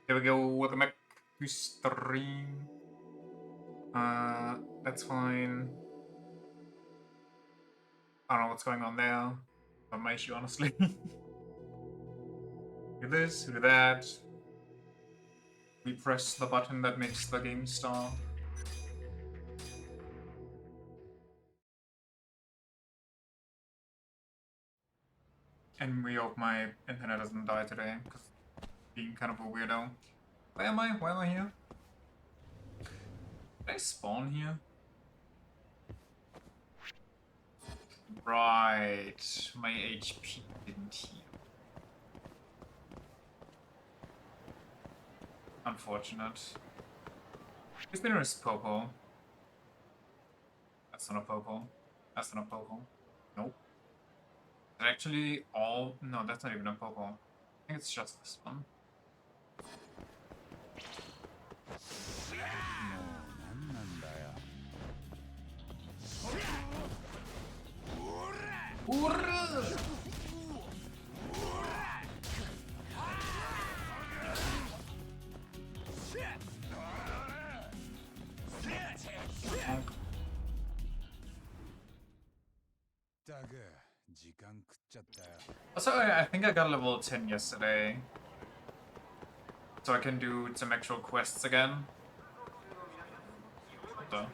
There we go. Welcome back to stream. That's fine. I don't know what's going on there. Not my issue, honestly. Do this, do that. We press the button that makes the game start. And we hope my internet doesn't die today, because being kind of a weirdo. Where am I? Why am I here? Did I spawn here? Right. My HP didn't heal. Unfortunate. His dinner is Popo. That's not a Popo. That's not a Popo. Nope. They're actually all... No, that's not even a Popo. I think it's just this one. Also, I think I got level 10 yesterday. So I can do some actual quests again. What the?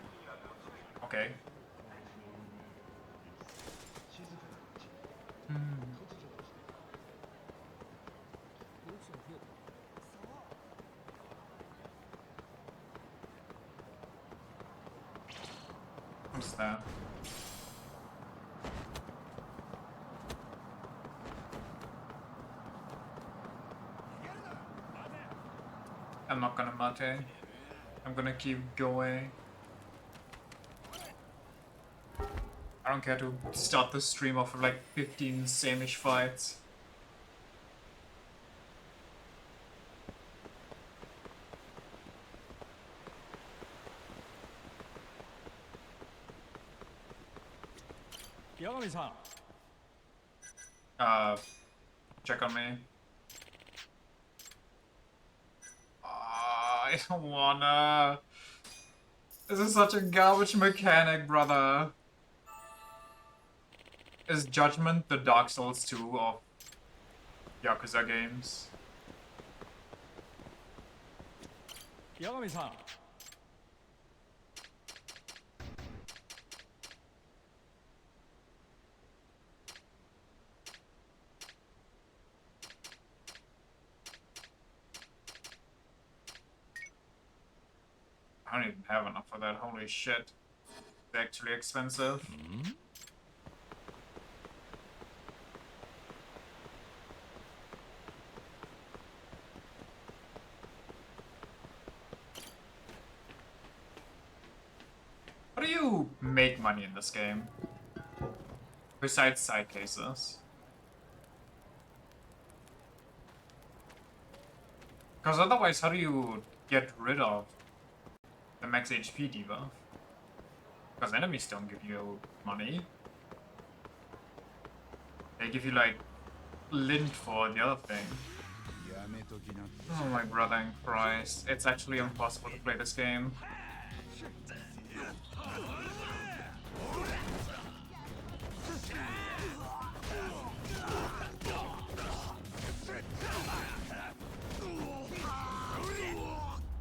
Okay. What's that? I'm not gonna mate. I'm gonna keep going. I don't care to start the stream off with like 15 same-ish fights. Check on me. I don't wanna. This is such a garbage mechanic, brother. Is Judgment the Dark Souls 2 of Yakuza games? I don't even have enough for that, holy shit. It's actually expensive. How do you make money in this game? Besides side cases. Because otherwise, how do you get rid of the max HP debuff? Because enemies don't give you money. They give you, like, lint for the other thing. Oh my brother in Christ. It's actually impossible to play this game.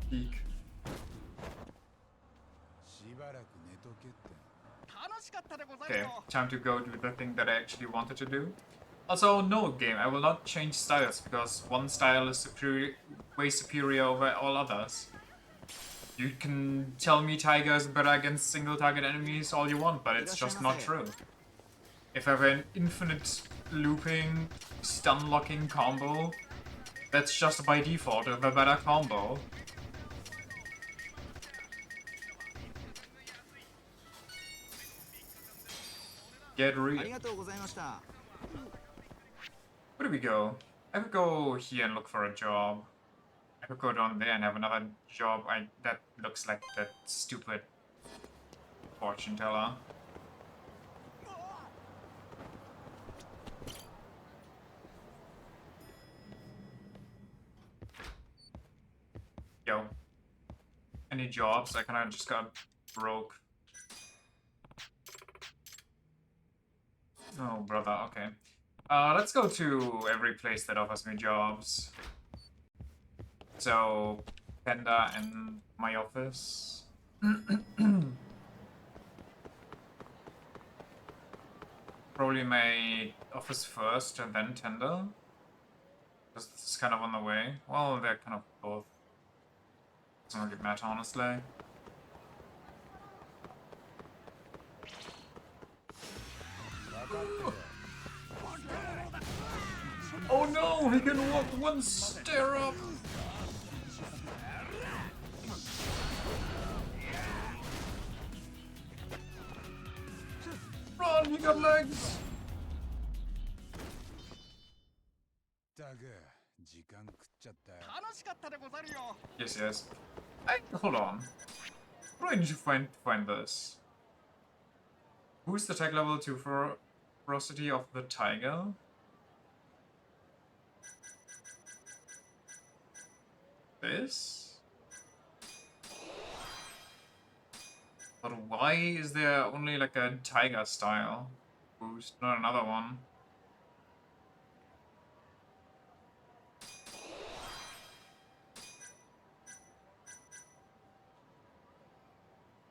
Peak. Okay, time to go do the thing that I actually wanted to do. Also, no game, I will not change styles because one style is way superior over all others. You can tell me Tiger is better against single target enemies all you want, but it's just not true. If I have an infinite looping, stun locking combo, that's just by default a better combo. Get real. Where do we go? I could go here and look for a job. I could go down there and have another job that looks like that stupid fortune teller. any jobs. I kind of just got broke. Oh, brother, okay. Let's go to every place that offers me jobs. So, Panda and my office. Probably my office first and then tender. Because this is kind of on the way. Well, they're kind of both. Doesn't really matter, honestly. Oh no, he can walk one stair up! Run, he got legs! Yes, yes. Hold on. What do I need to find this? Boost attack level to ferocity of the tiger? This? But why is there only like a tiger style boost, not another one?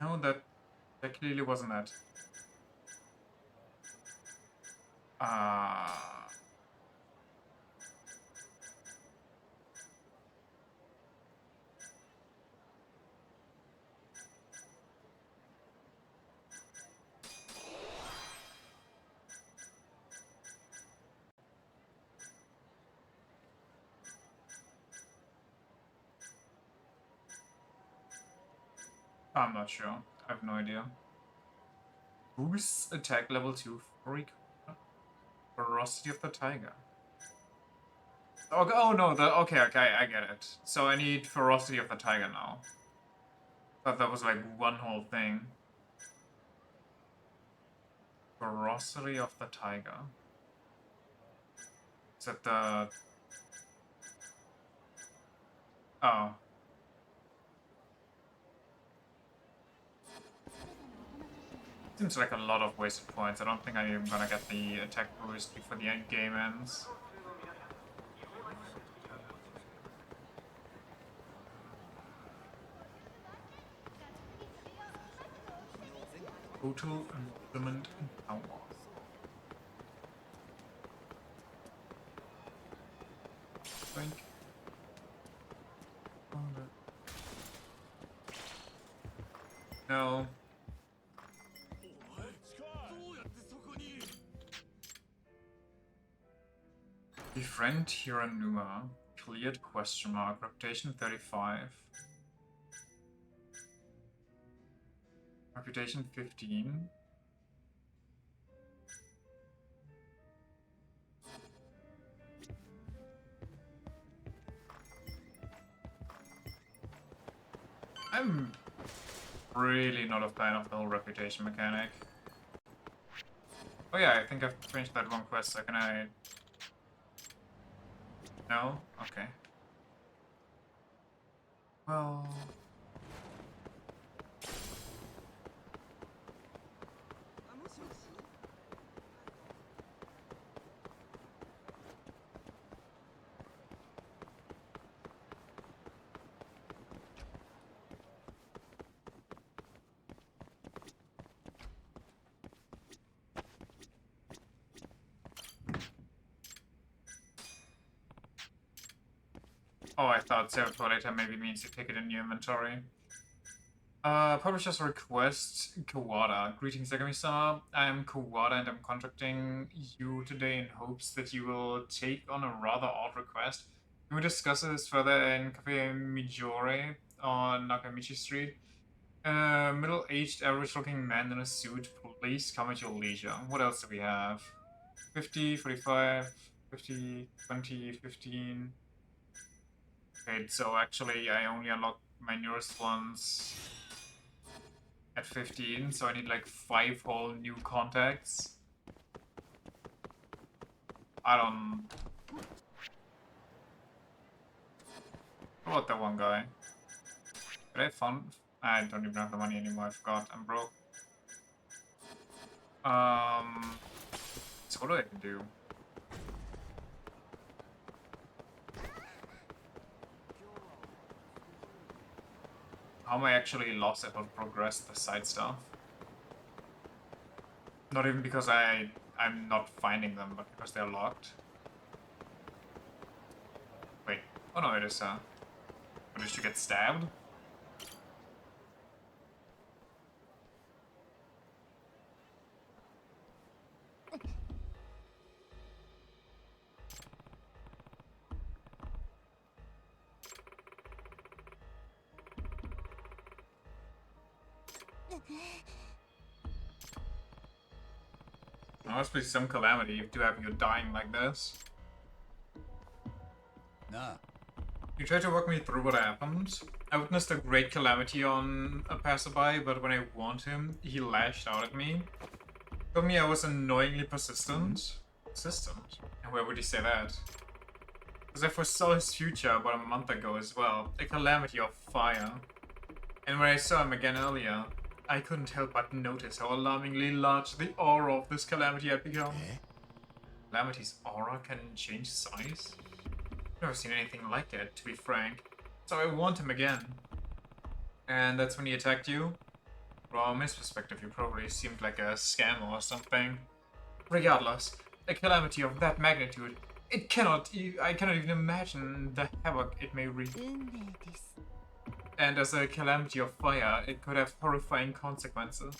No, that clearly wasn't that. I'm not sure. I have no idea. Boost attack level 2 ferocity of the tiger. Oh no, okay, I get it. So I need ferocity of the tiger now. Thought that was like one whole thing. Ferocity of the tiger. Is that the... Oh. Seems like a lot of wasted points. I don't think I am gonna get the attack boost before the end game ends. Total implement power. Think. No. Befriend Hiranuma. Cleared question mark. Reputation 35. Reputation 15. I'm really not a fan of the whole reputation mechanic. Oh yeah, I think I've finished that one quest, so can I... No? Okay. Well... Oh, I thought save for later maybe means you take it in your inventory. Publisher's request, Kawada. Greetings, Yagami-sama. I am Kawada and I'm contacting you today in hopes that you will take on a rather odd request. Can we discuss this further in Cafe Mijore on Nakamichi Street? Middle-aged, average-looking man in a suit. Please come at your leisure. What else do we have? 50, 45, 50, 20, 15... Okay, so actually I only unlocked my newest ones at 15, so I need like 5 whole new contacts. I don't... What about that one guy? Did I I don't even have the money anymore, I forgot. I'm broke. So what do I do? How am I actually lost if I progress the side stuff? Not even because I'm not finding them, but because they're locked. Wait. Oh no, it is, But did you get stabbed? There must be some calamity to have you dying like this. Nah. You tried to walk me through what happened. I witnessed a great calamity on a passerby, but when I warned him, he lashed out at me. Told me I was annoyingly persistent. Persistent? And where would he say that? Because I foresaw his future about a month ago as well. A calamity of fire. And when I saw him again earlier, I couldn't help but notice how alarmingly large the aura of this calamity had become. Calamity's aura can change size? I've never seen anything like it, to be frank. So I warned him again. And that's when he attacked you? From his perspective, you probably seemed like a scam or something. Regardless, a calamity of that magnitude, I cannot even imagine the havoc it may wreak. And as a calamity of fire, it could have horrifying consequences.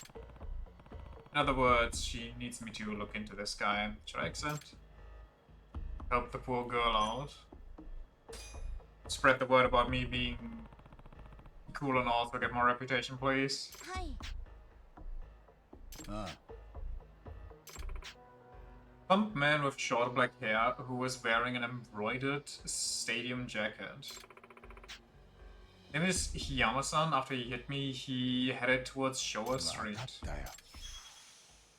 In other words, she needs me to look into this guy. Should I accept? Help the poor girl out. Spread the word about me being cool and also get more reputation, please. Plump man with short black hair who was wearing an embroidered stadium jacket. Name is Hiyama-san. After he hit me, he headed towards Showa Street.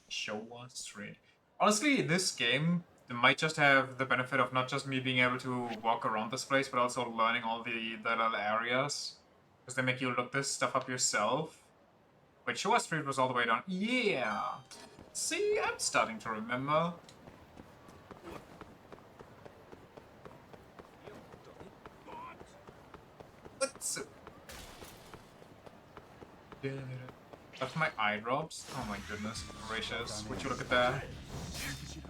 Showa Street. Honestly, this game might just have the benefit of not just me being able to walk around this place, but also learning all the little areas. Because they make you look this stuff up yourself. Wait, Showa Street was all the way down. Yeah! See, I'm starting to remember. Let's... That's my eye drops. Oh my goodness gracious. Would you look at that?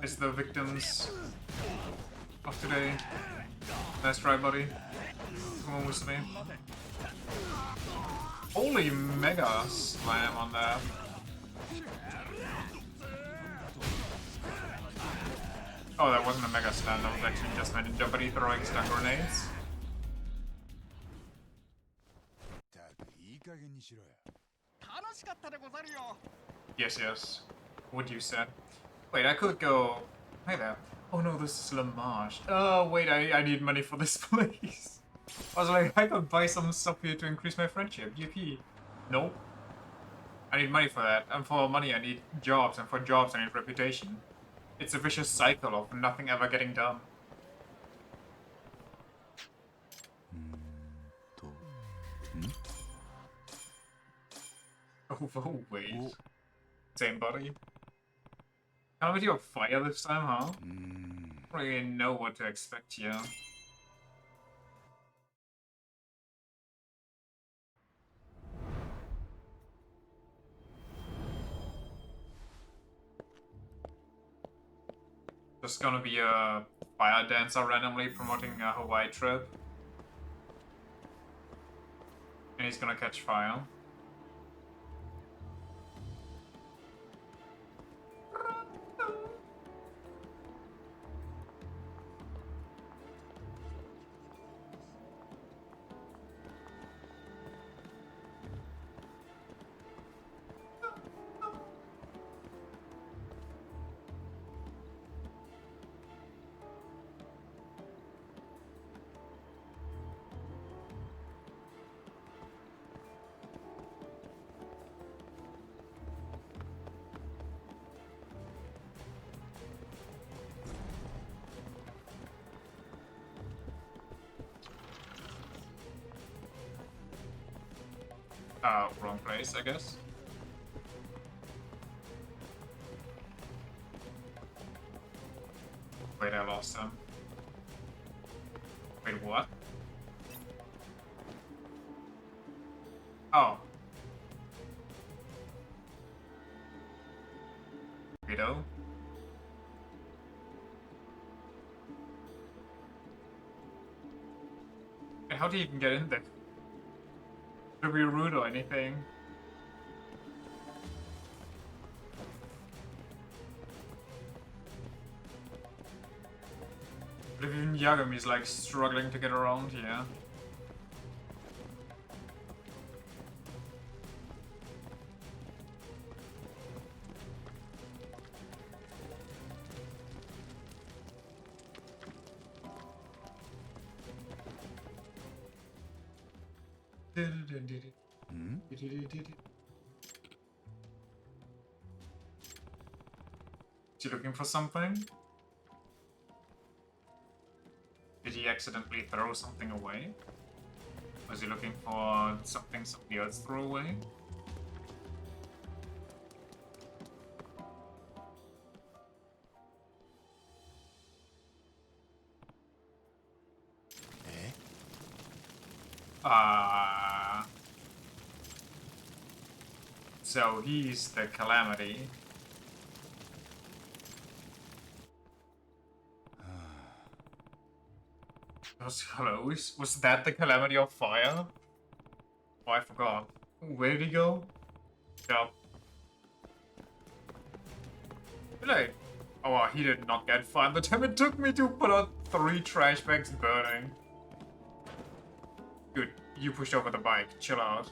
It's the victims of today. Nice try, buddy. Come on with me. Holy mega slam on that. Oh, that wasn't a mega slam, that was actually just my ninja buddy throwing stun grenades. Yes, yes. What you said. Wait, I could go... Hey there. Oh no, this is Lamage. Oh, wait, I need money for this place. I was like, I could buy some stuff here to increase my friendship. Yippee. Nope. I need money for that. And for money, I need jobs. And for jobs, I need reputation. It's a vicious cycle of nothing ever getting done. Oh, wait. Same buddy. Calamity of fire this time, huh? I don't really know what to expect here. Just gonna be a fire dancer randomly promoting a Hawaii trip. And he's gonna catch fire. Wrong place, I guess. Wait, I lost him. Wait, what? Oh. Widow? Wait, how do you even get in there? To be rude or anything? But even Yagami's like struggling to get around here. Is he looking for something? Did he accidentally throw something away? Was he looking for something somebody else threw away? So he's the Calamity. Those hellos? Was that the Calamity of Fire? Oh, I forgot. Where did he go? Yep. Like, oh, he did not get far. The time it took me to put out 3 trash bags burning. Dude, you pushed over the bike. Chill out.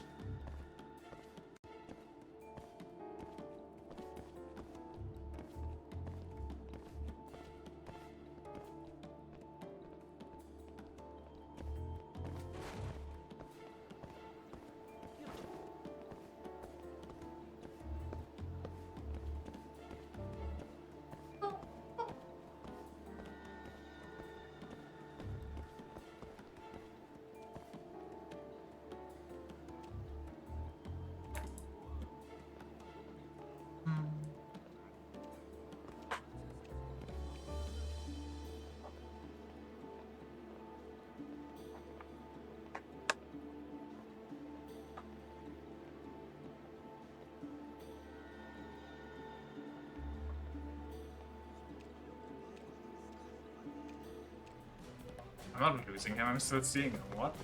I'm not losing him, I'm still seeing him. What?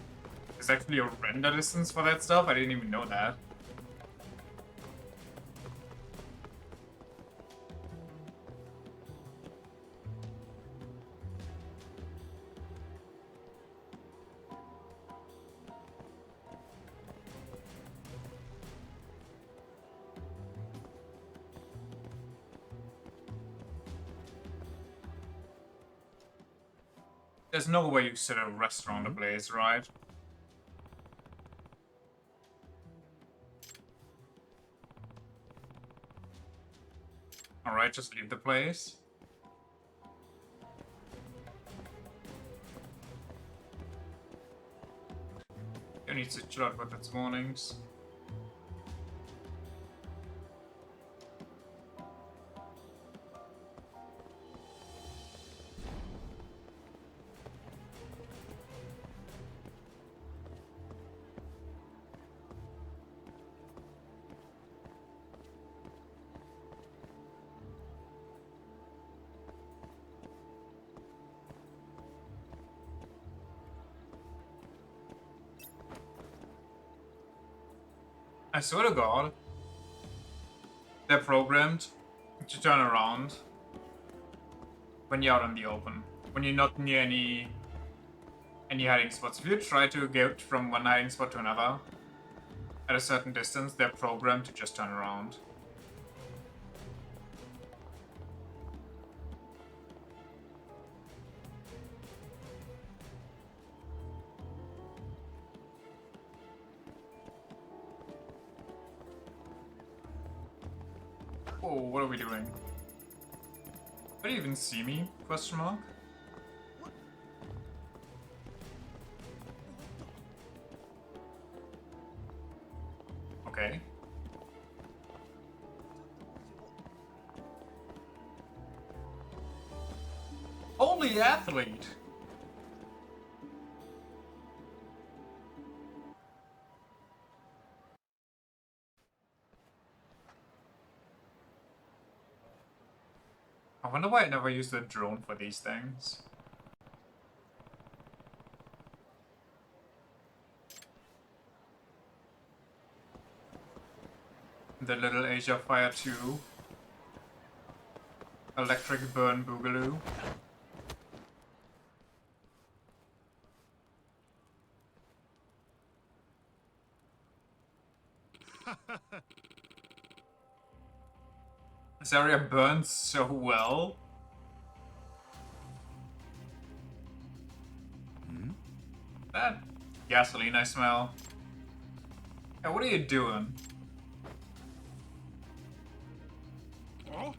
There's actually a render distance for that stuff? I didn't even know that. There's no way you set a restaurant ablaze, right? Alright, just leave the place. You need to chill out with its warnings. I swear to God, they're programmed to turn around when you're out in the open, when you're not near any hiding spots. If you try to get from one hiding spot to another at a certain distance, they're programmed to just turn around. Oh, what are we doing? Do you even see me? Question mark? Holy athlete! I wonder why I never used a drone for these things. The little Asia Fire 2. Electric Burn Boogaloo. This area burns so well. That gasoline I smell. Hey, what are you doing? What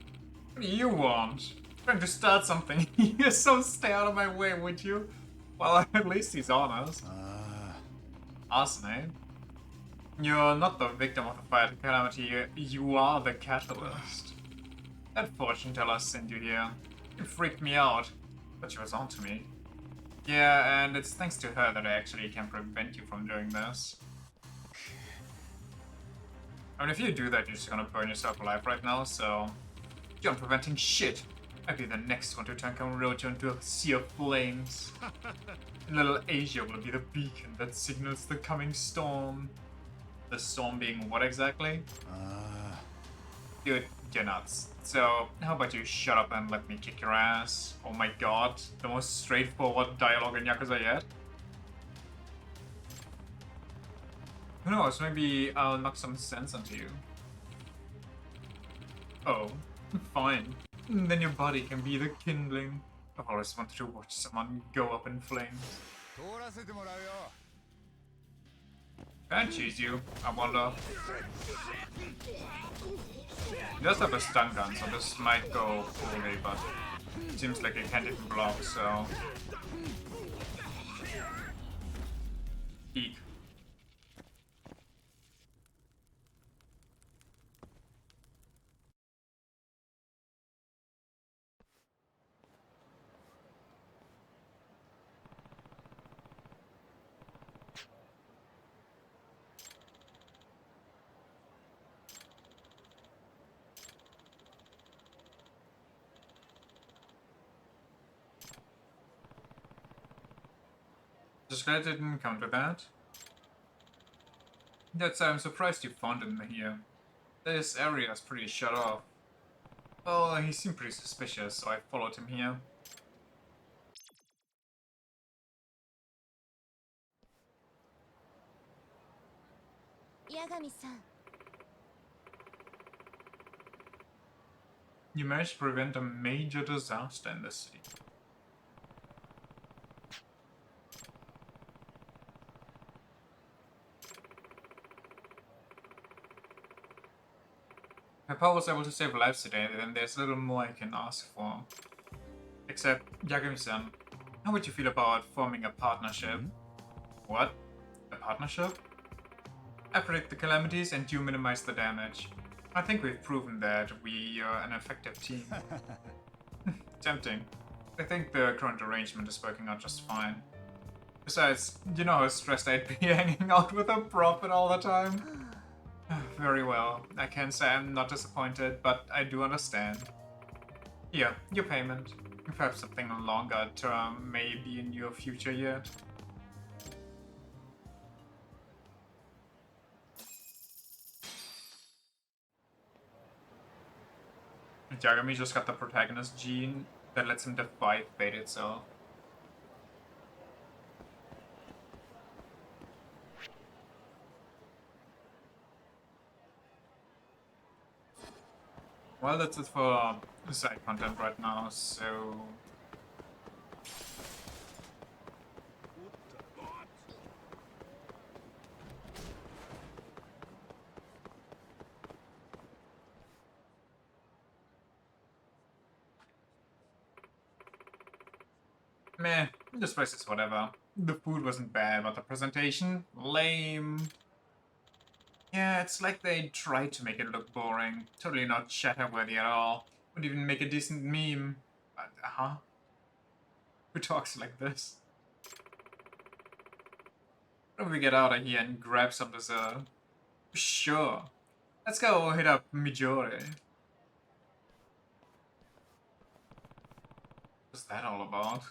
do you want? Trying to start something. You're so stay out of my way, would you? Well, at least he's honest. Awesome, eh? You're not the victim of the fire calamity, you are the catalyst. That fortune teller sent you here. It freaked me out, but she was onto me. Yeah, and it's thanks to her that I actually can prevent you from doing this. I mean, if you do that, you're just gonna burn yourself alive right now, so... You're not preventing shit. I'd be the next one to turn Kamurocho into a sea of flames. And little Asia will be the beacon that signals the coming storm. The storm being what exactly? Dude, you're nuts. So, how about you shut up and let me kick your ass? Oh my god, the most straightforward dialogue in Yakuza yet. Who knows, maybe I'll knock some sense into you. Oh, fine. Then your body can be the kindling. I've always wanted to watch someone go up in flames. Can I choose you? I wonder. He does have a stun gun, so this might go poorly, but it seems like it can't even block, so... Eek. Just glad I didn't encounter that. That's I'm surprised you found him here. This area is pretty shut off. Oh, he seemed pretty suspicious, so I followed him here. Yagami-san. You managed to prevent a major disaster in the city. If I was able to save lives today, then there's little more I can ask for. Except, Yagami-san, how would you feel about forming a partnership? What? A partnership? I predict the calamities and you minimize the damage. I think we've proven that we are an effective team. Tempting. I think the current arrangement is working out just fine. Besides, you know how stressed I'd be hanging out with a prophet all the time? Very well. I can't say I'm not disappointed, but I do understand. Here, your payment. Perhaps something longer term may be in your future yet. Yagami just got the protagonist gene that lets him defy fate itself. Well, that's it for side content right now, so... Meh, this place is whatever. The food wasn't bad, but the presentation? Lame. Yeah, it's like they tried to make it look boring. Totally not shatter-worthy at all. Would even make a decent meme. Huh? Who talks like this? Why don't we get out of here and grab some dessert? Sure. Let's go hit up Midori. What's that all about?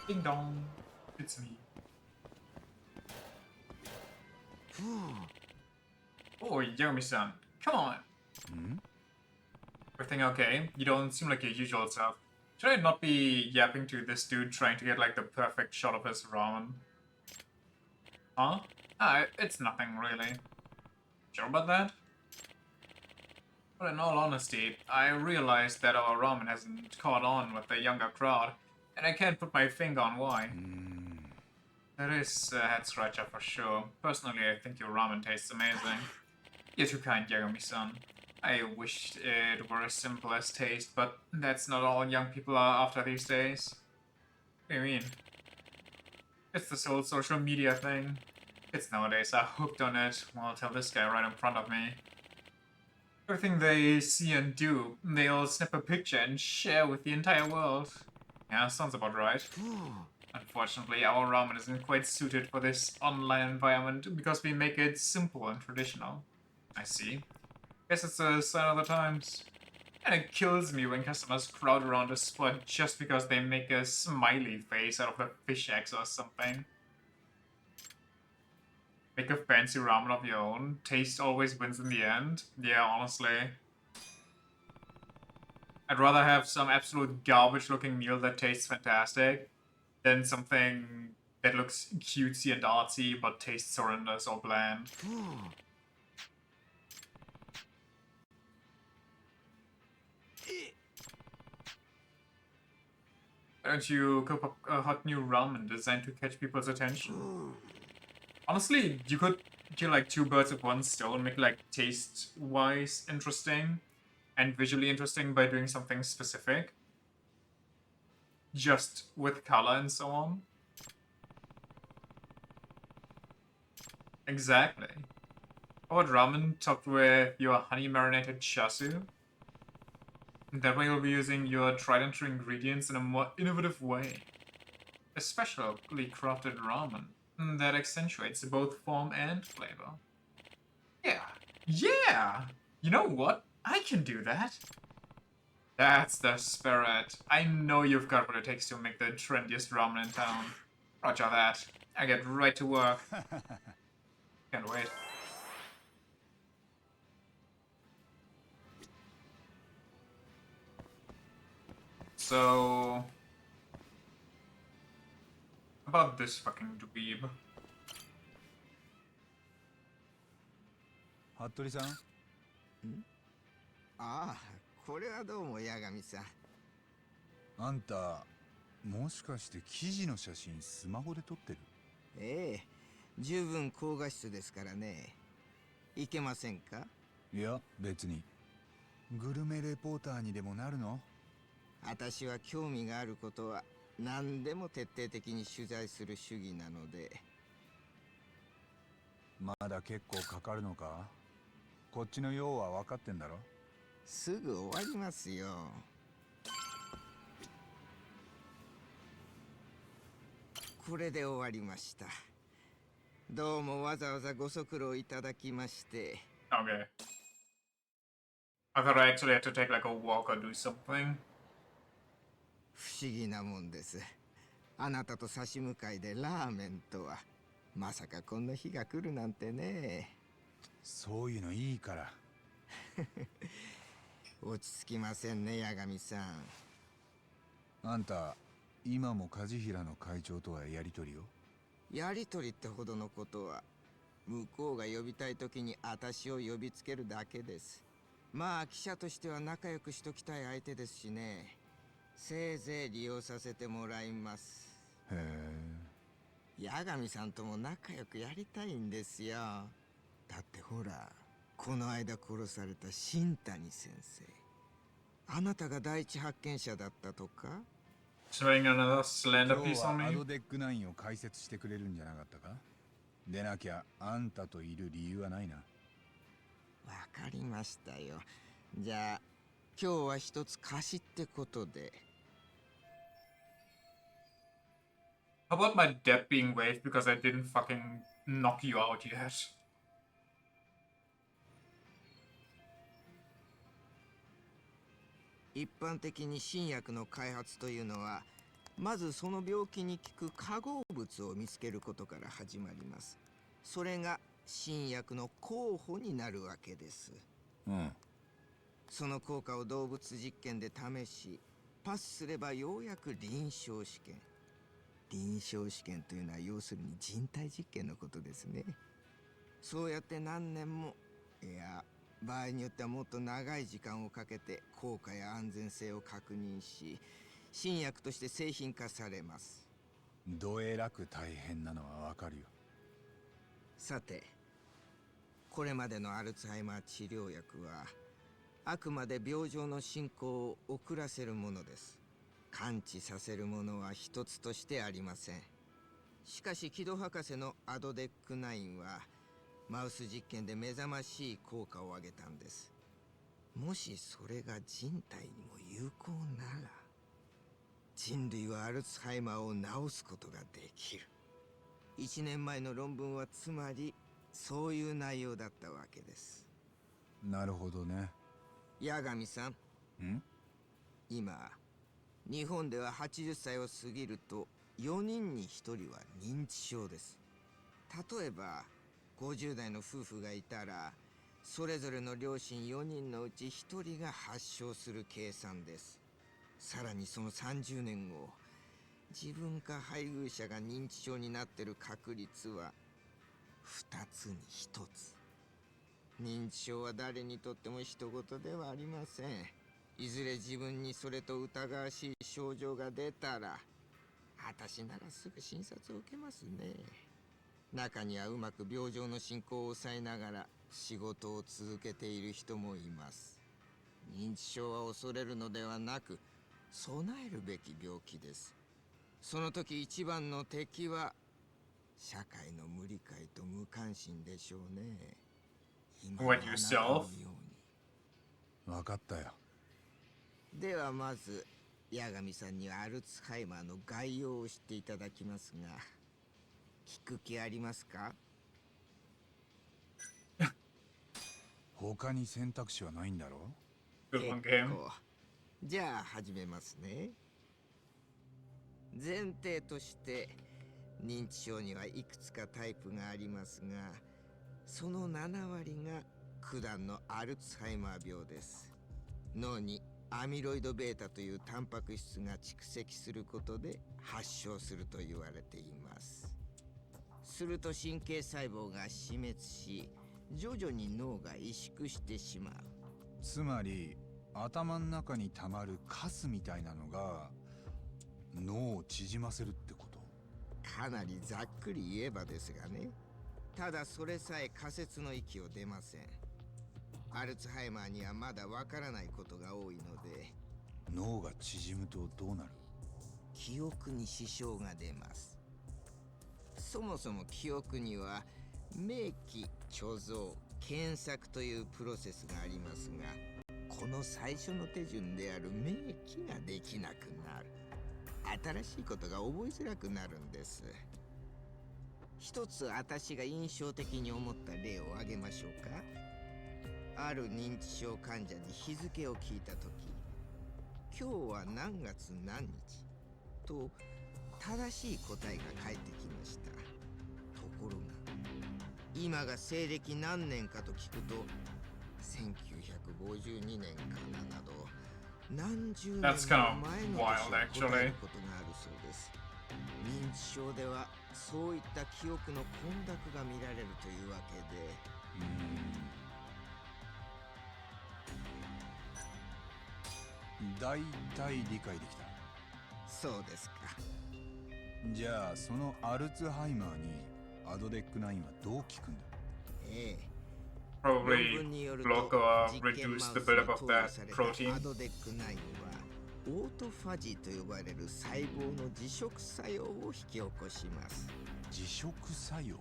Ding dong. It's me. Oh, Yomi-san. Come on. Everything okay? You don't seem like your usual self. Should I not be yapping to this dude trying to get like the perfect shot of his ramen? Huh? It's nothing really. Sure about that? But in all honesty, I realized that our ramen hasn't caught on with the younger crowd, and I can't put my finger on why. That is a head scratcher for sure. Personally, I think your ramen tastes amazing. You're too kind, Yagami-san. I wished it were as simple as taste, but that's not all young people are after these days. What do you mean? It's this whole social media thing. Kids nowadays are hooked on it. Well, tell this guy right in front of me. Everything they see and do, they'll snap a picture and share with the entire world. Yeah, sounds about right. Unfortunately, our ramen isn't quite suited for this online environment because we make it simple and traditional. I see. Guess it's a sign of the times. And it kills me when customers crowd around a spot just because they make a smiley face out of a fish eggs or something. Make a fancy ramen of your own. Taste always wins in the end. Yeah, honestly. I'd rather have some absolute garbage looking meal that tastes fantastic than something that looks cutesy and artsy but tastes horrendous or bland. Why don't you cook up a hot new ramen designed to catch people's attention? Honestly, you could kill like two birds with one stone, make like taste-wise interesting and visually interesting by doing something specific. Just with color and so on. Exactly. How about ramen topped with your honey-marinated chashu? That way you'll be using your tried and true ingredients in a more innovative way. A specially crafted ramen that accentuates both form and flavor. Yeah. Yeah! You know what? I can do that. That's the spirit. I know you've got what it takes to make the trendiest ramen in town. Roger that. I get right to work. Can't wait. So... about this fucking dweeb. 服部さんああ、これはどうも八神さん。あんたもしかして記事の写真スマホで撮ってる？ええ、十分高画質ですからね。いけませんか？いや別に。グルメレポーターにでもなるの？私は興味があることは何でも徹底的に取材する主義なので。まだ結構かかるのか？こっちの用は分かってんだろ？すぐ終わりますよ。これで終わりました。どうもわざわざご足労いただきまして。Okay. I thought I actually had to take like a walk or do something. 不思議なもんです。あなたと差し向かいでラーメンとは。まさかこんな日が来るなんてね。そういうのいいから。落ち着きませんね、八神さん。あんた今も梶平の会長とはやりとりを？やりとりってほどのことは、向こうが呼びたい時に私を呼びつけるだけです。まあ記者としては仲良くしときたい相手ですしね。せいぜい利用させてもらいます。へえ。八神さんとも仲良くやりたいんですよ。だってほら、この間殺された新谷先生。あなたが第一発見者だったとか？Showing another 今 slander 日 piece は on ア me? ドデック9を解説してくれるんじゃなかったか？でなきゃあんたといる理由はないな。わかりましたよ。じゃあ今日は一つ貸しってことで。 How about my debt being waived because I didn't fucking knock you out yet? 一般的に新薬の開発というのは、まずその病気に効く化合物を見つけることから始まります。それが新薬の候補になるわけです。うん。その効果を動物実験で試し、パスすればようやく臨床試験。臨床試験というのは要するに人体実験のことですね。そうやって何年も、いや場合によってはもっと長い時間をかけて効果や安全性を確認し、新薬として製品化されます。どえらく大変なのはわかるよ。さて、これまでのアルツハイマー治療薬はあくまで病状の進行を遅らせるものです。完治させるものは一つとしてありません。しかし木戸博士のアドデック9はマウス実験で目覚ましい効果を上げたんです。もしそれが人体にも有効なら、人類はアルツハイマーを治すことができる。1年前の論文はつまりそういう内容だったわけです。なるほどね。八神さん、ん？今日本では80歳を過ぎると4人に1人は認知症です。例えば50代の夫婦がいたら、それぞれの両親4人のうち1人が発症する計算です。さらにその30年後、自分か配偶者が認知症になっている確率は2つに1つ。認知症は誰にとっても人事ではありません。いずれ自分にそれと疑わしい症状が出たら、私ならすぐ診察を受けますね。中にはうまく病状の進行を抑えながら仕事を続けている人もいます。認知症は恐れるのではなく、備えるべき病気です。その時一番の敵は社会の無理解と無関心でしょうね。今のあ What なたの yourself? ように。わかったよ。ではまず八神さんにはアルツハイマーの概要を知っていただきますが、聞く気ありますか？他に選択肢はないんだろう？ Good one, 結 game. 構。じゃあ始めますね。前提として認知症にはいくつかタイプがありますが、その7割が九段のアルツハイマー病です。脳にアミロイド β というタンパク質が蓄積することで発症すると言われています。すると神経細胞が死滅し、徐々に脳が萎縮してしまう。つまり頭の中にたまるカスみたいなのが脳を縮ませるってこと？かなりざっくり言えばですがね。ただそれさえ仮説の域を出ません。アルツハイマーにはまだわからないことが多いので。脳が縮むとどうなる？記憶に支障が出ます。そもそも記憶には明記、貯蔵、検索というプロセスがありますが、この最初の手順である明記ができなくなる。新しいことが覚えづらくなるんです。一つ私が印象的に思った例を挙げましょうか。ある認知症患者に日付を聞いたとき、今日は何月何日と正しい答えが返ってきました。ところが今が西暦何年かと聞くと、1952年かななど何十年も前の That's 年 kind を of 答え wild, る actually. ことがあるそうです。認知症ではそういった記憶の混濁が見られるというわけで、だいたい理解できた。そうですか。じゃあそのアルツハイマーにアドデック9はどう効くんだ？ええ。 Probably 論文によると block or 実験マウ reduce ス the に buildup 投 of 与 that された protein. アドデック9はオートファジーと呼ばれる細胞の自食作用を引き起こします。自食作用？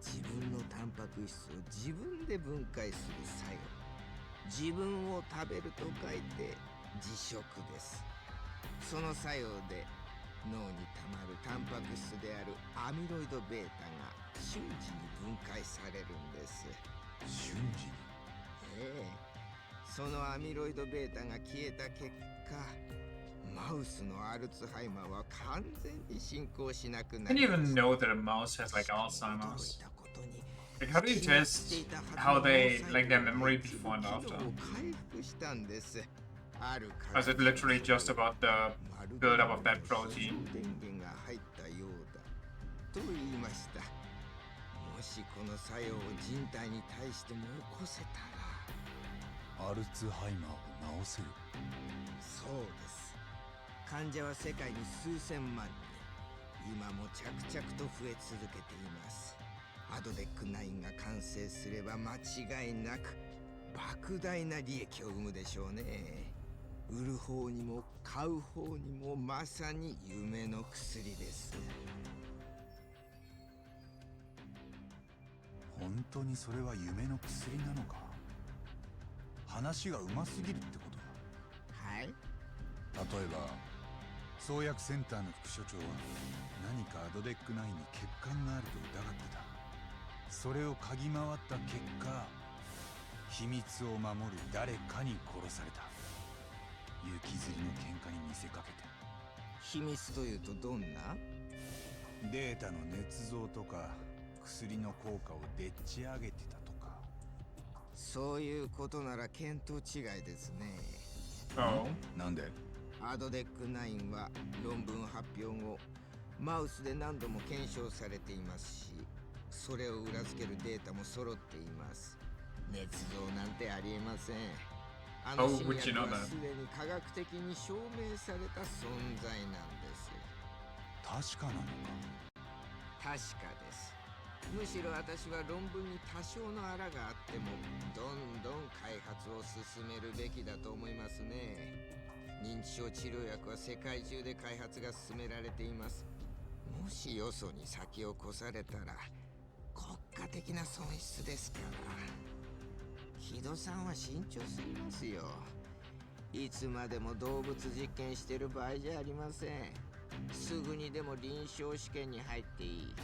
自分のタンパク質を自分で分解する作用。自分を食べると書いて自食です。その作用で脳にたまるタンパク質であるアミロイド β が瞬時に分解されるんです。瞬時に。そのアミロイド β が消えた結果、マウスのアルツハイマーは完全に進行しなくな I り didn't ます。 even know that a mouse has like 驚 Alzheimer's. いたことに、 Like, how do you test how they like their memory before and after? 回復したんです。 Or is it literally just about the buildup of that protein? 電源が入ったようだと言いました。もしこの作用を人体に対しても起こせたら。アルツハイマーを治せる。そうです。患者は世界に数千万人、今も着々と増え続けています。アドデック9が完成すれば間違いなく莫大な利益を生むでしょうね。売る方にも買う方にもまさに夢の薬です。本当にそれは夢の薬なのか。話がうますぎるってことだ。はい。例えば創薬センターの副所長は何かアドデック9に欠陥があると疑ってた。それを嗅ぎ回った結果、秘密を守る誰かに殺された。行きずりの喧嘩に見せかけて。秘密というとどんな？データの捏造とか薬の効果をでっち上げてたとか。そういうことなら見当違いですね。Oh. なんで？アドデック9は論文発表後、マウスで何度も検証されていますし、それを裏付けるデータも揃っています。捏造なんてありえません。あの新薬はすでに科学的に証明された存在なんです。確かなのか？確かです。むしろ私は論文に多少のあらがあってもどんどん開発を進めるべきだと思いますね。認知症治療薬は世界中で開発が進められています。もしよそに先を越されたら国家的な損失ですから。木戸さんは慎重すぎますよ。いつまでも動物実験してる場合じゃありません。すぐにでも臨床試験に入っていい。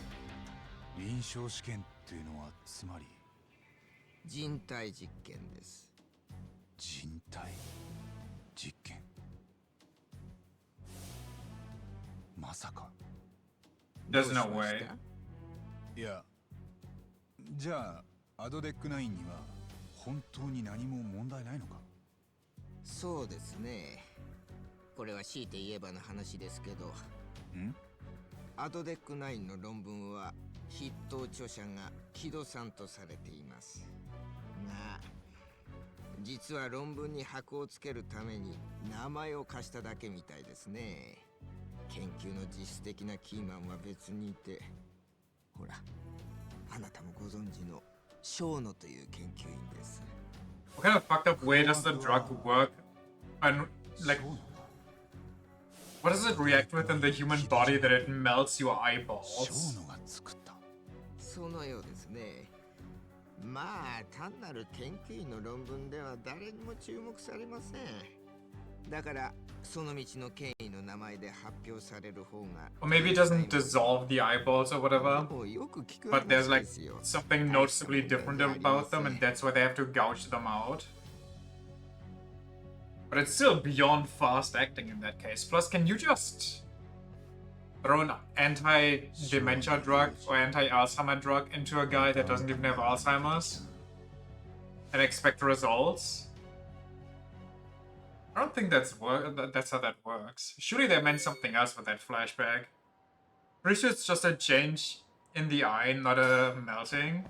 臨床試験っていうのはつまり人体実験です。人体実験。まさか。There's no way. いや、じゃあアドデック9には本当に何も問題ないのか？そうですね。これは強いて言えばの話ですけど、アドデック9の論文は筆頭著者が木戸さんとされていますが、実は論文に箔をつけるために名前を貸しただけみたいですね。研究の実質的なキーマンは別にいて、ほら、あなたもご存知の小野という研究員です。 What kind of fucked up way does the drug work? And like, what does it react with in the human body that it melts your 小 eyeballs? 野が作った。そのようですね。まあ単なる研究員の論文では誰にも注目されません。だからその道の権威の名前で発表される方が。 Or maybe it doesn't dissolve the eyeballs or whatever, よく聞く but there's 話 like ですよ。 something noticeably different about them, and that's why they have to gouge them out. But it's still beyond fast acting in that case. Plus, can you just throw an anti-dementia drug or anti-Alzheimer drug into a guy that doesn't even have Alzheimer's and expect results? I don't think that's how that works. Surely they meant something else with that flashback. Pretty sure it's just a change in the eye, not a melting.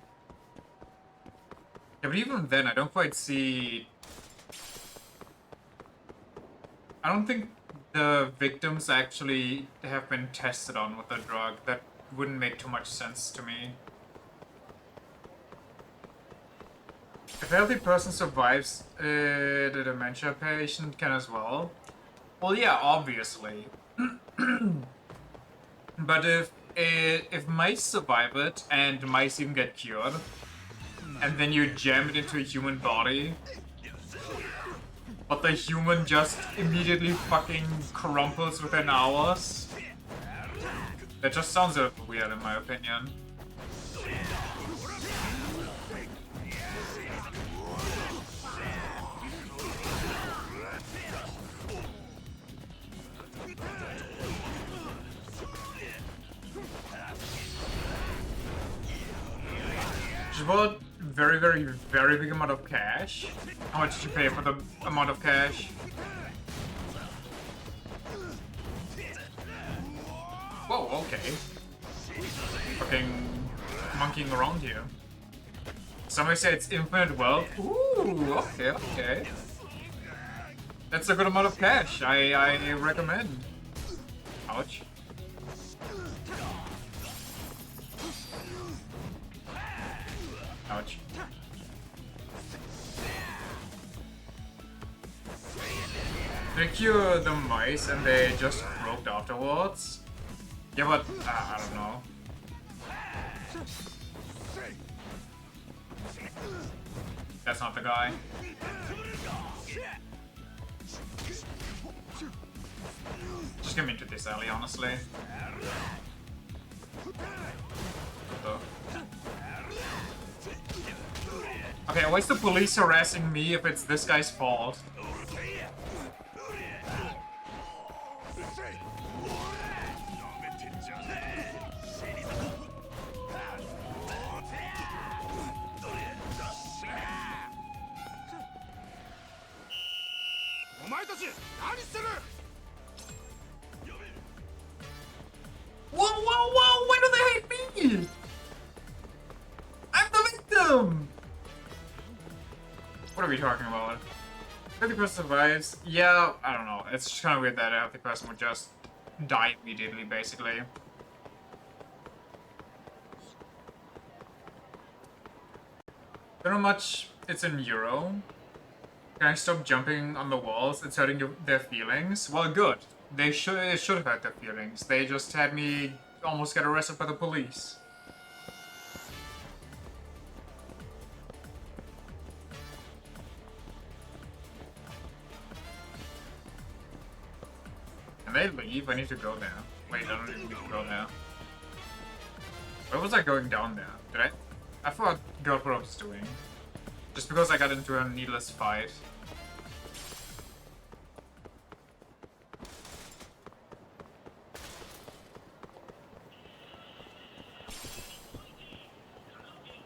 Yeah, but even then, I don't quite see... I don't think the victims actually have been tested on with the drug. That wouldn't make too much sense to me. If a healthy person survives, the dementia patient can as well. Well, yeah, obviously. But if if mice survive it and mice even get cured, and then you jam it into a human body, but the human just immediately fucking crumples within hours, that just sounds a little weird in my opinion. She bought very, very, very big amount of cash. How much did you pay for the amount of cash? Whoa, okay. Fucking monkeying around here. Somebody said it's infinite wealth. Ooh, okay, okay. That's a good amount of cash. I recommend. Ouch. Ouch. They cure the mice and they just broke afterwards. Yeah, but I don't know. That's not the guy. Just get me into this alley, honestly. Okay, why is the police harassing me if it's this guy's fault? Whoa, whoa, whoa! Why do they hate me? I'm the victim! What are we talking about? 50% survives? Yeah, I don't know. It's just kind of weird that a healthy person would just die immediately, basically. Don't know much it's in Euro. Can I stop jumping on the walls? It's hurting their feelings? Well, good. It should have hurt their feelings. They just had me almost get arrested by the police. Can they leave? I need to go there. Wait, I don't even need to go there. Where was I going down there? Did I forgot what I was doing. Just because I got into a needless fight.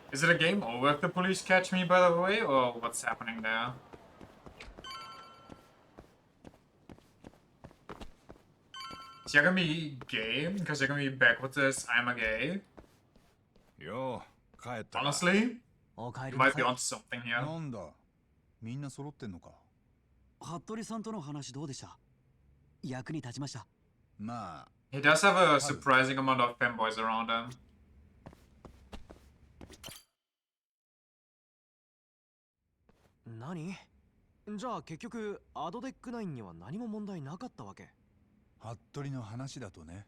Is it a game over if the police catch me, by the way, or what's happening there? Is he gonna be gay? Because you're gonna be back with this I'm a gay? Yo, Honestly, you might be onto something here. なんだ、みんな揃ってんのか。服部さんとの話どうでした？役に立ちました。まあ、 He does have a surprising amount of fanboys around him. 何？じゃあ結局アドデック9には何も問題なかったわけ？服部の話だとね。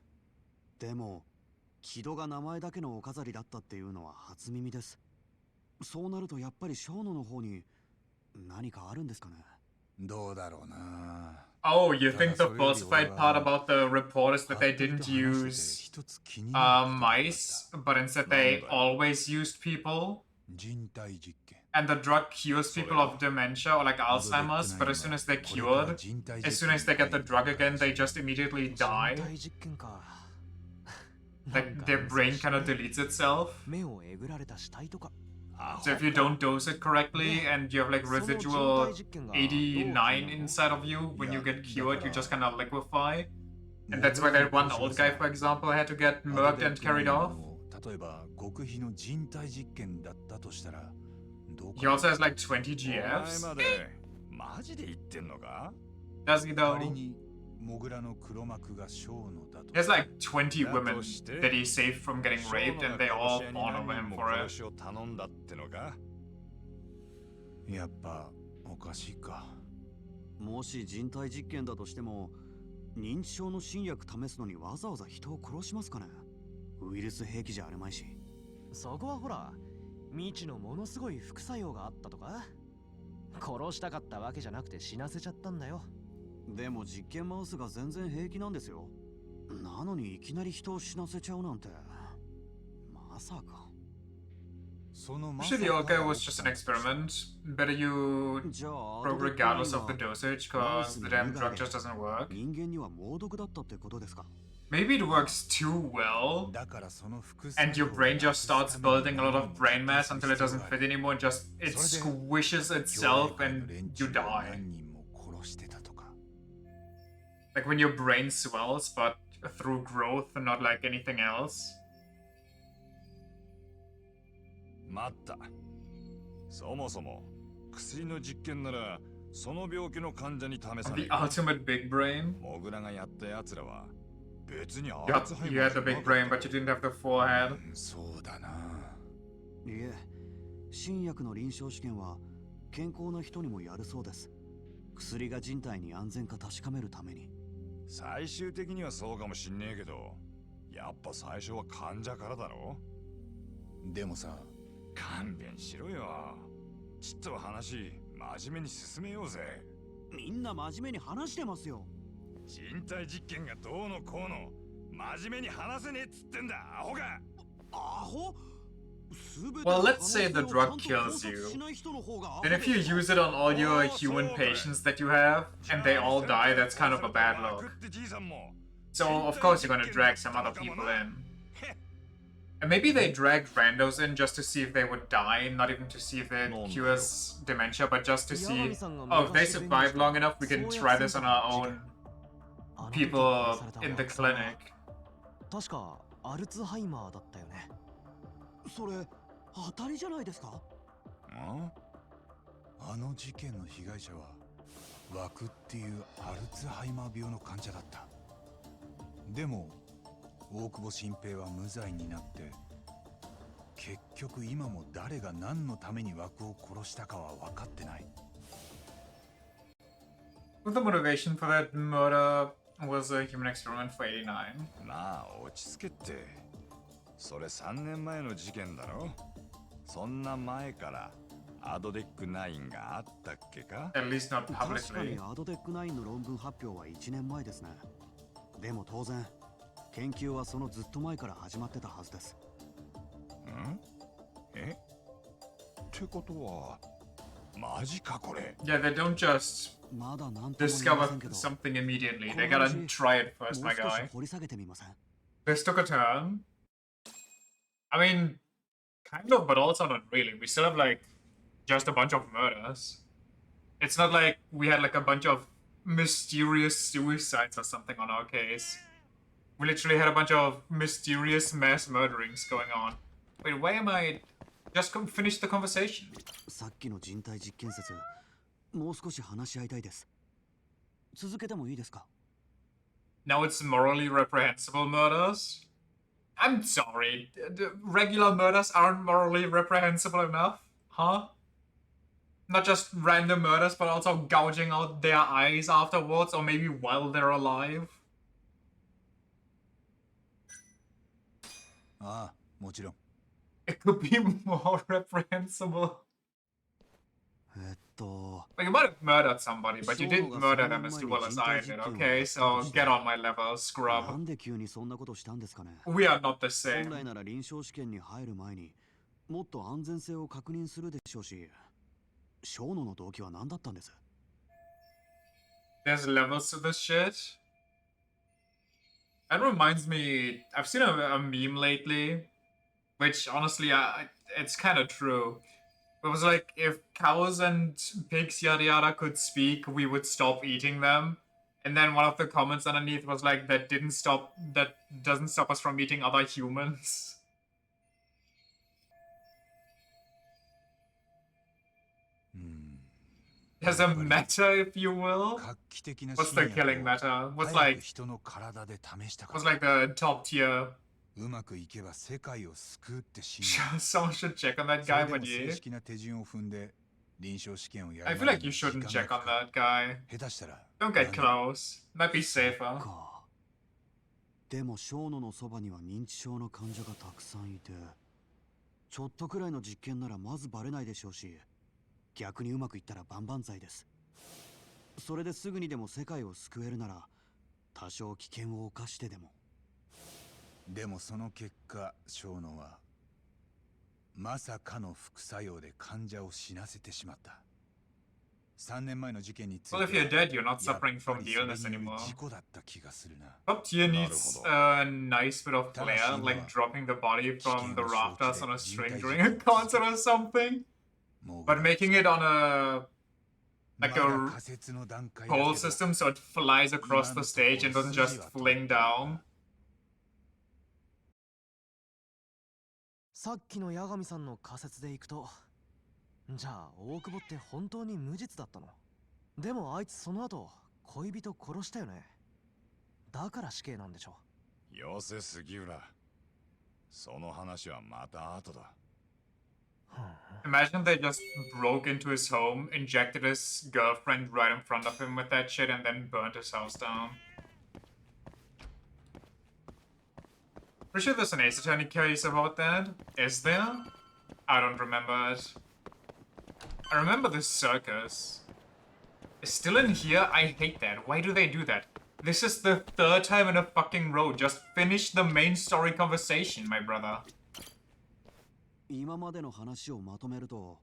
でも木戸が名前だけのお飾りだったっていうのは初耳です。そうなるとやっぱり小野の方に何かあるんですかね？どうだろうな。 Oh, you think the falsified part about the report is that they didn't use mice, but instead they always used people? 人体実験。 And the drug cures people of dementia or like Alzheimer's, but as soon as they're cured, as soon as they get the drug again, they just immediately die. Like their brain kind of deletes itself. So if you don't dose it correctly and you have like residual 89 inside of you, when you get cured, you just kind of liquefy. And that's why that one old guy, for example, had to get murked and carried off. 例えば極秘の人体実験だったとしたら、 He also has like 20 GFs. Does he though? He has like 20 women that he saved from getting raped and they all fawn over him for it. やっぱおかしいか。もし人体実験だとしても認知症の新薬試すのにわざわざ人を殺しますかね？ウイルス兵器じゃあるまいし。そこはほら、未知のものすごい副作用があったとか。殺したかったわけじゃなくて死なせちゃったんだよ。でも実験マウスが全然平気なんですよ。なのにいきなり人を死なせちゃうなんて。まさか。Actually, the old guy was just an experiment. Better you じゃあ、 probe regardless of the dosage, cause the damn drug just doesn't work. 人間には猛毒だったってことですか。 Maybe it works too well, だからその副 and 作用 your brain just starts building a lot of brain mass until it doesn't fit anymore, and just it squishes itself and you die. 何人も殺してたとか。 Like when your brain swells, but through growth and not like anything else. 待った。そもそも薬の実験ならその病気の患者に試さな The い。 ultimate big brain. モグラがやった奴らは別にア You ルツハイ you マ had ー the じゃな big かっ brain, た but you didn't have the forehead. そうだな。いえ、新薬の臨床試験は健康な人にもやるそうです。薬が人体に安全か確かめるために。最終的にはそうかもしんねえけど、やっぱ最初は患者からだろ。でもさ、勘弁しろよ。ちっとは話真面目に進めようぜ。みんな真面目に話してますよ。人体実験がどうのこうの真面目に話せねえっつってんだ、アホが。アホWell, let's say the drug kills you. Then if you use it on all your human patients that you have, and they all die, that's kind of a bad look. So, of course, you're gonna drag some other people in. And maybe they dragged randos in just to see if they would die, not even to see if it cures dementia, but just to see, oh, if they survive long enough, we can try this on our own people in the clinic. 確かアルツハイマーだったよね。それ当たりじゃないですか。あの事件の被害者は枠っていうアルツハイマー病の患者だった。でも大久保新平は無罪になって、結局今も誰が何のために枠を殺したかは分かってない。 The motivation for that murder was a human experiment for 89. まあ落ち着けって。それ3年前の事件だろ。そんな前からアドデック9があったっけか。 At least not 確かに publicly. アドデック9の論文発表は1年前ですね。でも当然研究はそのずっと前から始まってたはずです。ん？え？ってことはマジかこれ。 Yeah, they don't just まだなんとも言えま discover せんけど、 something immediately. こ They の gotta 話 try it も first, う my 少し guy. 掘り下げてみません？ This took a turn. I mean, kind of, but also not really. We still have like just a bunch of murders. It's not like we had like a bunch of mysterious suicides or something on our case. We literally had a bunch of mysterious mass murderings going on. Wait, why am I... Just finish the conversation. さっきの人体実験説、もう少し話し合いたいです。続けてもいいですか？ Now it's morally reprehensible murders? I'm sorry. Regular murders aren't morally reprehensible enough? Huh? Not just random murders, but also gouging out their eyes afterwards, or maybe while they're alive? ああ、もちろん。 It could be more reprehensible. と Like, you might have murdered somebody, but you didn't murder them as well as I did, okay? So get on my level, な scrub. んで急にそんなことしたんですかね。 We are not the 本来 same. なら臨床試験に入る前にもっと安全性を確認するでしょうし、小野の動機は何だったんです？ There's levels to this shit. That reminds me, I've seen a meme lately, which honestly, it's kind of true. It was like, if cows and pigs, yada yada, could speak, we would stop eating them. And then one of the comments underneath was like, that doesn't stop us from eating other humans. うん。 There's a meta, if you will. 画期的な What's 新 the killing 薬を meta? What's 早く like 人の体で試したか what's ら。 like the top tier? うまくいけば世界を救うって信 Someone should check on that それ guy, で but も yeah. 正式な手順を踏んで臨床試験をや I る feel ま like で you に時間 shouldn't が check か on かる that guy. 下手したら Don't get 何も close. Might be safer. かでも小野のそばには認知症の患者がたくさんいて、ちょっとくらいの実験ならまずバレないでしょうし、逆にうまくいったら万々歳です。それですぐにでも世界を救えるなら、多少危険を冒してでも。でもその結果小野はまさかの副作用で患者を死なせてしまった。3年前の事件について Well, は if you're dead, you're not やっ suffering ぱ from り the それ illness による anymore. 事故だった気がするな。 Top tier needs a nice bit of ただし flair, 今 like は dropping the body 危 from 険 the を承知 rafters で on a 人 string 体 during 実 a 験を続 concert け or something. モグ But ラ making it on a ま like だ a 仮説の段階だ pole けど system, so it flies 今 across の the とこ stage ろ and doesn't 筋 just は通っ fling てるな。 down. さっきの八神さんの仮説でいくと、じゃあ大久保って本当に無実だったの？でもあいつその後恋人殺したよね。だから死刑なんでしょ。よせ杉浦、その話はまた後だ。 Imagine they just broke into his home, injected his girlfriend right in front of him with that shit, and then burnt his house down. Pretty sure there's an Ace Attorney case about that. Is there? I don't remember it. I remember this circus. It's still in here? I hate that. Why do they do that? This is the third time in a fucking row. Just finish the main story conversation, my brother. 今までの話をまとめると、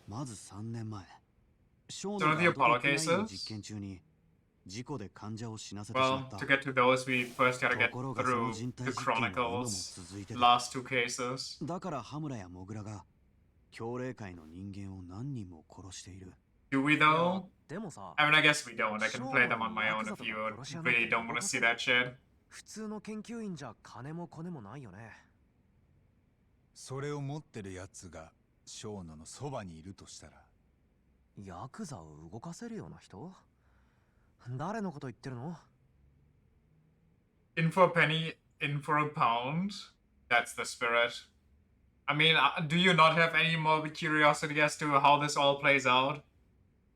まず3年前、小野がアドテックナインの実験中に事故で患者を死なせてしま Well, った。 to get to those, we first gotta と get ころがその through 人体 the 実験は今も Chronicles' 続いてる。 last two cases. だから羽村やモグラが教霊界の人間を何人も殺している。 Do we though? でもさ、 I mean, I guess we don't. I can play them on my own if you really don't want to see that shit. 普通の研究員じゃ金もコネもないよね。それを持ってるやつが小野のそばにいるとしたら、ヤクザを動かせるような人？誰のこと言ってるの？ In for a penny, in for a pound. That's the spirit. I mean, do you not have any more curiosity as to how this all plays out?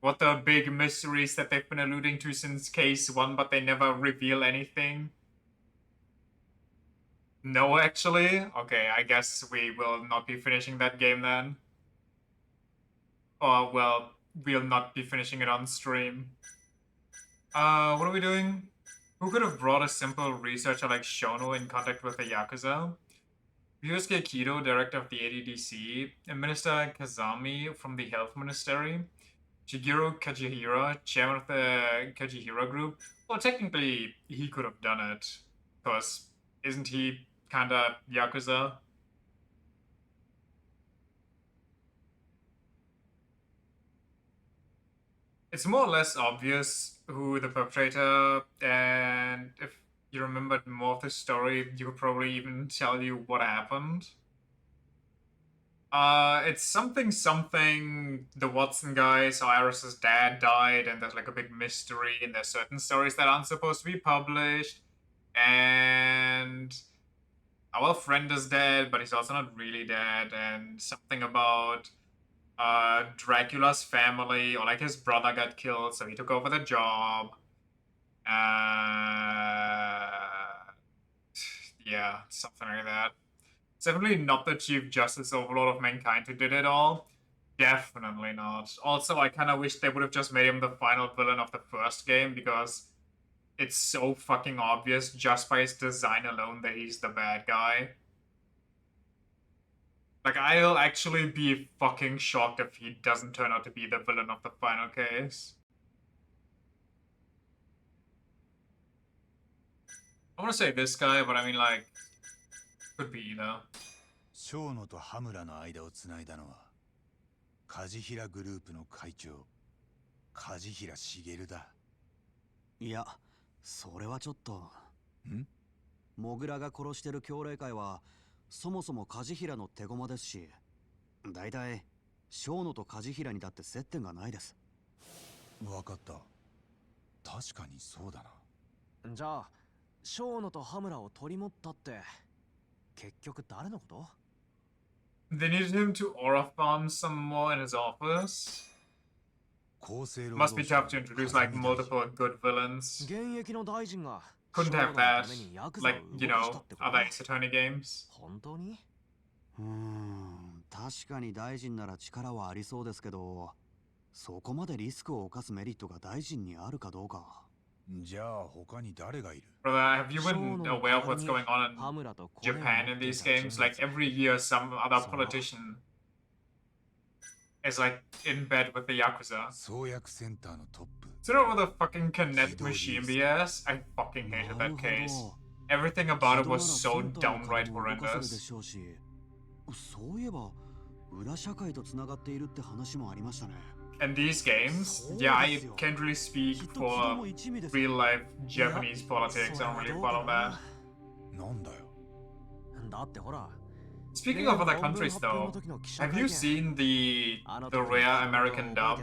What the big mysteries that they've been alluding to since case 1, but they never reveal anything? No, actually? Okay, I guess we will not be finishing that game then. Or, well, we'll not be finishing it on stream. What are we doing? Who could have brought a simple researcher like Shono in contact with the Yakuza? Ryusuke Kido, director of the ADDC, and Minister Kazami from the Health Ministry, Shigeru Kajihira, chairman of the Kajihira group. Well, technically, he could have done it, because isn't he kinda Yakuza? It's more or less obvious who the perpetrator, and if you remembered more of the story, you could probably even tell you what happened. It's something the Watson guy, so Iris's dad died, and there's like a big mystery, and there's certain stories that aren't supposed to be published, and our friend is dead, but he's also not really dead, and something about Dracula's family, or like his brother got killed, so he took over the job. Yeah, something like that. It's definitely not the Chief Justice Overlord of Mankind who did it all. Definitely not. Also, I kind of wish they would have just made him the final villain of the first game, because it's so fucking obvious just by his design alone that he's the bad guy. Like, I'll actually be fucking shocked if he doesn't turn out to be the villain of the final case. I want to say this guy, but I mean, like, could be either. 小野と羽村の間をつないだのは梶平グループの会長梶平茂だ。いや、それはちょっと。ん？モグラが殺してる教霊会はそもそも梶平の手駒ですし、だいたい小野と梶平にだって接点がないです。わかった。確かにそうだな。じゃあ小野と羽村を取り持ったって結局誰のこと？ They needed him to aura farm some more in his office. 厚生労 Must 働 be 省 tough to introduce like multiple good villains. 現役の大臣が couldn't have that, like, you know, other Ace Attorney games. 本当に？確かに大臣なら力はありそうですけど、そこまでリスクを冒すメリットが大臣にあるかどうか。じゃあ他に誰がいる？ Brother, have you been aware of what's going on in Japan in these games? Like every year, some other politician is like in bed with the Yakuza. 創薬センターのトップ。 So you know what the fucking Connect machine BS? I fucking hated that case. Everything about it was so downright horrendous. そういえば裏社会とつながっているって話もありましたね。And these games, yeah, I can't really speak for real life Japanese politics. I don't really follow that. なんだよ。だってほら。 Speaking of other countries, though, have you seen the rare American dub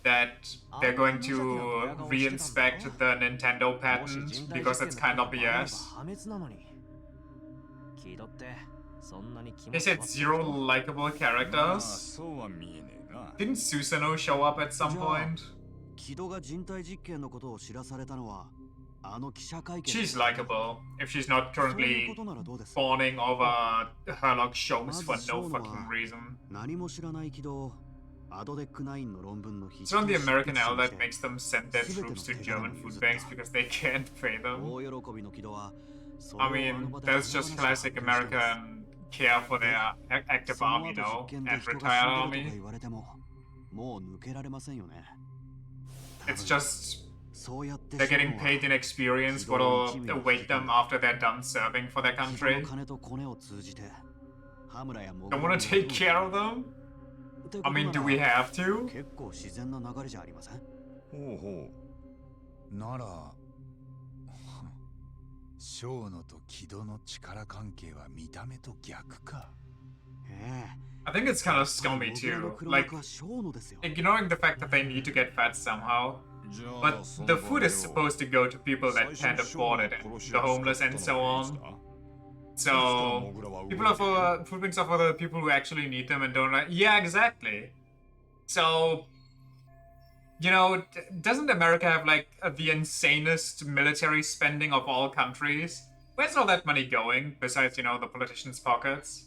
that they're going to reinspect the Nintendo patent because it's kind of BS? They said 0 likable characters. Didn't Susanoo show up at some point? 木戸が人体実験のことを知らされたのはあの記者会見。 She's likable if she's not currently fawning over Herlock shows for no fucking reason. 何も知らない木戸、アドデック9の論文の筆 It's not the American L that makes them send their troops to German food banks because they can't pay them. 大喜びの木戸は I mean, that's just classic American care for their active army, you know, and retired army. 言われてももう抜けられませんよね。 It's just they're getting paid in experience what will await them after they're done serving for their country. Don't want to take care of them? I mean, do we have to? 結構自然な流れじゃありません？ほうほう。なら、小野と木戸の力関係は見た目と逆か。I think it's kind of scummy too, like ignoring the fact that they need to get fat somehow. But the food is supposed to go to people that can't afford it, and the homeless and so on. So people are for food banks are for the people who actually need them and don't. Yeah, exactly. So you know, doesn't America have like the insanest military spending of all countries? Where's all that money going besides, you know, the politicians' pockets?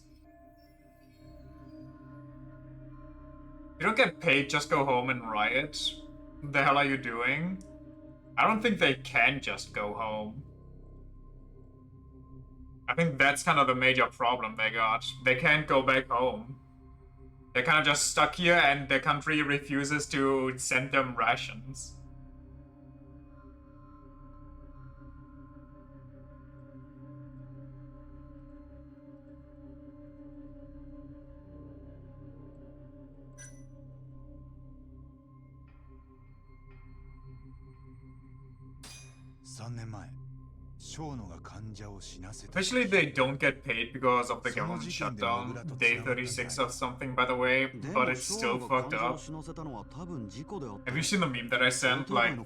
You don't get paid, just go home and riot. What the hell are you doing? I don't think they can just go home. I think that's kind of the major problem they got. They can't go back home. They're kind of just stuck here and their country refuses to send them rations. Officially, they don't get paid because of the government shutdown. Day 36 or something, by the way, but it's still fucked up. Have you seen the meme that I sent, like,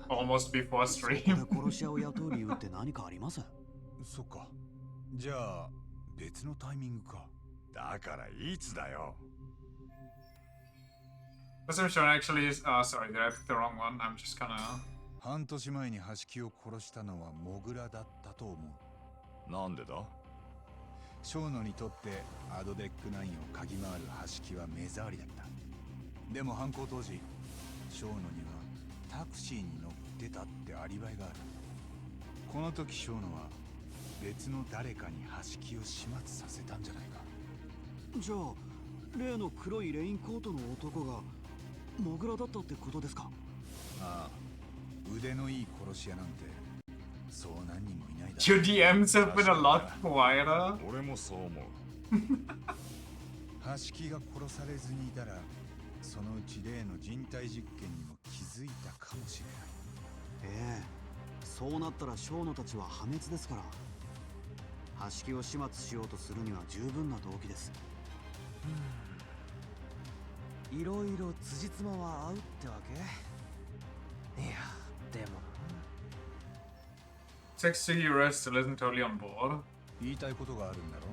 almost before stream? そっか。じゃあ別のタイミングか。だからいつだよ。Wasn't sure actually. Sorry, did I pick the wrong one? I'm just kinda. 半年前に橋木を殺したのはモグラだったと思う。なんでだ？小野にとってアドデック9を嗅ぎ回る橋木は目障りだった。でも犯行当時、小野にはタクシーに乗ってたってアリバイがある。この時小野は別の誰かに橋木を始末させたんじゃないか。じゃあ例の黒いレインコートの男がモグラだったってことですか？ああ、腕のいい殺し屋なんてそう何人もいないだろ。 Your DMs have been a lot quieter. 俺もそう思う。橋木が殺されずにいたら、そのうち例の人体実験にも気づいたかもしれない。ええ、そうなったら小野たちは破滅ですから。橋木を始末しようとするには十分な動機です。いろいろ辻褄は合うってわけ？いや、でもな。Sexy Hero still isn't totally on board. 言いたいことがあるんだろ？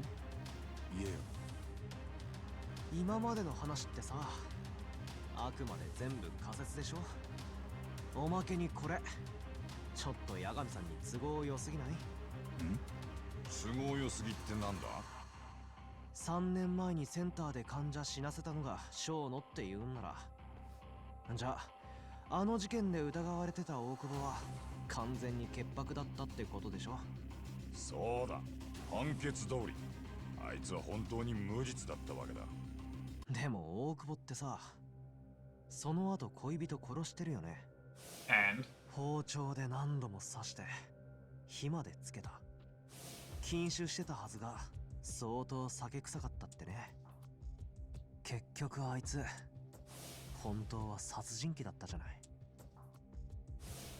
言えよ。今までの話ってさ、あくまで全部仮説でしょ？おまけにこれ、ちょっと八神さんに都合良すぎない？都合良すぎってなんだ？ 3年前にセンターで患者死なせたのが小野って言うんなら、じゃああの事件で疑われてた大久保は完全に潔白だったってことでしょ？そうだ、判決通りあいつは本当に無実だったわけだ。でも大久保ってさ、その後恋人殺してるよね。 And 包丁で何度も刺して火までつけた。禁酒してたはずが相当酒臭かったってね。結局あいつ本当は殺人鬼だったじゃない。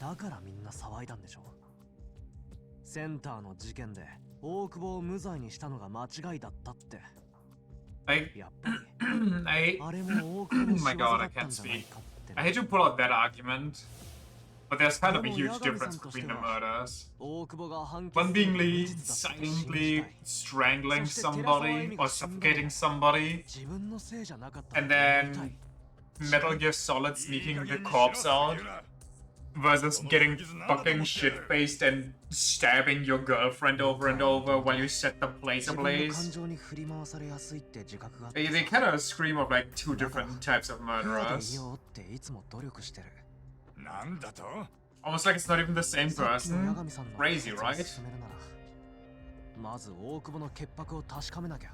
だからみんな騒いだんでしょ。センターの事件で大久保を無罪にしたのが間違いだったって。 like やっぱり I あれも大久保の oh 仕 my 業 god, だ I ったん can't じゃない speak. かってね。 I hate to pull out that argument, but there's kind of a でも huge 八神 difference さんとして between the は murders. 大久保が判決 One で being 無 Lee 実だったと信じ silently たい。 strangling そして寺沢恵 somebody 美 or が死んだの suffocating somebody, 自分のせいじゃなかった and って言いた then い。 Metal Gear Solid sneaking the corpse out versus getting fucking shit-faced and stabbing your girlfriend over and over while you set the place 自分の感 ablaze. 情に振り回されやすいって自覚があって They kind of scream of like two different types of フェアでい murderers. ようっていつも努力してる。なんだと？ Almost like it's not even the same さっきの八 person. 神さんの Crazy, 仮 right? 説を進めるなら、まず大久保の潔白を確かめなきゃ。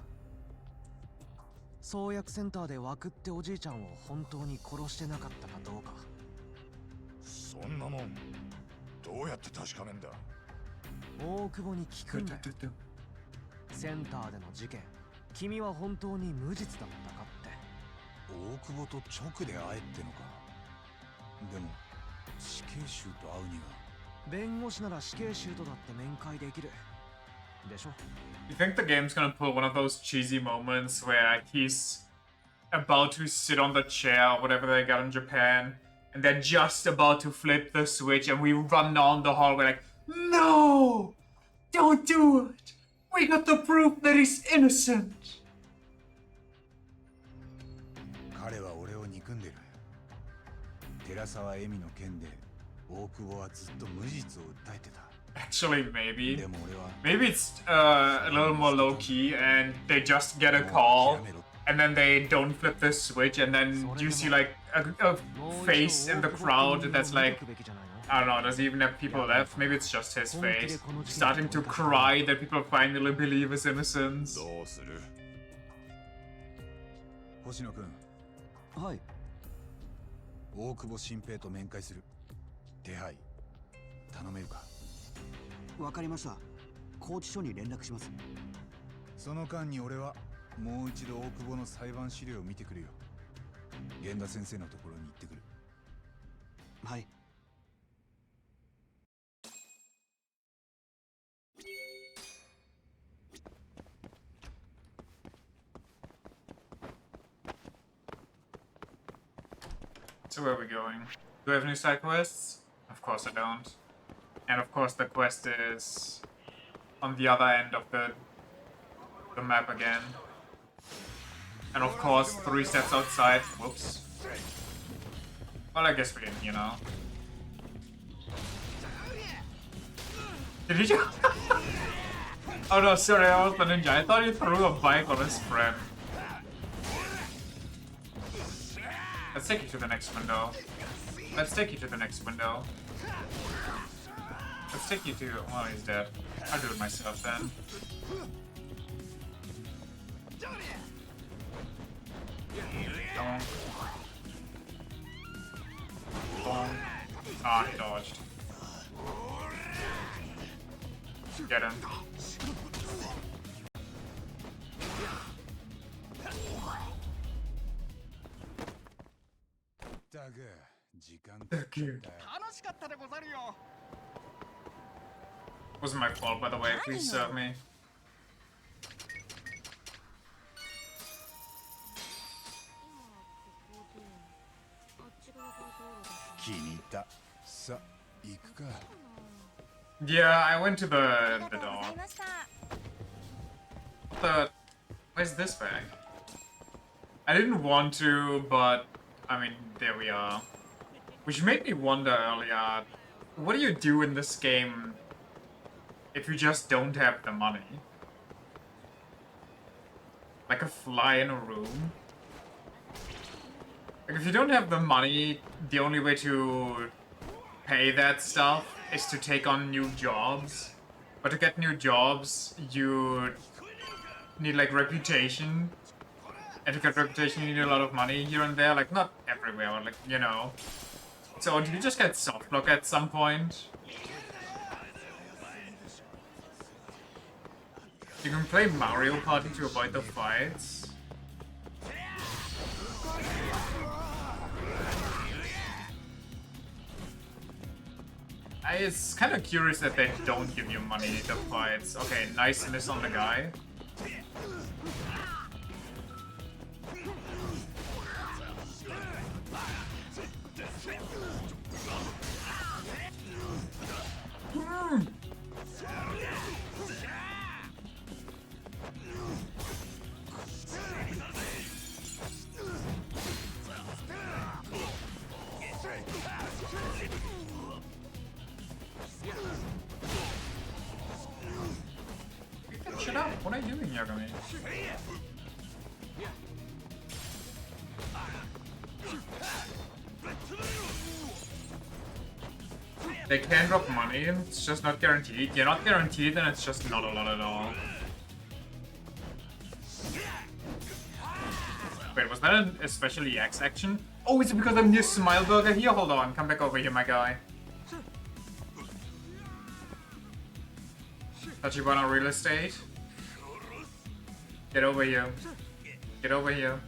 創薬センターで枠っておじいちゃんを本当に殺してなかったかどうか。そんなもんどうやって確かめんだ？大久保に聞くんだよ。センターでの事件、君は本当に無実だったかって。大久保と直で会えってのか。でも死刑囚と会うには。弁護士なら死刑囚とだって面会できるでしょ。 You think the game's gonna pull one of those cheesy moments where he's about to sit on the chair or whatever they got in Japan, and they're just about to flip the switch, and we run down the hallway like, no! Don't do it! We got the proof that he's innocent! 彼は俺を憎んでる。寺沢恵美の件で大久保はずっと無実を訴えてた。 Actually, maybe. でも俺は Maybe it's a little more low-key, and they just get a call, and then they don't flip the switch, and then you see like a face in the crowd that's like, I don't know, does he even have people left? Maybe it's just his face. Starting to cry that people finally believe his innocence. どうする？星野君、はい。大久保新平と面会する。手配頼めるか？わかりました。拘置所に連絡します。その間に俺はもう一度大久保の裁判資料を見てくるよ。源田先生のところに行ってくる。はい。So where are we going? Do I have any side quests? Of course I don't. And of course the quest is on the other end of the map again. And of course 3 steps outside. Whoops. Well, I guess we can, you know. Did he just... Oh no, sorry, I was the ninja. I thought he threw a bike on his friend. Let's take you to the next window. Let's take you to the next window. Let's take you to... Well, he's dead. I'll do it myself then. Don't. Ah, he dodged. Get him. だが時間かかったよ。楽しかったでござるよ。 Wasn't my fault, by the way. Please serve me. 気に入った。さ、行くか。Yeah, I went to the door. Where's this bag? I didn't want to, but I mean, there we are. Which made me wonder earlier, what do you do in this game if you just don't have the money? Like a fly in a room? Like, if you don't have the money, the only way to pay that stuff is to take on new jobs. But to get new jobs, you need, like, reputation. And to get reputation, you need a lot of money here and there. Like, not everywhere, but, like, you know. So, do you just get soft lock at some point? You can play Mario Party to avoid the fights. It's kind of curious that they don't give you money to fights. Okay, nice miss on the guy. Shut up! What are you doing, Yagami? They can drop money, it's just not guaranteed. You're not guaranteed, and it's just not a lot at all. Wait, was that an especially X action? Oh, is it because I'm near Smile Burger here? Hold on, come back over here, my guy. Tachibana real estate. Get over here. Get over here.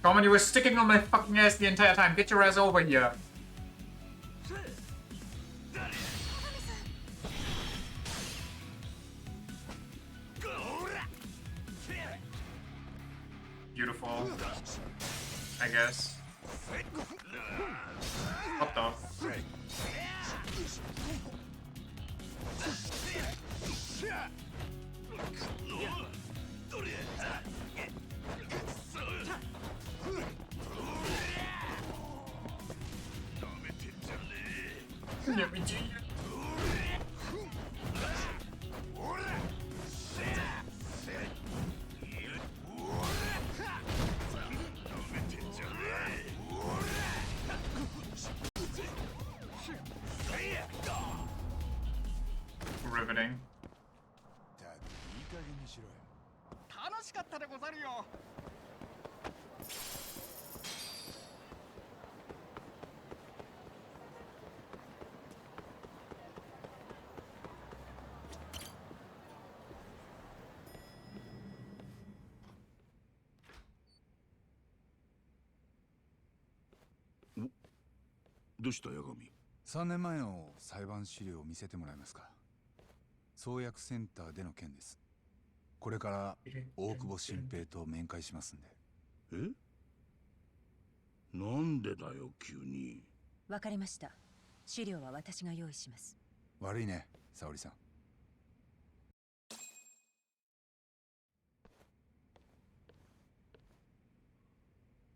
Come on, you were sticking on my fucking ass the entire time. Get your ass over here. Beautiful. I guess. What the? Let me do you. Riveting. いい加減にしろよ。楽しかったでござるよ。どうした八神。3年前の裁判資料を見せてもらえますか。創薬センターでの件です。これから大久保新平と面会しますんで。え？なんでだよ急に。わかりました。資料は私が用意します。悪いね、沙織さん。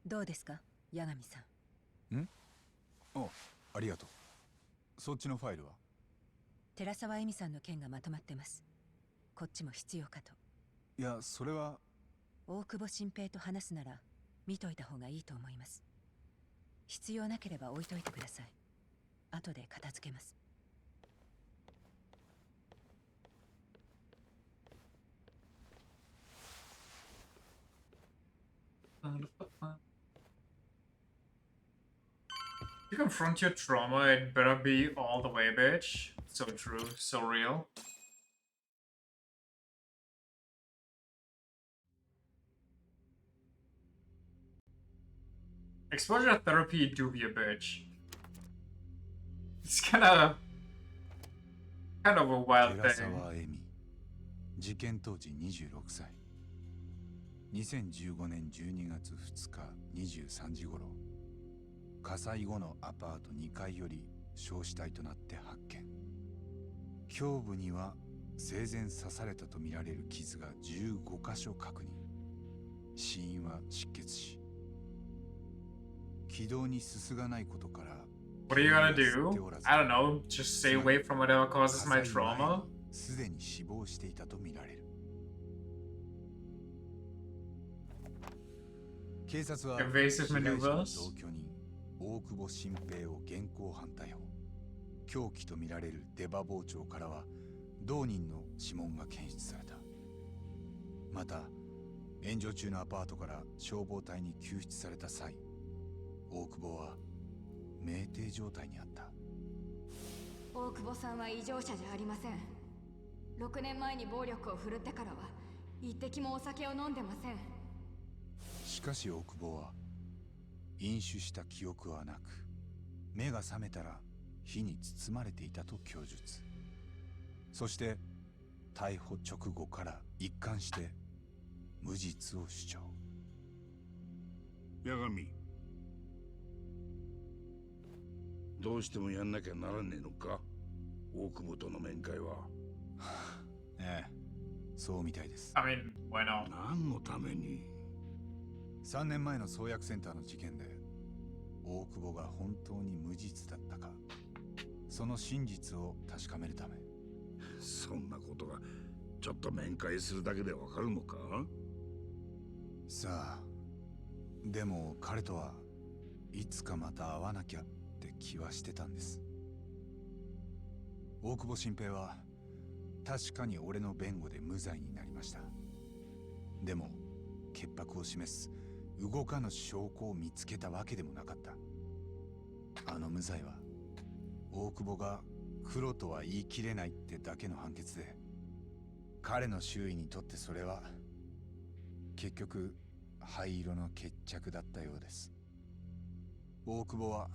どうですか、八神さん。ありがとう。そっちのファイルは？寺沢恵美さんの件がまとまってます。こっちも必要かと。いや、それは。大久保新平と話すなら見といた方がいいと思います。必要なければ置いといてください。後で片付けます。You confront your trauma, it better be all the way, bitch. So true, so real. Exposure therapy do be a bitch. It's kind of a wild 寺 thing. 沢恵美。事件当時26歳。2015年12月2日23時頃。火災後のアパート2階より焼死体となって発見。胸部には生前刺されたとみられる傷が15箇所確認。死因は失血死。気道にすすがないことから What are you gonna do? I don't know, just stay away from whatever causes my trauma? すでに死亡していたとみられる。警察は Evasive 被害者の maneuvers? 同居人大久保新平を現行犯逮捕。凶器とみられる出刃包丁からは同人の指紋が検出された。また炎上中のアパートから消防隊に救出された際、大久保は酩酊状態にあった。大久保さんは異常者じゃありません。6年前に暴力を振るってからは一滴もお酒を飲んでません。しかし大久保は飲酒した記憶はなく、目が覚めたら火に包まれていたと供述。そして逮捕直後から一貫して無実を主張。八神、どうしてもやんなきゃならねえのか、大久保との面会は。ええ、そうみたいです。 I mean, why not? 何のために。3年前の創薬センターの事件で大久保が本当に無実だったか、その真実を確かめるため。そんなことがちょっと面会するだけでわかるのか。さあ、でも彼とはいつかまた会わなきゃって気はしてたんです。大久保新平は確かに俺の弁護で無罪になりました。でも潔白を示す動かぬ証拠を見つけたわけでもなかった。あの無罪は大久保が黒とは言い切れないってだけの判決で、彼の周囲にとってそれは結局灰色の決着だったようです。大久保は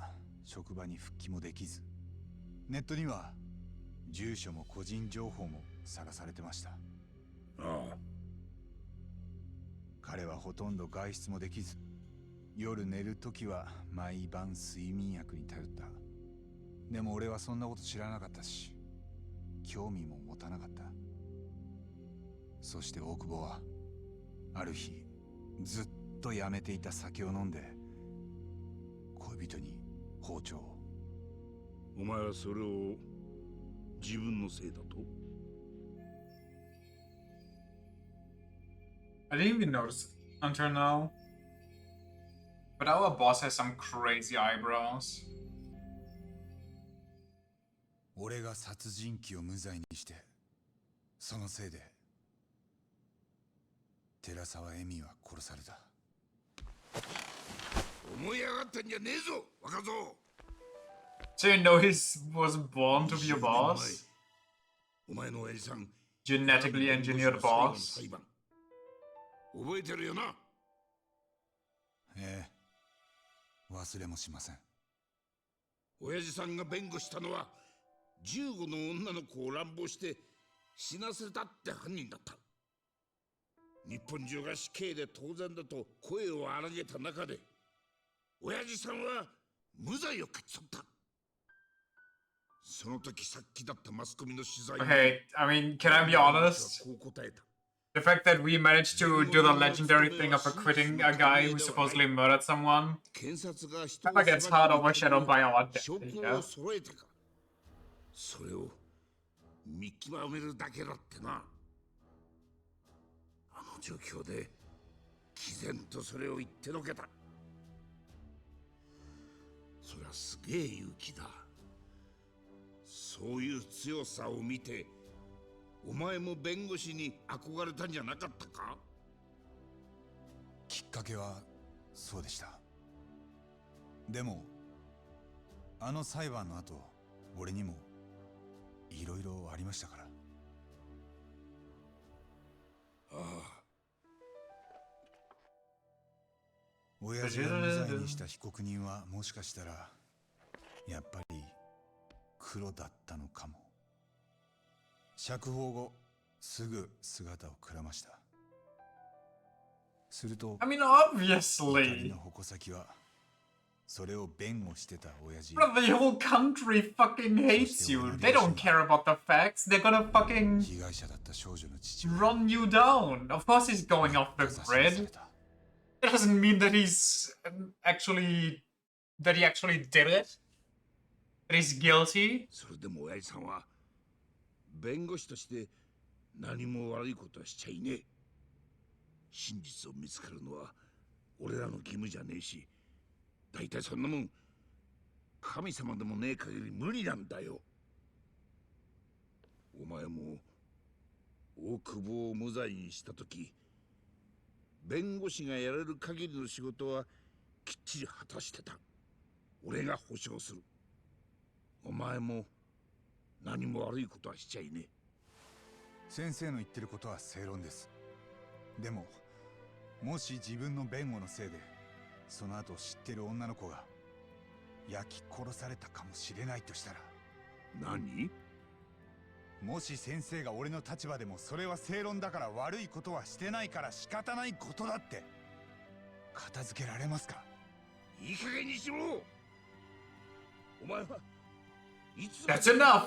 職場に復帰もできず、ネットには住所も個人情報もさらされてました。ああ、彼はほとんど外出もできず、夜寝るときは毎晩睡眠薬に頼った。でも俺はそんなこと知らなかったし、興味も持たなかった。そして大久保はある日ずっとやめていた酒を飲んで恋人に包丁を。お前はそれを自分のせいだと。 I didn't even notice until now. But our boss has some crazy eyebrows. 俺が殺人鬼を無罪にして、そのせいで寺沢恵美は殺された。思い上がってんじゃねえぞ、若造。 So you know he was born to be a boss? お前の親父さん、 Genetically engineered boss? 裁判覚えてるよな。ええ、忘れもしません。親父さんが弁護したのは15の女の子を乱暴して死なせたって犯人だった。日本中が死刑で当然だと声を荒げた中で、親父さんは無罪を勝ち取った。その時さっきだったマスコミの取材に Okay, I mean, can I be honest? こう答えた。 The fact that we managed to do the legendary thing of acquitting a guy who supposedly murdered someone 検察が人を never gets hard overshadowed by our 証 death. 拠 Yeah? を揃えたか。それを見極めるだけだってな。あの状況で毅然とそれを言ってのけた。そりゃすげえ勇気だ。そういう強さを見て、お前も弁護士に憧れたんじゃなかったか。きっかけはそうでした。でもあの裁判の後、俺にもいろいろありましたから。ああ、親父を無罪にした被告人はもしかしたらやっぱり黒だったのかも。釈放後すぐ姿をくらました。すると I mean, 怒り obviously. の矛先はそれを弁護してた親父。 Bro, the whole country fucking hates you. They don't care about the facts. They're gonna fucking 被害者だった少女の父は run you down. Of course he's going off the 名指しさ grid. れた。 It doesn't mean that he actually did it. But he's guilty? それでも親父さんは弁護士として何も悪いことはしちゃいねえ。真実を見つけるのは俺らの義務じゃねえし、大体そんなもん神様でもねえ限り無理なんだよ。お前も大久保を無罪にした時、弁護士がやれる限りの仕事はきっちり果たしてた。俺が保証する。お前も何も悪いことはしちゃいねえ。先生の言ってることは正論です。でももし自分の弁護のせいでその後知ってる女の子が焼き殺されたかもしれないとしたら、何？もし先生が俺の立場でもそれは正論だから悪いことはしてないから仕方ないことだって片付けられますか？いい加減にしろ。お前はいつ That's enough!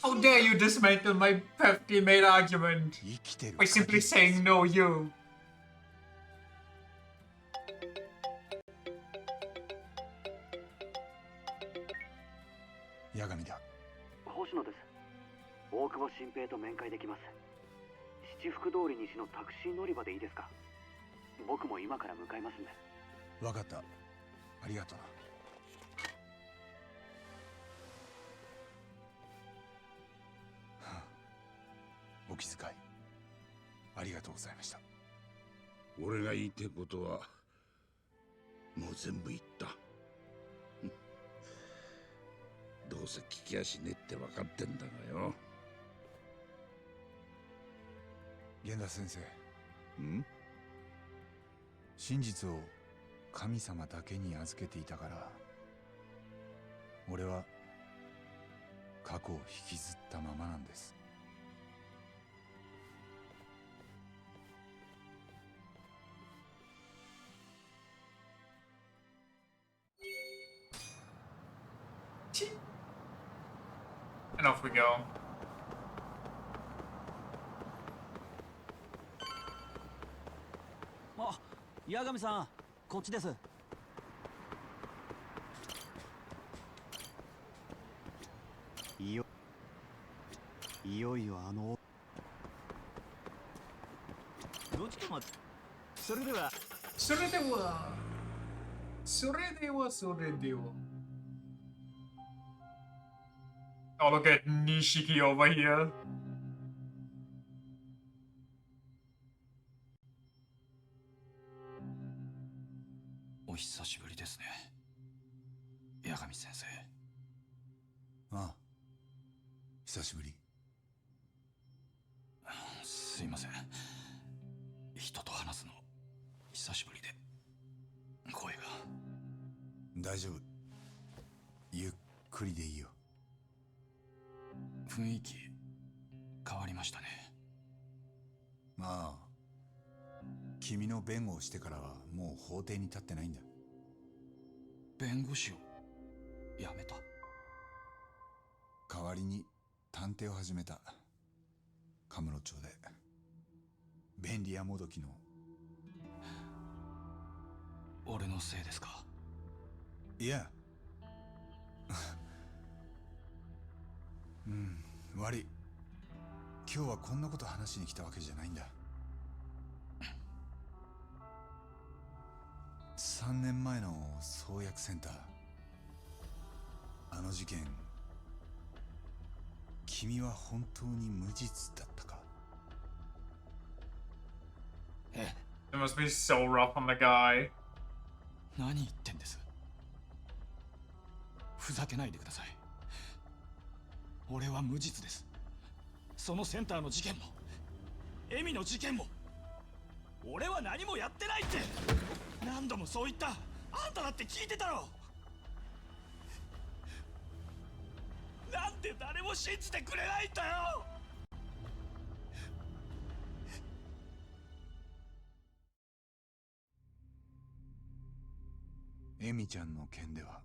How dare you dismantle my perfectly made argument 生きてる by simply saying no, you. 八神だ。星野です。大久保新平と面会できます。七福通り西のタクシー乗り場でいいですか？僕も今から向かいますんで。分かった。ありがとうな。お気遣いありがとうございました。俺が言いたいことはもう全部言った。どうせ聞きやしねえって分かってんだがよ。源田先生、ん？真実を神様だけに預けていたから俺は過去を引きずったままなんです。And off we go. あ、八神さん、こっちです。いよいよどっちと待って。それでは。Oh, look at Nishiki over here. お久しぶりですね、八神先生。ああ、久しぶり。すいません、人と話すの久しぶりで声が。大丈夫、ゆっくりでいいよ。雰囲気変わりましたね。まあ君の弁護をしてからはもう法廷に立ってないんだ。弁護士を辞めた？代わりに探偵を始めた。カムロ町で便利屋もどきの。俺のせいですか？いや悪い。今日はこんなこと話しに来たわけじゃないんだ。3年前の創薬センター、あの事件、君は本当に無実だったか？ええ。 It must be so rough on the guy. 何言ってんです。ふざけないでください。俺は無実です。そのセンターの事件もエミの事件も俺は何もやってないって。何度もそう言った。あんただって聞いてたろ。なんで誰も信じてくれないんだよ。エミちゃんの件では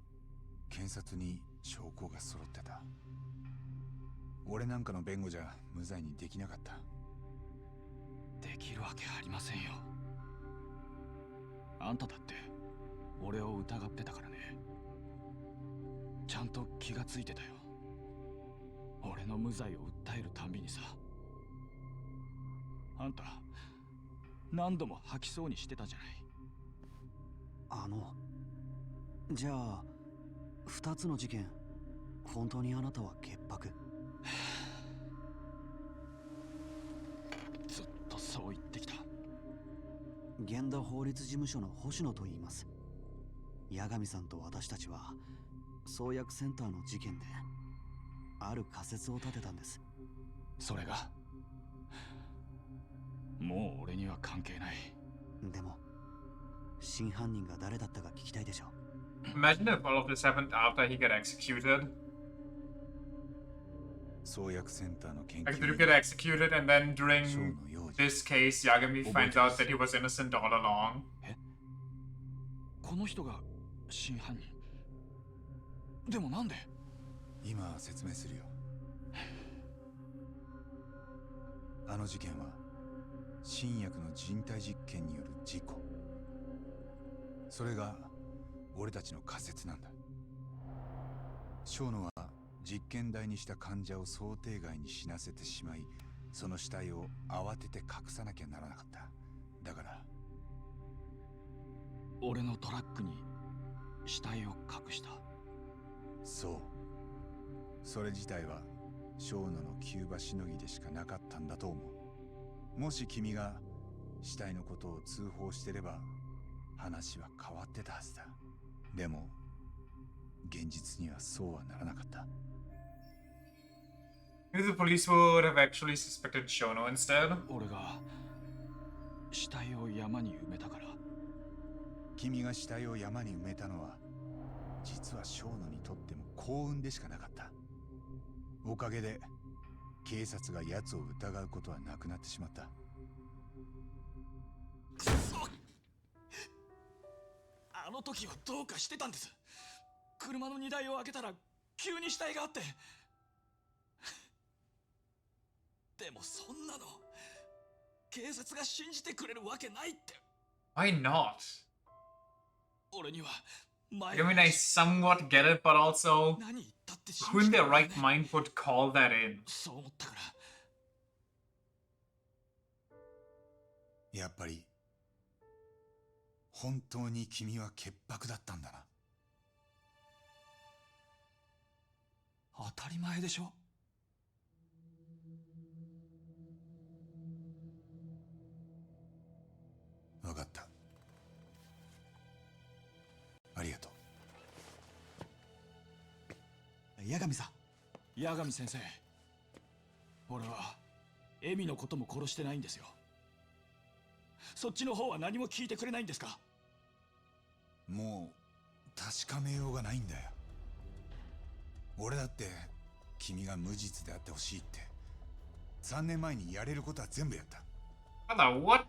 検察に証拠が揃ってた。俺なんかの弁護じゃ無罪にできなかった。できるわけありませんよ。あんただって俺を疑ってたからね。ちゃんと気がついてたよ。俺の無罪を訴えるたんびにさ。あんた何度も吐きそうにしてたじゃない。じゃあ2つの事件、本当にあなたは潔白？ずっとそう言ってきた。源田法律事務所の星野と言います。八神さんと私たちは創薬センターの事件である仮説を立てたんです。それがもう俺には関係ない。でも真犯人が誰だったか聞きたいでしょ。 Imagine if all of this happened after he got executed. 創薬センターの研 Like, 究 did he get executed and then during ショーの幼児 this case, Yagami finds out that he was innocent all along? この人が真犯人。でもなんで？今説明するよ。あの事件は新薬の人体実験による事故。それが俺たちの仮説なんだ。小野は実験台にした患者を想定外に死なせてしまい、その死体を慌てて隠さなきゃならなかった。だから俺のトラックに死体を隠した。そう、それ自体は小野の急場しのぎでしかなかったんだと思う。もし君が死体のことを通報してれば話は変わってたはずだ。でも現実にはそうはならなかった。 Maybe the police would have actually suspected Shono instead. 俺が死体を山に埋めたから。君が死体を山に埋めたのは実は小野にとっても幸運でしかなかった。おかげで警察が奴を疑うことはなくなってしまった。くそ！あの時はどうかしてたんです。車の荷台を開けたら急に死体があって。でもそんなの警察が信じてくれるわけないって。 Why not? 俺には I mean, I somewhat get it, but also, 何言ったって信 who じ in て their くれ right ない。 mind would call that in? そう思ったから。やっぱり本当に君は潔白だったんだな。当たり前でしょ。分かった。ありがとう。八神さん。八神先生、俺はエミのことも殺してないんですよ。そっちの方は何も聞いてくれないんですか？もう確かめようがないんだよ。俺だって君が無実であってほしいって3年前にやれることは全部やった。 Hello, what?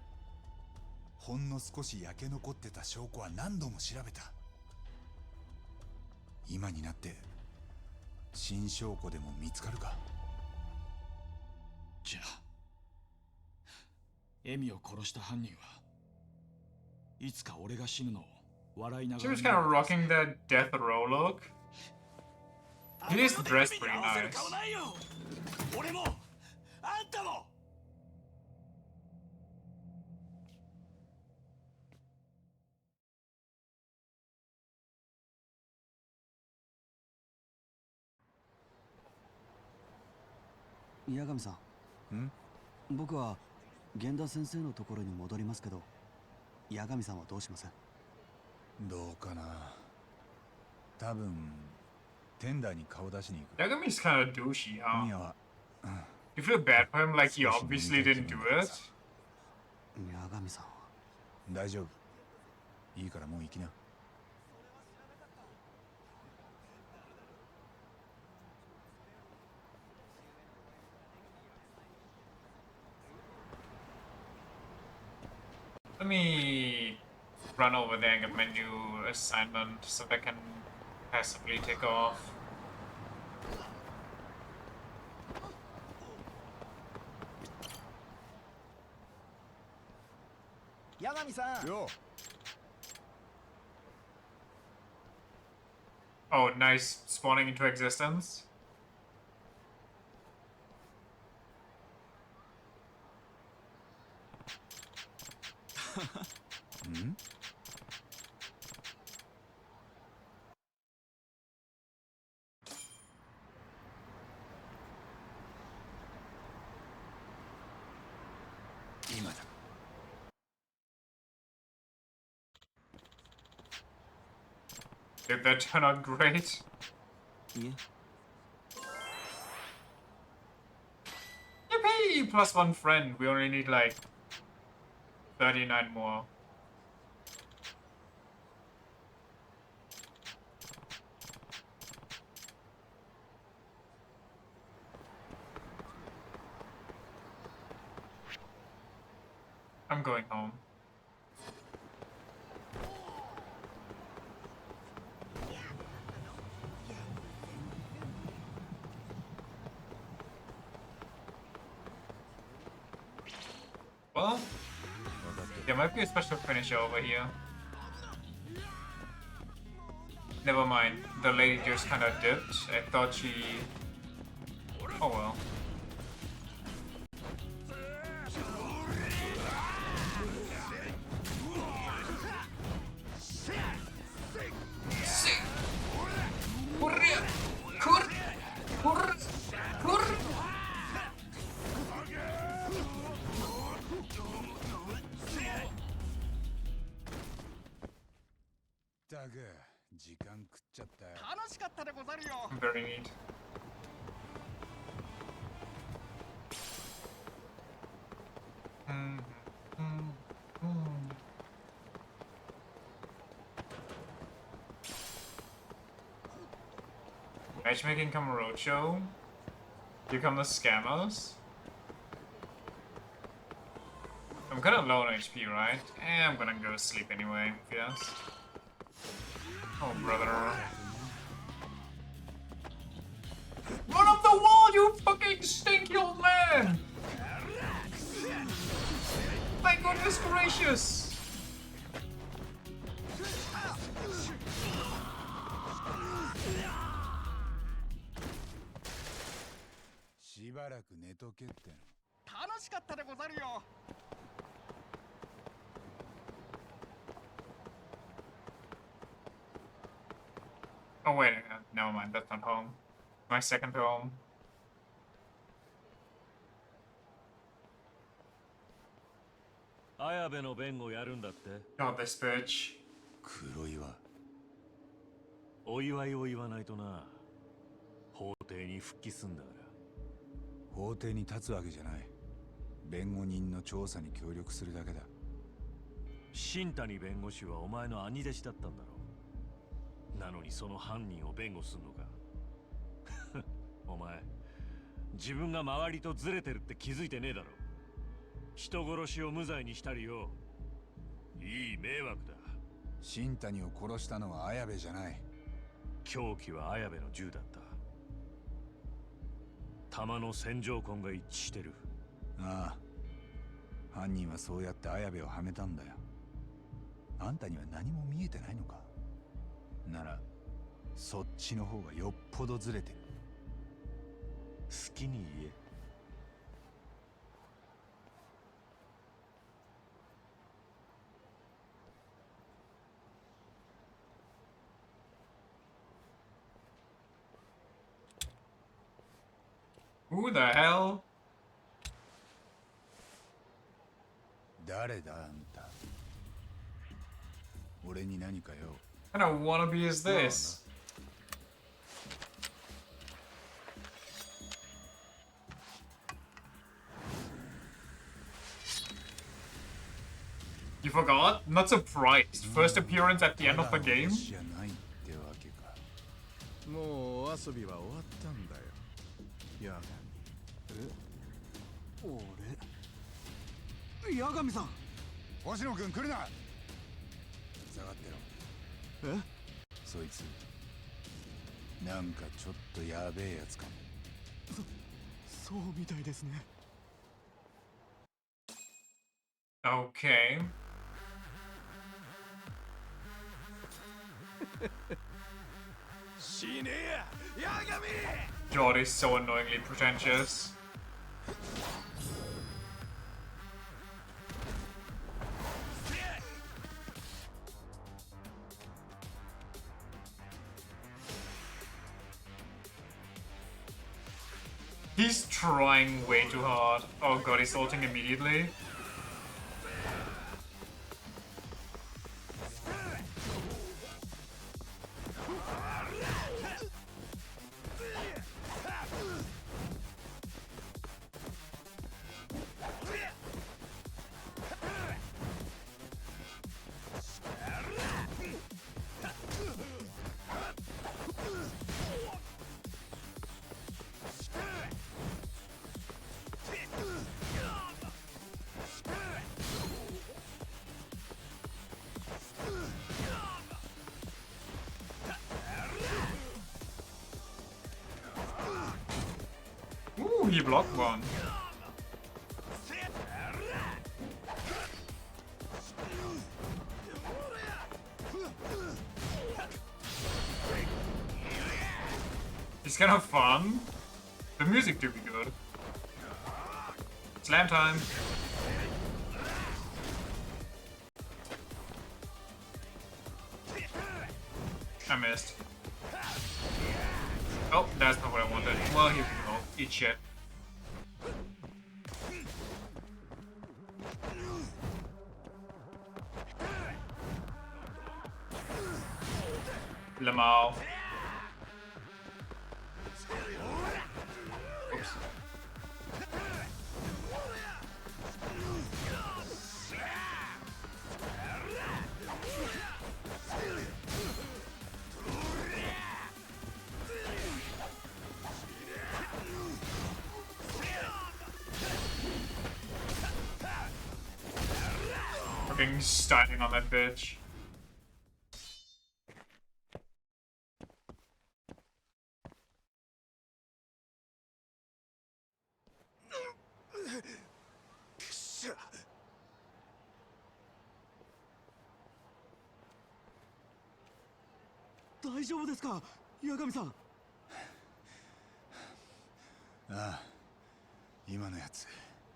ほんの少し焼け残ってた証拠は何度も調べた。今になって新証拠でも見つかるか。じゃあエミを殺した犯人はいつか俺が死ぬのを笑いなが She ら was kind of rocking the death row look. He is dressed pretty nice. 俺もあんたも。八神さん。僕は源田先生のところに戻りますけど、八神さんはどうします？どうかな。多分テンダーに顔出しに行く。 Yagami's kind of douchey, 今 huh? 夜は You feel bad for him, like he obviously didn't do it. 八神さん。大丈夫。いいからもう行きな。Let me run over there and get my new assignment so that I can passively take off. 八神さん。よ。 Oh, Oh, nice. Spawning into existence. Hmm? 今だ。 Did that turn out great? Yeah. Yippee! Plus one friend. We only need like 39 more. I'm going home. Well, there might be a special finisher over here. Never mind, the lady just kinda dipped. I thought she... Oh well. Very neat. Matchmaking come roadshow. Here come the scammers. I'm kinda low on HP, right? I'm gonna go sleep anyway, yes. Oh, brother. Run up the wall, you fucking stinky old man! My goodness gracious! Oh wait, never mind, that's not home. My second home. God, this bitch. 黒岩。お祝いを言わないとな。法廷に復帰すんだから。法廷に立つわけじゃない。弁護人の調査に協力するだけだ。新谷弁護士はお前の兄弟子だったんだろう。なのにその犯人を弁護すんのか。お前、自分が周りとずれてるって気づいてねえだろ。人殺しを無罪にしたりよ。いい迷惑だ。新谷を殺したのは綾部じゃない。凶器は綾部の銃だった。弾の線条痕が一致してる。ああ、犯人はそうやって綾部をはめたんだよ。あんたには何も見えてないのか。ならそっちの方がよっぽどずれてる。好きに言え。Who the hell? 誰だあんた。俺に何かよ。What kind of wannabe is this? You forgot? Not surprised. First appearance at the end of the game? じゃないってわけか。もうお遊びは終わったんだよ。ヤガミ。俺。ヤガミさん。星野君来るな。下がってろ。え？そいつなんかちょっとやべえやつかも。そうみたいですね。Okay. God is so annoyingly pretentious. He's trying way too hard. Oh god, he's ulting immediately. Ooh, he blocked one. It's kind of fun. The music do be good. Slam time. I missed. Oh, that's not what I wanted. Well, here we go. Eat shit. Lamau. Oops. Fucking stunning on that bitch.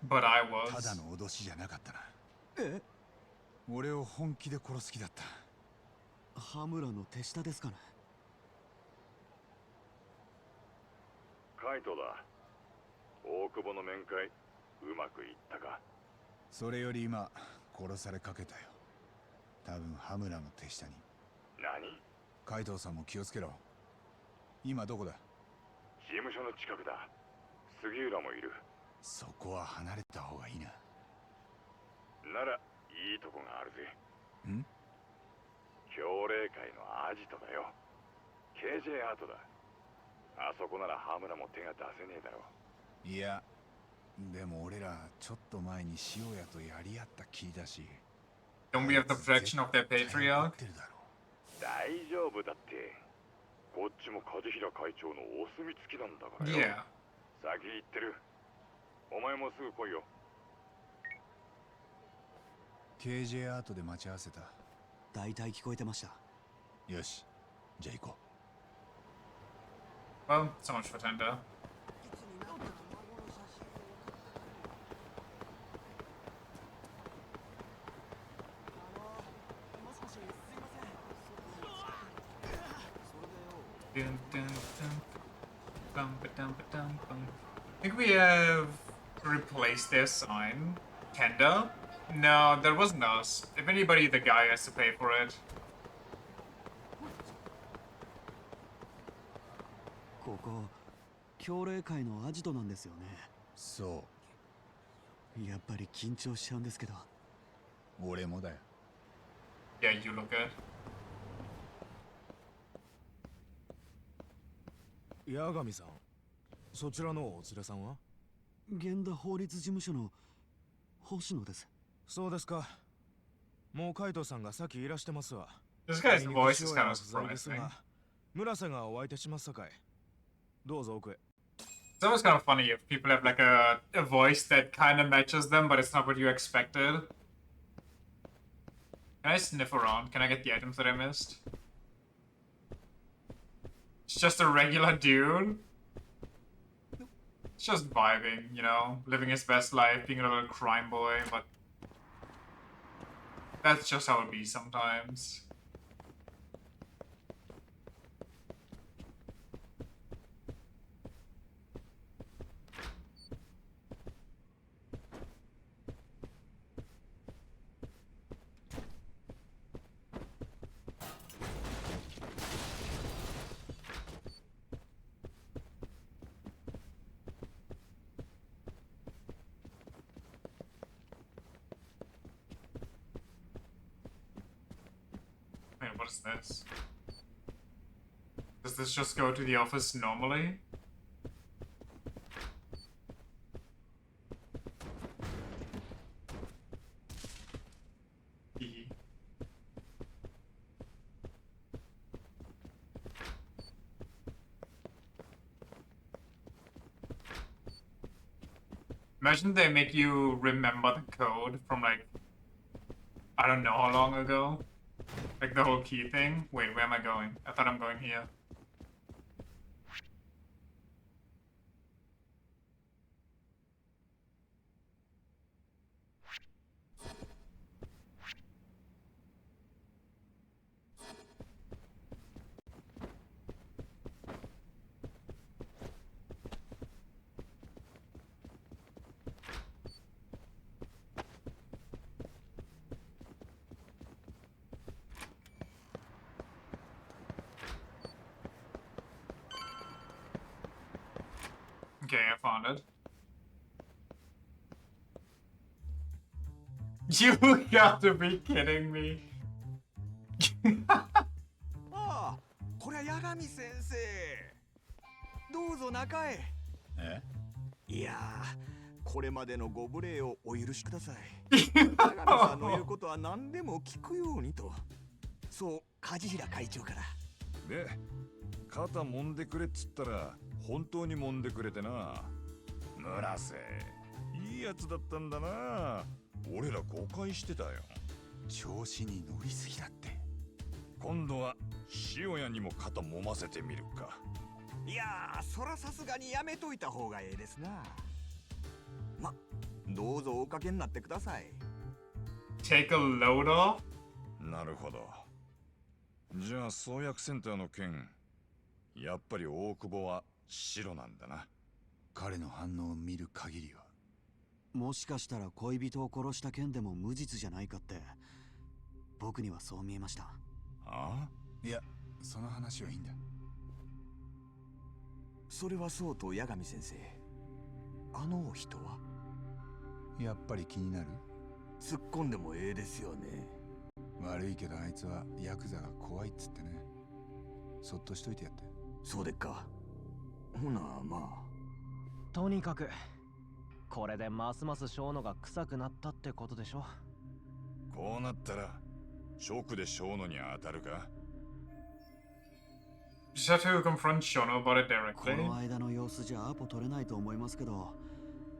But I was. ただの脅しじゃなかったな。え？俺を本気で殺す気だった。羽村の手下ですかね。カイトだ。大久保の面会うまくいったか？それより今殺されかけたよ。多分羽村の手下に。何？海藤さんも気をつけろ。今どこだ？事務所の近くだ。杉浦もいる。そこは離れた方がいいな。ならいいとこがあるぜ。ん？奨励会のアジトだよ。KJ アートだ。あそこなら羽村も手が出せねえだろ。いや、でも俺らちょっと前に塩屋とやり合った気だし。Don't we have the protection of their patriarch? 大丈夫だって。こっちも梶平会長のお墨付きなんだからよ。Yeah. 先行ってる。お前もすぐ来いよ。KJ アートで待ち合わせた。大体聞こえてました。よし、じゃあ行こう。Well, so much for tender. Dun, dun, dun. Bum, ba-dum, ba-dum, bum. I think we have replaced their sign. Tender? No, that wasn't us. If anybody, the guy has to pay for it. ここ、協励会のアジトなんですよね。そう。やっぱり緊張しちゃうんですけど。俺もだよ。Yeah, you look good. 八神さん、そちらのお連れさんは？源田法律事務所の星野です。そうですか。もう海藤さんがさっきいらしてますわ。This guy's voice is kind of surprising. 村瀬がお相手しますさかい。どうぞ奥へ。It's always kind of funny if people have like a voice that kind of matches them, but it's not what you expected. Can I sniff around? Can I get the items that I missed? just a regular dude. Just vibing, you know, living his best life, being a little crime boy, but that's just how it be sometimes. Wait, what is this? Does this just go to the office normally? Hee. Imagine they make you remember the code from like, I don't know how long ago. Like the whole key thing. Wait, where am I going? I thought I'm going here. Okay, I found it. You got to be kidding me. ああ、これは八神先生。どうぞ中へ。え？いやー、これまでのご無礼をお許しください。八神さんの言うことは何でも聞くようにと。そう、梶平会長から。で、肩揉んでくれっつったら本当に揉んでくれてな。村瀬、いいやつだったんだな。俺ら誤解してたよ。調子に乗りすぎだって。今度は塩屋にも肩揉ませてみるか。いやー、そらさすがにやめといた方がええですな。ま、どうぞおかけになってください。Take a load off? なるほど。じゃあ創薬センターの件、やっぱり大久保は白なんだな。彼の反応を見る限りは。もしかしたら恋人を殺した件でも無実じゃないかって、僕にはそう見えました。ああ？いや、その話はいいんだ。それはそうと八神先生、あのお人はやっぱり気になる？突っ込んでもええですよね。悪いけどあいつはヤクザが怖いっつってね。そっとしといてやって。そうでっか。ほなまあ。とにかくこれでますます小野が臭くなったってことでしょ。こうなったら直で小野に当たるか。Just have to confront Shono about it こ directly. の間の様子じゃアポ取れないと思いますけど、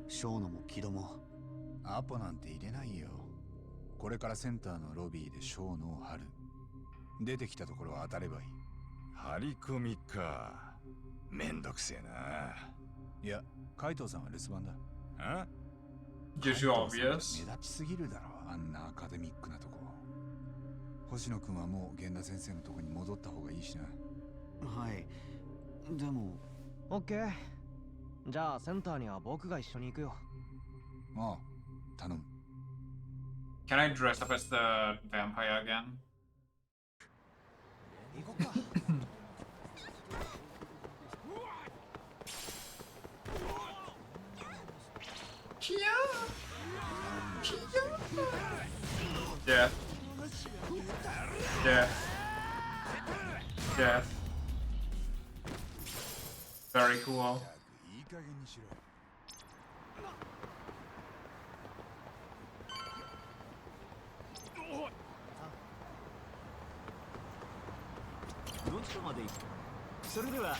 小野も木戸も。アポなんて入れないよ。これからセンターのロビーで小野を張る。出てきたところは当たればいい。張り込みか。めんどくせえな。いや、海藤さんは留守番だ。あ？ Just too obvious. 目立ちすぎるだろ、あんなアカデミックなとこ。星野くんはもう源田先生のとこに戻った方がいいしな。はい。でも。オッケー。じゃあセンターには僕が一緒に行くよ。ああ、頼む。Can I dress up as the vampire again? 行こうか。Death. Death. Death. Very cool. いい加減にしろ。どちらまで行く？それでは。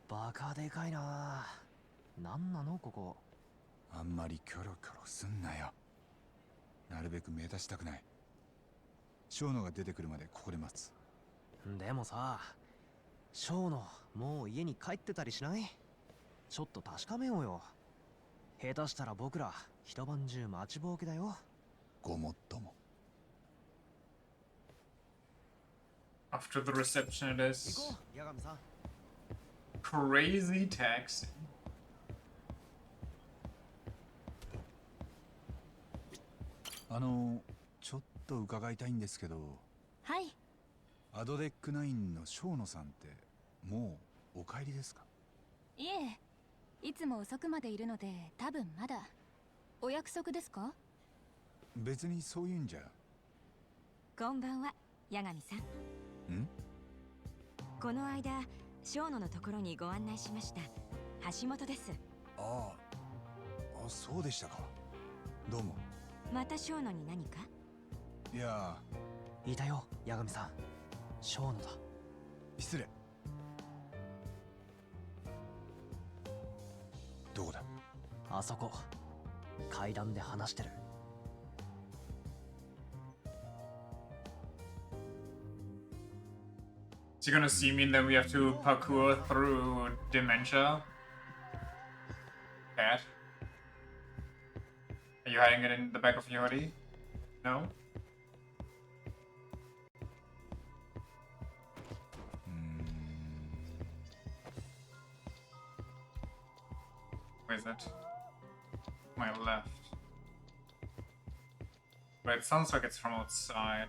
バカでかいな。なんなのここ。あんまりキョロキョロすんなよ。なるべく目立ちたくない。小野が出てくるまでここで待つ。でもさ、小野もう家に帰ってたりしない？ちょっと確かめようよ。下手したら僕ら一晩中待ちぼうけだよ。ごもっとも。 After the reception, it 行 is こう、八神さん。 crazy taxi. ちょっと伺いたいんですけど、はい。アドデックナインの小野さんってもうお帰りですか？いえ、いつも遅くまでいるので多分まだ。お約束ですか？別にそういうんじゃ。こんばんは、八神さん。ん？この間、小野のところにご案内しました。橋本です。ああ、そうでしたか。どうも。また小野に何か？いや、いたよ、八神さん。小野だ。失礼。どこだ？あそこ。階段で話してる。Is he gonna see me and then we have to parkour through Dementia? Cat? Are you hiding it in the back of your hoodie? No? Where is it? My left. But it sounds like it's from outside.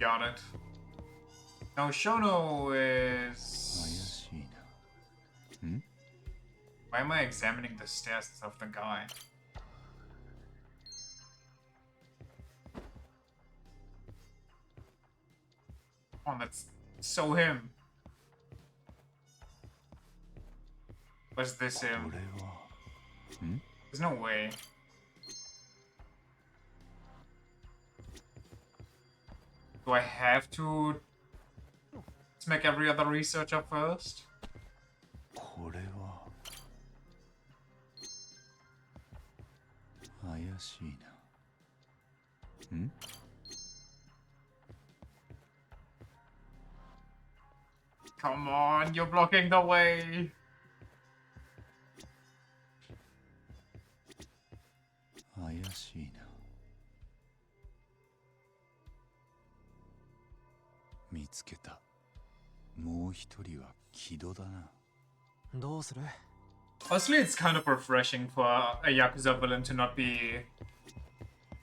Got it. Now Shono is... Why am I examining the stairs of the guy? Oh, that's so him. Was this him? There's no way. Do I have to make every other researcher first? これは怪しいな。ん？ Come on, you're blocking the way. 怪しいな。見つけた。もう一人は木戸だな。どうする？ Honestly, it's kind of refreshing for a Yakuza villain to not be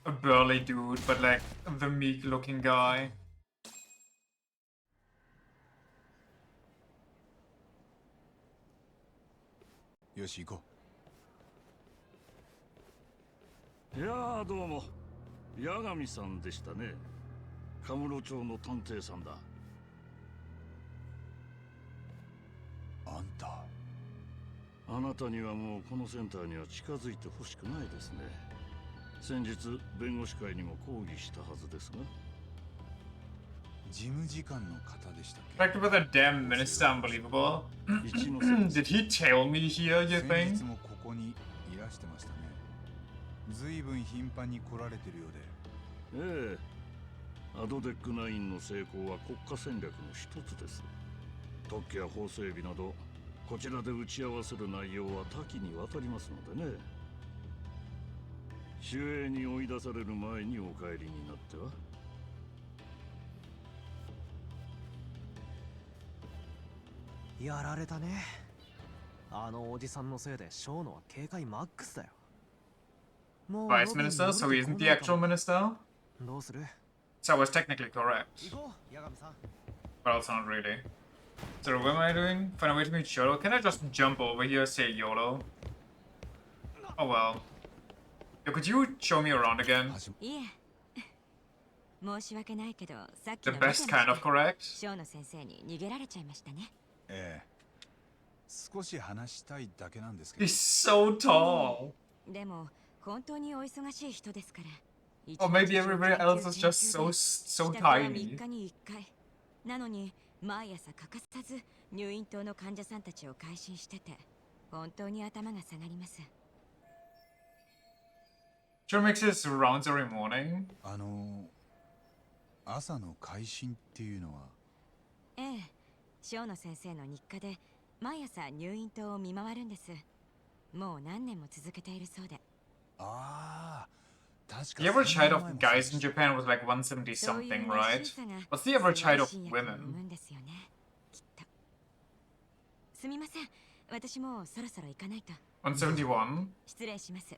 a burly dude, but like the meek-looking guy. よし行こいやーどうも八神さんでしたね。カムロ町の探偵さんだ。う。あんた。あなたにはもうこのセンターには近づいてほしくないですね。先日弁護士会にも抗議したはずですが。事務次官の方でしたっけ？ Back with a damn minister, unbelievable. Did he tail me here, you 先 think? 日もここにいらしてましたね。ずいぶん頻繁に来られてるようで。ええ。アドデックナインの成功は国家戦略の一つです。特許や法整備などこちらで打ち合わせる内容は多岐にわたりますのでね。守衛に追い出される前にお帰りになっては。やられたね。あのおじさんのせいで小野は警戒マックスだよ。もう Vice minister, so he isn't the actual minister? どうする？ So I was technically correct. 行こう、八神さん。 But also not really. So what am I doing? Find a way to meet Shoto? Can I just jump over here, say YOLO? Oh well. Yo, could you show me around again? いえ。申し訳ないけど、さっき The の best kind of correct? 小野先生に逃げられちゃいましたね。ええ。少し話したいだけなんですけど。 He's so tall. でも、本当にお忙しい人ですから。 Or maybe everybody else is just so 帰宅は tiny. 3日に1回。なのに、毎朝欠かさず入院棟の患者さんたちを回診してて、本当に頭が下がります。 Joe makes his rounds every morning. 朝の会心っていうのは？ええ、小野先生の日課で毎朝入院棟を見回るんです。もう何年も続けているそうで。ああ、確か The average height of guys in Japan was like 170 something, right? What's the average height of women? すみません、私もうそろそろ行かないと。171? 失礼します。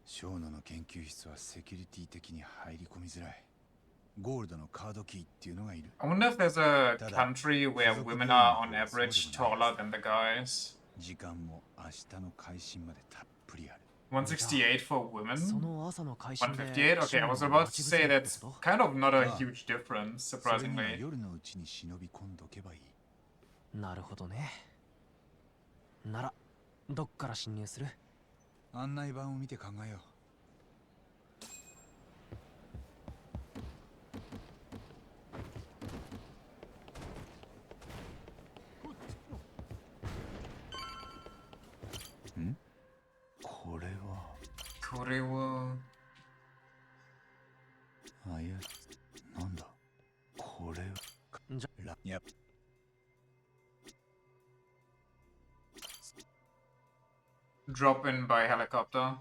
小野の研究室はセキュリティ的に入り込みづらい。ゴールドのカードキーっていうのがいる。I wonder if there's a country where women are on average taller than the guys. 時間も明日の会心までたっぷりある。168 for women? その朝の会心で 158? Okay, I was about to say that's kind of not a huge difference, それには surprisingly. 夜のうちに忍び込んどけばいい。なるほどね。ならどっから侵入する？案内板を見て考えよう。これは。これは。あ、いや、なんだ。これは。じゃ、やっ。Drop in by helicopter.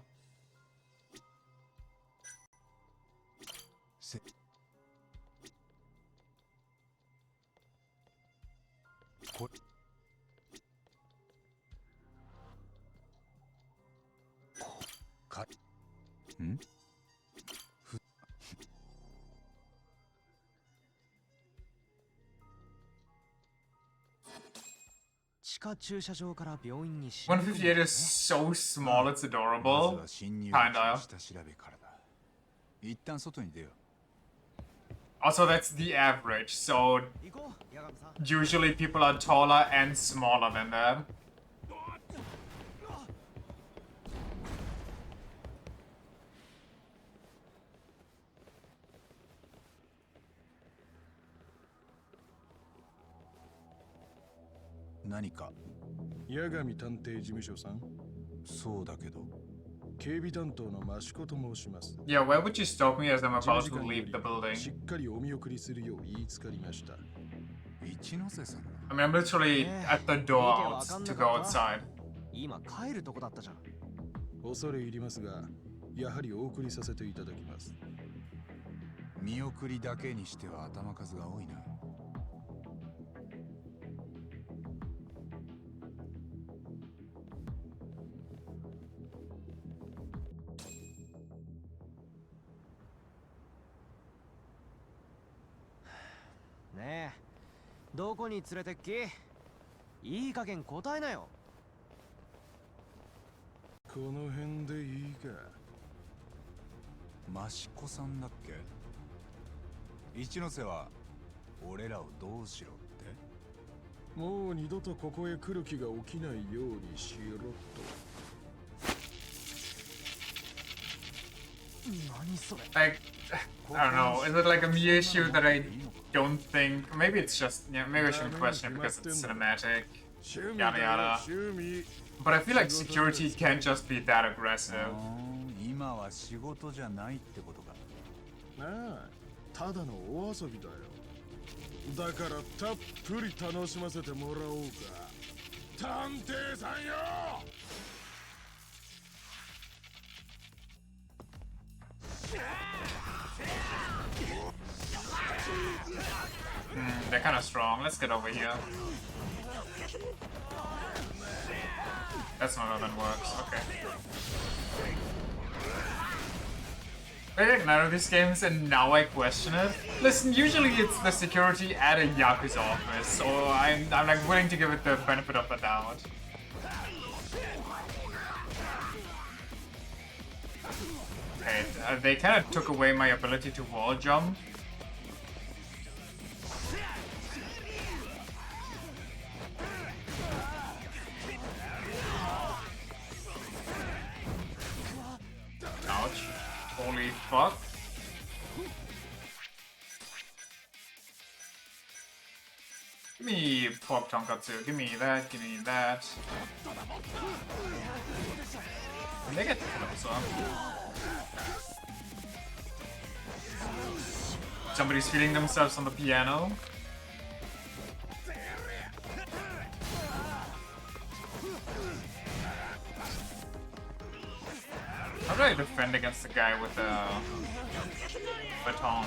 これ。ん？地下駐車場から病院に158 is so small, it's adorable. Kinda. 一旦外に出よう。 Also, that's the average, so usually people are taller and smaller than that. 何か？八神探偵事務所さん？そうだけど。警備担当の益子と申します。Yeah, where would you stop me as I'm about to leave the building? しっかりお見送りするよう言いつかりました。一ノ瀬さん。I mean, I'm literally at the door to go outside. 今帰るとこだったじゃん。恐れ入りますが、やはりお送りさせていただきます。見送りだけにしては頭数が多いな。ねえ、どこに連れてっき？いい加減答えなよ。この辺でいいか。益子さんだっけ？一ノ瀬は俺らをどうしろって？もう二度とここへ来る気が起きないようにしろと。何それ？ Like, I don't know, is it like a me issue that I don't think, maybe it's just, yeah, maybe I shouldn't question it because it's cinematic, yada yada. But I feel like security can't just be that aggressive. 今は仕事じゃないってことか。ああ、ただのお遊びだよ。だからたっぷり楽しませてもらおうか。探偵さんよ。They're kind of strong. Let's get over here. That's not how that works. Okay. I like none of these games, and now I question it. Listen, usually it's the security at a Yakuza office, so I'm like willing to give it the benefit of the doubt. Okay, they kind of took away my ability to wall jump. Ouch. Holy fuck. Give me pork tonkatsu. Give me that. Give me that. And they get closer. Somebody's feeling themselves on the piano. How do I defend against the guy with the baton?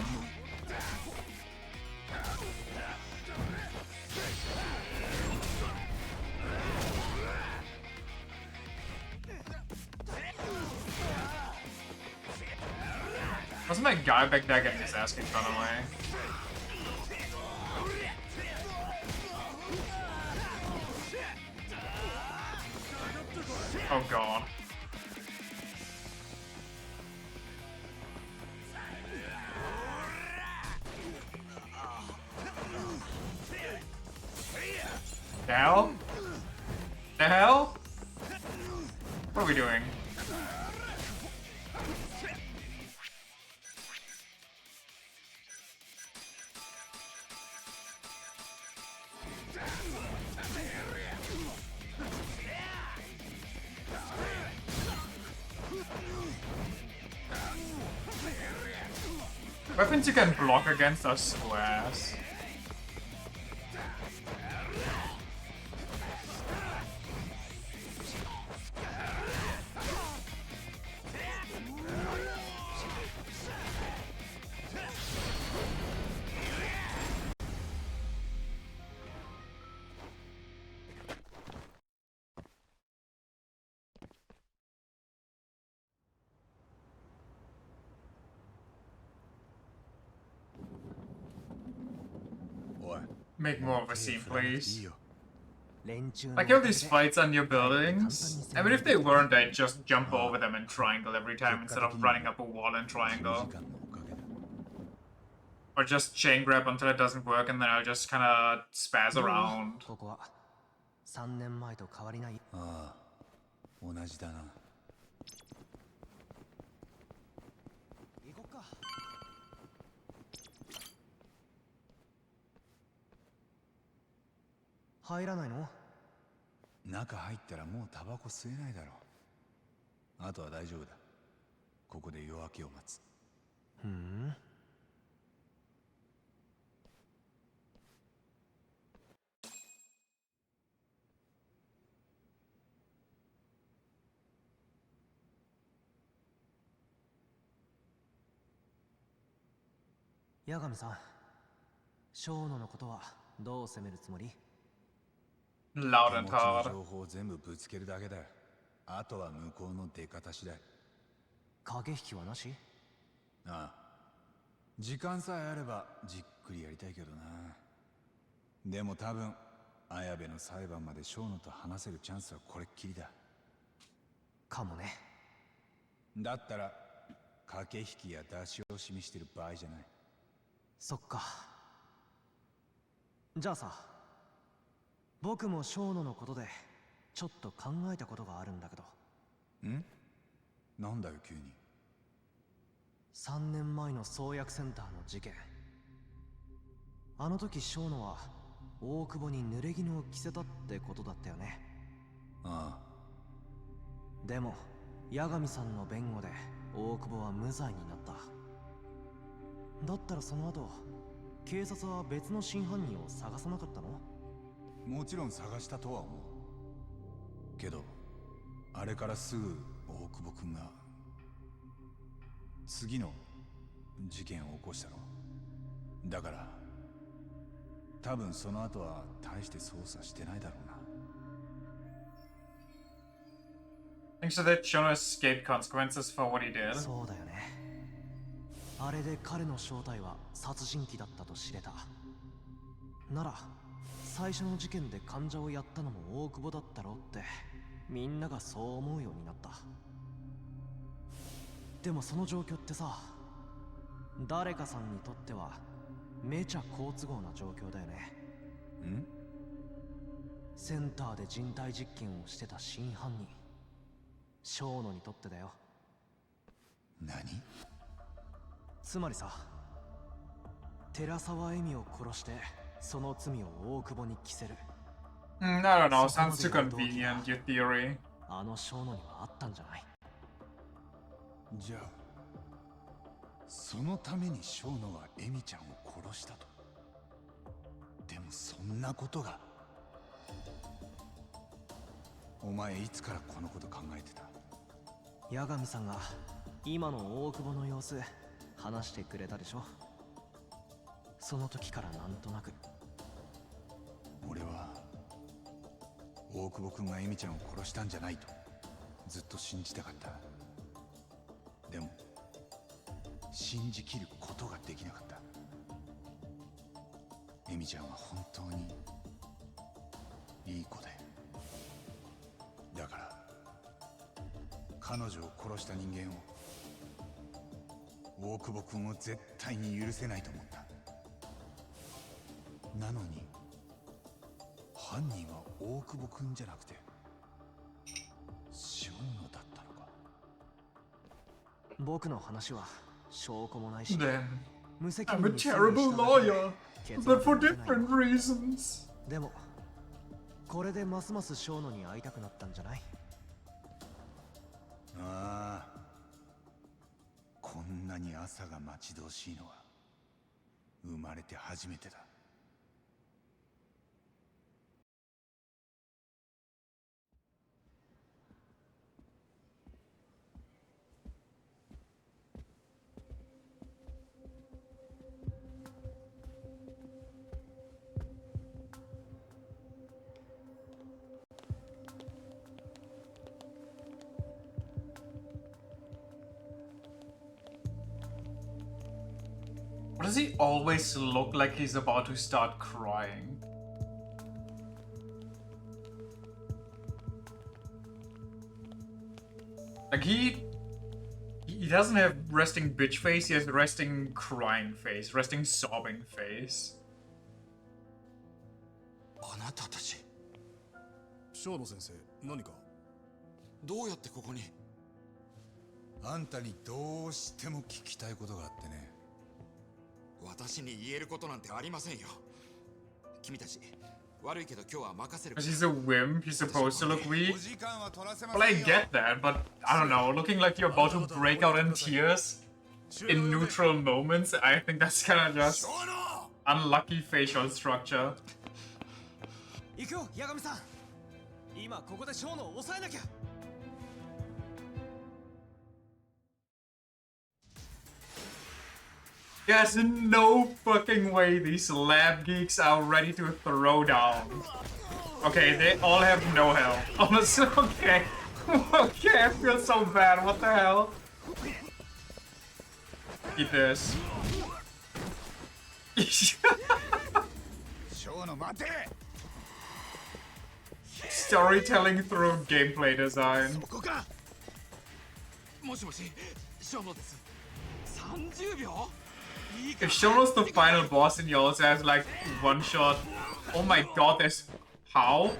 Wasn't that guy back there getting his ass kicked, by the way? Oh god. The hell? The hell? What are we doing? Weapons you can block against are squares. Make more of a scene, please. Like all these fights on your buildings. I mean, if they weren't, I'd just jump over them and triangle every time instead of running up a wall and triangle. Or just chain grab until it doesn't work and then I'll just kind of spaz around. 3年前と変わりない。ああ、同じだな。行こっか。入らないの？中入ったらもうタバコ吸えないだろう。あとは大丈夫だ。ここで夜明けを待つ。ふん。八神さん、小野のことはどう攻めるつもり？ Loud and 手持ちの hard. 情報を全部ぶつけるだけだよ。あとは向こうの出方次第。駆け引きはなし？ああ、時間さえあればじっくりやりたいけどな。でも多分綾部の裁判まで小野と話せるチャンスはこれっきりだ。かもね。だったら駆け引きや出し惜しみしてる場合じゃない。そっか。じゃあさ、僕も小野のことでちょっと考えたことがあるんだけど。ん？なんだよ急に。3年前の創薬センターの事件。あの時小野は大久保に濡れ衣を着せたってことだったよね。ああ。でも八神さんの弁護で大久保は無罪になった。だったらその後警察は別の真犯人を探さなかったの？もちろん探したとは思うけど、あれからすぐ大久保君が次の事件を起こしたろ。だから多分その後は大して捜査してないだろうな。Think so that Shono escaped consequences for what he did? そうだよね。あれで彼の正体は殺人鬼だったと知れた。なら最初の事件で患者をやったのも大久保だったろってみんながそう思うようになった。でもその状況ってさ、誰かさんにとってはめちゃ好都合な状況だよね。ん？センターで人体実験をしてた真犯人、小野にとってだよ。何？つまりさ、寺沢恵美を殺してその罪を大久保に着せる。 I don't know, sounds too convenient, your theory. あの小野にはあったんじゃない？じゃあそのためにショーノはエミちゃんを殺したと。でもそんなことが。お前いつからこのこと考えてた？八神さんが今の大久保の様子話してくれたでしょ。その時からなんとなく。俺は大久保君がエミちゃんを殺したんじゃないとずっと信じたかった。でも信じきることができなかった。エミちゃんは本当にいい子で、だから彼女を殺した人間を、大久保君を絶対に許せないと思った。なのに犯人は大久保君じゃなくてショーノだったのか。僕の話は証拠もないし、 Then 無責 I'm 任 a に推理 terrible しただけで lawyer, 結 but 論 for が出ない different reasons. でもこれでますます小野に会いたくなったんじゃない？ああ、こんなに朝が待ち遠しいのは生まれて初めてだ。Why does he always look like he's about to start crying? Like he doesn't have resting bitch face, he has resting crying face, resting sobbing face. あなたたち生野先生、何かどうやってここに？あんたにどうしても聞きたいことがあってね。私に言えることなんてありませんよ。君たち悪いけど今日は任せる。 Because he's a wimp, he's supposed to look weak. Well, I get that, but I don't know, looking like you're about to break out in tears in neutral moments, I think that's kind of just unlucky facial structure. 行くよ、八神さん。今ここで小野を抑えなきゃ。There's no fucking way these lab geeks are ready to throw down. Okay, they all have no health. Honestly, okay. Okay, I feel so bad. What the hell? Eat this. Storytelling through gameplay design. もしもし、小野です。30秒？ If Shono's the final boss and he also has like one shot, oh my god, there's how?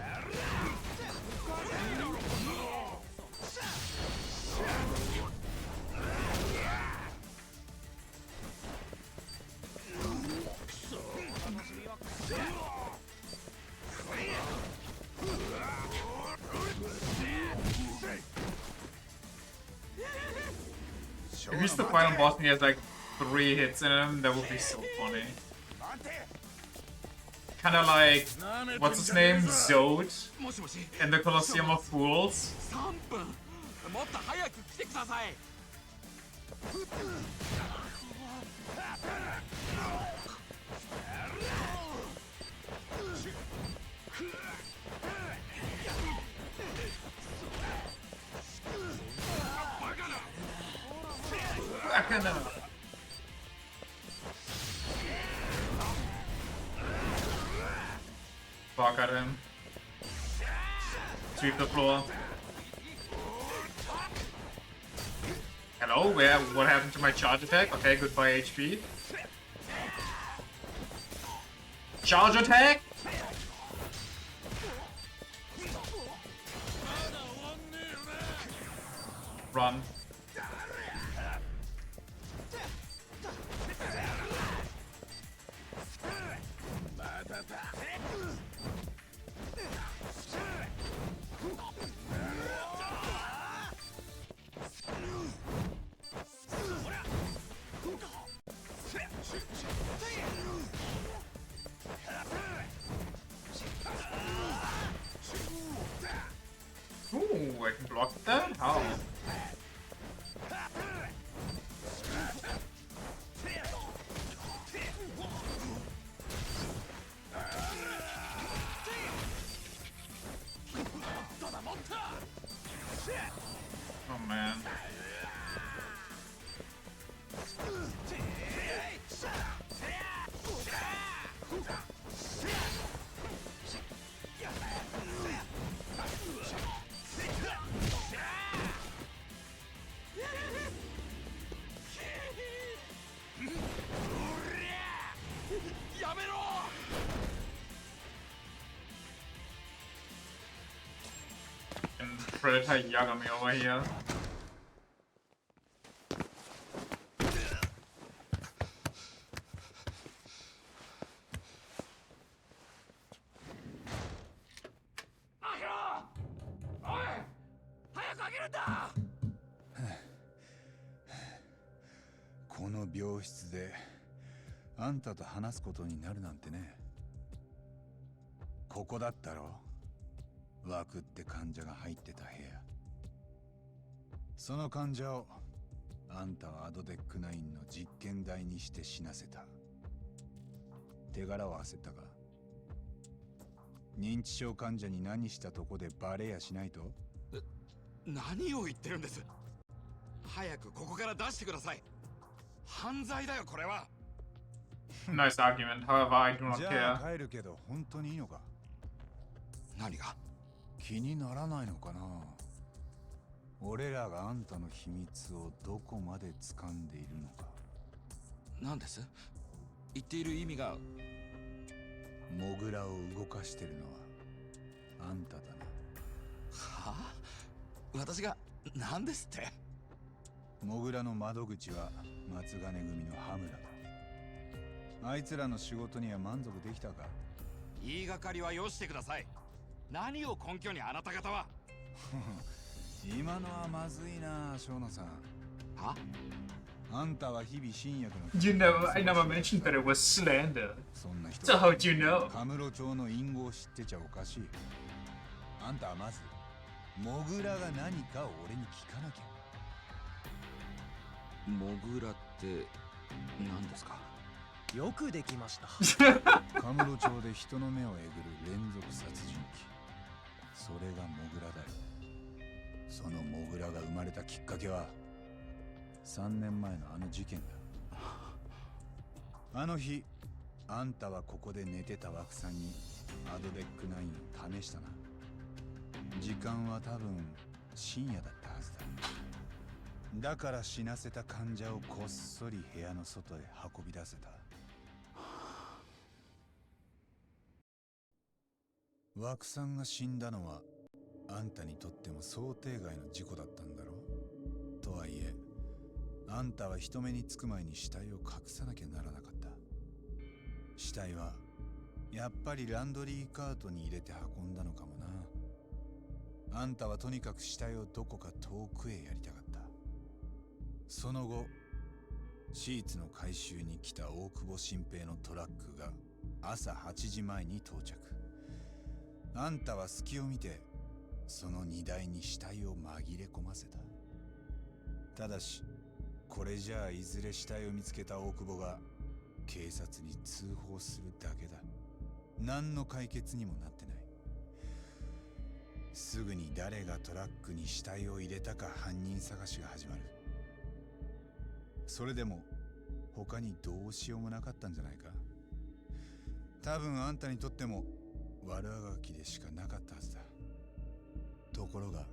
If he's the final boss and he has like 3 hits in him, that would be so funny. Kinda like, what's his name? Zod in the Colosseum of Fools. Fuck at him. Sweep the floor. Hello, what happened to my charge attack? Okay, goodbye HP. Charge attack? Run. Ooh, I can block that? How? Oh man. And Predator Yagami over here. Huh. この病室であんたと話すことになるなんてね。ここだったろ。枠って患者が入ってた部屋。その患者をあんたはアドデック9の実験台にして死なせた。手柄を焦ったか。認知症患者に何したとこでバレやしないと。何を言ってるんです。早くここから出してください。犯罪だよこれは。Nice argument, however, I do not じゃあ care. 帰るけど本当にいいのか。何が。気にならないのかな。俺らがあんたの秘密をどこまで掴んでいるのか。何です。言っている意味が。モグラを動かしてるのはあんただな。はあ。私が何ですって。モグラの窓口は松金組の羽村だ。あいつらの仕事には満足できたか。言いがかりはよしてください。何を根拠にあなた方は。今のはまずいな、生野さん。は？あんたは日々新薬の I never mentioned that it was slander. そんな人 So how'd you know? カムロ町の隠語を知ってちゃおかしい。あんたはまずモグラが何かを俺に聞かなきゃ。モグラって何ですか。よくできました。カムロ町で人の目をえぐる連続殺人鬼。それがモグラだよ。そのモグラが生まれたきっかけは3年前のあの事件だ。あの日あんたはここで寝てた枠さんにアドデック9を試したな。時間は多分深夜だったはずだ。だから死なせた患者をこっそり部屋の外へ運び出せた。枠さんが死んだのはあんたにとっても想定外の事故だったんだろう。とはいえあんたは人目につく前に死体を隠さなきゃならなかった。死体はやっぱりランドリーカートに入れて運んだのかもな。あんたはとにかく死体をどこか遠くへやりたかった。その後シーツの回収に来た大久保新平のトラックが朝8時前に到着。あんたは隙を見てその荷台に死体を紛れ込ませた。ただしこれじゃあいずれ死体を見つけた大久保が警察に通報するだけだ。何の解決にもなってない。すぐに誰がトラックに死体を入れたか犯人探しが始まる。それでも他にどうしようもなかったんじゃないか。多分あんたにとっても悪あがきでしかなかったはずだ。ところが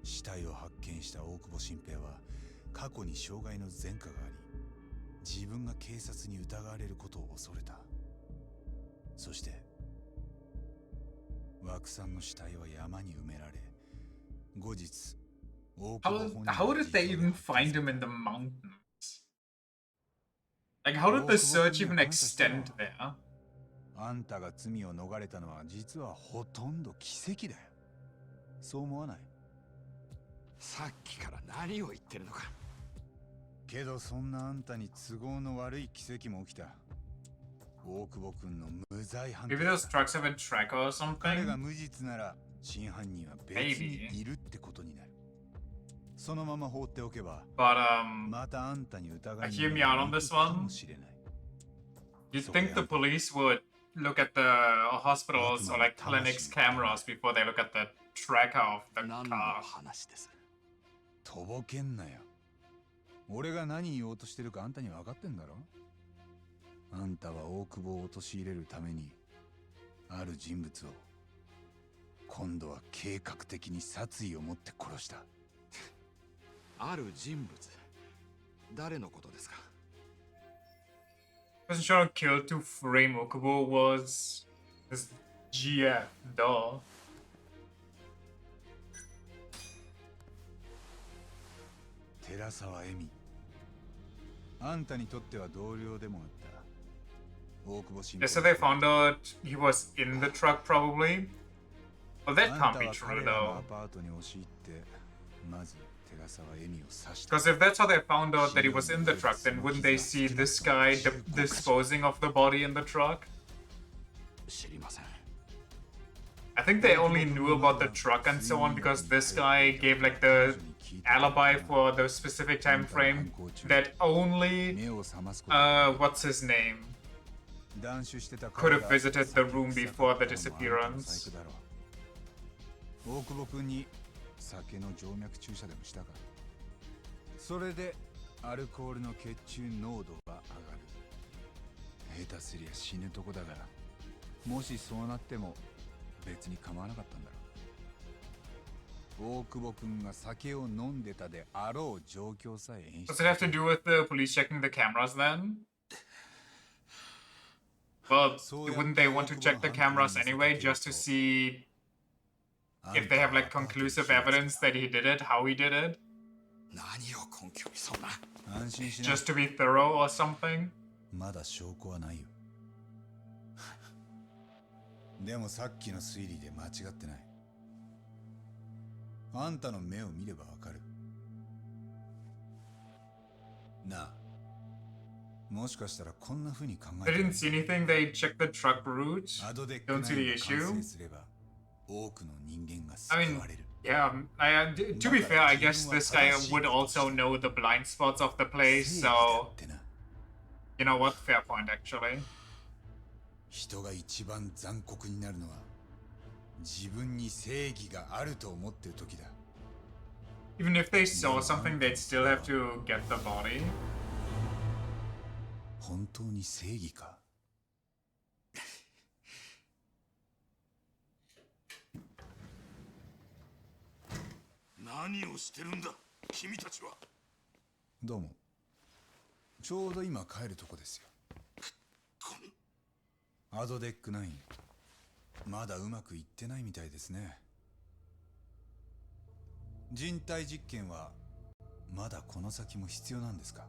死体を発見した大久保新平は過去に傷害の前科があり、自分が警察に疑われることを恐れた。そして枠さんの死体は山に埋められ、後日大久保本人 How did they even find him in the mountains? Like, how did the search even extend there? あんたが罪を逃れたのは実はほとんど奇跡だよ。そう思わない？さっきから何を言ってるのか。けどそんなあんたに都合の悪い奇跡も起きた。大久保君の無罪判 Maybe 決 those trucks have a tracker or 彼が something? 無実なら真犯人は別にいるってことになる。そのまま放っておけば But またあんたに疑い hear me out on this one. かもしれない。 You'd think the police would look at the hospitals or like clinics cameras before they look at the tracker of the 何の car. 話です？とぼけんなよ。俺が何言おうとしてるかあんたに分かってんだろ。あんたは大久保を陥れるためにある人物を今度は計画的に殺意を持って殺した。ある人物。誰のことですか？ Wasn't sure killed to frame Okubo was this GF, duh. 寺沢恵美。あんたにとっては同僚でもあった。大久保新 They said they found out he was in the truck probably. Well, that あ can't んた be は true 彼らの though. アパートに押し入ってまず寺沢恵美を刺した。 Because if that's how they found out that he was in the truck, then wouldn't they see this guy disposing of the body in the truck? 知りません。 I think they only knew about the truck and so on because this guy gave like the alibi for the specific time frame that only what's his name could have visited the room before the disappearance. 大久保君に酒の静脈注射でもしたか。それでアルコールの血中濃度が上がる。下手すりゃ死ぬとこだから、もしそうなっても別に構わなかったんだろう。大久保君が酒を飲んでたであろう状況さえ演出。 Does it have to do with the police checking the cameras then? Well, wouldn't they want to check the cameras anyway just to see if they have like conclusive evidence that he did it, how he did it? 何を根拠にそんな。安心しない。 Just to be thorough or something? まだ証拠はないよ。でもさっきの推理で間違ってない。あんたの目を見ればわかる。なあ、もしかしたらこんな風に考え They て didn't see anything, they checked the truck route. アドデック Don't see the 9 issue. 完成すれば多くの人間が I 救 mean, われる。 yeah, to be fair, I guess this guy would also know the blind spots of the place, so... You know what? Fair point, actually. 人が一番残酷になるのは自分に正義があると思ってる時だ。 Even if they saw something, they'd still have to get the body. 本当に正義か。何をしてるんだ君たちは。どうも。ちょうど今帰るとこですよ。アドデック9、まだうまくいってないみたいですね。人体実験はまだこの先も必要なんですか？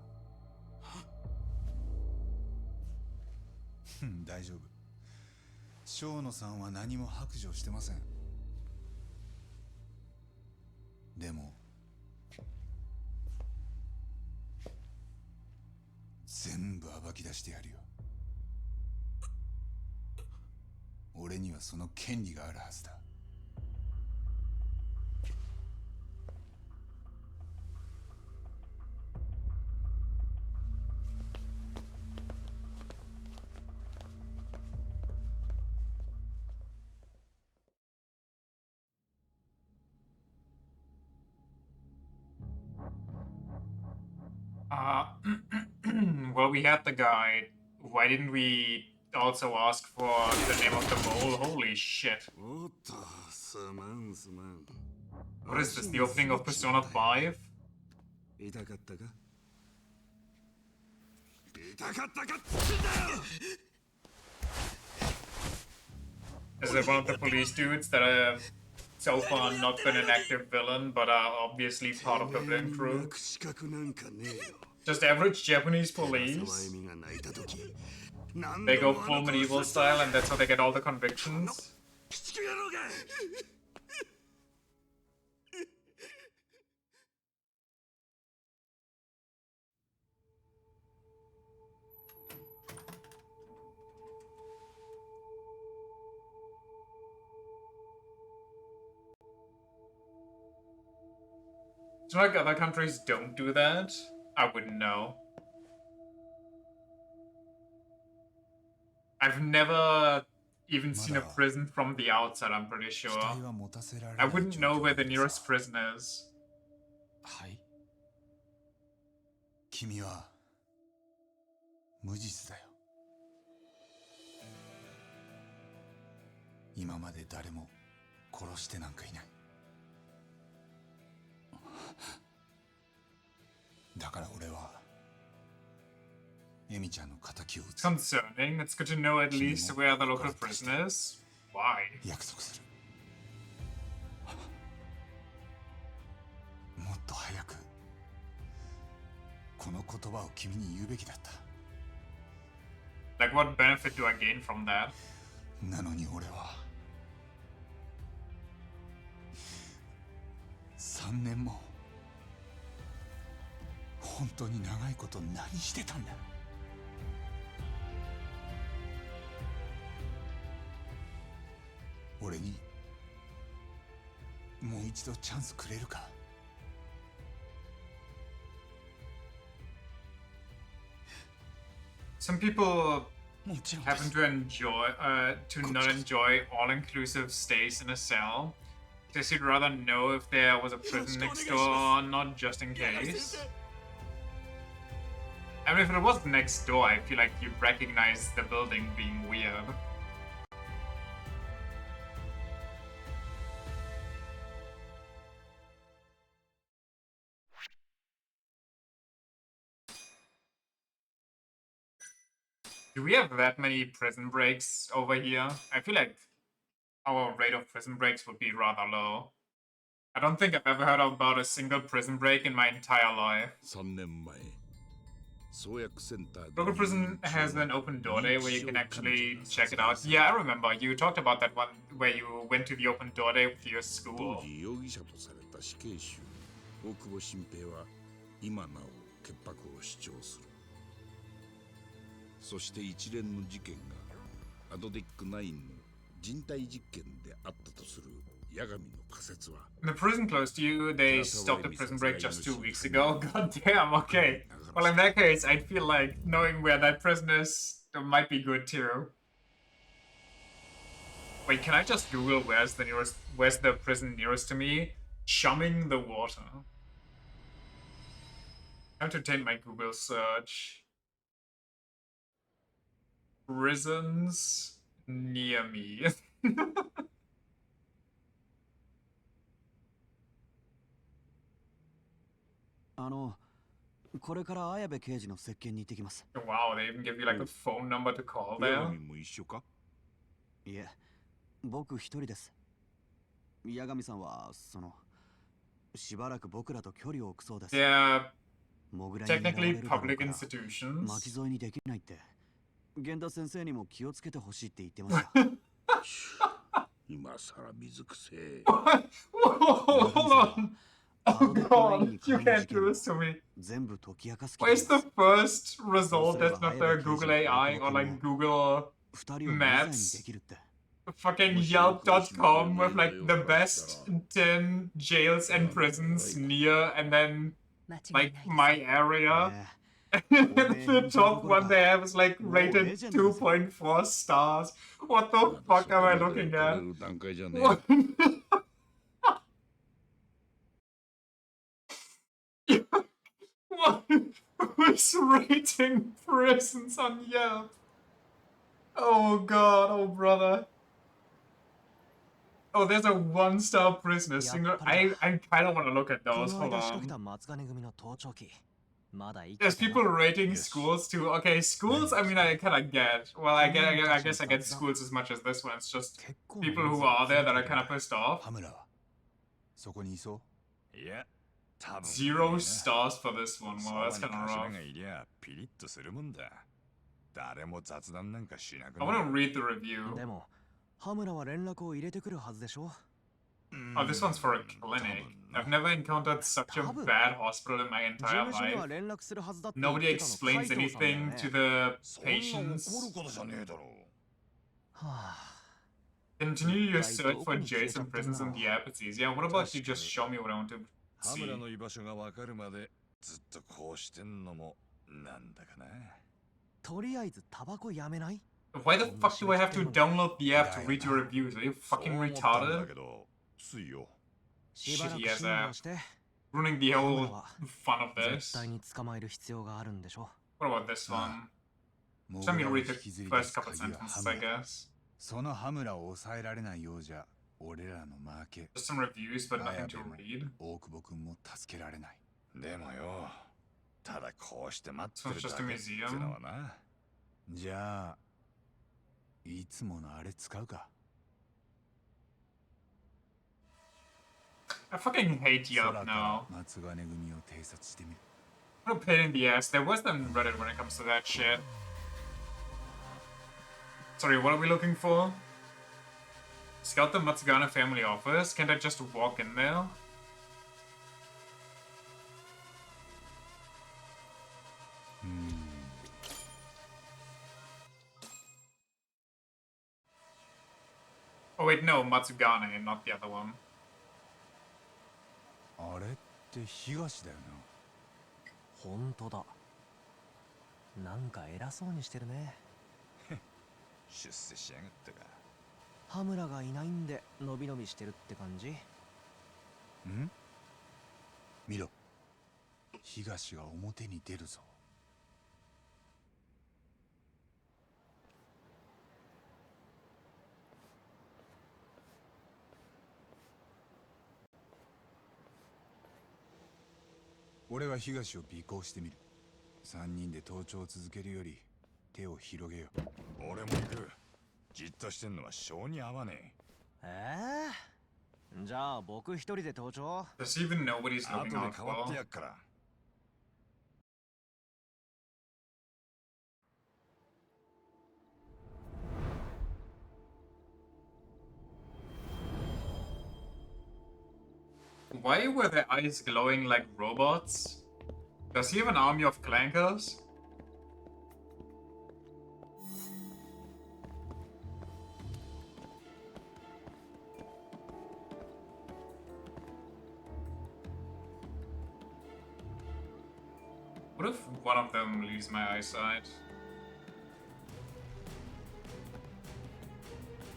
大丈夫。生野さんは何も白状してません。でも全部暴き出してやるよ。俺にはその権利があるはずだ。Well, we had the guide. Why didn't we also ask for the name of the mole? Holy shit. What is this, the opening of Persona 5? Is it one of the police dudes that have so far not been an active villain, but are obviously part of the villain crew? Just average Japanese police? They go full medieval style and that's how they get all the convictions. It's not like other countries don't do that. I wouldn't know. I've never even seen a prison from the outside, I'm pretty sure. I wouldn't know where the nearest prison is. はい。君は無実だよ。今まで誰も殺してなんかいない。だから俺はエミちゃんの仇を討つ。 Concerning, it's good to know at least where the local prison is. Why? 約束する。もっと早くこの言葉を君に言うべきだった。 Like, what benefit do I gain from that? なのに俺は3年も本当に長いこと何してたんだ。俺にもう一度チャンスくれるか。 Some people happen to not enjoy all-inclusive stays in a cell. Guess you'd rather know if there was a prison next door or not, just in case. I mean, if it was next door, I feel like you'd recognize the building being weird. Do we have that many prison breaks over here? I feel like our rate of prison breaks would be rather low. I don't think I've ever heard about a single prison break in my entire life. 3年前、創薬センターで Local prison has an open door day where you can actually check it out. Yeah, I remember. You talked about that one where you went to the open door day with your 当 school. 時容疑者とされた死刑囚大久保新平は今なお潔白を主張する。そして一連の事件がアドデック9の人体実験であったとする八神の仮説は The prison closed you. They stopped the prison break just 2 weeks ago. God damn, okay. Well, in that case, I'd feel like knowing where that prison is might be good too. Wait, can I just Google where's the prison nearest to me? Chumming the water. I have to take my Google search. Prisons near me. これから綾部刑事の接見に行ってきます。 Wow, they even give you like a phone number to call there. 八神も一緒か。いえ、僕一人です。八神さんはしばらく僕らと距離を置くそうです。They're モグラに狙われ technically るだろう public から institutions. 巻き添えにできないって。源田先生にも気をつけてほしいって言ってました。今さら水くせえ。 Hold on. Oh god, you can't do this to me. 全部解き明かす気 Where's the first result that's not the Google AI or like Google 二人を無罪に Maps? できるって。 Fucking Yelp.com with like the best 10 jails and prisons near and then like my area. And the top one they have is like rated 2.4 stars. What the fuck am I looking at? What? What? Who's rating prisons on Yelp? Oh god, oh brother. Oh, there's a 1-star prisoner single. I kind of want to look at those. Hold on. There's people rating schools too. Okay, schools. I mean, I kind of get. Well, I guess I get schools as much as this one. It's just people who are there that are kind of pissed off. そこにいそう。いや、多分。 0 stars for this one. Well, that's kind of rough. がいりゃピリッとするもんだ。誰も雑談なんかしなく I な want to read the review. でも羽村は連絡を入れてくるはずでしょ。 Oh, this one's for a clinic. I've never encountered such a bad hospital in my 事 entire 務所には life. 連絡するはずだって言っ Nobody てたの explains 海藤さんだよ anything ね。 to the そんな怒 patients. ることじゃねえだろ。はあ Continue your 一体 search ど for こに消えちゃ Jason ってるんだ prisons ろ in う。 the app. It's easier. What about you just show me what I want to 羽 see? 村の居場所がわかるまでずっとこうしてんのもなんだかな。とりあえずタバコやめない？ Why the fuck do I have to download the app to read your reviews? Are you そう fucking 思ったんだ retarded? けど、ついよ。しばらく Shitty ass 辛抱 app. して。 Ruining the 羽 whole 村は fun of 絶 this. 対に捕まえる必要があるんでしょ。 What about this one? モ Just let グ me ラを read 引 the きずり出 first す couple 鍵は sentences, ハ I ムラ。 guess. そのハムラを抑えられないようじゃ俺らの負け。 Just some reviews, but ガ nothing ヤ to ベも read. 大久保君も助けられない。でもよ、ただこうして待ってる So it's だ just a けってのはな。じゃあいつものあれ使うか。 I fucking hate 空 Yelp から now. 松金組を偵察してみる。 What a pain in the ass. They're worse than Reddit when it comes to that shit. Sorry, what are we looking for? Scout the Matsugana family office? Can't I just walk in there? Oh wait, no, Matsugane, not the other one. あれって東だよな。ほんとだ。なんか偉そうにしてるね。出世しやがったか。羽村がいないんでのびのびしてるって感じ。ん？見ろ。東が表に出るぞ。俺は東を尾行してみる。3人で盗聴を続けるより手を広げよう。俺も行く。じっとしてんのは性に合わねええじゃあ僕一人で盗聴。 Does he even know what he's え。後 looking で out 変わって for? やっから。Why were their eyes glowing like robots? Does he have an army of clankers? What if one of them leaves my eyesight?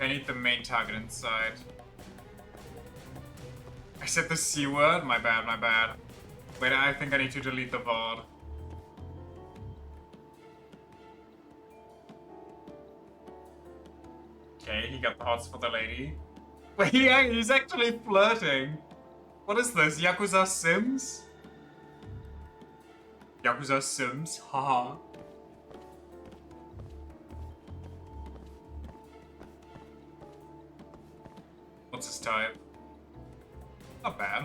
I need the main target inside. I said the C word? My bad, my bad. Wait, I think I need to delete the VOD. Okay, he got the hots for the lady. Wait, yeah, he's actually flirting. What is this, Yakuza Sims? Yakuza Sims, haha. What's his type? Not bad.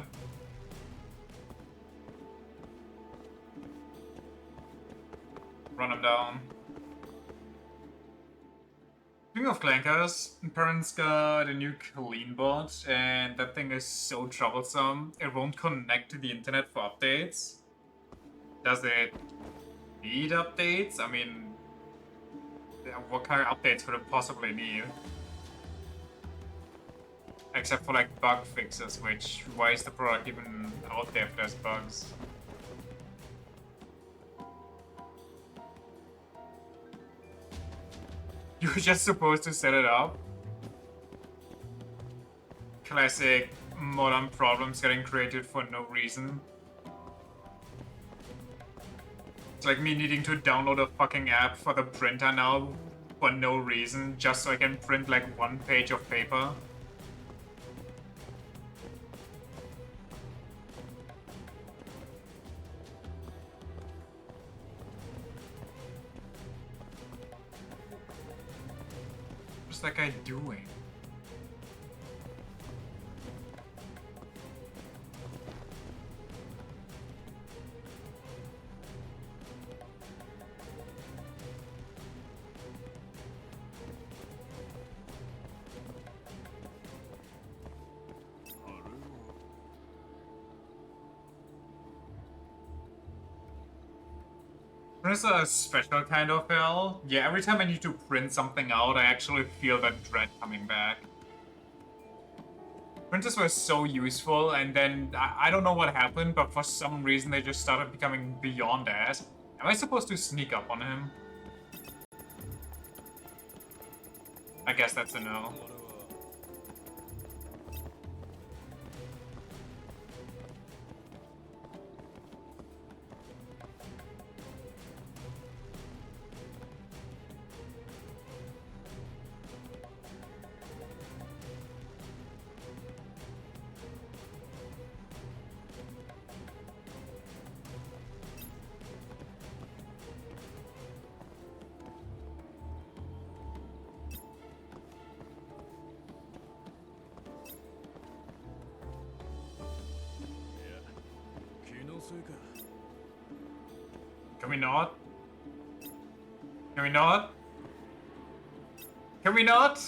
Run him down. Speaking of clankers, parents got a new clean bot, and that thing is so troublesome. It won't connect to the internet for updates. Does it need updates? I mean, what kind of updates could it possibly need? Except for like bug fixes, which, why is the product even out there if there's bugs? You were just supposed to set it up? Classic modern problems getting created for no reason. It's like me needing to download a fucking app for the printer now for no reason, just so I can print like one page of paper. What's that guy doing? There's a special kind of hell. Yeah, every time I need to print something out, I actually feel that dread coming back. Printers were so useful, and then I don't know what happened, but for some reason they just started becoming beyond that. Am I supposed to sneak up on him? I guess that's a no. Can we not? Can we not? Can we not?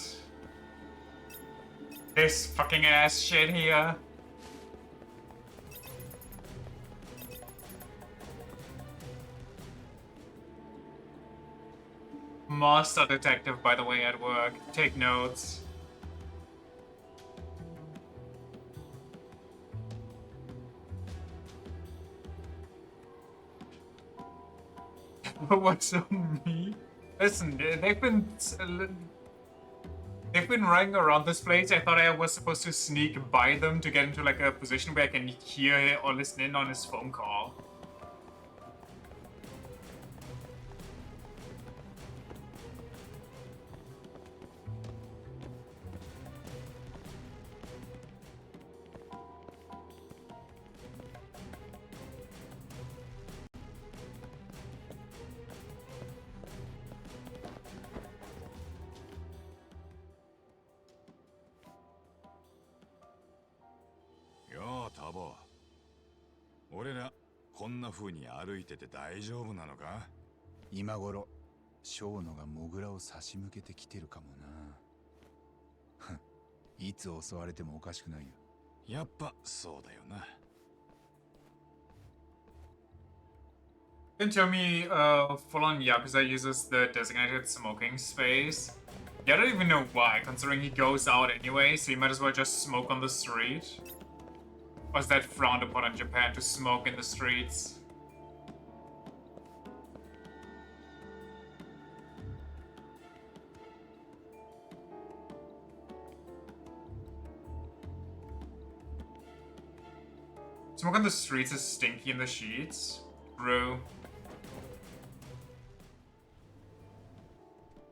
This fucking ass shit here. Master detective, by the way, at work. Take notes. What's on me? Listen, they've been running around this place. I thought I was supposed to sneak by them to get into like a position where I can hear or listen in on his phone call.俺らこんな風に歩いてて大丈夫なのか？今頃小野がモグラを差し向けてきてるかもな。いつ襲われてもおかしくないよ。やっぱそうだよな。Didn't tell me full-on Yakuza uses the designated smoking space. Yeah, I don't even know why, considering he goes out anyway, so he might as well just smoke on the street. Or is that frowned upon in Japan to smoke in the streets? Smoke on the streets is stinky in the sheets? True.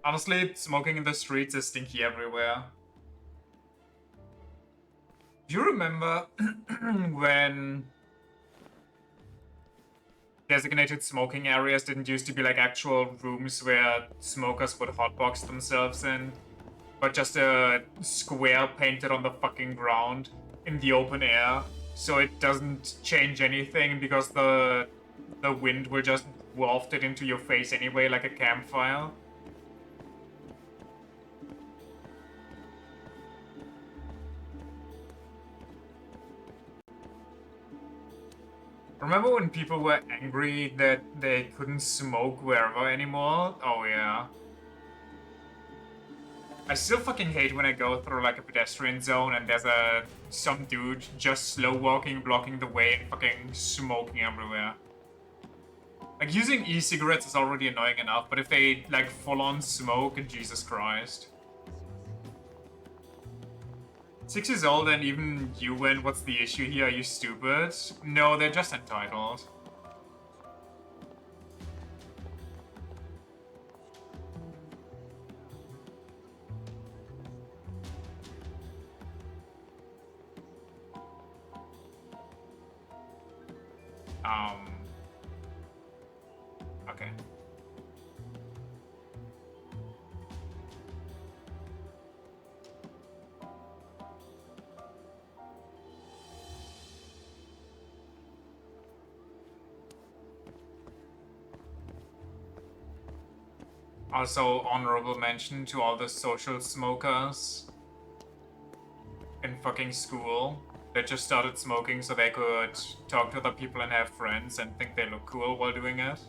Honestly, smoking in the streets is stinky everywhere. Do you remember when designated smoking areas didn't used to be like actual rooms where smokers would hotbox themselves in, but just a square painted on the fucking ground in the open air, so it doesn't change anything because the wind will just waft it into your face anyway like a campfire? Remember when people were angry that they couldn't smoke wherever anymore? Oh yeah. I still fucking hate when I go through like a pedestrian zone and there's some dude just slow walking, blocking the way and fucking smoking everywhere. Like using e-cigarettes is already annoying enough, but if they like full on smoke, Jesus Christ. 6 years old and even you win, what's the issue here? Are you stupid? No, they're just entitled. Okay. Also, honorable mention to all the social smokers in fucking school that just started smoking so they could talk to other people and have friends and think they look cool while doing it.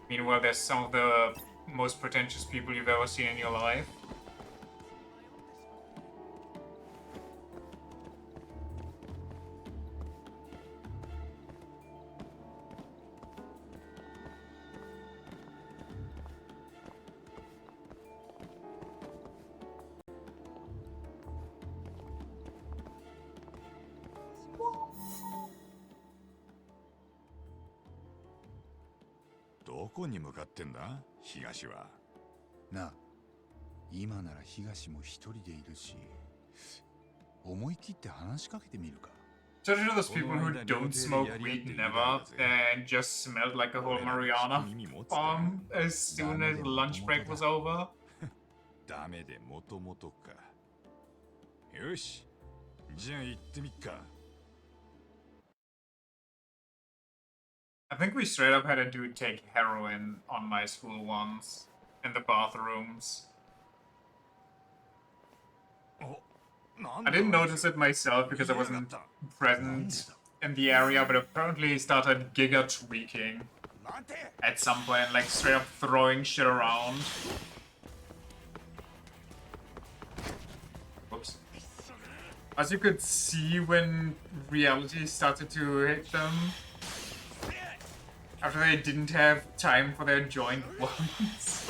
Meanwhile, there's some of the most pretentious people you've ever seen in your life.どこに向かってんだ東は。なあ、今なら東も一人でいるし、思い切って話しかけてみるか。 Judging to those people who don't smoke weed never and just smelled like a whole marijuana farm as soon as lunch break was over. ダメでもともとか。よし、じゃあ行ってみっか。I think we straight up had a dude take heroin on my school once in the bathrooms. I didn't notice it myself because I wasn't present in the area, but apparently he started giga tweaking at some point, like straight up throwing shit around. Whoops. As you could see when reality started to hit them, after they didn't have time for their joint ones.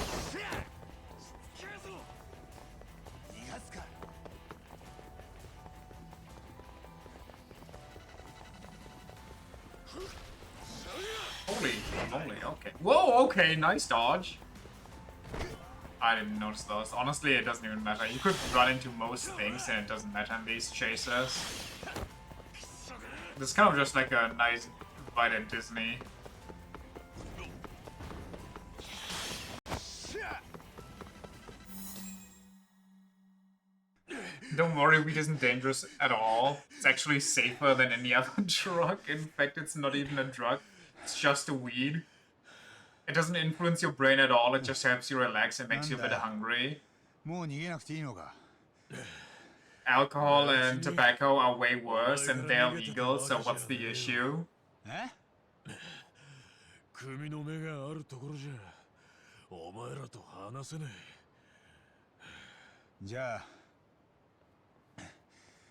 Holy, okay. Whoa, okay, nice dodge. I didn't notice those. Honestly, it doesn't even matter. You could run into most things and it doesn't matter in these chases. This is kind of just like a nice bite at Disney. Don't worry, weed isn't dangerous at all. It's actually safer than any other drug. In fact, it's not even a drug. It's just a weed. It doesn't influence your brain at all. It just helps you relax and makes you a bit hungry. Alcohol and tobacco are way worse and they're legal, so what's the issue? 組の目があるところじゃお前らと話せねえ。じゃあ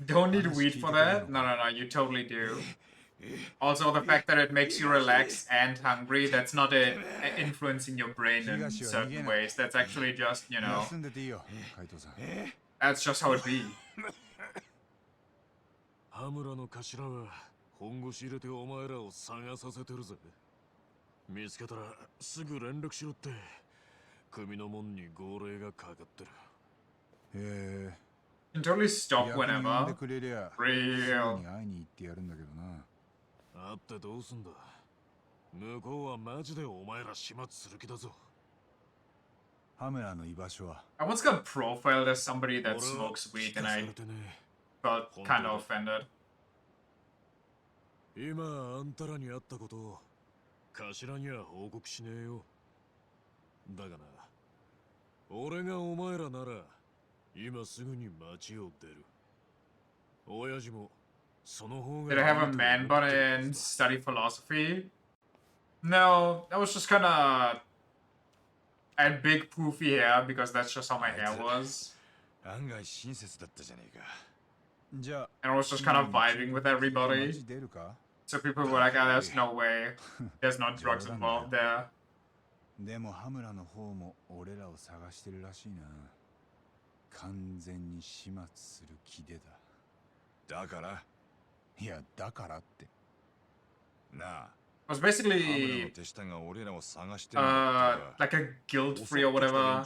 Don't need weed for that? No, you totally do. Also, the fact that it makes you relax and hungry, that's not influencing your brain in certain ways. That's actually just, you know, that's just how it be. 羽村の頭は本腰入れてお前らを探させてるぜ。見つけたらすぐ連絡しろって組の門に号令がかかってる。へえ。 You can totally stop whenever. Real. 会ってどうすんだ。向こうはマジでお前ら始末する気だぞ。羽村の居場所は I once got profiled as somebody that smokes weed and I felt kind of offended. 今あんたらに会ったことを頭には報告しねえよ。だがな、俺がお前らなら今すぐに街を出る。親父もその方が。 Did I have a man bun and study philosophy? No, I was just kinda... I had big poofy hair because that's just how my hair was. 案外親切だったじゃねえか。 And I was just kind of vibing with everybody. So people were like, oh, there's no way. There's no drugs involved there. でも羽村の方も俺らを探してるらしいな。完全に始末する気でだ。だから？いや、だからって。なあ。 It was basically like a guilt-free or whatever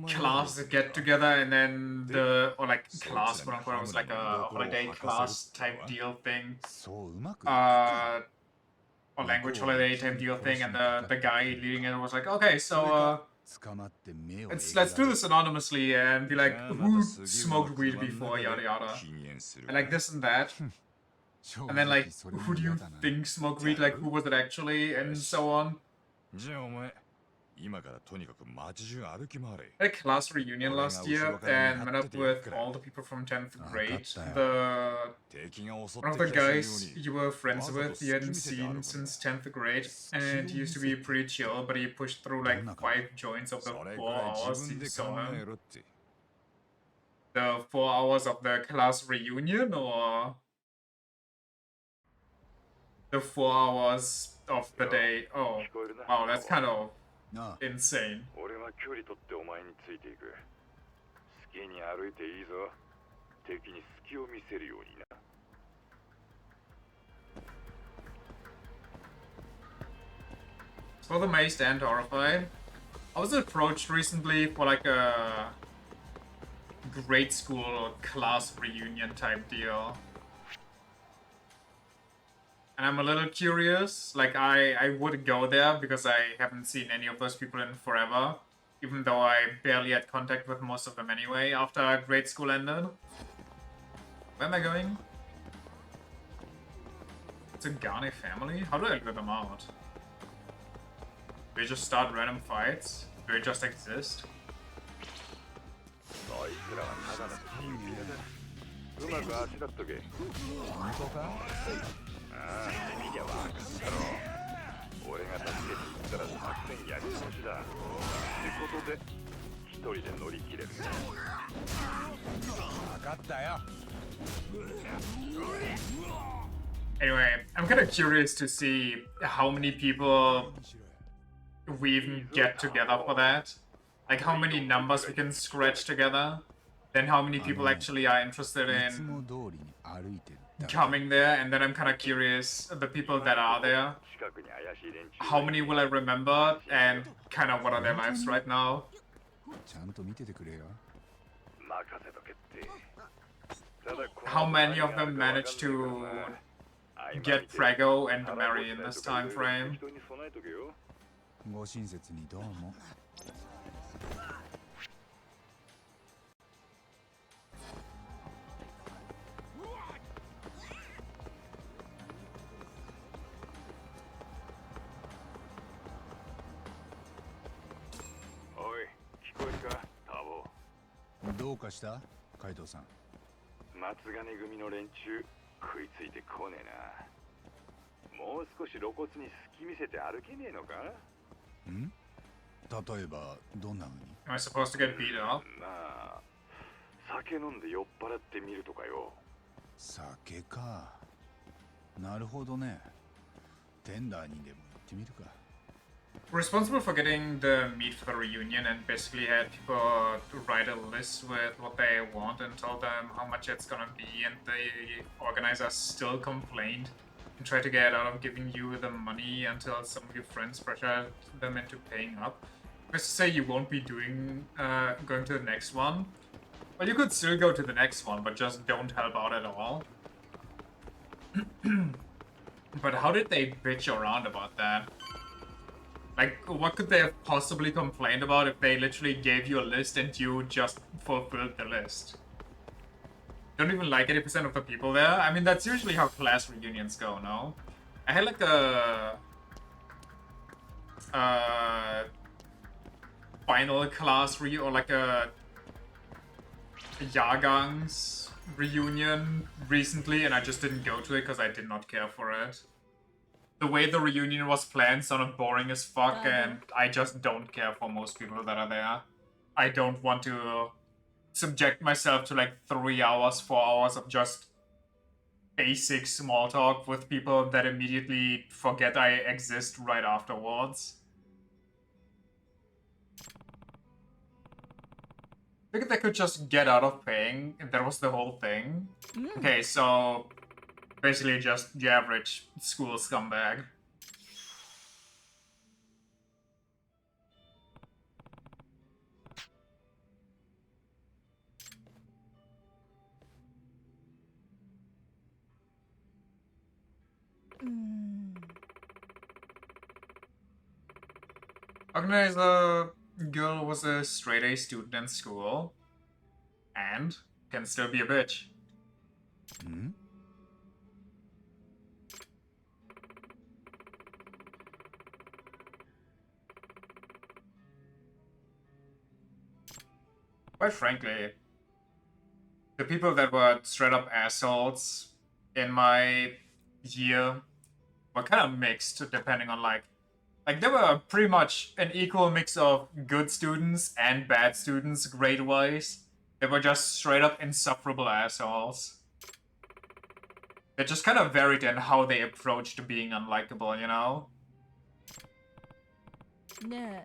class get together, and then or like class, quote unquote, it was like a holiday class type deal thing, or language holiday type deal thing, and the guy leading it was like, okay, so let's do this anonymously and be like, who smoked weed before, yada yada, and like this and that. And then like, who do you think smoked weed? Like, who was it actually? And so on. 今からとにかく街中歩き回れ。 I had a class reunion last year and met up with all the people from 10th grade. One of the guys you were friends with, you hadn't seen since 10th grade, and he used to be pretty chill, but he pushed through like 5 joints of the 4 hours you saw him. The 4 hours of the class reunion, or the 4 hours of the day? Oh, wow, that's kind of insane. 俺は距離取ってお前についていく。好きに歩いていいぞ。敵に隙を見せるようにな。 So the amazed and horrified. I was approached recently for like a grade school class reunion type deal. And I'm a little curious, like I would go there because I haven't seen any of those people in forever, even though I barely had contact with most of them anyway after grade school ended. Where am I going? It's a Ghani family? How do I let them out? Do they just start random fights? Do they just exist? そいつらはただのチンピラだ。うまくあしらっとけ。本当か？ああ、見りゃわかったろ。俺が助けに行ったら作戦やり直しだ。ってことで、一人で乗り切れる。わかったよ。Anyway, I'm kind of curious to see how many people we even get together for that. Like how many numbers we can scratch together. Then how many people actually are interested in coming there. And then I'm kind of curious, the people that are there, how many will I remember and kind of what are their lives right now. How many of them managed to get Prego and marry in this time frame? Oi, 聞こえるか、ターボ。どうかした、カイドウさん。松金組の連中、食いついてこねえな。もう少し露骨に隙見せて歩けねえのか？ん？例えばどんな風に？ Am I supposed to get beat up? まあ、酒飲んで酔っ払ってみるとかよ。酒か。なるほどね。テンダーにでも行ってみるか。Responsible for getting the meat for the reunion and basically had people write a list with what they want and told them how much it's gonna be, and the organizers still complained and tried to get out of giving you the money until some of your friends pressured them into paying up. Just to say you won't be doing going to the next one. Well, you could still go to the next one, but just don't help out at all. But how did they bitch around about that? Like, what could they have possibly complained about if they literally gave you a list and you just fulfilled the list? Don't even like 80% of the people there? I mean, that's usually how class reunions go, no? I had like a... final class or like a Jahrgangs reunion recently, and I just didn't go to it because I did not care for it. The way the reunion was planned sounded boring as fuck, and I just don't care for most people that are there. I don't want to subject myself to like 3 hours, 4 hours of just basic small talk with people that immediately forget I exist right afterwards. I figured they could just get out of paying, and that was the whole thing. Okay, so basically just the average school scumbag. Organizer girl was a straight A student in school and can still be a bitch. Hmm? Quite frankly, the people that were straight up assholes in my year were kind of mixed depending on like there were pretty much an equal mix of good students and bad students grade wise. They were just straight up insufferable assholes. They just kind of varied in how they approached being unlikable, you know? No.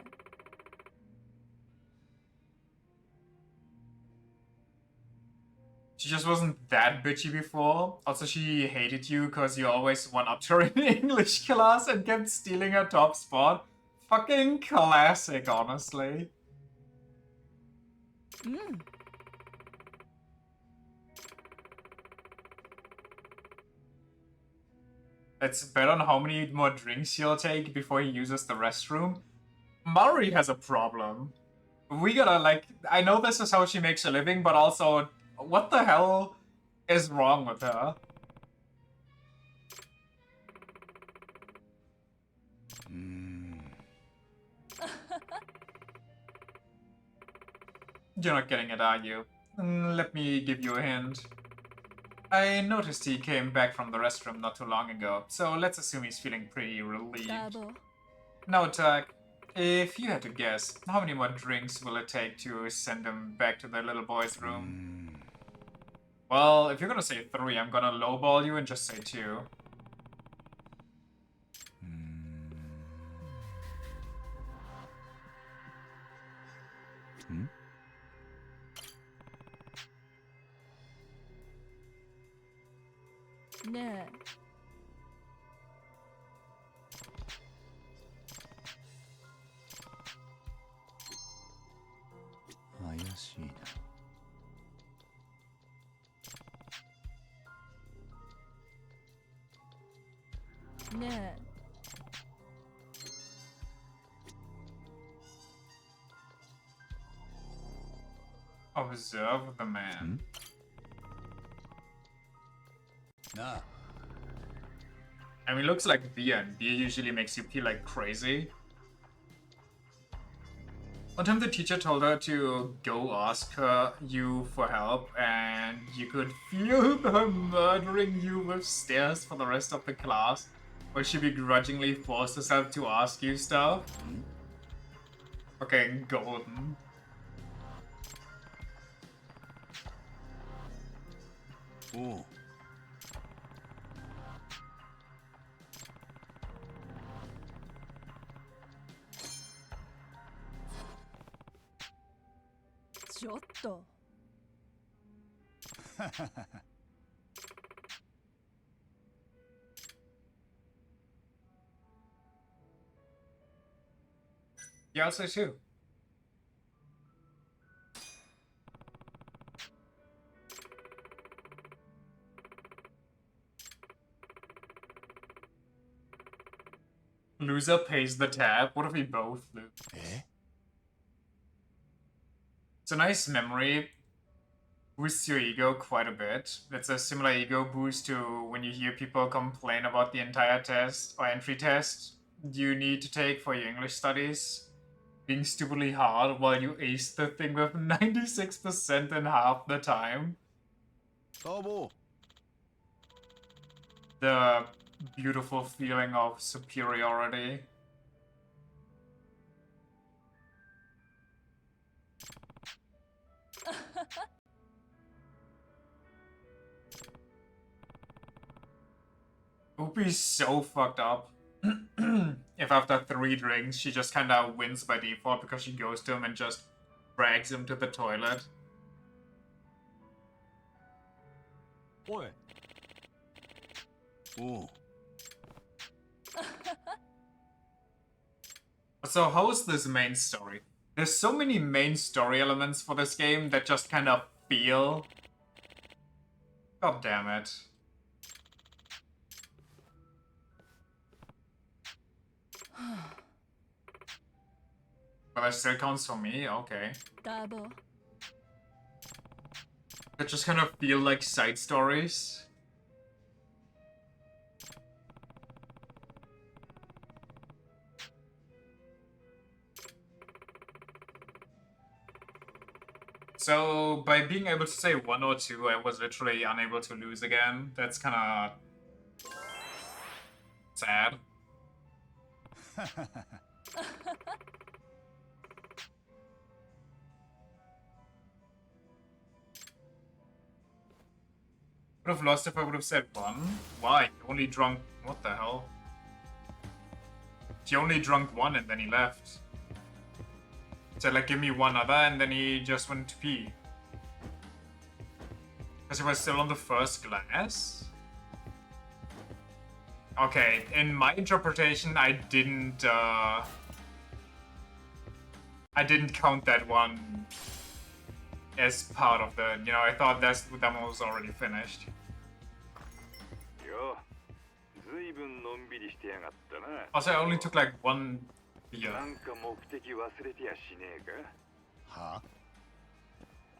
She just wasn't that bitchy before. Also, she hated you because you always one-upped her in English class and kept stealing her top spot. Fucking classic, honestly. Let's bet on how many more drinks he'll take before he uses the restroom. Mari has a problem. We gotta, like, I know this is how she makes a living, but also, what the hell is wrong with her? You're not getting it, are you? Let me give you a hint. I noticed he came back from the restroom not too long ago, so let's assume he's feeling pretty relieved. Now, Tak, if you had to guess, how many more drinks will it take to send him back to the little boy's room? Well, if you're gonna say 3, I'm gonna lowball you and just say 2. No. 怪しいな。 No. Observe the man. Nah. I mean, looks like beer, and beer usually makes you feel like crazy. One time the teacher told her to go ask you for help, and you could feel her murdering you with stares for the rest of the class, while she begrudgingly forced herself to ask you stuff. Okay, golden. Oh. ちょっと。Yeah, I'll say 2. Loser pays the tab. What if we both lose? It's a nice memory. Boosts your ego quite a bit. It's a similar ego boost to when you hear people complain about the entire test or entry test you need to take for your English studies being stupidly hard while you ace the thing with 96% in half the time. The beautiful feeling of superiority. It would be so fucked up if after 3 drinks she just kinda wins by default because she goes to him and just drags him to the toilet. Oi. Oh. So how is this main story? There's so many main story elements for this game that just kind of feel... God damn it. But that still counts for me? Okay. Double. That just kind of feel like side stories. So by being able to say 1 or 2, I was literally unable to lose again. That's kind of sad. Would have lost if I would have said 1. Why? He only drunk. What the hell? He only drunk 1 and then he left. Said like, give me one other, and then he just went to pee. Because he was still on the first glass? Okay, in my interpretation, I didn't count that one as part of the, you know, I thought that one was already finished. Also, I only took like 1 beer. はあ？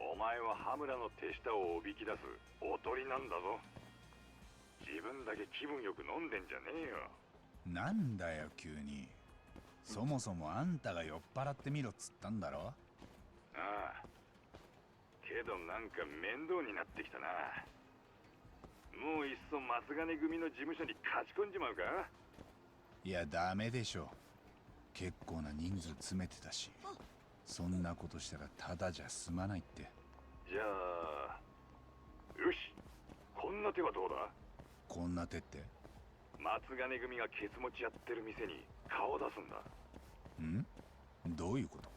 お前は羽村の手下をおびき出すおとりなんだぞ。自分だけ気分よく飲んでんじゃねえよ。なんだよ急に。そもそもあんたが酔っ払ってみろっつったんだろ。ああ。けどなんか面倒になってきたな。もういっそ松金組の事務所に勝ち込んじまうか。いやダメでしょ。結構な人数詰めてたし、そんなことしたらただじゃ済まないって。じゃあよし、こんな手はどうだ。こんな手って？松金組がケツ持ちやってる店に顔を出すんだ。ん？どういうこと？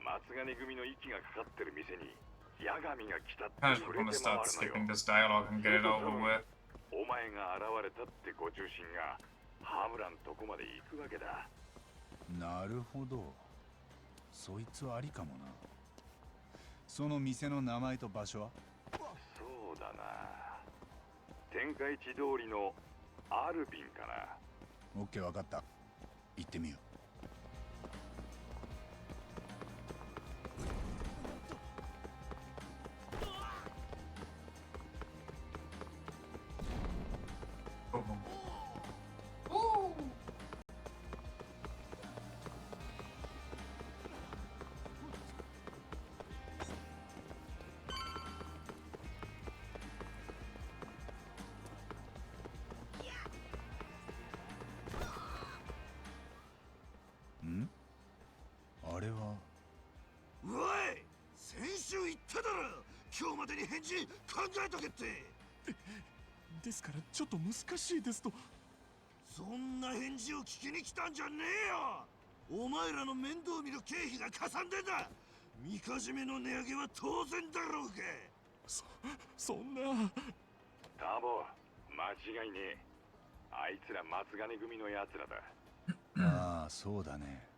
松金組の息がかかってる店に八神が来たってI just 触れ want to て回 start るのよ。 skipping this dialogue and get it over with. お前が現れたってご中心が羽村んとこまで行くわけだ。なるほど。そいつはありかもな。その店の名前と場所は？そうだな。天下一通りのアルビンかな。オッケーわかった。行ってみよう。あれは。おい、先週言っただろ。今日までに返事考えとけって。ですからちょっと難しいですと。そんな返事を聞きに来たんじゃねえよ。お前らの面倒見る経費がかさんでんだ。みかじめの値上げは当然だろうが。そんな。タボ、間違いねえ。あいつら松金組のやつらだ。ああ、そうだね。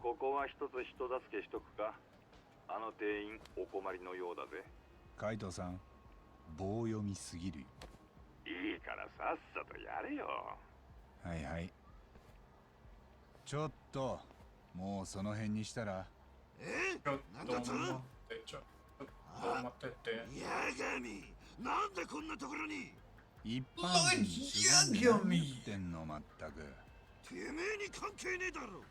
ここは一つ人助けしとくか。あの店員お困りのようだぜ。カイトさん、棒読みすぎるよ。いいからさっさとやれよ。はいはい。ちょっと、もうその辺にしたら。なんだと？八神、なんでこんなところに？一般人に何言ってんのまったく。てめえに関係ねえだろ。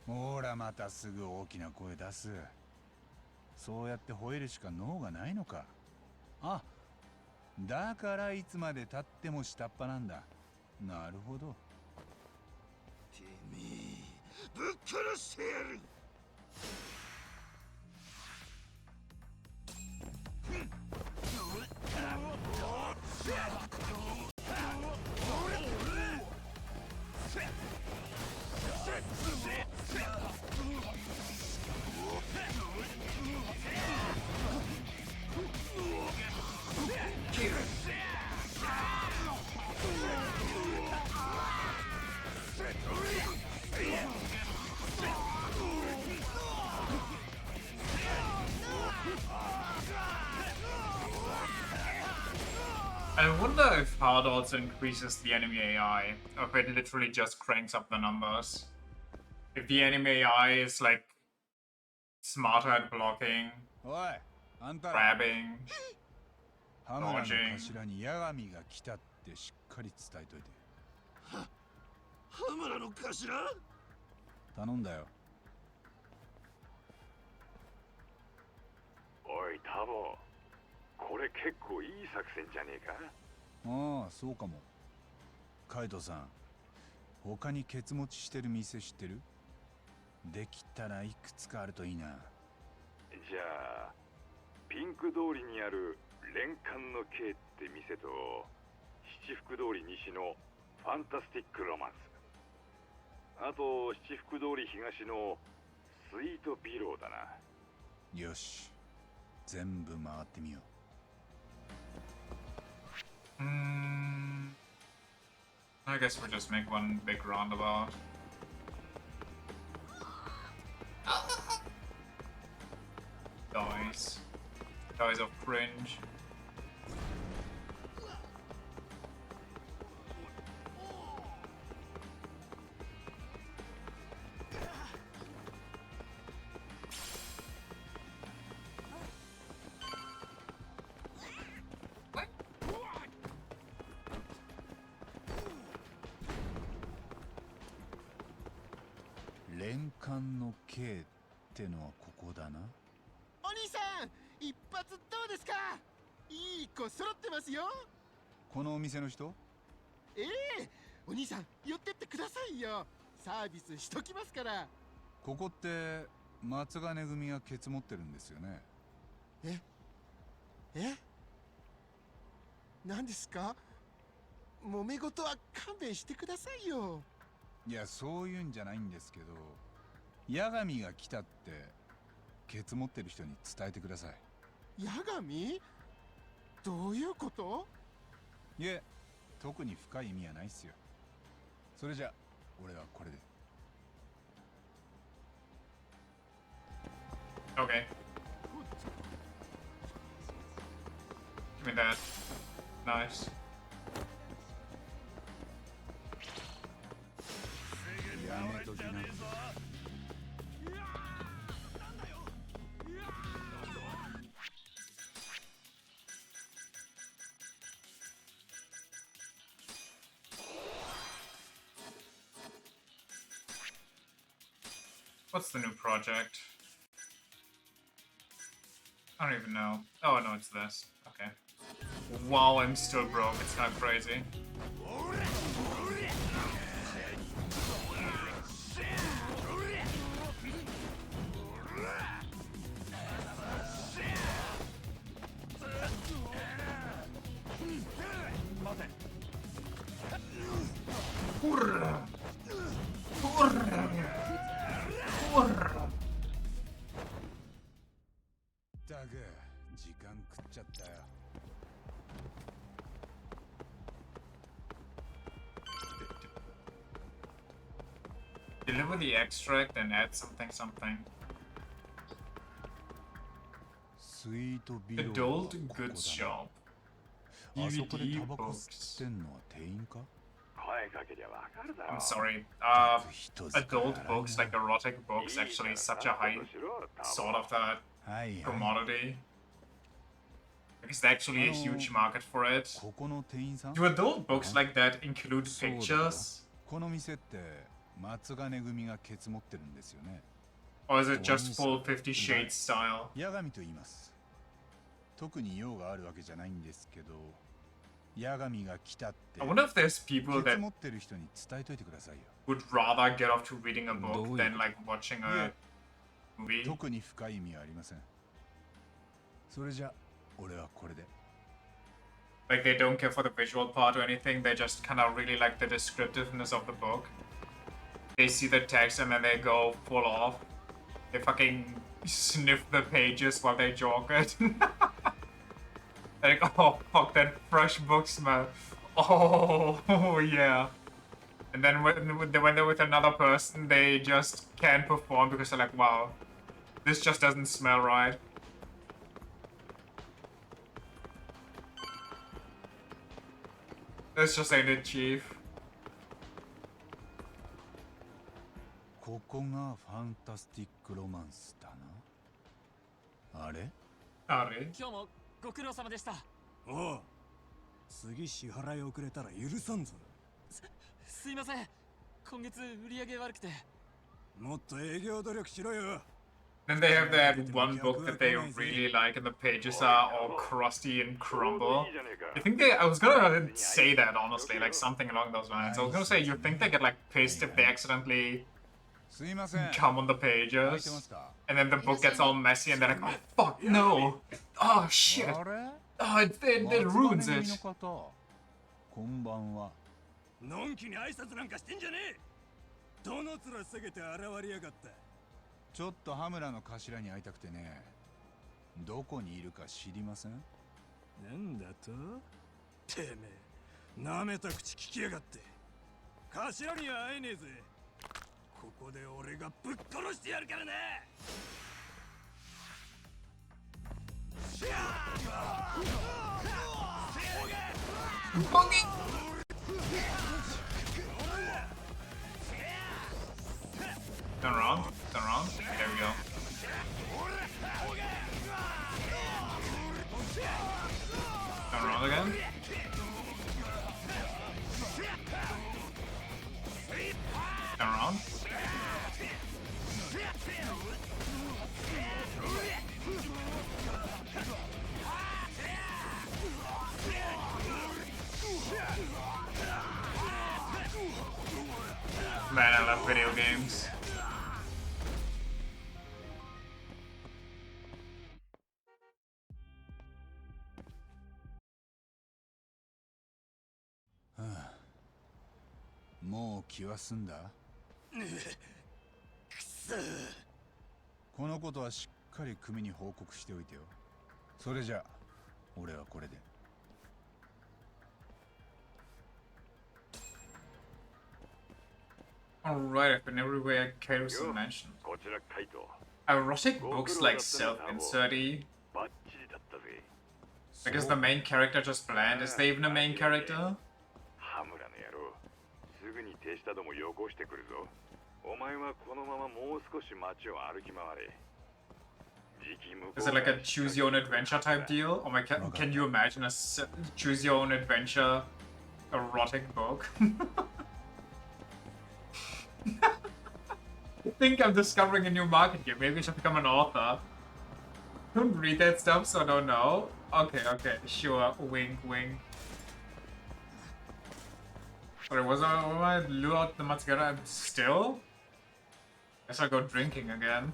ほらまたすぐ大きな声出す。そうやって吠えるしか脳がないのか。あ、だからいつまで経っても下っ端なんだ。なるほど。てめえぶっ殺してやる。I wonder if hard also increases the enemy AI, or if it literally just cranks up the numbers. If the enemy AI is like smarter at blocking, grabbing, 羽村の頭に八神が来たってしっかり伝えといて。羽村の頭？頼んだよ。おい、ボ、これ結構いい作戦じゃねえか。ああ、そうかも。カイトさん、他にケツ持ちしてる店知ってる？できたらいくつかあるといいな。じゃあピンク通りにある連環のKって店と七福通り西のファンタスティックロマンス、あと七福通り東のスイートビローだな。よし、全部回ってみよう。I guess we'll just make one big roundabout. Guys. Guys of cringe.連環の K ってのはここだな。お兄さん、一発どうですか？いい子揃ってますよ。このお店の人？ええ、お兄さん寄ってってくださいよ。サービスしときますから。ここって松金組がケツ持ってるんですよね。え？何ですか？揉め事は勘弁してくださいよ。いや、そういうんじゃないんですけど、八神が来たってケツ持ってる人に伝えてください。八神？どういうこと？いえ、特に深い意味はないっすよ。それじゃ俺はこれで。Okay. Give me that. Nice. やめときな。What's the new project? I don't even know. Oh no, it's this. Okay. Wow, I'm still broke. It's kind of crazy. Hurra! Hurra! Hurra! だが時間食っちゃったよ。Deliver the extract and add something something. スイートビロー Adult goods shop. あそこで DVD タバコ books. 吸ってんのは店員か？ I'm sorry. Adult books like erotic books actually such a high sort of that commodity. It's actually a huge market for it. ここの店員さん？ Do adult books like that include pictures? この店って松金組がケツ持ってるんですよね。 Or is it just full 50 Shades style? 八神と言います。特に用があるわけじゃないんですけど、八神が来たって。 I wonder if there's people ケツ that 持ってる人に伝えといてくださいよ。 would rather get off to reading a book than like watching a movie. 特に深い意味はありません。それじゃ俺はこれで。 Like they don't care for the visual part or anything, they just kind of really like the descriptiveness of the book. They see the text and then they go full off. They fucking sniff the pages while they jog it. Like, oh fuck, that fresh book smell. Oh yeah. And then when they're with another person, they just can't perform because they're like, wow, this just doesn't smell right. This just ain't it, Chief. ここがファンタスティックロマンスだな。あれ？あれ？今日もご苦労様でした。おう、次支払い遅れたら許さんぞ。すいません。今月売り上げ悪くて。もっと営業努力しろよ。Then they have that one book that they really like, and the pages are all crusty and crumble. You think they? I was gonna say that honestly, like something along those lines. I was gonna say you think they get like pissed if they accidentally come on the pages, and then the book gets all messy, and they're like, oh fuck no, oh shit, oh it ruins it. こんばんは。のんきに挨拶なんかしてんじゃねえ。どの面下げて現れやがった。ちょっと羽村の頭に会いたくてね。どこにいるか知りません？なんだと？てめえ、なめた口聞きやがって。頭には会えねえぜ。ここで俺がぶっ殺してやるからな。Boogie! Turn around, turn around. There we go. Turn around again. Turn around. Man, I love video games. Huh. もう気は済んだ？このことはしっかり組に報告しておいてよ。それじゃあ、俺はこれで。Alright, I've been everywhere Kairos mentioned. Erotic books like self-inserty. Like, is the main character just bland? Is there even a main character? Is it like a choose your own adventure type deal? Oh my god, can you imagine a choose your own adventure erotic book? I think I'm discovering a new market here. Maybe I should become an author. Don't read that stuff, so I don't know. Okay, okay, sure. Wink, wink. Sorry, was I lure out the Matsugara still? Guess I'll go drinking again.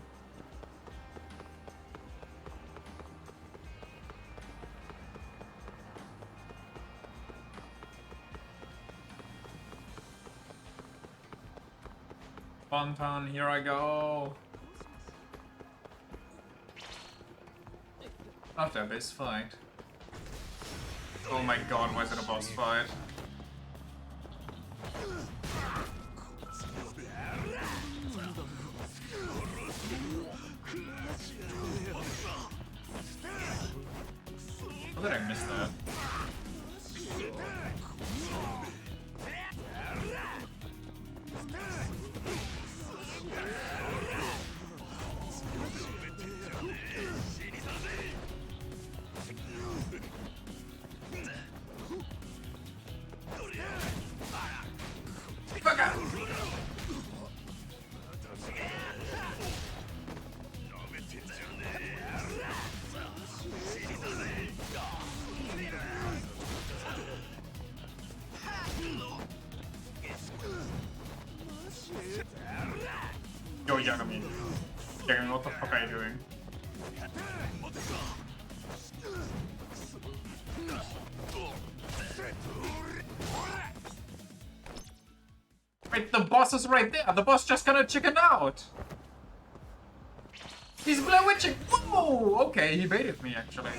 Bonton, here I go. After a base fight. Oh my god, why is it a boss fight? How did I miss that? Yo, Yagami. Yagami, what the fuck are you doing? Wait, the boss is right there! The boss just gonna chicken out! He's blowitching! Whoa! Okay, he baited me actually.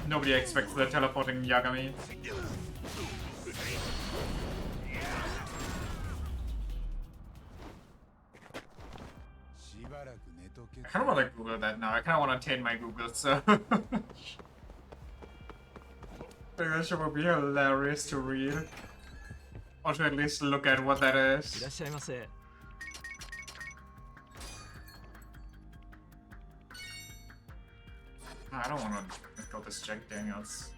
Nobody expects the teleporting Yagami. I kind of want to Google that now. I kind of want to tame my Google search. That shit would be hilarious to read. Or to at least look at what that いら is. っしゃいませ。 I don't want to go this Jack Daniels.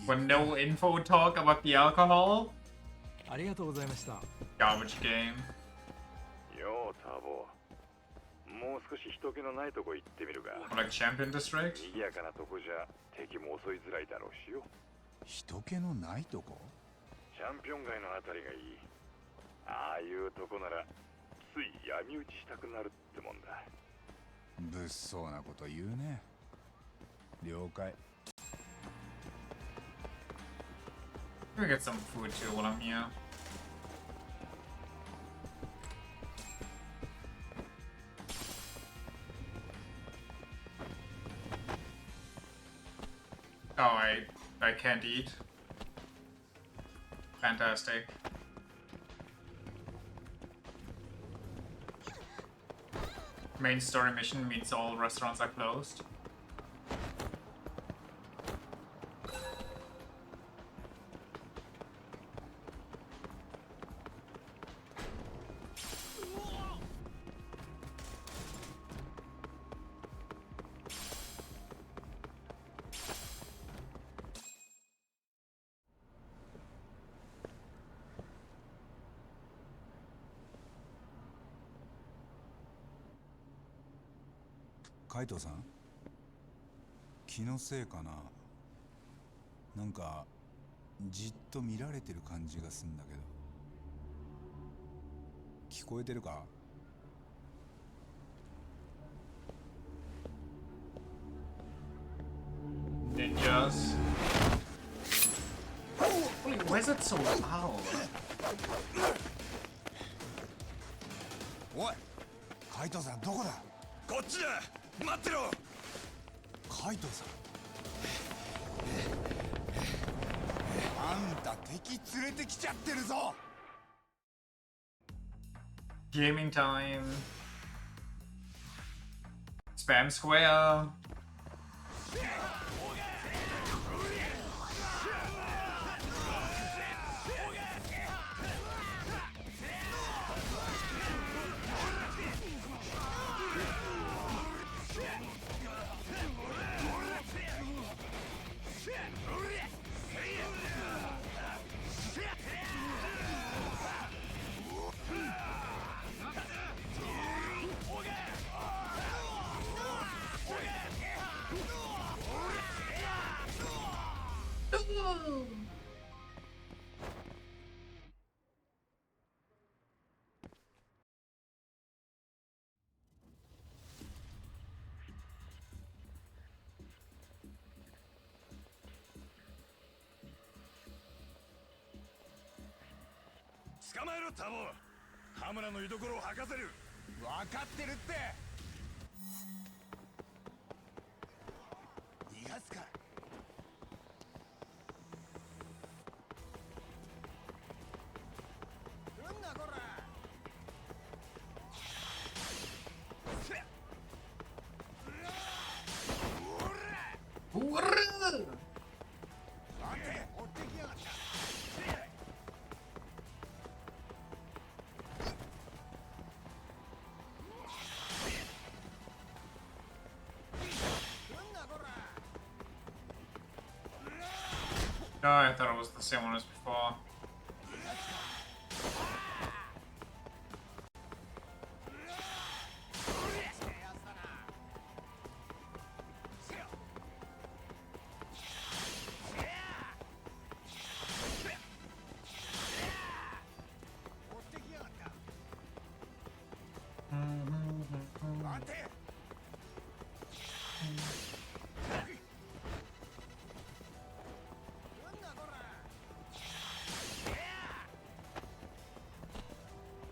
When no info talk about the alcohol? ありがとうございました。 Garbage game. ようターボ、もう少し人気のないとこ行ってみるか。 Like Champion District? 賑やかなとこじゃ敵も襲いづらいだろうしよ。人気のないとこ？チャンピオン街のあたりがいい。ああいうとこならつい闇討ちしたくなるってもんだ。物騒なこと言うね。了解。 Let me get some food too while I'm here. Oh, I can't eat. Fantastic. Main story mission means all restaurants are closed.カイトさん、気のせいかな。なんかじっと見られてる感じがすんだけど。聞こえてるか？Ninjas. Wait, why is it so loud? おい、カイトさんどこだ？こっちだ。待ってろ。カイトさん、あんた敵連れてきちゃってるぞ。 Gaming time. Spam square. Come 捕まえろタボ。羽村の居所を吐かせる。分かってるって。逃がすか。なんだこら。うわっ。待て、追ってきやがった。 No, I thought it was the same one as before.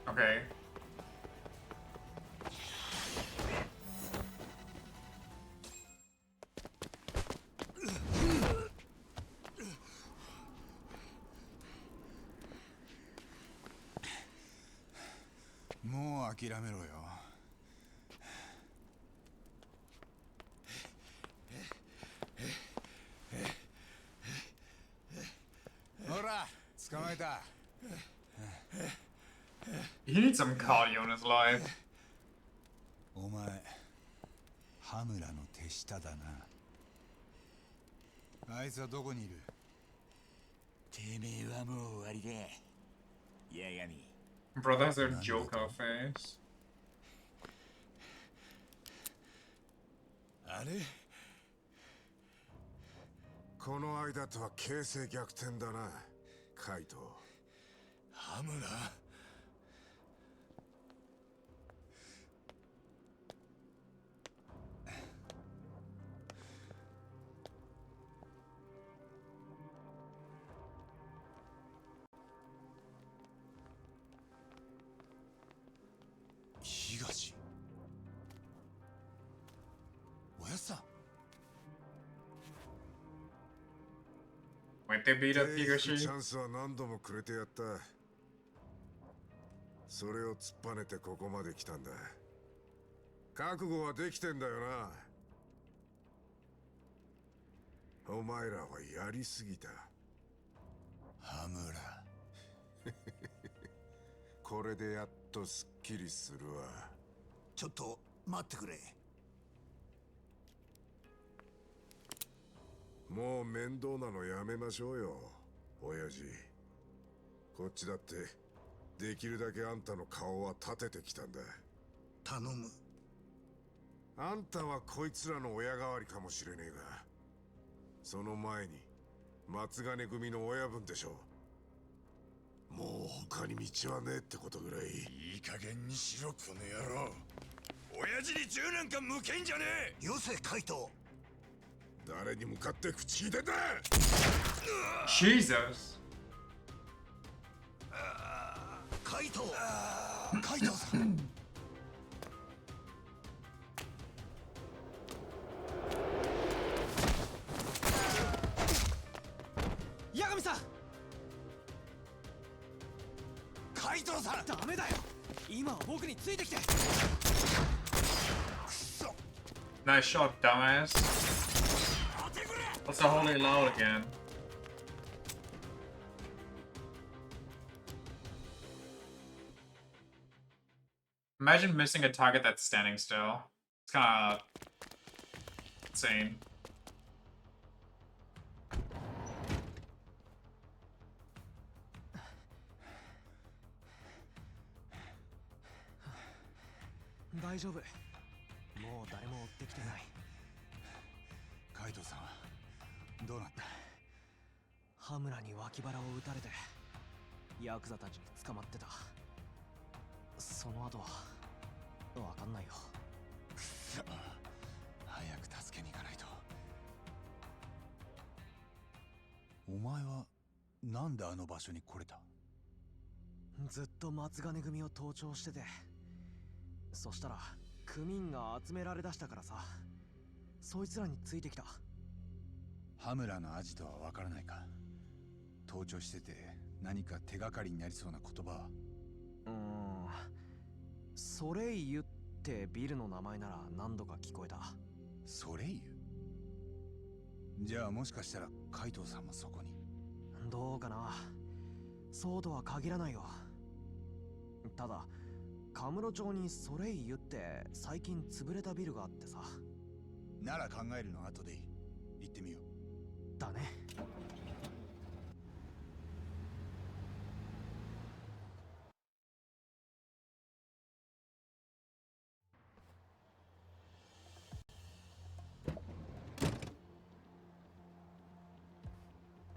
Okay. もう諦めろよ。ほら、捕まえた。He needs some cardio in his life. お前、羽村の手下だな。あいつはどこにいる？てめえはもう終わりだ。八神。Brother has a Joker face. あれ？この間とは形勢逆転だな、カイト。羽村？東。おやさん。Wait, they beat up チ Higashi? ャンスは何度もくれてやった。それを突っぱねてここまで来たんだ。覚悟はできてんだよな。お前らはやりすぎた。羽村。これでやっとすっきりするわ。ちょっと待ってくれ。もう面倒なのやめましょうよ、親父。こっちだってできるだけあんたの顔は立ててきたんだ。頼む。あんたはこいつらの親代わりかもしれねえが、その前に松金組の親分でしょ。もう他に道はねえってことぐらい。いい加減にしろこの野郎。親父に銃なんか向けんじゃねえ。よせカイト。誰に向かって口入れた？ Jesus! カイト。カイトさん。八神さん。カイトさん。ダメだよ。今は僕についてきて。くそ。 Nice shot, dumbass. What's the holy loud again? Imagine missing a target that's standing still. It's kinda insane. “カイトさんはどうなった？”羽村に脇腹を撃たれてヤクザたちに捕まってた。その後はわかんないよ。くそ、早く助けに行かないと。お前はなんであの場所に来れた？ずっと松金組を盗聴してて、そしたら組員が集められだしたからさ、そいつらについてきた。羽村のアジトはわからないか？盗聴してて何か手がかりになりそうな言葉は？ソレイユってビルの名前なら何度か聞こえた。ソレイユ？じゃあもしかしたらカイトさんもそこに？どうかな。そうとは限らないよ。ただカムロ町にソレイユって最近潰れたビルがあってさ。なら考えるの後でいい。行ってみよう。だね。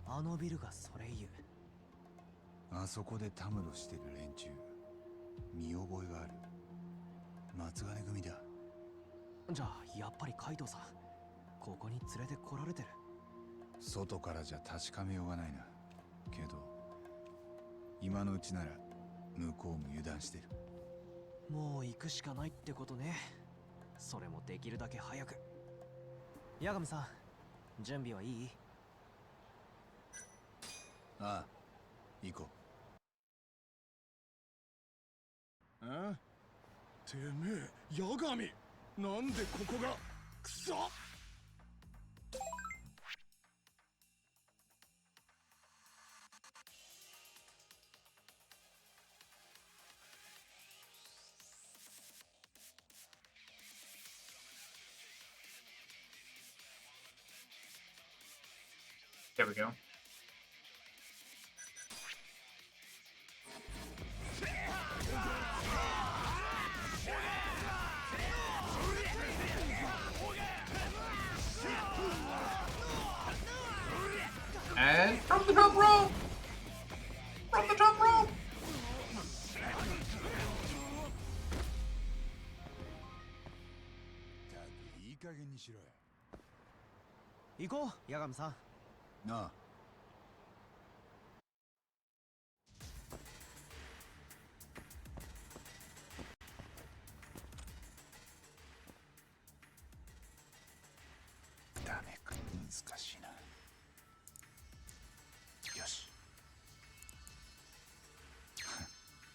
あのビルがソレイユ。あそこでたむろしてる連中、見覚えがある。松金組だ。じゃあやっぱりカイトさん、ここに連れてこられてる。外からじゃ確かめようがないな。けど今のうちなら向こうも油断してる。もう行くしかないってことね。それもできるだけ早く。八神さん、準備はいい？ああ、行こう。ん？てめえ、ヤガミ、なんでここがクソ。There we go. And from the top rope! From the top rope! いい加減にしろよ。行こう、八神さん。なあ。ダメか、難しいな。よし。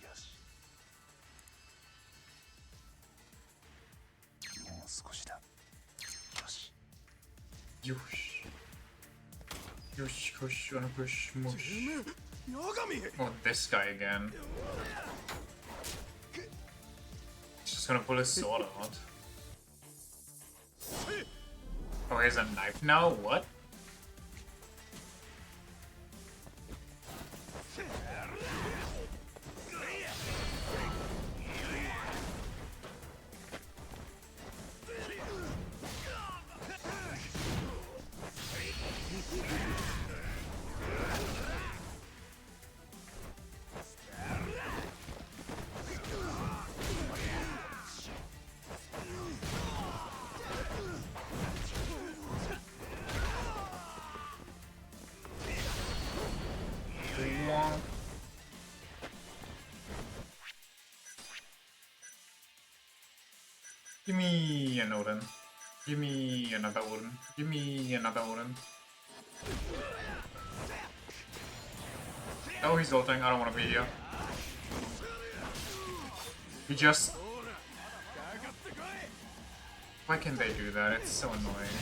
よし。もう少しだ。よし。よし。よし、push, wanna push, mush. Oh, this guy again. He's just gonna pull his sword out. Oh, here's a knife now? What? Give me an Odin. Give me another Odin. Give me another Odin. Oh, he's ulting. I don't want to be here. He just... Why can't they do that? It's so annoying.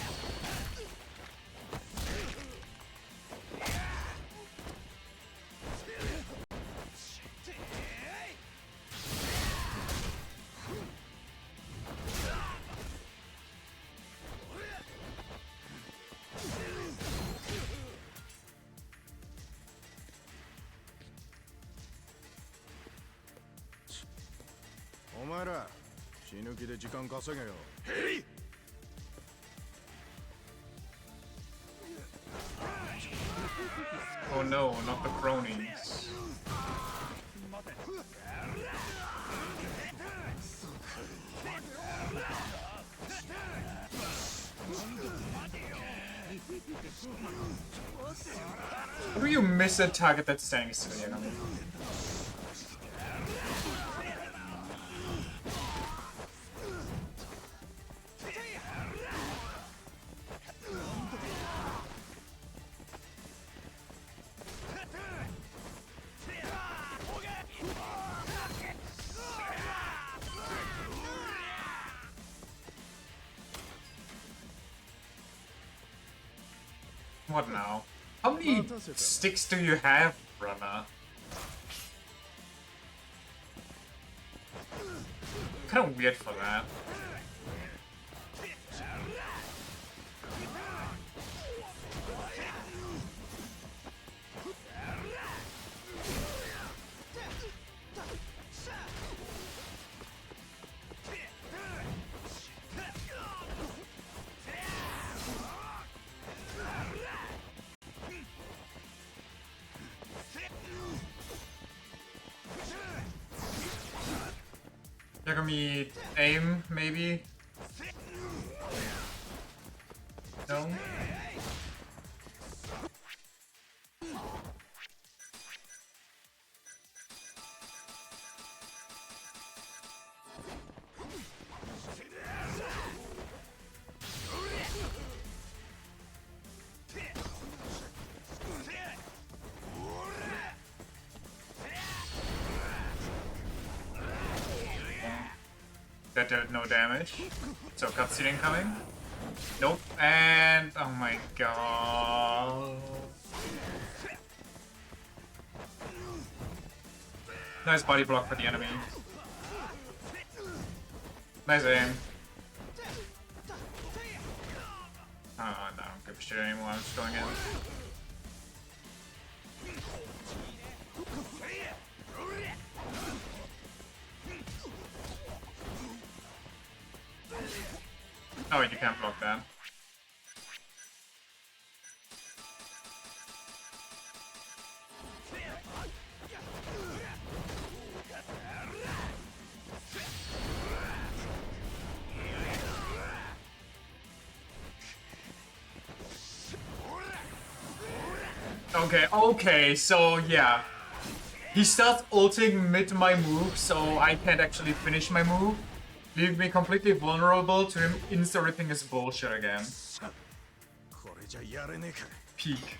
Oh no, not the cronies. How do you miss a target that's standing still? What now? How many sticks do you have, brother? Kinda weird for that. You're gonna be aim, maybe? No? That did no damage. So cutscene incoming. Nope. And oh my god. Nice body block for the enemy. Nice aim. Oh, I don't give a shit anymore. I'm just going in. Oh, you can't block that. Okay, so yeah. He starts ulting mid my move, so I can't actually finish my move. Leaving me completely vulnerable to him insta-ripping his bullshit again. Peak.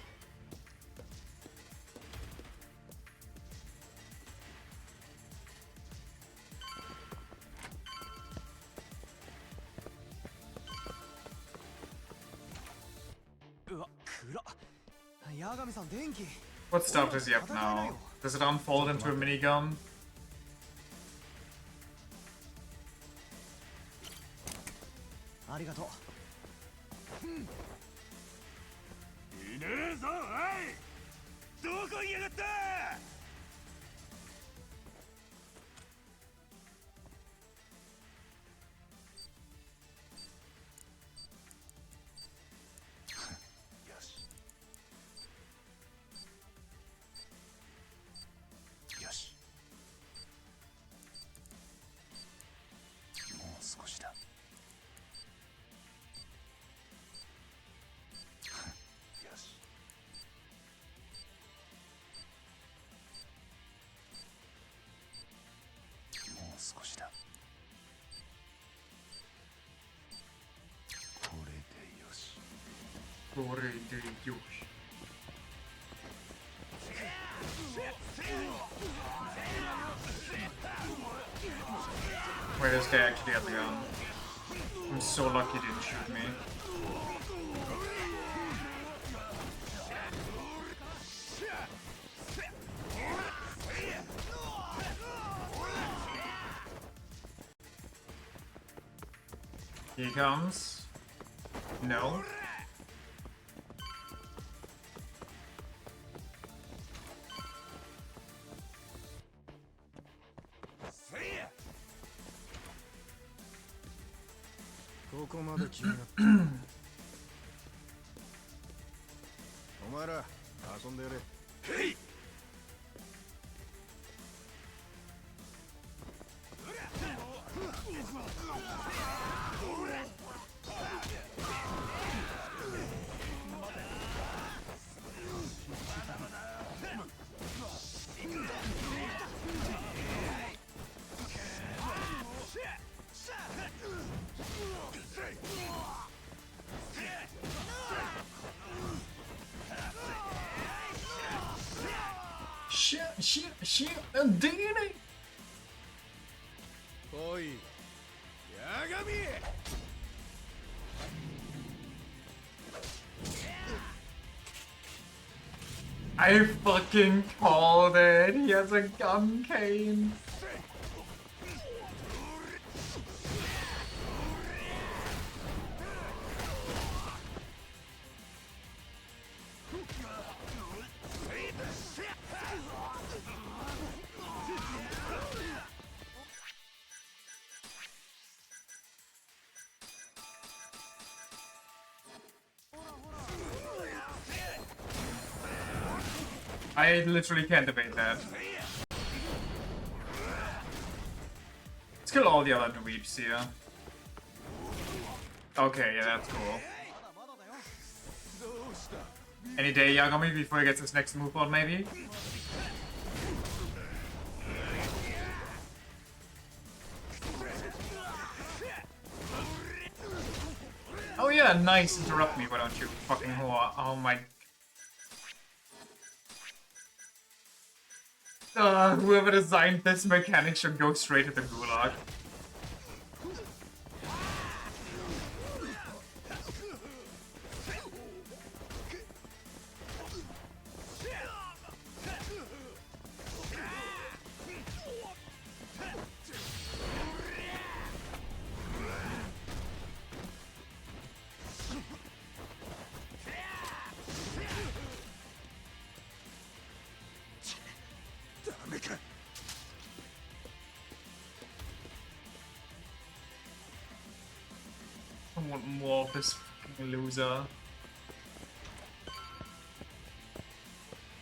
What stuff does he have now? Does it unfold into a minigun? Wait, this guy actually had the gun. I'm so lucky he didn't shoot me. He comes. No. Shit, Dini! Oi, Yagami! I fucking called it! He has a gun cane! I literally can't debate that. Let's kill all the other dweebs here. Okay, yeah, that's cool. Any day Yagami before he gets his next move on, maybe? Oh yeah, nice, interrupt me, why don't you fucking whore. Oh my... whoever designed this mechanic should go straight to the gulag. more of this fucking loser.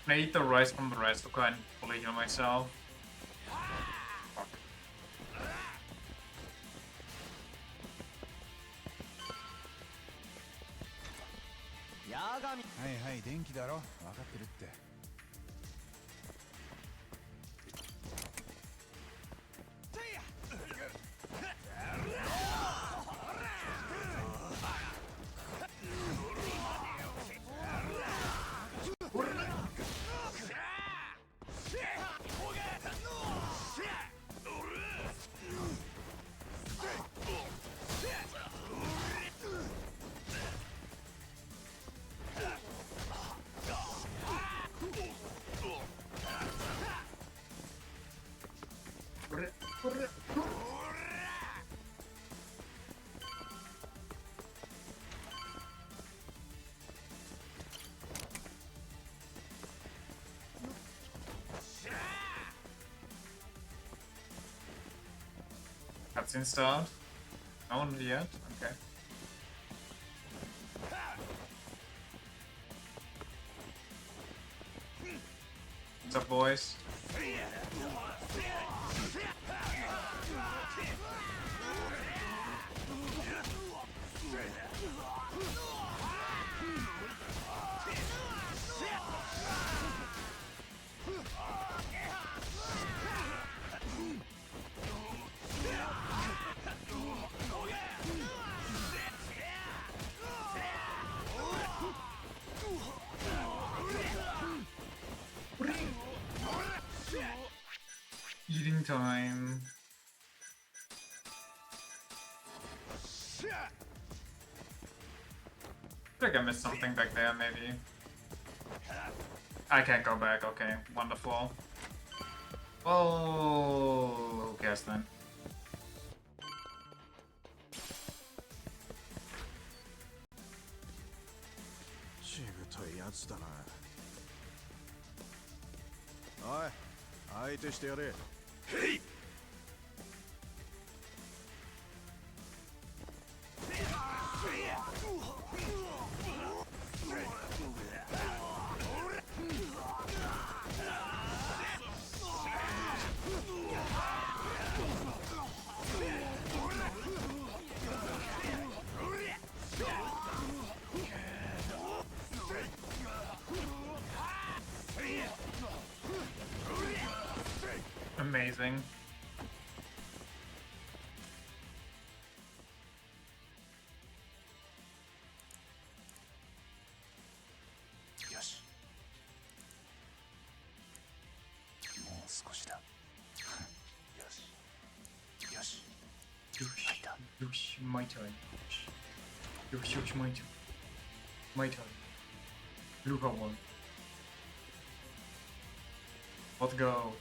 Can I eat the rice from the rice cooker and fully heal myself? Fuck. はいはい電気だろ分かってるって Cutscene start? No, not yet? Okay. What's up, boys? Eating time. I think I missed something back there, maybe. I can't go back, okay. Wonderful. Oh, who cares then? Amazing. Yosh, my turn. Yosh, my turn. My turn. Blue one. Let's go.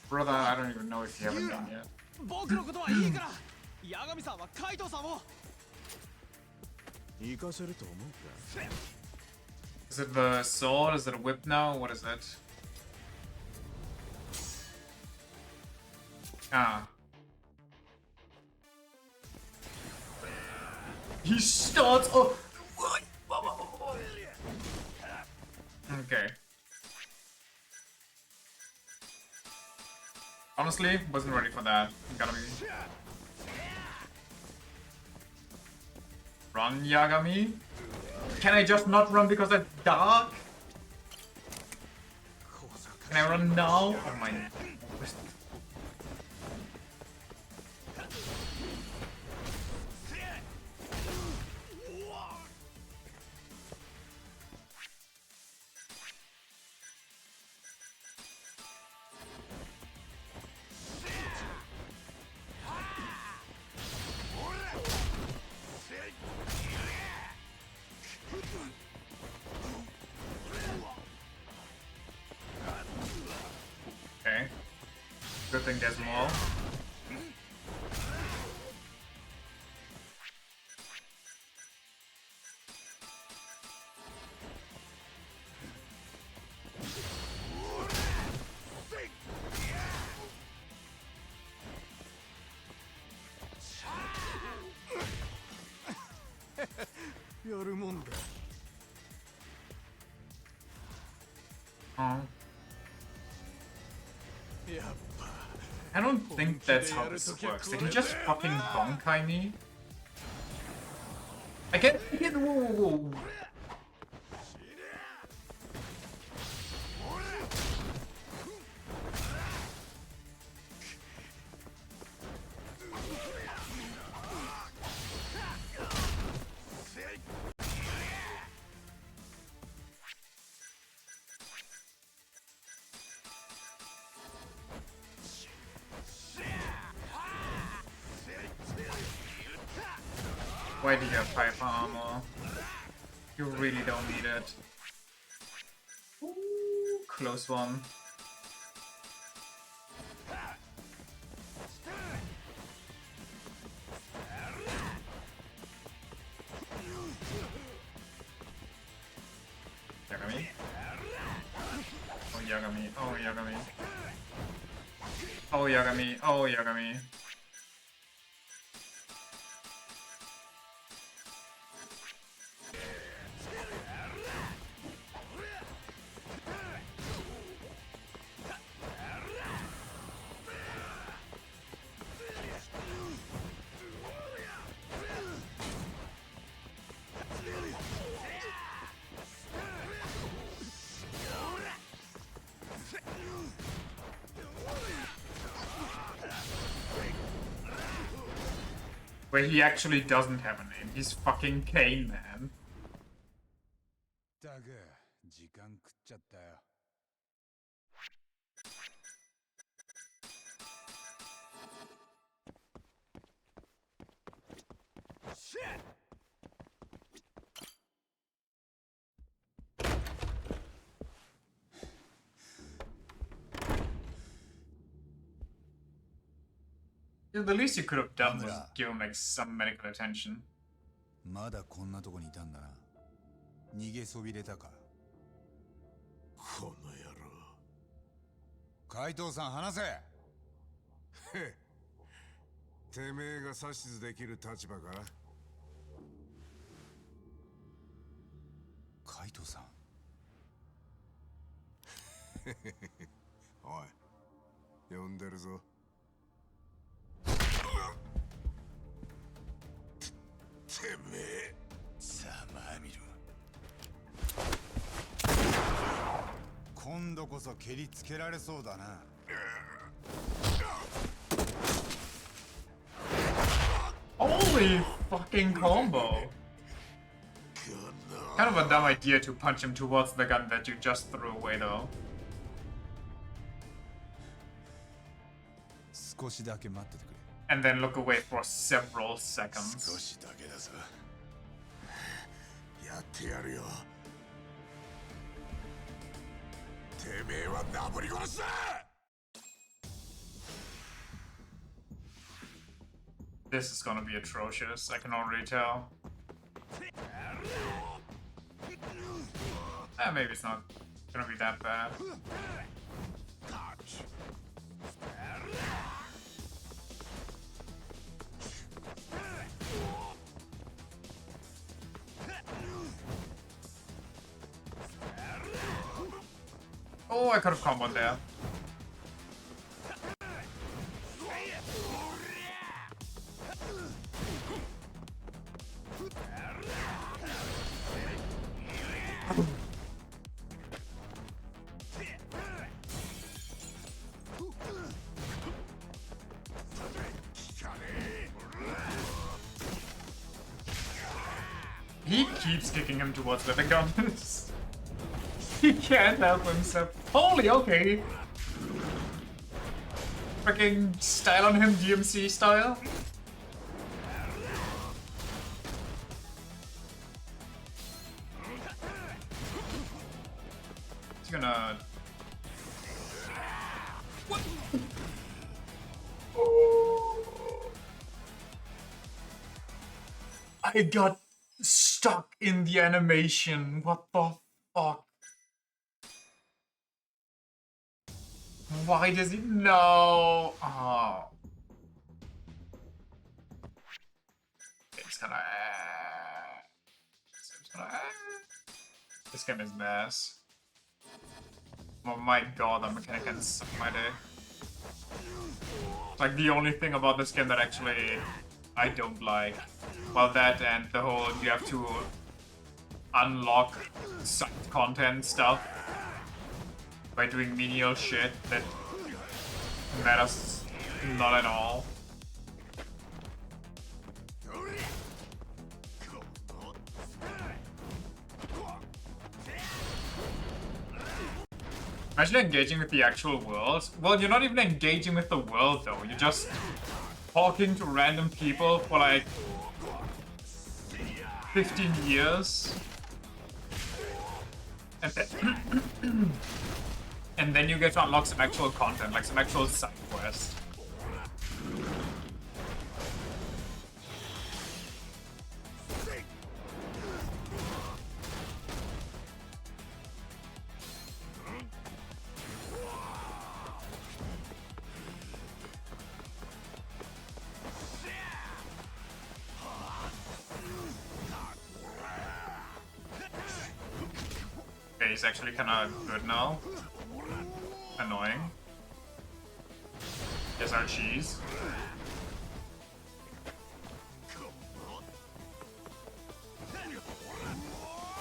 Brother, I don't even know if you haven't done yet. 僕のことはいいから八神さんはカイトさんを行かせると思うか Is it the sword? Is it a whip now? What is it? Ah. He starts. Oh. Okay. Honestly, wasn't ready for that. Gotta be. Run, Yagami. Can I just not run because it's dark? Can I run now? Oh my. Okay. Good thing there's more. Oh. I don't think that's how this works. Did he just fucking bonkai me? I get whoa. Why do you have hyper armor? You really don't need it. Ooh, close one. Yagami? Oh, Yagami. Oh, Yagami. Oh, Yagami. Oh, Yagami. Where he actually doesn't have a name. He's fucking Kane, man. だが時間食っちゃったよ。Yeah, the least you could have done was give him like some medical attention. まだこんなとこにいたんだな。逃げそびれたか。この野郎。海藤さん話せ。へてめえが指図できる立場か。海藤さん。おい、呼んでるぞ。てめえ。ざまあみろ。今度こそ蹴りつけられそうだな。Holy fucking combo! Kind of a dumb idea to punch him towards the gun that you just threw away though. 少しだけ待っててくれ。And then look away for several seconds. 少しだけだぞ。やってやるよ。てめえはなぶり殺しだ。This is gonna be atrocious, I can already tell. Maybe it's not gonna be that bad. Oh, I could have comboed there. He keeps kicking him towards the guns. He can't help himself. Holy, okay. Freaking style on him, DMC style. He's gonna... What? Oh. I got stuck in the animation. What the fuck? Why does he know? Oh. It's gonna. This game is mess. Oh my god, the mechanic can suck my day. It's like the only thing about this game that actually I don't like. Well, that and the whole you have to unlock side content stuff by doing menial shit that matters not at all. Imagine engaging with the actual world. Well, you're not even engaging with the world though. You're just talking to random people for like 15 years. And then, and then you get to unlock some actual content, like some actual side quest. Okay, he's actually kind of good now. Annoying. Here's our cheese.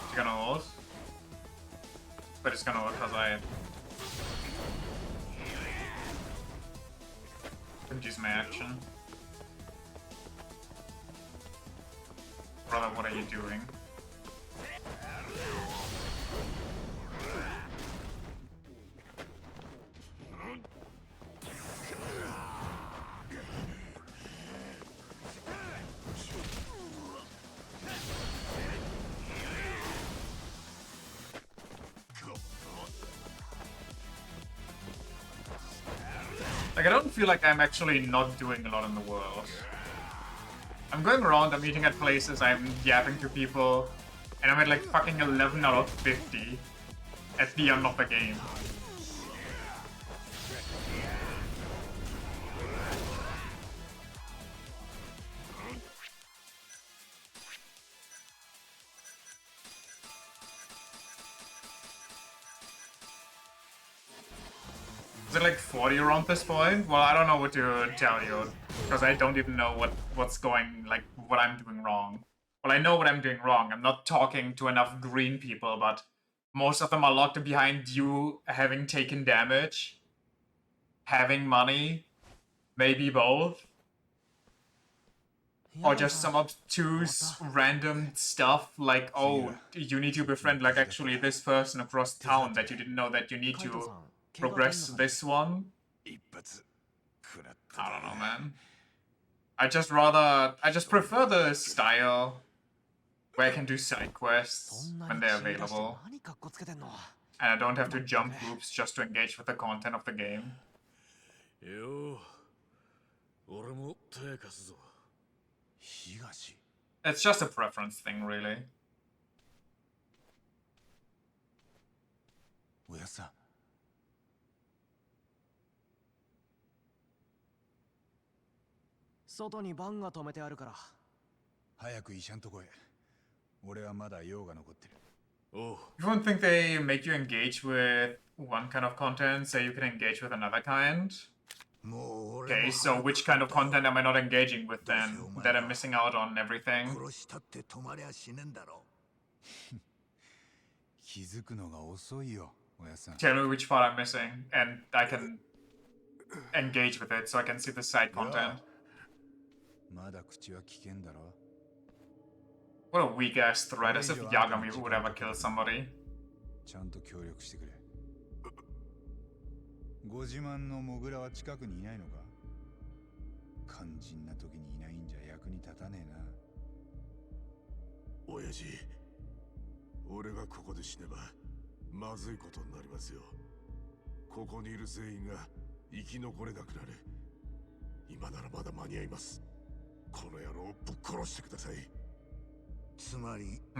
He's gonna ult. But it's gonna ult because I couldn't use my action. Brother, what are you doing? Like, I don't feel like I'm actually not doing a lot in the world. I'm going around, I'm eating at places, I'm yapping to people, and I'm at like fucking 11 out of 50 at the end of the game. Is it like 40 around this point? Well, I don't know what to tell you, because I don't even know what's going, like, what I'm doing wrong. Well, I know what I'm doing wrong. I'm not talking to enough green people, but most of them are locked behind you having taken damage, having money, maybe both. Or just some obtuse random stuff like, oh, you need to befriend like actually this person across town that you didn't know that you need to progress this one. I don't know, man. I just prefer the style where I can do side quests when they're available. And I don't have to jump groups just to engage with the content of the game. It's just a preference thing, really. Oh. You wouldn't think they make you engage with one kind of content so you can engage with another kind? Okay, so which kind of content am I not engaging with then? That I'm missing out on everything? Tell me which part I'm missing, and I can engage with it so I can see the side content. What a weak ass threat, as if Yagami would ever kill somebody.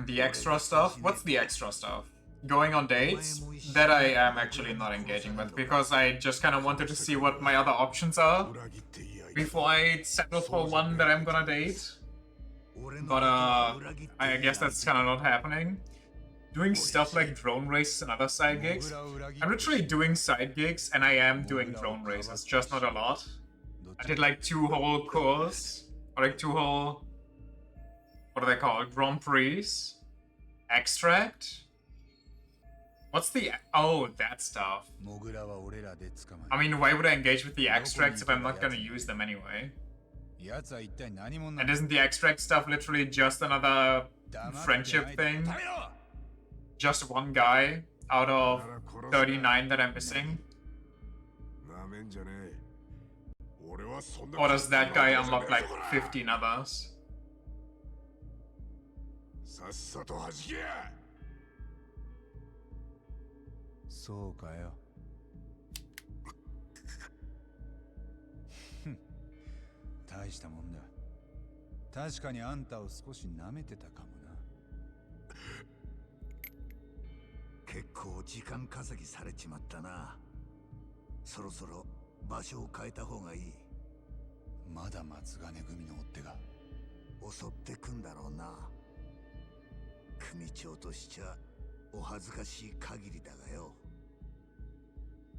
The extra stuff? What's the extra stuff? Going on dates? That I am actually not engaging with, because I just kind of wanted to see what my other options are before I settle for one that I'm gonna date. But I guess that's kind of not happening. doing stuff like drone races and other side gigs. I'm literally doing side gigs, and I am doing drone races, just not a lot. I did like 2 whole courses, or like 2 whole, what are they called? Grand Prix? Extract? What's the... Oh, that stuff. I mean, why would I engage with the extracts if I'm not gonna use them anyway? And isn't the extract stuff literally just another friendship thing? Just one guy out of 39 that I'm missing? Or does that guy unlock like 15 others?大したもんだ。確かにあんたを少し舐めてたかもな。結構時間稼ぎされちまったな。そろそろ場所を変えた方がいい。まだ松金組の追っ手が襲ってくんだろうな。組長としちゃお恥ずかしい限りだがよ。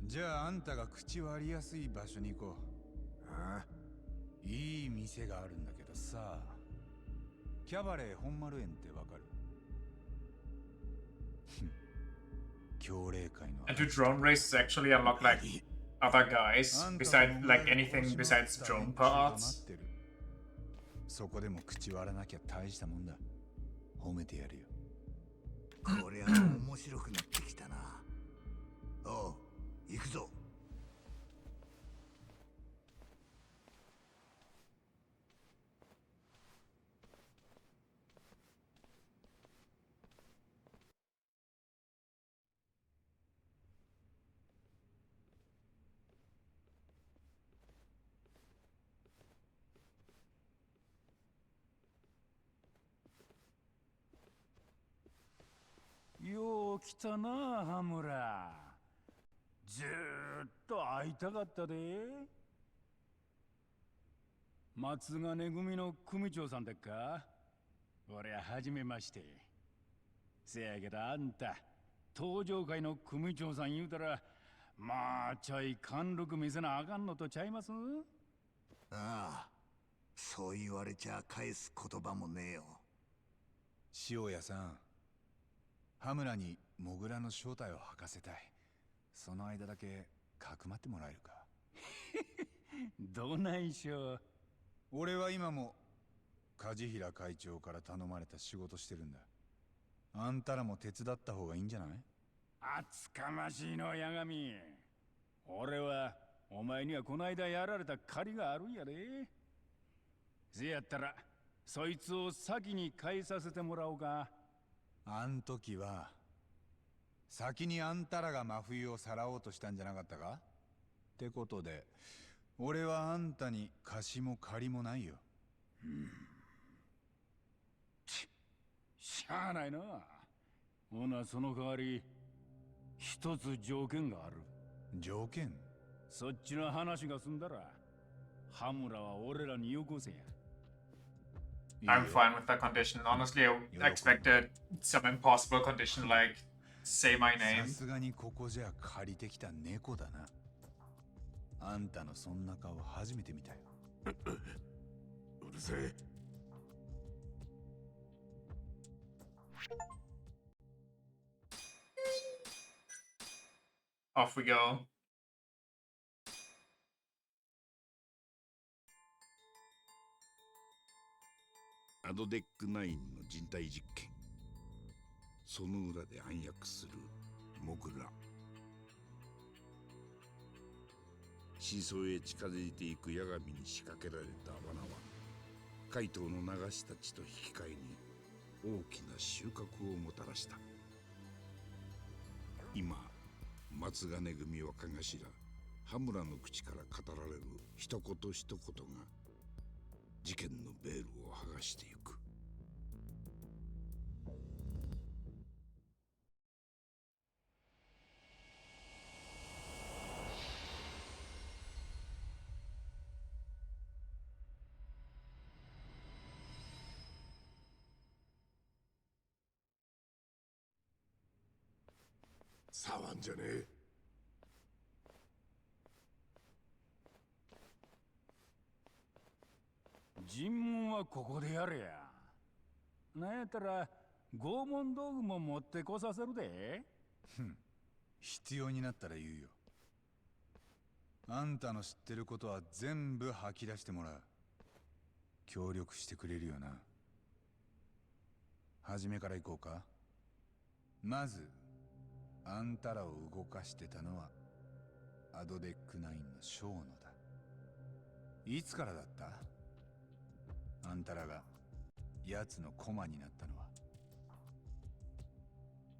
じゃああんたが口割りやすい場所に行こう。ああ、いい店があるんだけどさ。キャバレー本丸園ってわかる？教令会の。And do drone races actually unlock like other guys besides like anything besides drone parts? そこでも口割らなきゃ大したもんだ。褒めてやるよ。こりゃ面白くなってきたな。おう、行くぞ。よう来たな、羽村。ずーっと会いたかったで。松金組の組長さんだっか？俺は初めまして。せやけどあんた、登場会の組長さん言うたら、まあちょい貫禄見せなあかんのとちゃいます？ああ、そう言われちゃ返す言葉もねえよ。塩屋さん、羽村にモグラの正体を吐かせたい。その間だけかくまってもらえるか？どないしょう。俺は今も梶平会長から頼まれた仕事してるんだ。あんたらも手伝った方がいいんじゃない？厚かましいの、八神。俺はお前にはこの間やられた借りがあるんやで。せやったらそいつを先に返させてもらおうか。あん時は先にあんたらが真冬をさらおうとしたんじゃなかったか？ってことで俺はあんたに貸しも借りもないよ。しゃあないな。ほなその代わり一つ条件がある。条件？そっちの話が済んだら羽村は俺らによこせや。I'm fine with that condition. Honestly, I expected some impossible condition like say my name. さすがにここじゃ借りてきた猫だな。あんたのそんな顔初めて見たよ。うるせえ。Off we go. アドデック9の人体実験。その裏で暗躍するモグラ。真相へ近づいていく八神に仕掛けられた罠は怪盗の流したちと引き換えに大きな収穫をもたらした。今松金組若頭羽村の口から語られる一言一言が事件のベールを剥がしていく。触んじゃねえ。尋問はここでやれや。なんやったら拷問道具も持ってこさせるで。必要になったら言うよ。あんたの知ってることは全部吐き出してもらう。協力してくれるよな。初めから行こうか。まずあんたらを動かしてたのはアドデック9のショーノだ。いつからだった？あんたらが奴の駒になったのは。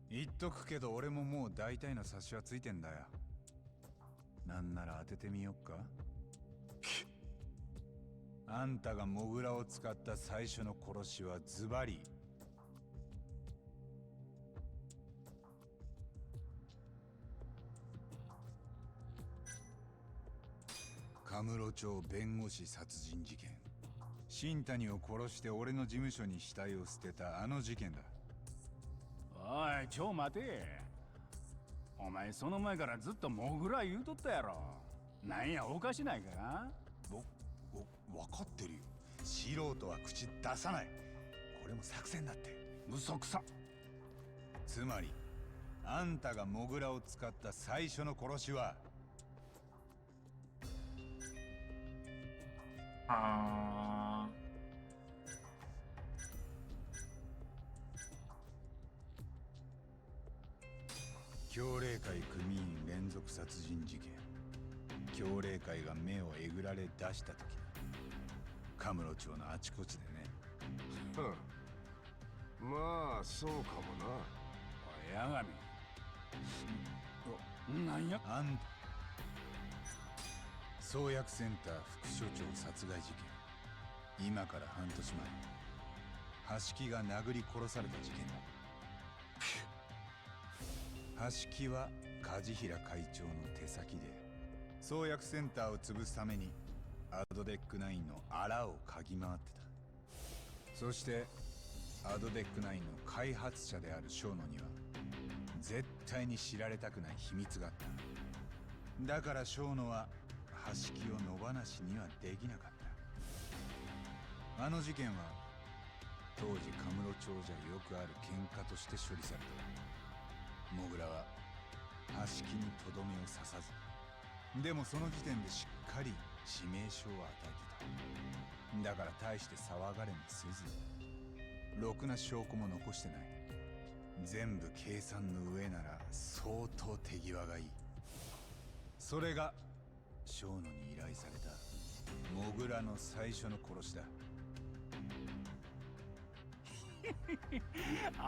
言っとくけど俺ももう大体の察しはついてんだよ。なんなら当ててみよっか。あんたがモグラを使った最初の殺しはズバリカムロ町弁護士殺人事件。新谷を殺して俺の事務所に死体を捨てたあの事件だ。おい、ちょ待て。お前その前からずっとモグラ言うとったやろ。なんやおかしないか？分かってるよ。素人は口出さない。これも作戦だって。嘘くさ。つまりあんたがモグラを使った最初の殺しは教令会組員連続殺人事件。教令会が目をえぐられ出した時、カムロ町のあちこちでね。まあそうかもな。おい八神。なんやあん創薬センター副所長殺害事件。今から半年前、橋木が殴り殺された事件だ。橋木は梶平会長の手先で創薬センターを潰すためにアドデック9のあらを嗅ぎ回ってた。そしてアドデック9の開発者であるショーノには絶対に知られたくない秘密があった。だからショーノは橋木を野放しにはできなかった。あの事件は当時カムロ町じゃよくある喧嘩として処理された。モグラは橋木にとどめを刺さず、でもその時点でしっかり致命傷を与えてた。だから大して騒がれもせず、ろくな証拠も残してない。全部計算の上なら相当手際がいい。それがショーノに依頼されたモグラの最初の殺しだ。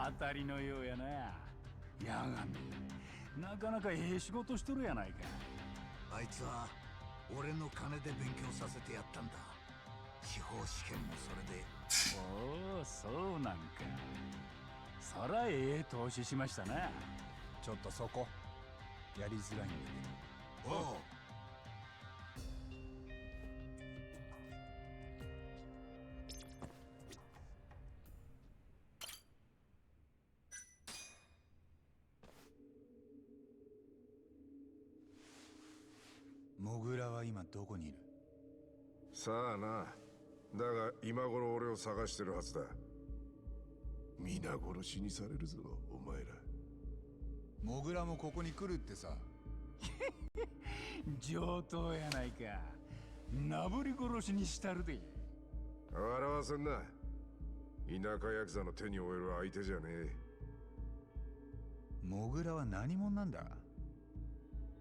当たりのようやな。八神、なかなかええ仕事しとるやないか。あいつは俺の金で勉強させてやったんだ。司法試験もそれで。おお、そうなんか。そらええ投資しましたな。ちょっとそこやりづらいんだけど。おう。モグラは今どこにいる？さあな。だが今頃俺を探してるはずだ。皆殺しにされるぞお前ら。モグラもここに来るってさ。上等やないか。なぶり殺しにしたるで。笑わせんな。田舎ヤクザの手に負える相手じゃねえ。モグラは何者なんだ？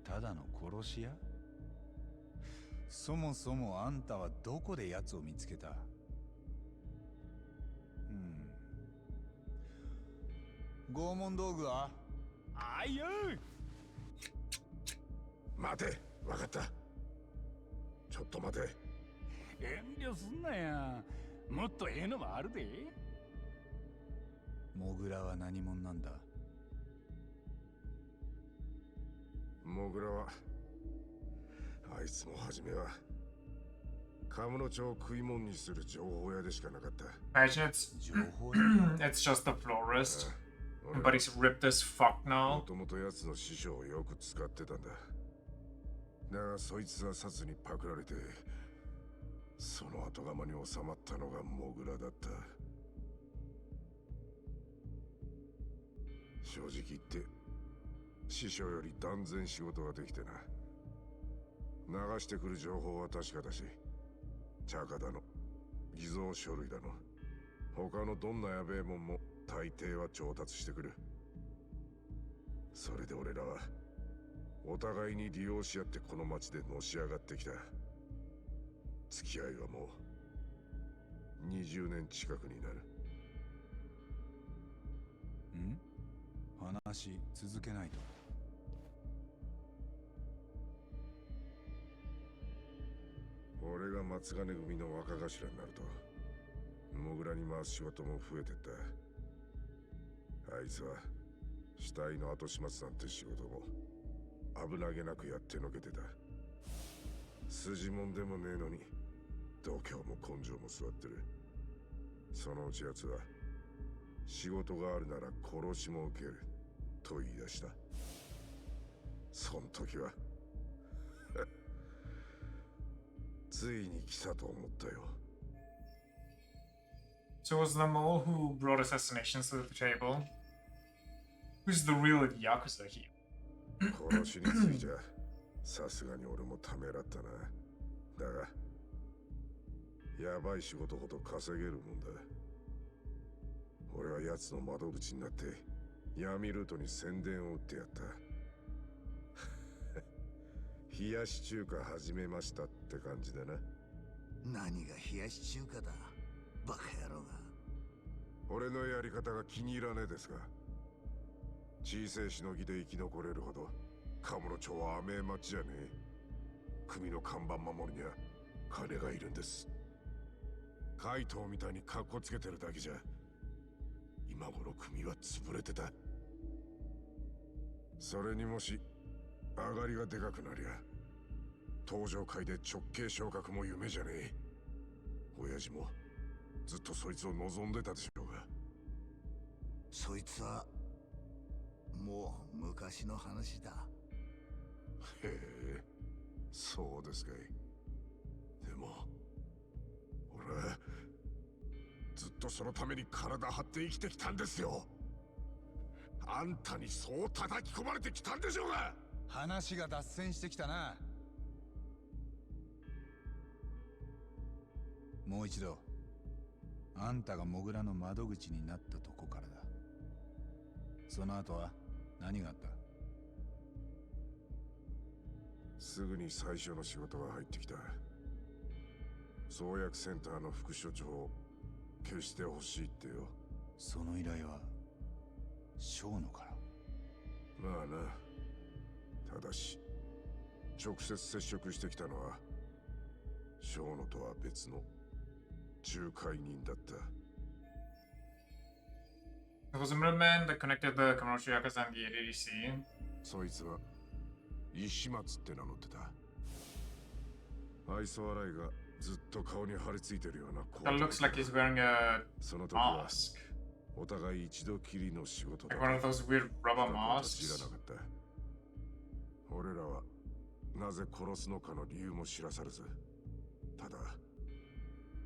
ただの殺し屋？そもそもあんたはどこで奴を見つけた？拷問道具は？あいよ。待て、分かった。ちょっと待て。遠慮すんなや。もっとええのもあるで。モグラは何者なんだ？モグラはあいつも初めはカムロ町を食い物にする情報屋でしかなかった。Imagine it's it's just a florist. Everybody's ripped as fuck も now. ともと奴の師匠をよく使ってたんだ。だがそいつは殺にパクられて、その後釜に収まったのがモグラだった。正直言って師匠より断然仕事ができてな。流してくる情報は確かだし、茶化だの偽造書類だの他のどんなやべえもんも大抵は調達してくる。それで俺らはお互いに利用し合ってこの町でのし上がってきた。付き合いはもう20年近くになる。話続けないと。俺が松金組の若頭になるとモグラに回す仕事も増えてった。あいつは死体の後始末なんて仕事も危なげなくやってのけてた。筋もんでもねえのに度胸も根性も座ってる。そのうち奴は仕事があるなら殺しも受けると言い出した。そん時はついに来たと思ったよ。 So it was the mole who brought assassinations to the table. Who's the real Yakuza here? 殺しについちゃさすがに俺もためらったな。だがやばい仕事ほど稼げるもんだ。俺は奴の窓口になって闇ルートに宣伝を打ってやった。冷やし中華始めましたって感じだな。何が冷やし中華だ、バカ野郎が。俺のやり方が気に入らねえですが、小せえしのぎで生き残れるほどカムロ町は甘え町じゃねえ。組の看板守るには金がいるんです。怪盗みたいにカッコつけてるだけじゃ今頃組は潰れてた。それにもし上がりがでかくなりゃ登場界で直系昇格も夢じゃねえ。親父もずっとそいつを望んでたでしょうが。そいつはもう昔の話だ。へえ、そうですかい。でも俺はずっとそのために体張って生きてきたんですよ。あんたにそう叩き込まれてきたんでしょうが。話が脱線してきたな。もう一度、あんたがモグラの窓口になったとこからだ。その後は何があった？すぐに最初の仕事が入ってきた。創薬センターの副所長を消してほしいってよ。その依頼は小野から。まあな。ただし直接接触してきたのは小野とは別の仲介人だった。 It was a middleman that connected the commercial Yakuza and the ADC. そいつは石松って名乗ってた。愛想笑いがずっと顔に張り付いてるような子。 That looks like he's wearing a その時は mask. お互い一度きりの仕事だ。 Like one of those weird rubber 知ら masks. なかった。俺らはなぜ殺すのかの理由も知らされず、ただ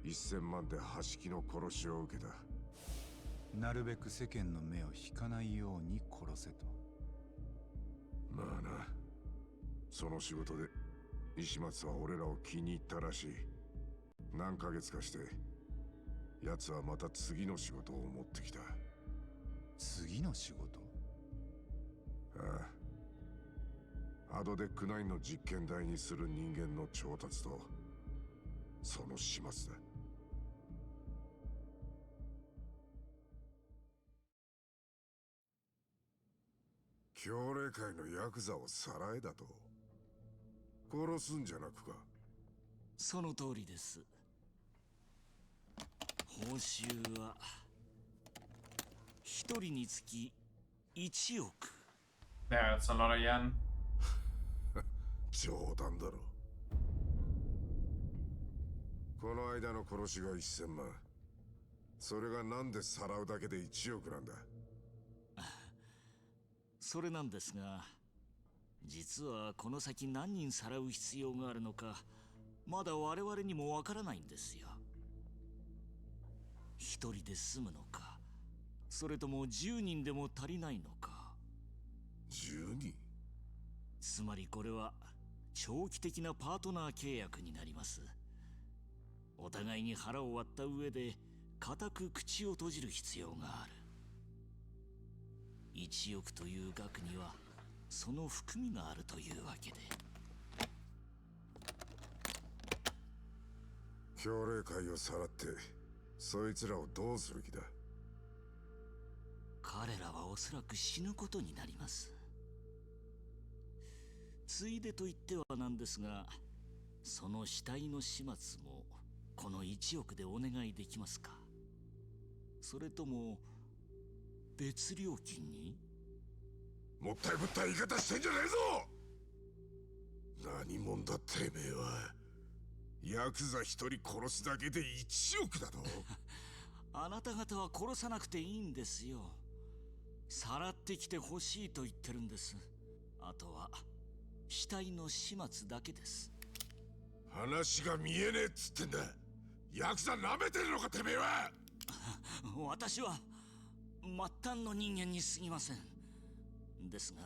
1000万で端木の殺しを受けた。なるべく世間の目を引かないように殺せと。まあな、その仕事で石松は俺らを気に入ったらしい。何ヶ月かして奴はまた次の仕事を持ってきた。次の仕事？ああ、アドデック9の実験台にする人間の調達とその始末だ。協霊会のヤクザをさらえだと？殺すんじゃなくか？その通りです。報酬は一人につき1億。Yeah, it's a lot of yen. 冗談だろ。この間の殺しが1000万。それがなんでさらうだけで1億なんだ？それなんですが、実はこの先何人さらう必要があるのか、まだ我々にもわからないんですよ。一人で済むのか、それとも10人でも足りないのか。10人？つまりこれは長期的なパートナー契約になります。お互いに腹を割った上で固く口を閉じる必要がある。1億という額にはその含みがあるというわけで。協励会をさらってそいつらをどうする気だ？彼らはおそらく死ぬことになります。ついでと言ってはなんですが、その死体の始末もこの1億でお願いできますか？それとも別料金に？もったいぶった言い方してんじゃねえぞ！何者だてめえは。ヤクザ一人殺すだけで1億だと？あなた方は殺さなくていいんですよ。さらってきてほしいと言ってるんです。あとは死体の始末だけです。話が見えねえっつってんだ。ヤクザ舐めてるのかてめえは！私は末端の人間に過ぎません。ですが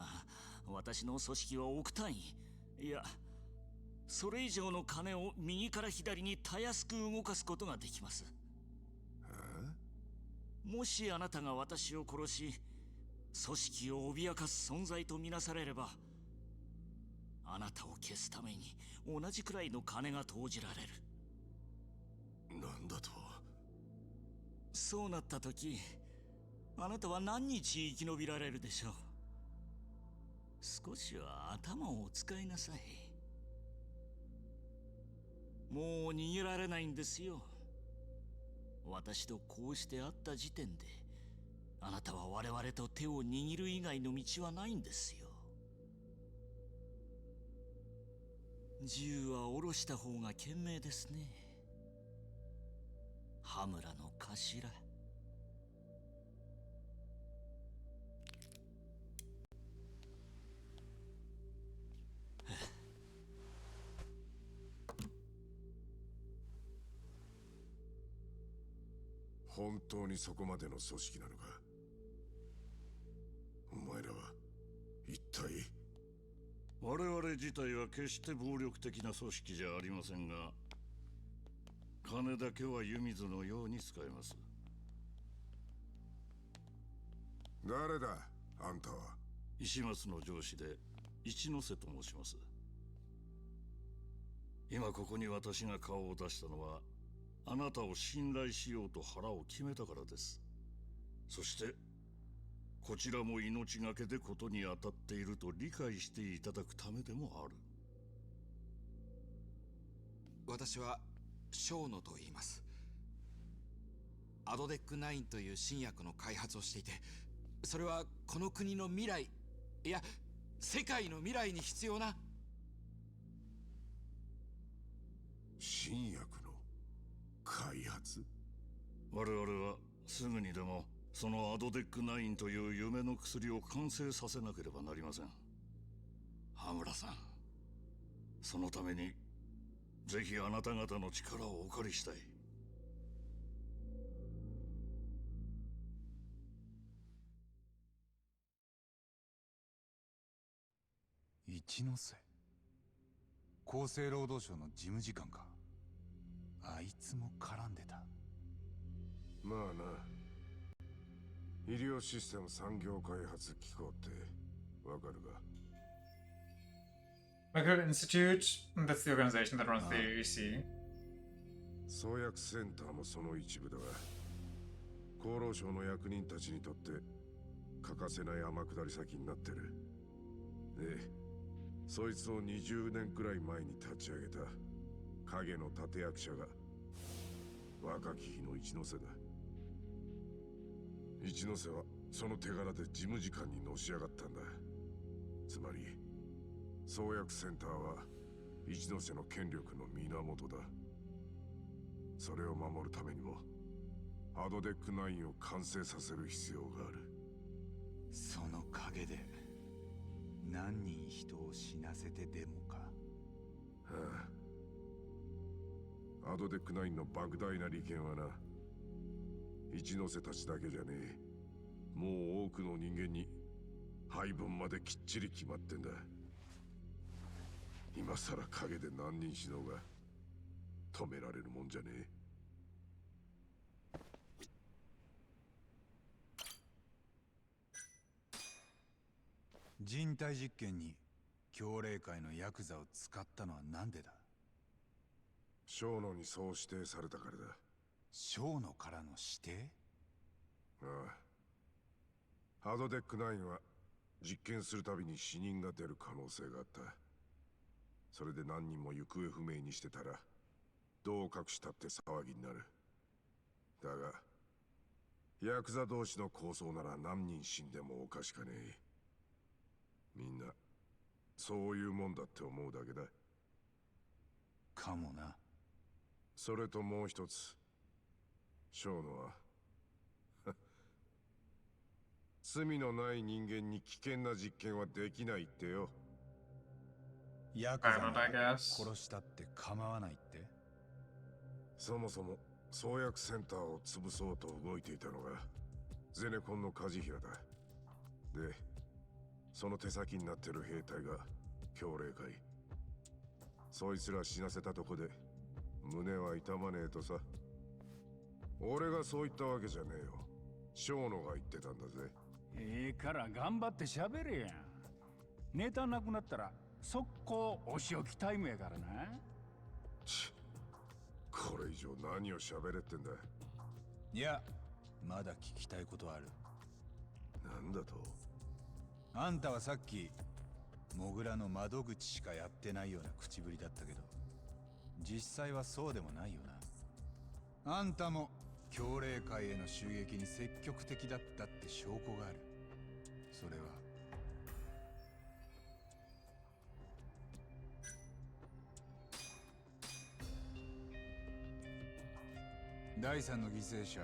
私の組織は億単位、いやそれ以上の金を右から左にたやすく動かすことができます。もしあなたが私を殺し組織を脅かす存在とみなされれば、あなたを消すために同じくらいの金が投じられる。なんだと？そうなった時、あなたは何日生き延びられるでしょう。少しは頭をお使いなさい。もう逃げられないんですよ。私とこうして会った時点で、あなたは我々と手を握る以外の道はないんですよ。銃は下ろした方が賢明ですね。羽村の頭。本当にそこまでの組織なのか？お前らは一体？我々自体は決して暴力的な組織じゃありませんが、金だけは湯水のように使えます。誰だあんたは？石松の上司で一ノ瀬と申します。今ここに私が顔を出したのは、あなたを信頼しようと腹を決めたからです。そしてこちらも命がけでことに当たっていると理解していただくためでもある。私は小野と言います。アドデック9という新薬の開発をしていて、それはこの国の未来、いや世界の未来に必要な。新薬の開発？我々はすぐにでもそのアドデック9という夢の薬を完成させなければなりません。羽村さん、そのためにぜひあなた方の力をお借りしたい。一ノ瀬、厚生労働省の事務次官か。あいつも絡んでた。まあな、医療システム産業開発機構ってわかるか？ Medical Institute, that's the organization that runs the AC. 創薬センターもその一部だが、厚労省の役人たちにとって欠かせない天下り先になってる。で、そいつを20年くらい前に立ち上げた影の立役者が若き日の一ノ瀬だ。一ノ瀬はその手柄で事務次官にのし上がったんだ。つまり創薬センターは一ノ瀬の権力の源だ。それを守るためにもアドデック9を完成させる必要がある。その陰で何人人を死なせてでもか。はあ、アドデックナインの莫大な利権はな、一ノ瀬たちだけじゃねえ、もう多くの人間に配分まできっちり決まってんだ。今さら影で何人死のうが止められるもんじゃねえ。人体実験に教霊界のヤクザを使ったのはなんでだ？小野にそう指定されたからだ。小野からの指定？ああ、アドデックナインは実験するたびに死人が出る可能性があった。それで何人も行方不明にしてたらどう隠したって騒ぎになる。だがヤクザ同士の抗争なら何人死んでもおかしかねえ。みんなそういうもんだって思うだけだ。かもな。それともう一つ、小野は罪のない人間に危険な実験はできないってよ。ヤクザが殺したって構わないって？そもそも創薬センターを潰そうと動いていたのがゼネコンの梶平だ。でその手先になってる兵隊が教霊会。そいつら死なせたとこで胸は痛まねえとさ。俺がそう言ったわけじゃねえよ。小野が言ってたんだぜ。ええから頑張って喋れや。ネタなくなったら速攻お仕置きタイムやからな。これ以上何を喋れってんだ。いや、まだ聞きたいことある。なんだと？あんたはさっきモグラの窓口しかやってないような口ぶりだったけど、実際はそうでもないよな。あんたも教霊界への襲撃に積極的だったって証拠がある。それは第三の犠牲者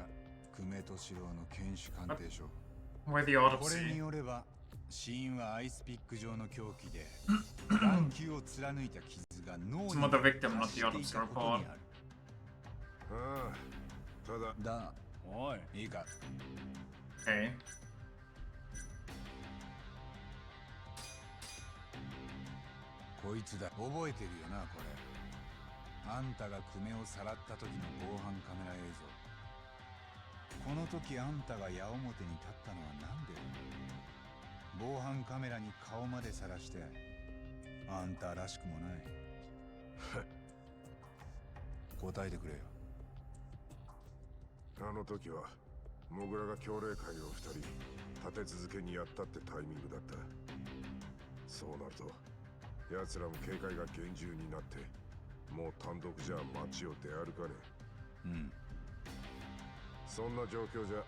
久米敏郎の検視鑑定書。これによれば死因はアイスピック状の凶器で眼球を貫いた傷が脳に達していたことにある。ああ、ただおい、いいか。こいつだ。覚えてるよな、これ。あんたが久米をさらった時の防犯カメラ映像。この時あんたが矢面に立ったのはなんでだ？防犯カメラに顔までさらしてあんたらしくもない。答えてくれよ。あの時はモグラが教霊会を2人立て続けにやったってタイミングだった。そうなると奴らも警戒が厳重になってもう単独じゃ街を出歩かねえ。そんな状況じゃ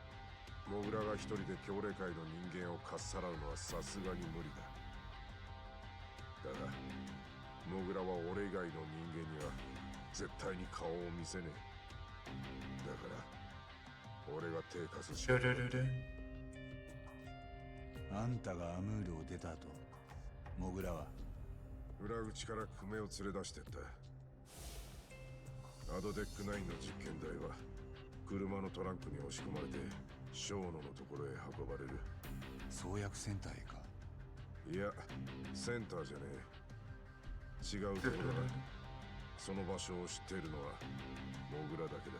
モグラが一人で教霊界の人間をかっさらうのはさすがに無理だ。だがモグラは俺以外の人間には絶対に顔を見せねえ。だから俺が手貸すしかない。あんたがアムールを出た後、モグラは裏口から久米を連れ出してった。アドデックナインの実験台は車のトランクに押し込まれて小野のところへ運ばれる。創薬センターへか？いや、センターじゃねえ。違うところだ。その場所を知っているのはモグラだけだ。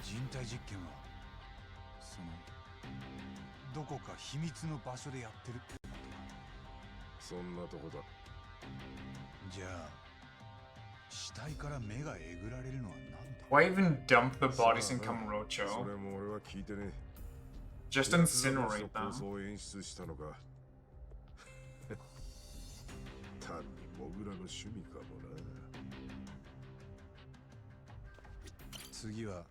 人体実験はそのどこか秘密の場所でやってるってことか？そんなとこだ。じゃあ死体から目がえぐられるのはなんで？ Why even dump the bodies in Kamurocho? それも俺は聞いてね。Just incinerate them. そう演出したのか。単にモグラの趣味かもな。次は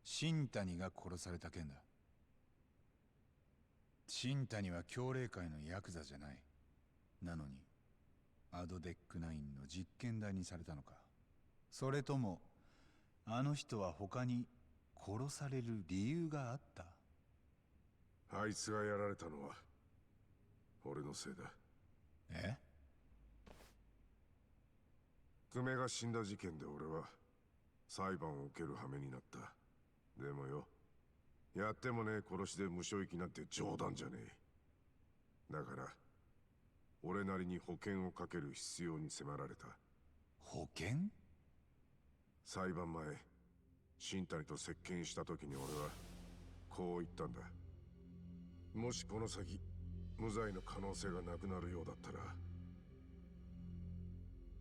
新谷が殺された件だ。新谷は教霊界のヤクザじゃない。なのにアドデックナインの実験台にされたのか。それともあの人は他に殺される理由があった？あいつがやられたのは俺ののせいだ。え？久米が死んだ事件で俺は裁判を受ける羽目になった。でもよ、やってもねえ殺しで無償息なんて冗談じゃねえ。だから俺なりに保険をかける必要に迫られた。保険？裁判前、新谷と接見した時に俺はこう言ったんだ。もしこの先無罪の可能性がなくなるようだったら、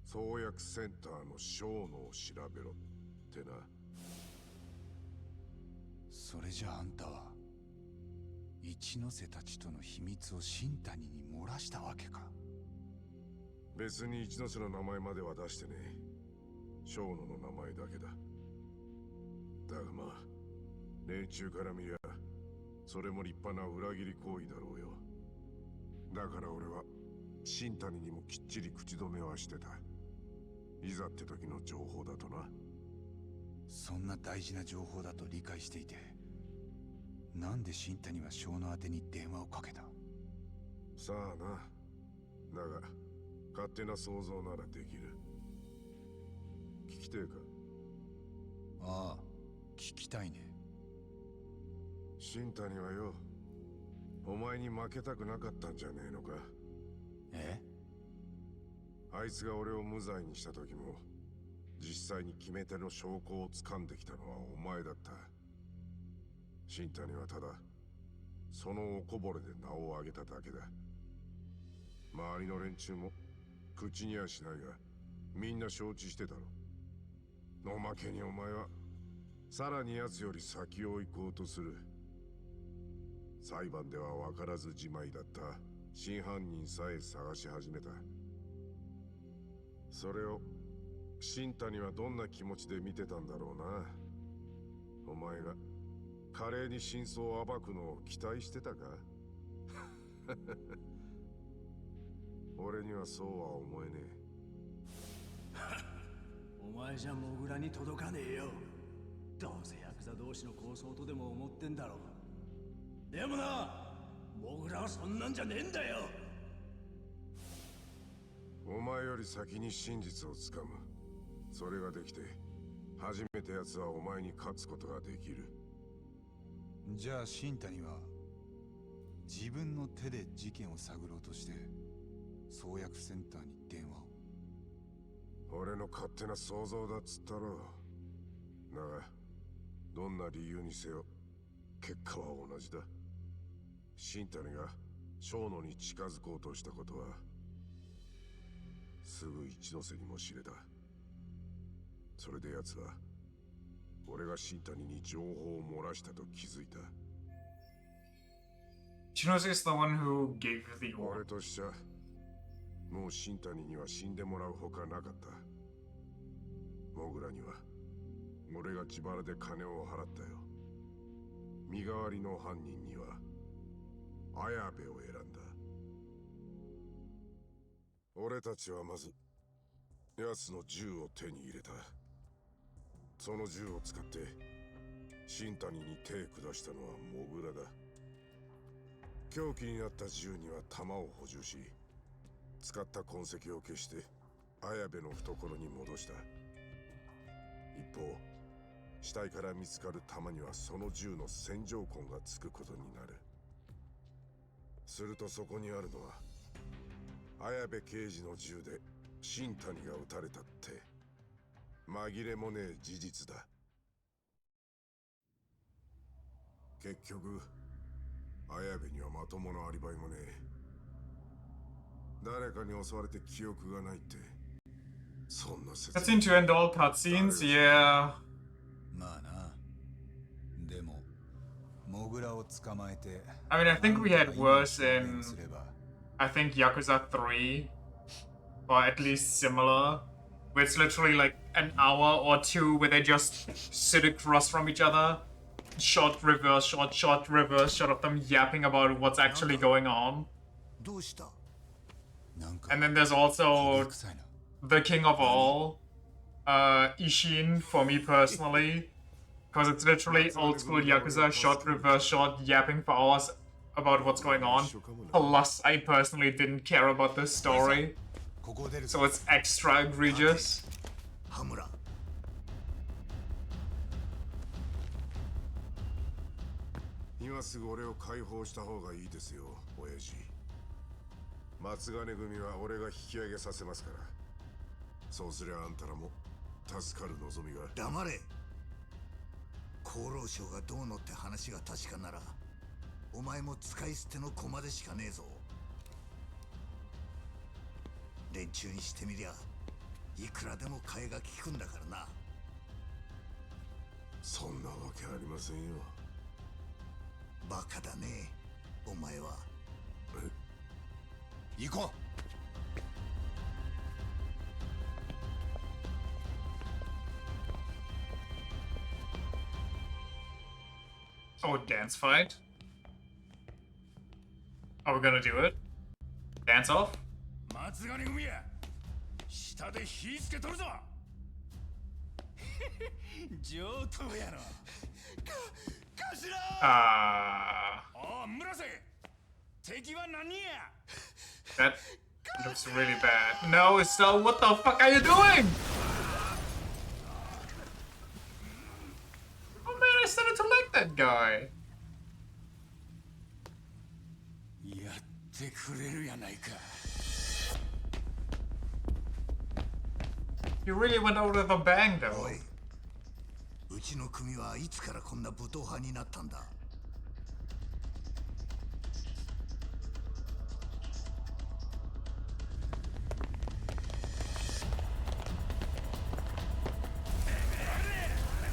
創薬センターの小野を調べろってな。それじゃあんたは一ノ瀬たちとの秘密を新谷に漏らしたわけか。別に一ノ瀬の名前までは出してねえ。小野の名前だけだ。だがまあ連中から見りゃそれも立派な裏切り行為だろうよ。だから俺は新谷にもきっちり口止めはしてた。いざって時の情報だとな。そんな大事な情報だと理解していて、なんで新谷は小野宛てに電話をかけた？さあな。だが勝手な想像ならできる。聞きてえか？ああ、聞きたいね。新谷はよ、お前に負けたくなかったんじゃねえのか？え？あいつが俺を無罪にした時も実際に決め手の証拠を掴んできたのはお前だった。新谷はただそのおこぼれで名を上げただけだ。周りの連中も口にはしないがみんな承知してたろ。おまけにお前はさらに奴より先を行こうとする。裁判では分からずじまいだった真犯人さえ探し始めた。それを新谷はどんな気持ちで見てたんだろうな。お前が華麗に真相を暴くのを期待してたか？俺にはそうは思えねえ。お前じゃモグラに届かねえよ。どうせヤクザ同士の抗争とでも思ってんだろう。でもな、モグラはそんなんじゃねえんだよ。お前より先に真実をつかむ。それができて初めて奴はお前に勝つことができる。じゃあ新谷は自分の手で事件を探ろうとして創薬センターに電話を。俺の勝手な想像だっつったろ。だがどんな理由にせよ結果は同じだ。新谷が小野に近づこうとしたことはすぐ一ノ瀬にも知れた。それで奴は俺が新谷に情報を漏らしたと気づいた。Chinose is the one who gave the order. 俺としちゃもう新谷には死んでもらうほかなかった。モグラには俺が自腹で金を払ったよ。身代わりの犯人には綾部を選んだ。俺たちはまず奴の銃を手に入れた。その銃を使って新谷に手下したのはモグラだ。凶器になった銃には弾を補充し、使った痕跡を消して綾部の懐に戻した。一方死体から見つかる弾にはその銃の線条痕がつくことになる。するとそこにあるのは綾部刑事の銃で新谷が撃たれたって紛れもねえ事実だ。結局綾部にはまともなアリバイもねえ。誰かに襲われて記憶がないってそんな説。 Cutscene to end all cutscenes, yeah. まあな。でもモグラを捕まえて I mean, I think we had worse in, I think Yakuza 3, or at least similar, where it's literally like an hour or two where they just sit across from each other, shot, reverse shot, shot, reverse shot of them yapping about what's actually going on. And then there's also the king of all, Ishin, for me personally, because it's literally old school Yakuza, shot, reverse shot, yapping for hours about what's going on. Plus, I personally didn't care about this story, so it's extra egregious. 羽村。今すぐ俺を解放した方がいいですよ、親父。松金組は俺が引き上げさせますから。そうすりゃあんたらも助かる望みが。黙れ。厚労省がどうのって話が確かなら、お前も使い捨ての駒でしかねえぞ。連中にしてみりゃいくらでも替えが利くんだからな。そんなわけありませんよ。バカだね、お前は。行こう。Oh, dance fight? Are we gonna do it? Dance off? 松金組や下で火つけとるぞ上等やろおう村瀬敵は何人や That looks really bad. No, so what the fuck are you doing? Oh man, I started to like that guy. やってくれるやないか You really went out with a bang though. おい、うちの組はいつからこんな武闘派になったんだ。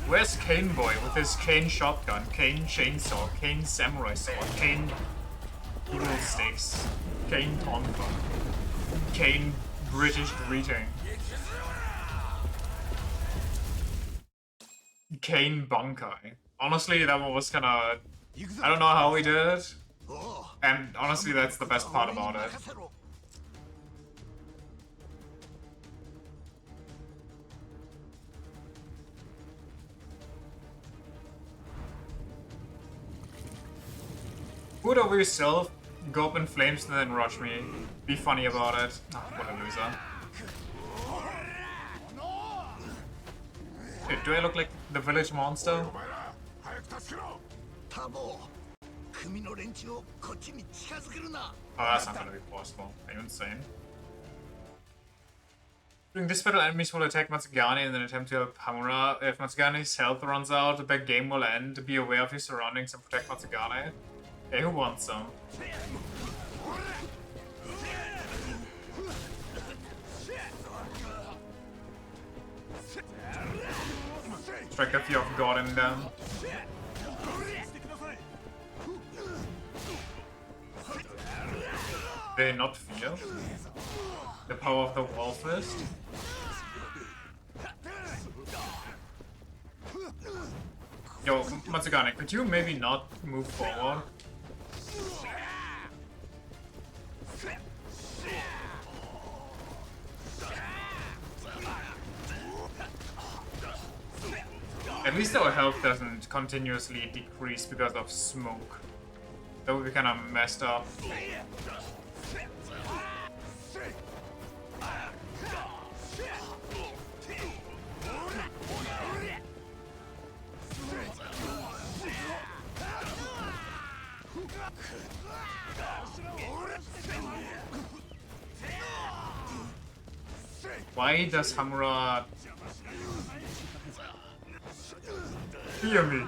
Where's Cane Boy with his cane shotgun, cane chainsaw, cane samurai sword, cane poodle sticks, cane tonfa, cane British greeting, cane bunkai. Honestly, that one was kinda... I don't know how he did it, and honestly that's the best part about it. Put over yourself, go up in flames and then rush me. Be funny about it. Ah, what a loser. Wait, do I look like the village monster? Oh, that's not gonna be possible. Are you insane? During this battle, enemies will attack Matsugane in an attempt to help Hamura. If Matsugane's health runs out, the big game will end. Be aware of your surroundings and protect Matsugane. Hey, who wants some? Strike a few off guard in them. They not feel the power of the wall fist. Yo, Matsugane, could you maybe not move forward? At least our health doesn't continuously decrease because of smoke. That would be kinda messed up. Why does Hamura hear me?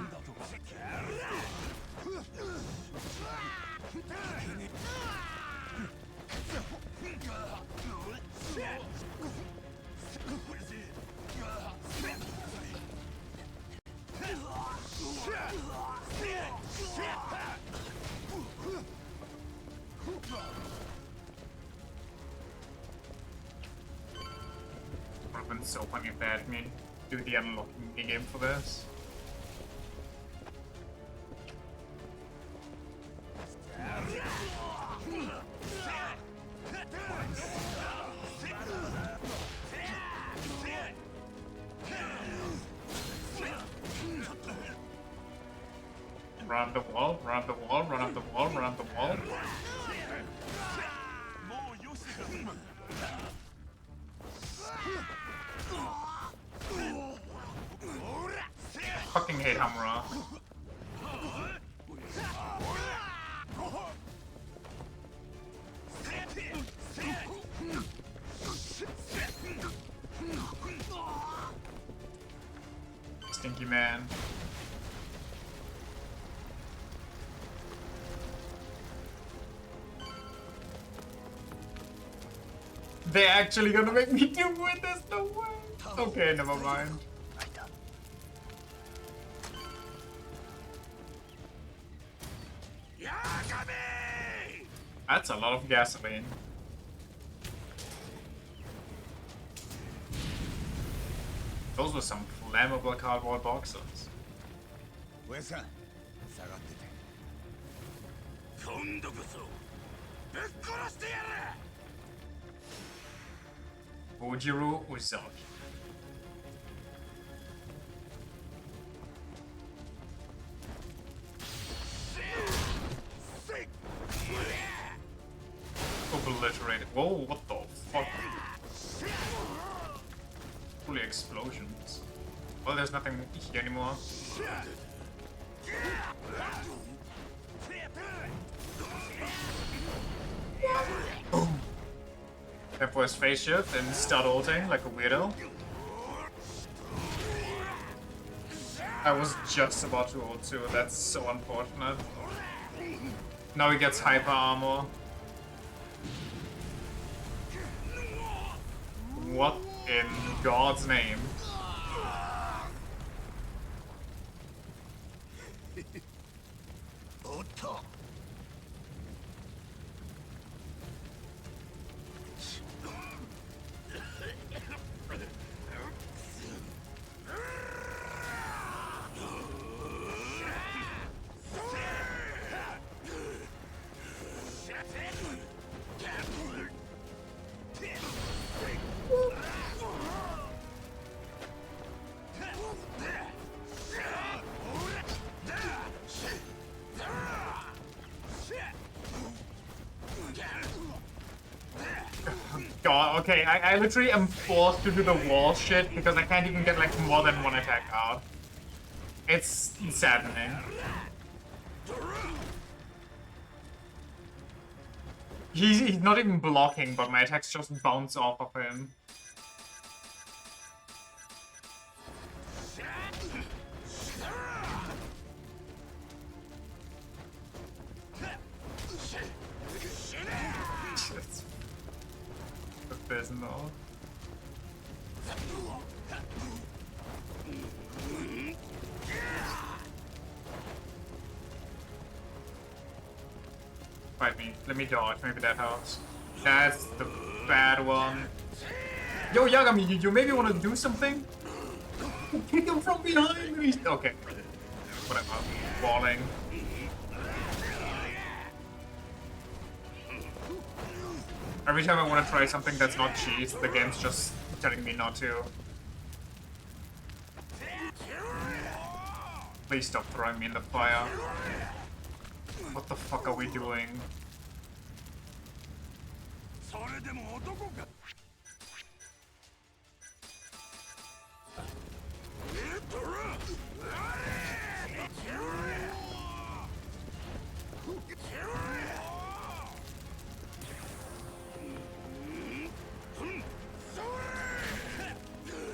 Would have been so funny if they had me do the unlocking minigame for this. Run up the wall, run up the wall, run up the wall, run up the wall. Fucking hate Hamura. Stinky man. They're actually gonna make me do it, there's no way. Okay, never mind. That's a lot of gasoline. Those were some flammable cardboard boxes. Ujiro Uzaki. Obliterated. Whoa, what the fuck? Holy explosions. Well, there's nothing here anymore. Boom. Time for his phase shift and start ulting like a weirdo. I was just about to ult too, that's so unfortunate. Now he gets hyper armor. What in God's name? God, okay, I literally am forced to do the wall shit because I can't even get like more than one attack out. It's saddening. He's not even blocking, but my attacks just bounce off of him. Abysmal. Fight me. Let me dodge. Maybe that helps. That's the bad one. Yo, Yagami, you maybe want to do something? Kick him from behind. Okay. Whatever. Falling. Every time I want to try something that's not cheese, the game's just telling me not to. Please stop throwing me in the fire. What the fuck are we doing?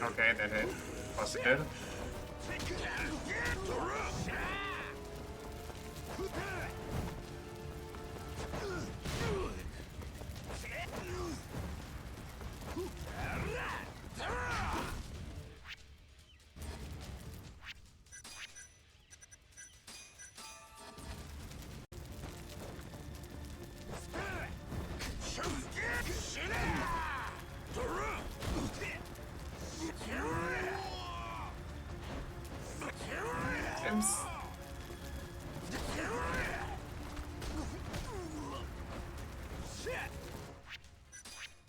Okay, that hit. Busted.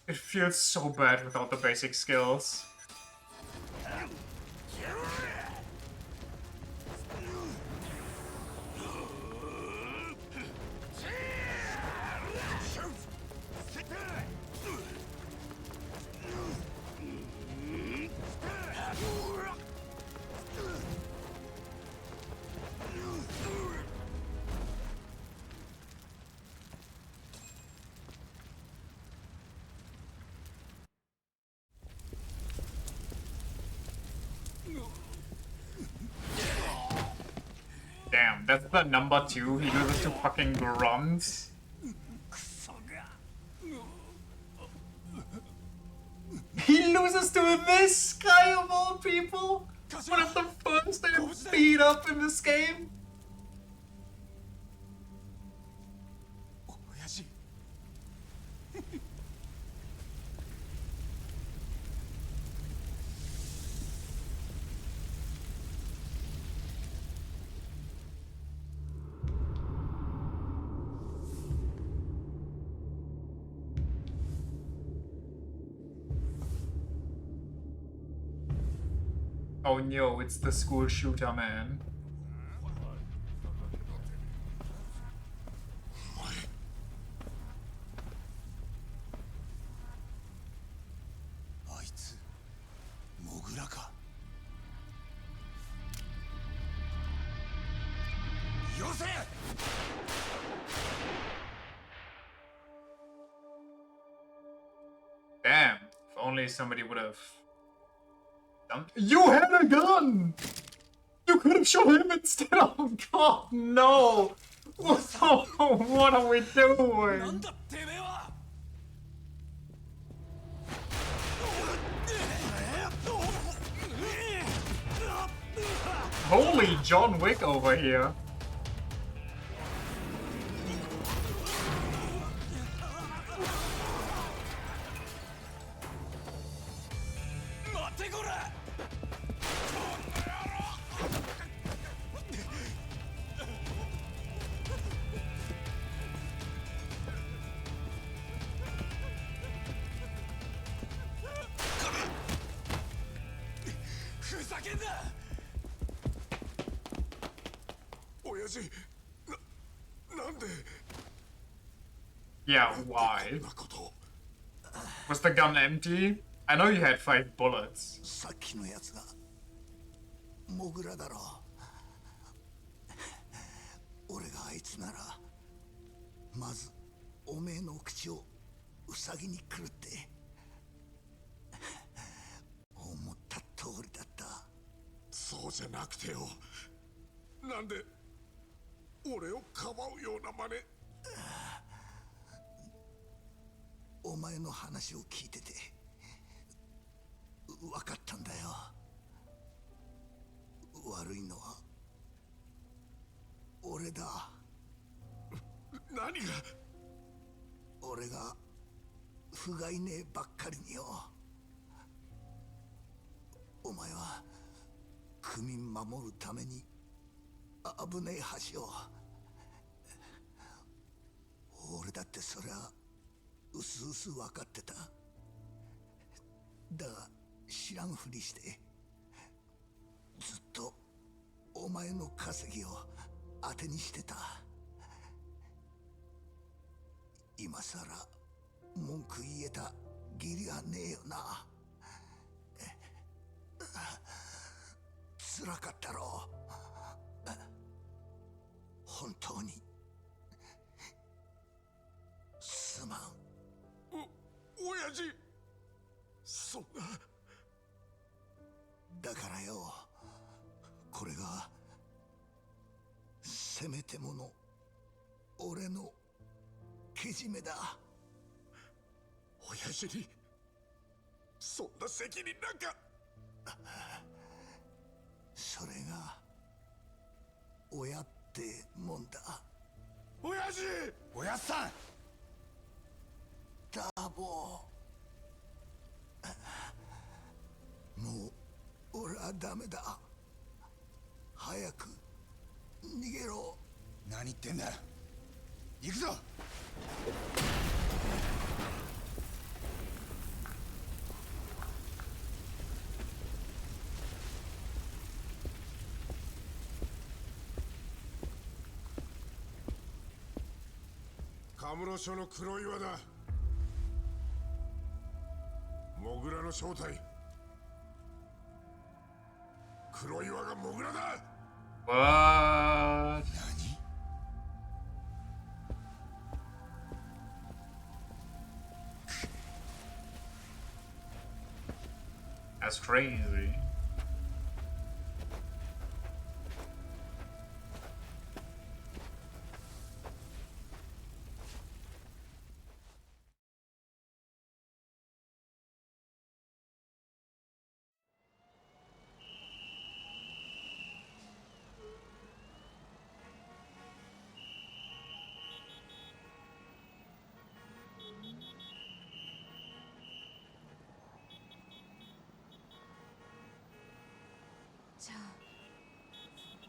It feels so bad without the basic skills. that's the number 2. He loses to fucking grunts. He loses to this guy of all people? One of the first they beat up in this game? Oh no, it's the school shooter, man. Damn, if only somebody would have done. You had a gun! You could have shot him instead. Oh god, no! What are we doing? Holy John Wick over here. Yeah, why? Was the gun empty? I know you had 5 bullets. さっきのやつがモグラだろう。俺があいつならまずおめえの口をウサギにくるって思った通りだった。そうじゃなくてよ。なんで俺をかばうような真似。お前の話を聞いてて分かったんだよ。悪いのは俺だ。何が？俺が不甲斐ねえばっかりによ。お前は区民守るために危ねえ橋を。俺だってそりゃうすうす分かってた。だが知らんふりしてずっとお前の稼ぎを当てにしてた。今さら文句言えた義理はねえよな。つらかったろう。本当にすまん。親父、そんな。だからよ、これがせめてもの俺のけじめだ。親父にそんな責任なんか。それが親ってもんだ。親父、親さんダーボー、もう俺はダメだ。早く逃げろ。何言ってんだ。行くぞ。カムロ署の黒岩だ。モグラの正体。黒岩がモグラだ。What? That's crazy.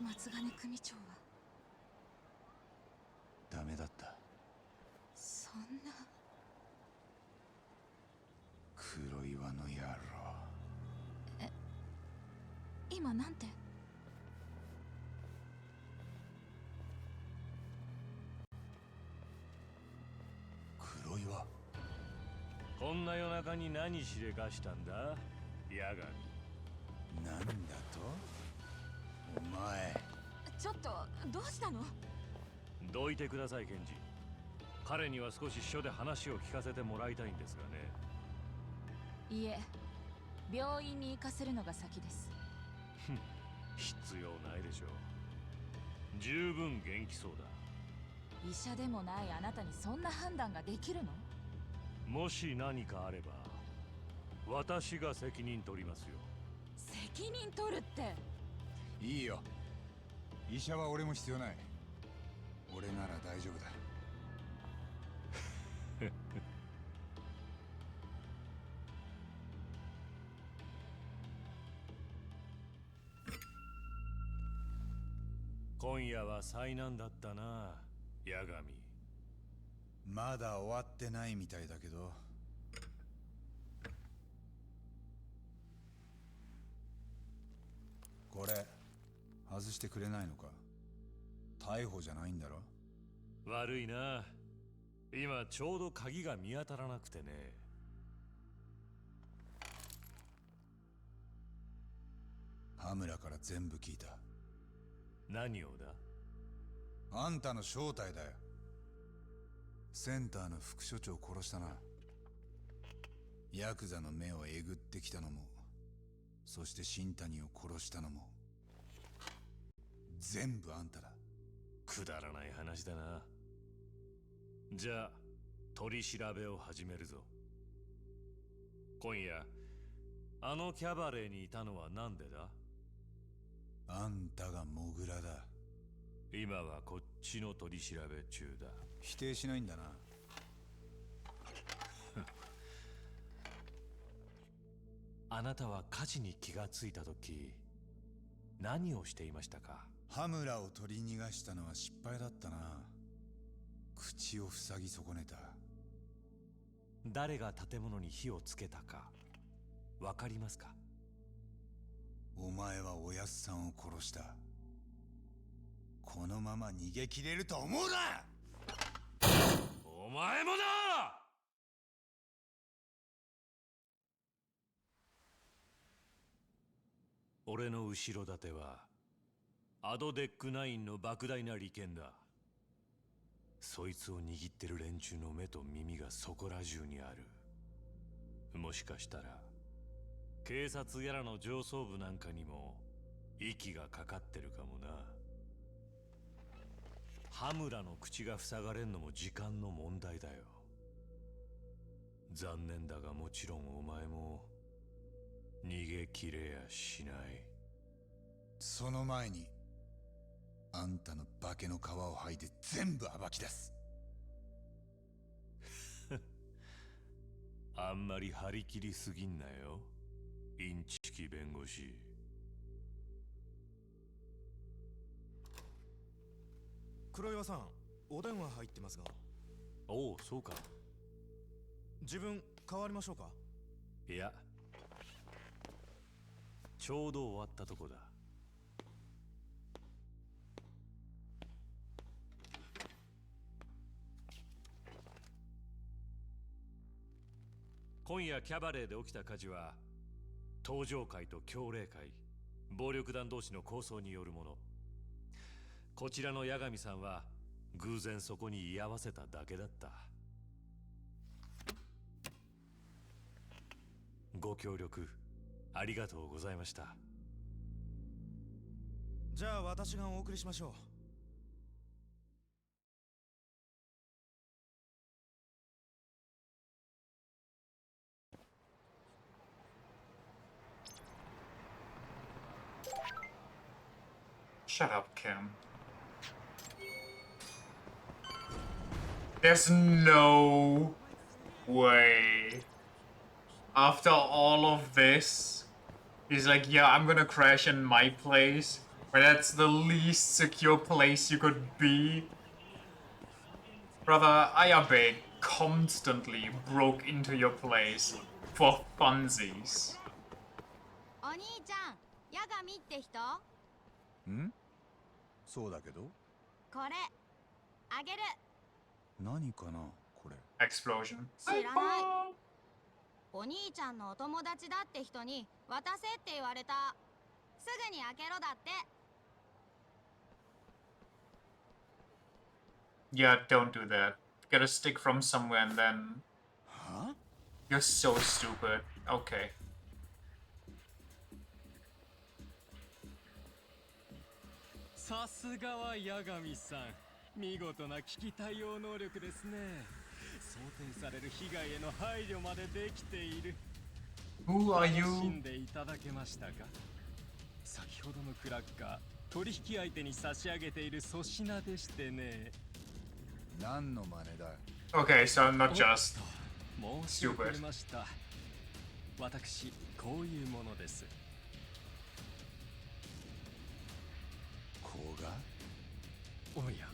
松金組長はダメだった。そんな。黒岩の野郎。今なんて。黒岩。こんな夜中に何しでかしたんだ、ヤガミ。なんだと？お前。ちょっとどうしたの？どいてください、ケンジ。彼には少し署で話を聞かせてもらいたいんですがね。いえ、病院に行かせるのが先です。必要ないでしょう。十分元気そうだ。医者でもないあなたにそんな判断ができるの？もし何かあれば私が責任取りますよ。責任取るって。いいよ。医者は俺も必要ない。俺なら大丈夫だ。今夜は災難だったな、ヤガミ。まだ終わってないみたいだけど。これ外してくれないのか？逮捕じゃないんだろ？悪いな。今ちょうど鍵が見当たらなくてね。羽村から全部聞いた。何をだ？あんたの正体だよ。センターの副所長を殺したな。ヤクザの目をえぐってきたのも、そして新谷を殺したのも全部あんただ。くだらない話だな。じゃあ取り調べを始めるぞ。今夜あのキャバレーにいたのは何でだ？あんたがモグラだ。今はこっちの取り調べ中だ。否定しないんだな。あなたは火事に気がついた時何をしていましたか？羽村を取り逃がしたのは失敗だったな。口を塞ぎ損ねた。誰が建物に火をつけたかわかりますか？お前はおやっさんを殺した。このまま逃げ切れると思うな！お前もだ！俺の後ろ盾はアドデック9の莫大な利権だ。そいつを握ってる連中の目と耳がそこら中にある。もしかしたら警察やらの上層部なんかにも息がかかってるかもな。羽村の口が塞がれんのも時間の問題だよ。残念だがもちろんお前も逃げ切れやしない。その前にあんたの化けの皮を剥いで全部暴き出す。あんまり張り切りすぎんなよ、インチキ弁護士。黒岩さん、お電話入ってますが。おお、そうか。自分変わりましょうか？いや、ちょうど終わったとこだ。今夜キャバレーで起きた火事は登場会と強霊会、暴力団同士の抗争によるもの。こちらの八神さんは偶然そこに居合わせただけだった。ご協力ありがとうございました。じゃあ私がお送りしましょう。Shut up, Kim. There's no way. After all of this, he's like, yeah, I'm gonna crash in my place But that's the least secure place you could be. Brother, Ayabe constantly broke into your place for funsies. お兄ちゃん、ヤガミって人？ん？そうだけど。これあげる。何かなこれ。 Explosion. 知らない。お兄ちゃんのお友達だって人に渡せって言われた。すぐに開けろだって。 Yeah, don't do that. Get a stick from somewhere and then... Huh? You're so stupid. Okay. さすがは八神さん。見事な危機対応能力ですね。想定される被害への配慮までできている。Who are you? 楽しんでいただけましたか？先ほどのクラッカー、取引相手に差し上げている粗品でしてね。何の真似だ。Okay, so I'm not just 申し遅れ stupid. ました。私、こういうものです。こうが？おや、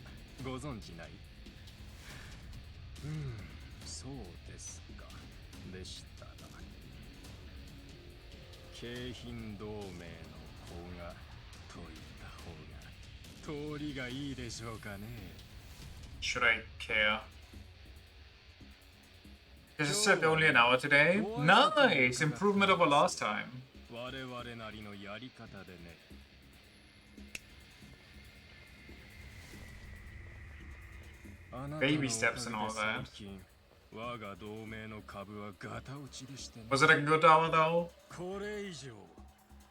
ご存知ない？そうですか。でしたら。京浜同盟の子がといった方が通りがいいでしょうかね。Should I care? This is set only an hour today? Nice! Improvement over last time. 我々なりのやり方でね。Baby steps and all that. 我が同盟の株はガタ落ちでしてね。 Was it a good hour though? これ以上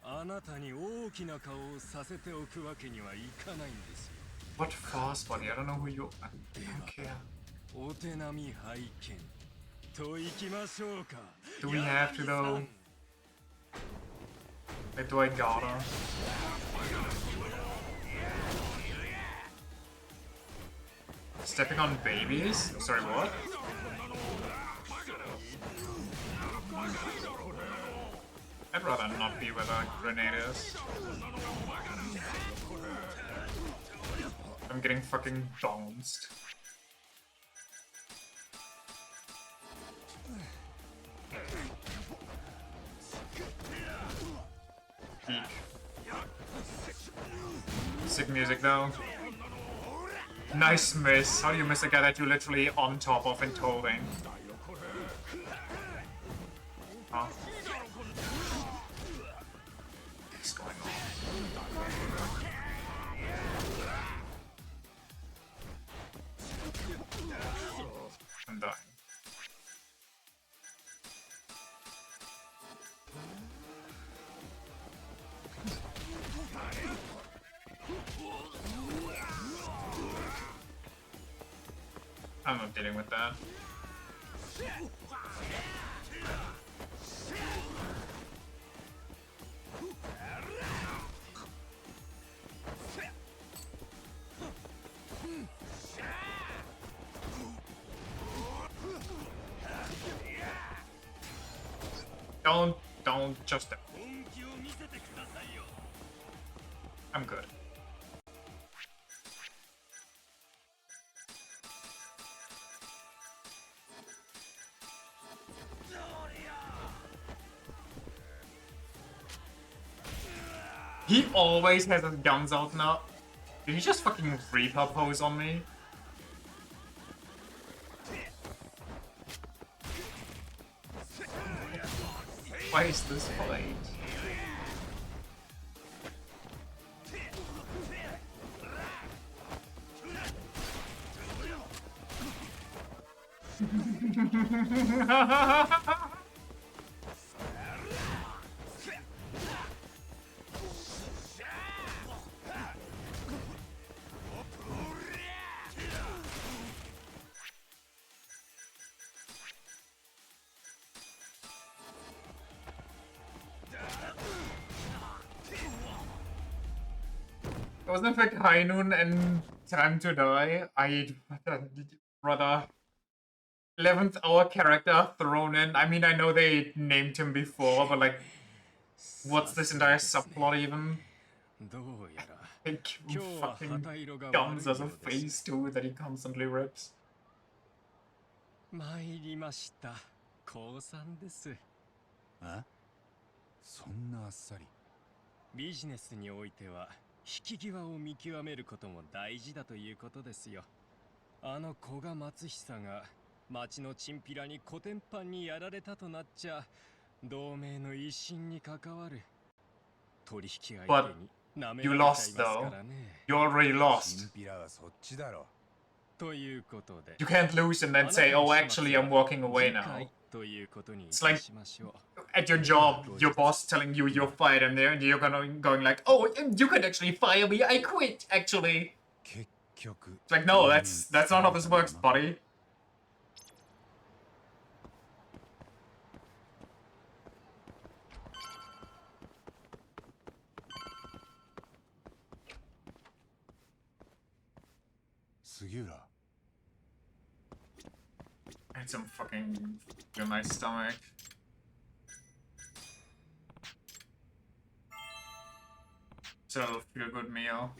あなたに大きな顔をさせておくわけにはいかないんですよ。 What fast body? I don't know who you are. I don't care. お手並み拝見と行きましょうか。 Do we have to though? Like, do I gotta? Stepping on babies? Sorry, what? I'd rather not be where the grenade is. I'm getting fucking bounced. Peak. Sick music though. Nice miss. How do you miss a guy that you're literally on top of and towing? Huh? What's going on? I'm dying. I'm not dealing with that. Don't just... I'm good. He always has his guns out now. Did he just fucking Reaper pose on me? Why is this fight? Wasn't it like High Noon and Time to Die? I'd rather 11th hour character thrown in. I mean, I know they named him before, but like, what's this entire subplot even? どうやら Like 今日は fucking 旗色が悪い guns よ as a うです face too that he constantly rips. 参りました降参ですあ、そんなあっさり。ビジネスにおいては引き際を見極めることも大事だということですよ。あの古賀松久が町のチンピラにコテンパンにやられたとなっちゃ同盟の一新に関わる。取引相手に舐め You られちゃい lost ますか though. らね。 You already チ lost. ンピラはそっちだろ。ということで You can't lose and then say, oh, actually, I'm walking away now. ということにい It's た like しましょう。 at your job, your boss telling you you're fired, and you're going like, oh, you could actually fire me. I quit, actually. 結局。 It's like, no, that's not how this works, buddy. 杉浦。 I had some fucking in my stomach. It's a little feel-good meal.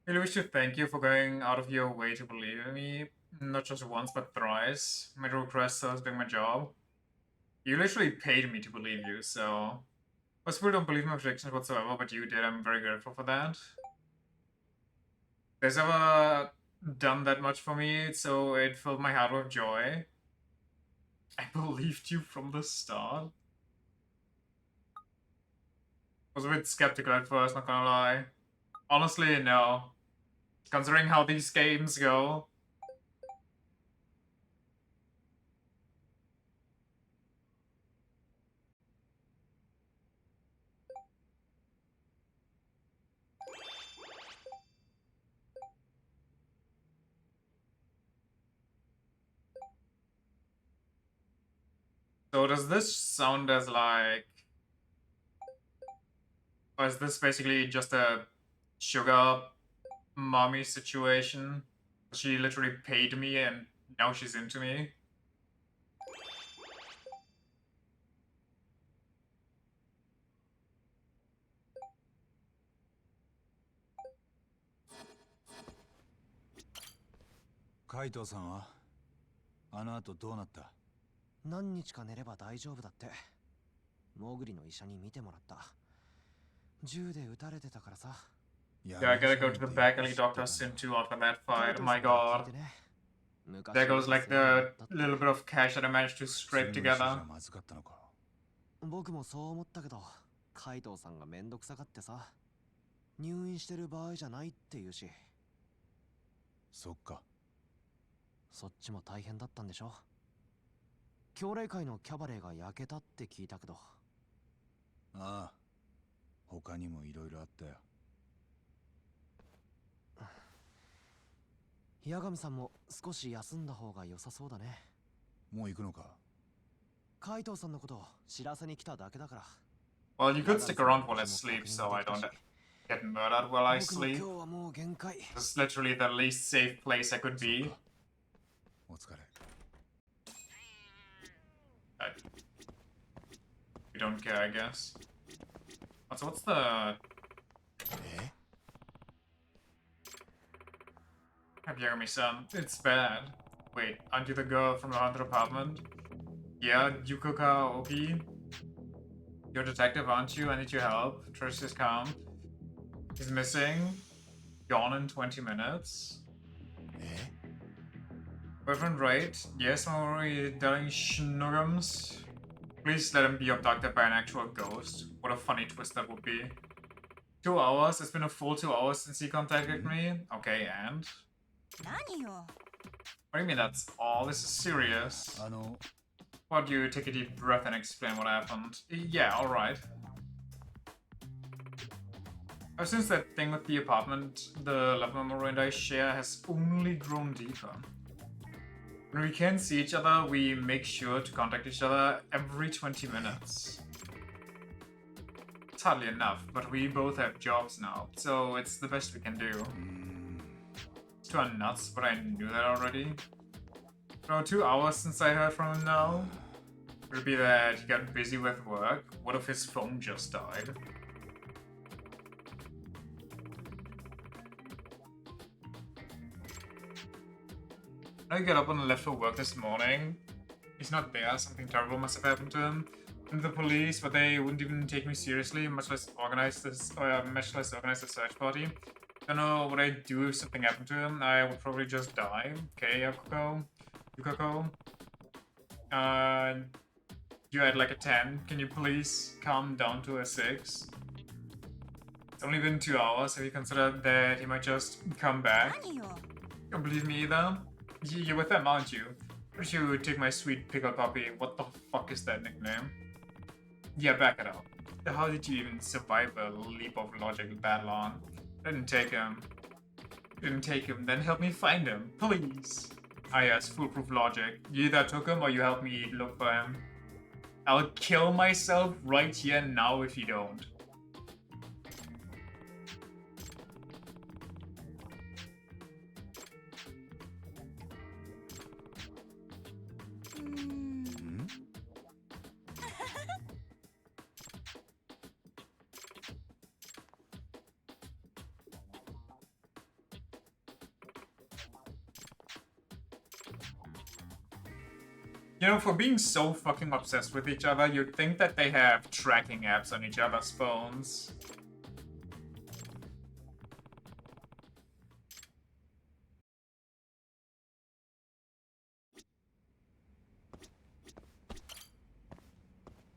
Really wish to thank you for going out of your way to believe in me, not just once but thrice. My request has been my job. You literally paid me to believe you, so most people don't believe my predictions whatsoever, but you did. I'm very grateful for that. There's ever done that much for me, so it filled my heart with joy. I believed you from the start. I was a bit skeptical at first, not gonna lie. Honestly, no. Considering how these games go. So does this sound as like... Or is this basically just a sugar mommy situation? She literally paid me and now she's into me? Kaito さんはあの後どうなった？何日か寝れば大丈夫だって。モグリの医者に見てもらった。銃で撃たれてたからさ。Yeah, I gotta go to the back alley doctor soon too after that fight. Oh my god. There goes like the little bit of cash that I managed to scrape together. 僕もそう思ったけど、カイトさんがめんどくさがってさ。入院してる場合じゃないって言うし。そっか。そっちも大変だったんでしょ。教霊会のキャバレーが焼けたって聞いたけど。ああ、他にもいろいろあったよ。八神さんも少し休んだ方が良さそうだね。もう行くのか？カイトさんのことを知らせに来ただけだから。Well, you could stick around while I sleep, so I don't get murdered while I sleep. This is literally the least safe place I could be. お疲れ。We don't care, I guess. So what's the... Yagami-san, it's bad. Wait, aren't you the girl from the haunted apartment? Yeah, Yukoka Oki? You're a detective, aren't you? I need your help. Trish is calm. He's missing. Gone in 20 minutes. Boyfriend, right? Yes, Maori darling Shnugums. Please let him be abducted by an actual ghost. What a funny twist that would be. 2 hours? It's been a full 2 hours since he contacted me? Okay, and? What do you mean that's all? This is serious. Why don't you take a deep breath and explain what happened? Yeah, alright. Ever since that thing with the apartment, the love memory and I share has only grown deeper. When we can't see each other, we make sure to contact each other every 20 minutes. It's hardly enough, but we both have jobs now, so it's the best we can do. It's too nuts, but I knew that already. 2 hours since I heard from him now. Could it be that he got busy with work? What if his phone just died? I got up and left for work this morning. He's not there, something terrible must have happened to him. And the police, but they wouldn't even take me seriously, much less organize a search party. Don't know what I'd do if something happened to him. I would probably just die. Okay, Yukako. You had like a 10. Can you please calm down to a 6? It's only been 2 hours. Have you considered that he might just come back? You don't believe me either? You're with them, aren't you? Why don't you take my sweet pickle puppy? What the fuck is that nickname? Yeah, back it up. How did you even survive a leap of logic that long? Didn't take him. Then help me find him, please. Ah yes, foolproof logic. You either took him or you help me look for him. I'll kill myself right here now if you don't. You know, for being so fucking obsessed with each other, you'd think that they have tracking apps on each other's phones.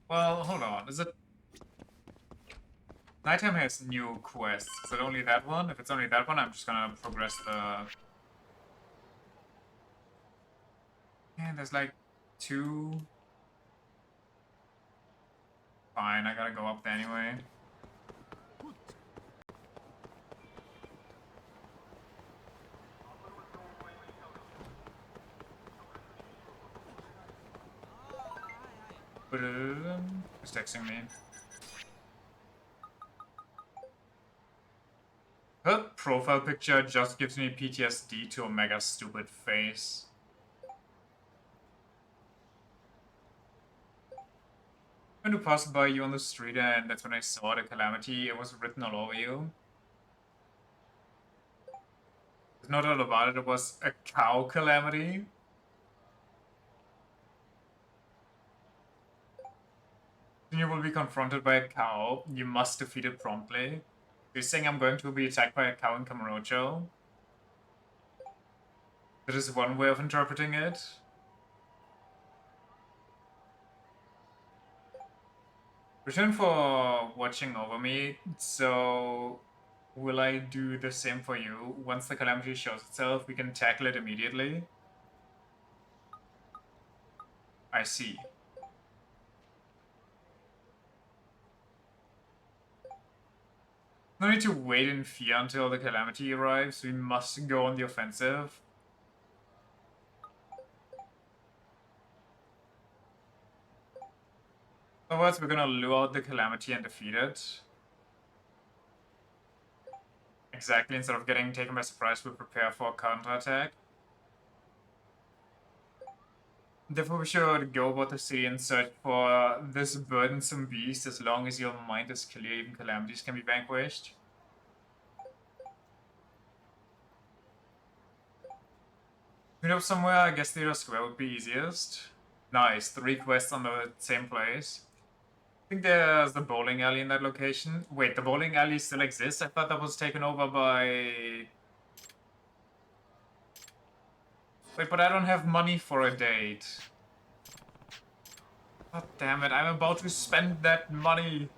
Well, hold on. Is it... Nighttime has new quests. Is it only that one? If it's only that one, I'm just gonna progress the... Yeah, there's like 2... Fine, I gotta go up there anyway. Who's texting me? Her profile picture just gives me PTSD to a mega stupid face. When I passed by you on the street and that's when I saw the calamity, it was written all over you. There's no doubt about it, it was a cow calamity. When you will be confronted by a cow, you must defeat it promptly. You're saying I'm going to be attacked by a cow in Kamurocho? That is one way of interpreting it. Return for watching over me, so will I do the same for you? Once the calamity shows itself, we can tackle it immediately. I see. No need to wait in fear until the calamity arrives. We must go on the offensive. Otherwise, we're gonna lure out the calamity and defeat it. Exactly, instead of getting taken by surprise, we prepare for a counterattack. Therefore, we should go about the city and search for this burdensome beast. As long as your mind is clear, even calamities can be vanquished. Meet up somewhere, I guess Theater Square would be easiest. Nice, 3 quests on the same place. I think there's the bowling alley in that location. Wait, the bowling alley still exists? I thought that was taken over by... Wait, but I don't have money for a date. God damn it, I'm about to spend that money.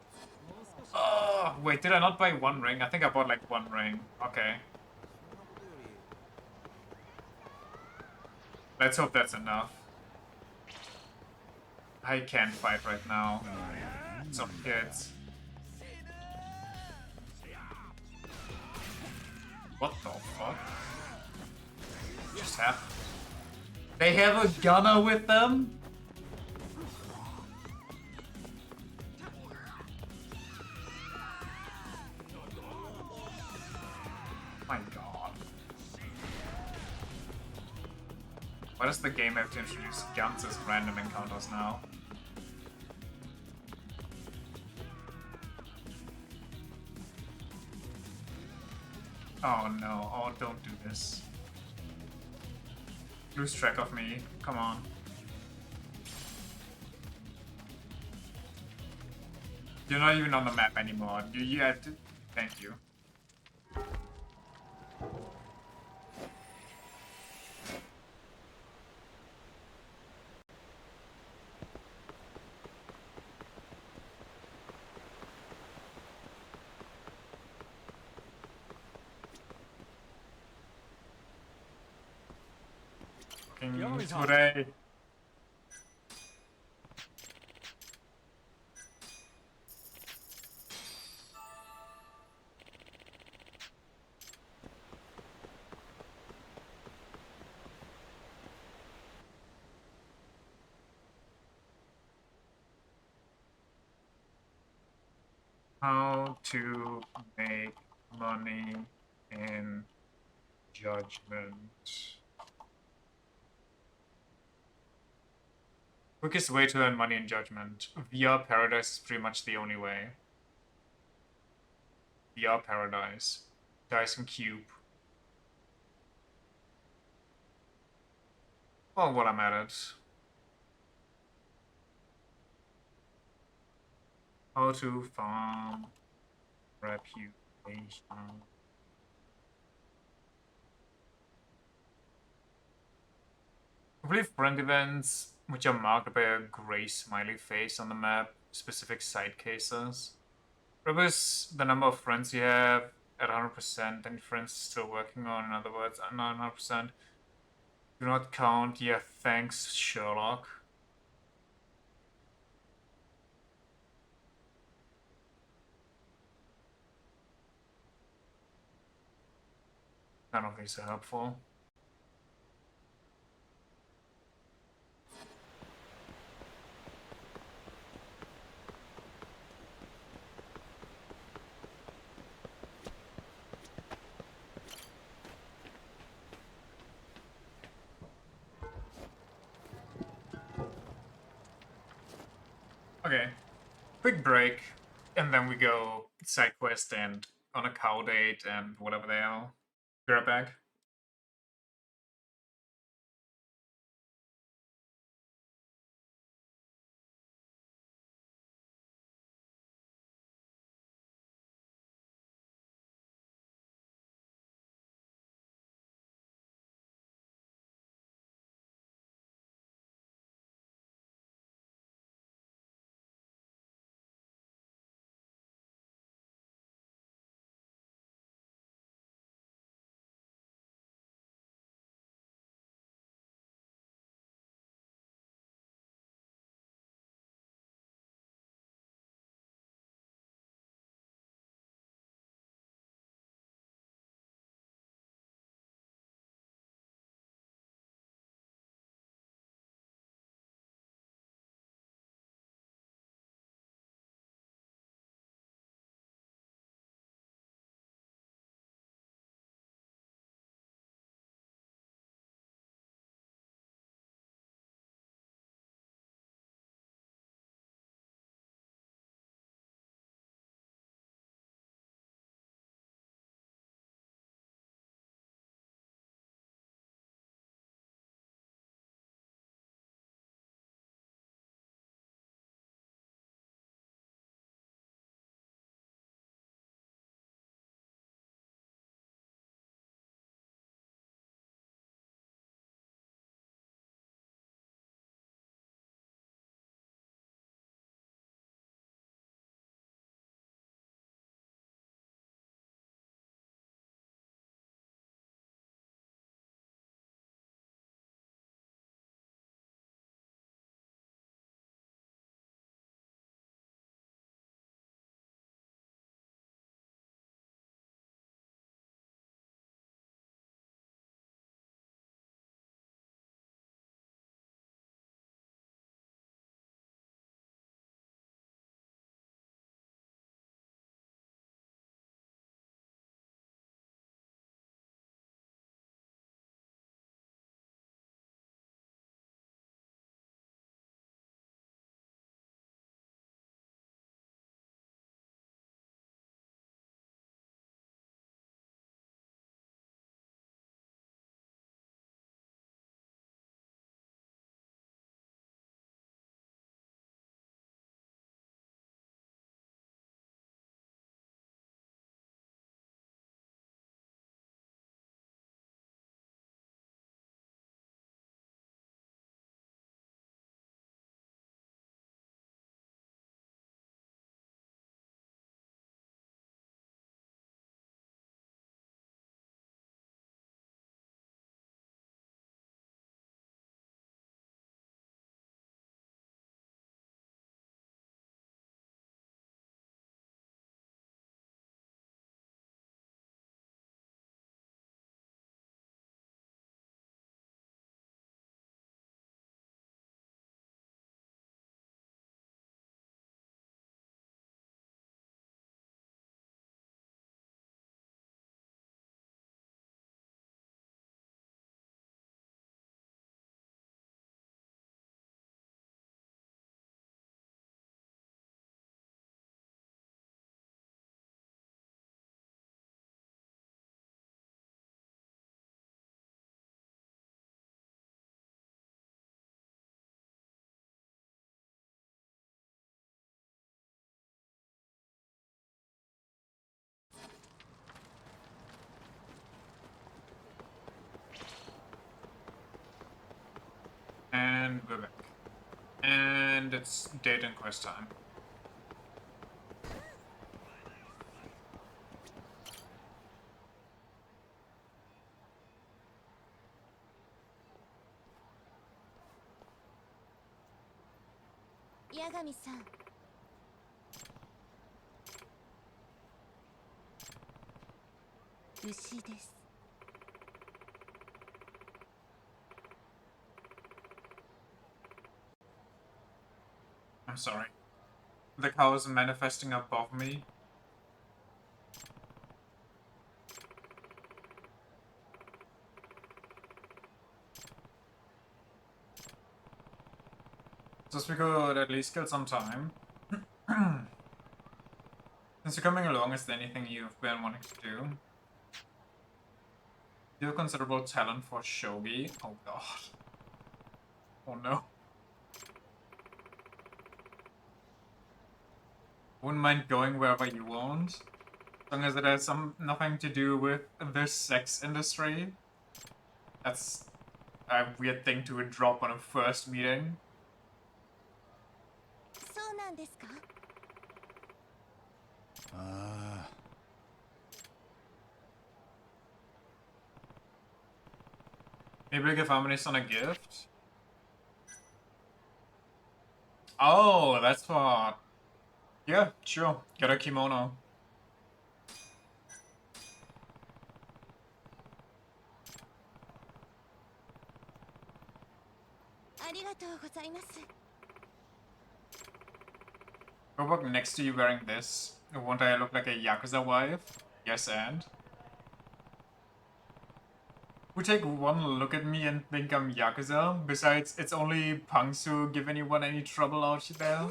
Oh, wait, did I not buy 1 ring? I think I bought like 1 ring. Okay. Let's hope that's enough. I can't fight right now. Some kids. What the fuck? Just happened. They have a gunner with them? Why does the game have to introduce guns as random encounters now? Oh no, oh don't do this. Lose track of me, come on. You're not even on the map anymore. You had to... Thank you. Hooray! How to make money in Judgment. Quickest way to earn money in Judgment. VR Paradise is pretty much the only way. VR Paradise. Dyson Cube. Oh, while I'm at it. How to farm reputation. Complete friend events, which are marked by a gray smiley face on the map, specific side cases. Reverse the number of friends you have at 100%, and friends still working on, in other words, not 100%. Do not count, yeah, thanks, Sherlock. None of these are helpful. Okay, quick break, and then we go side quest and on a cow date and whatever they are. Be right back. and Vivek. And it's date and quest time. Yagami-san. Ushi desu. I'm sorry. The cow is manifesting above me. Just we could at least kill some time. Since you're coming along, is there anything you've been wanting to do? You have considerable talent for shogi. Oh god. Oh no. Wouldn't mind going wherever you want, as long as it has nothing to do with the sex industry. That's a weird thing to drop on a first meeting. Maybe give Harmony-san a gift? Oh, that's what... Yeah, sure. Get a kimono. Go walk next to you wearing this. Won't I look like a Yakuza wife? Yes, and? Who take one look at me and think I'm Yakuza? Besides, it's only punks who give anyone any trouble out there.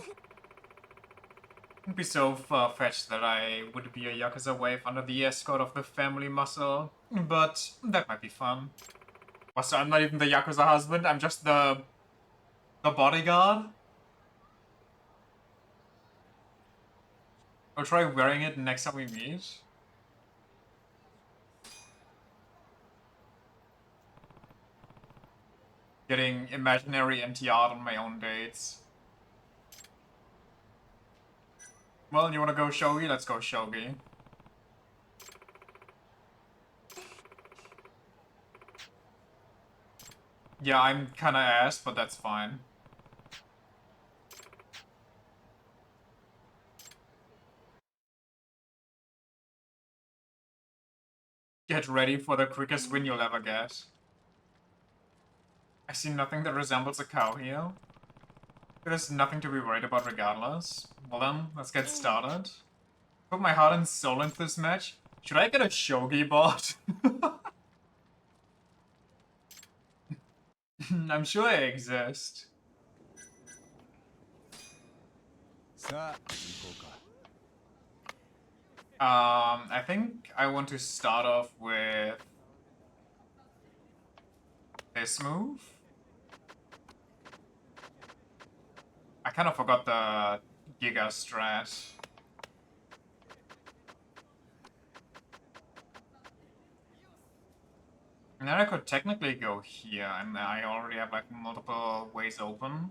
It'd be so far-fetched that I would be a Yakuza wife under the escort of the family muscle, but that might be fun. Also, I'm not even the Yakuza husband, I'm just the bodyguard? I'll try wearing it next time we meet. Getting imaginary NTR on my own dates. Well, you wanna go shogi? Let's go shogi. Yeah, I'm kinda ass, but that's fine. Get ready for the quickest win you'll ever get. I see nothing that resembles a cow here. There's nothing to be worried about regardless. Well then, let's get started. Put my heart and soul into this match. Should I get a shogi bot? I'm sure they exist. I think I want to start off with this move. I kind of forgot the Giga strat. And then I could technically go here, and I already have like multiple ways open.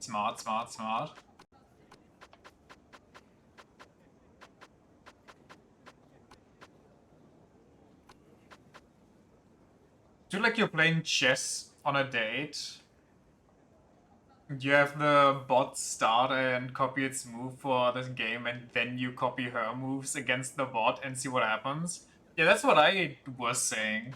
Smart, smart, smart. Do like you're playing chess on a date. You have the bot start and copy its move for this game, and then you copy her moves against the bot and see what happens. Yeah, that's what I was saying.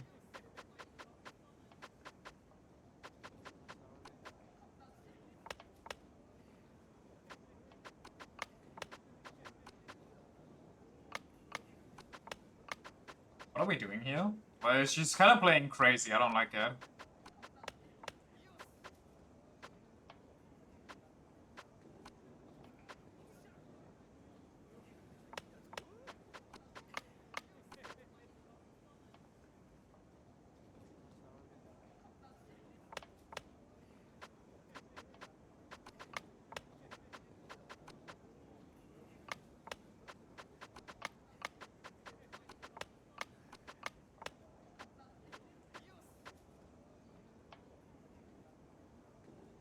What are we doing here? Well, she's kind of playing crazy. I don't like it.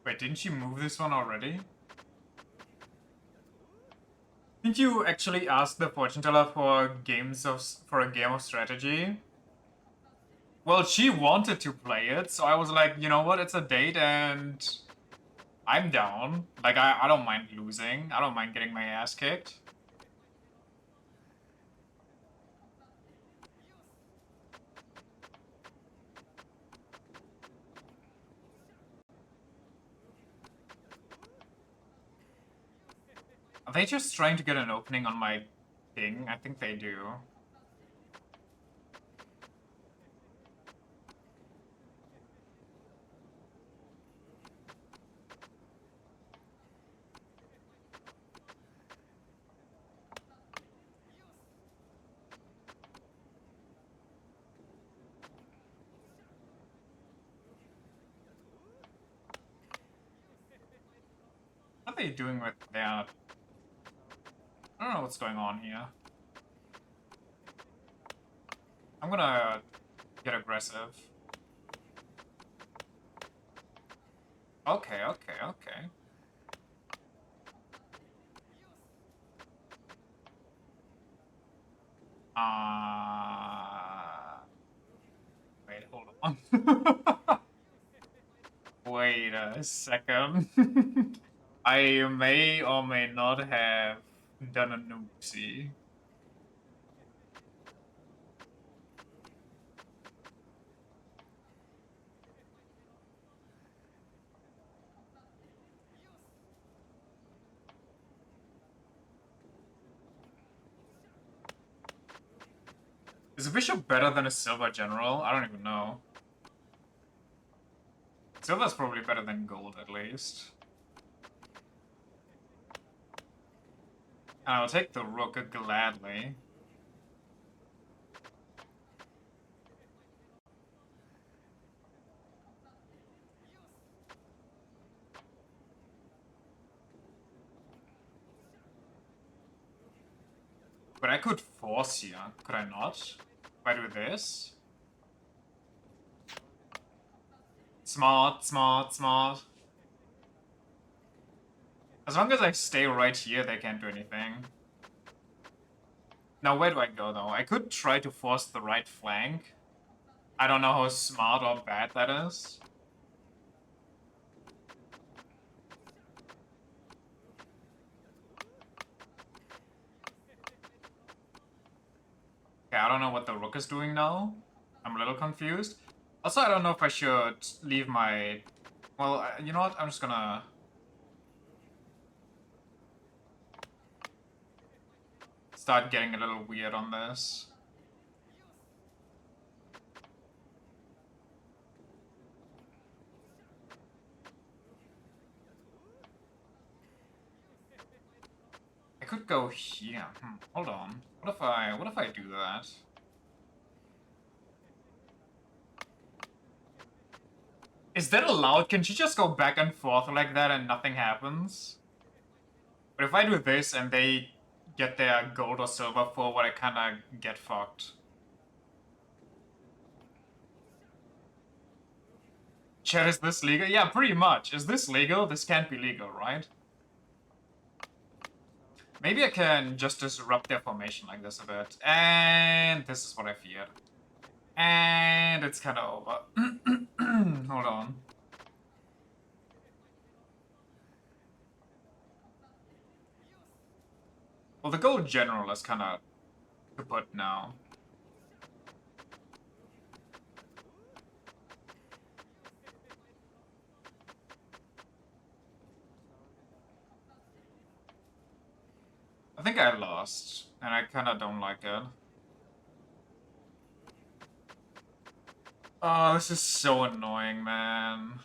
Wait, didn't you move this one already? Didn't you actually ask the fortune teller for a game of strategy? Well, she wanted to play it, so I was like, you know what, it's a date and I'm down. Like, I don't mind losing. I don't mind getting my ass kicked. Are they just trying to get an opening on my thing? I think they do. What are they doing with that? I don't know what's going on here. I'm gonna get aggressive. Okay, okay, okay. Wait, hold on. Wait a second. I may or may not have done a noopsie. Is a bishop better than a silver general? I don't even know. Silver's probably better than gold, at least. And I'll take the rook gladly. But I could force here, could I not? If I do this? Smart, smart, smart. As long as I stay right here, they can't do anything. Now, where do I go, though? I could try to force the right flank. I don't know how smart or bad that is. Okay, I don't know what the rook is doing now. I'm a little confused. Also, I don't know if I should leave my... Well, you know what? I'm just gonna... start getting a little weird on this. I could go here. Hold on. What if I do that? Is that allowed? Can she just go back and forth like that and nothing happens? But if I do this and they get their gold or silver forward, I kinda get fucked. Chat, is this legal? Yeah, pretty much. Is this legal? This can't be legal, right? Maybe I can just disrupt their formation like this a bit. And this is what I feared. And it's kinda over. Hold on. Well, the gold general is kinda kaput now. I think I lost, and I kinda don't like it. Oh, this is so annoying, man.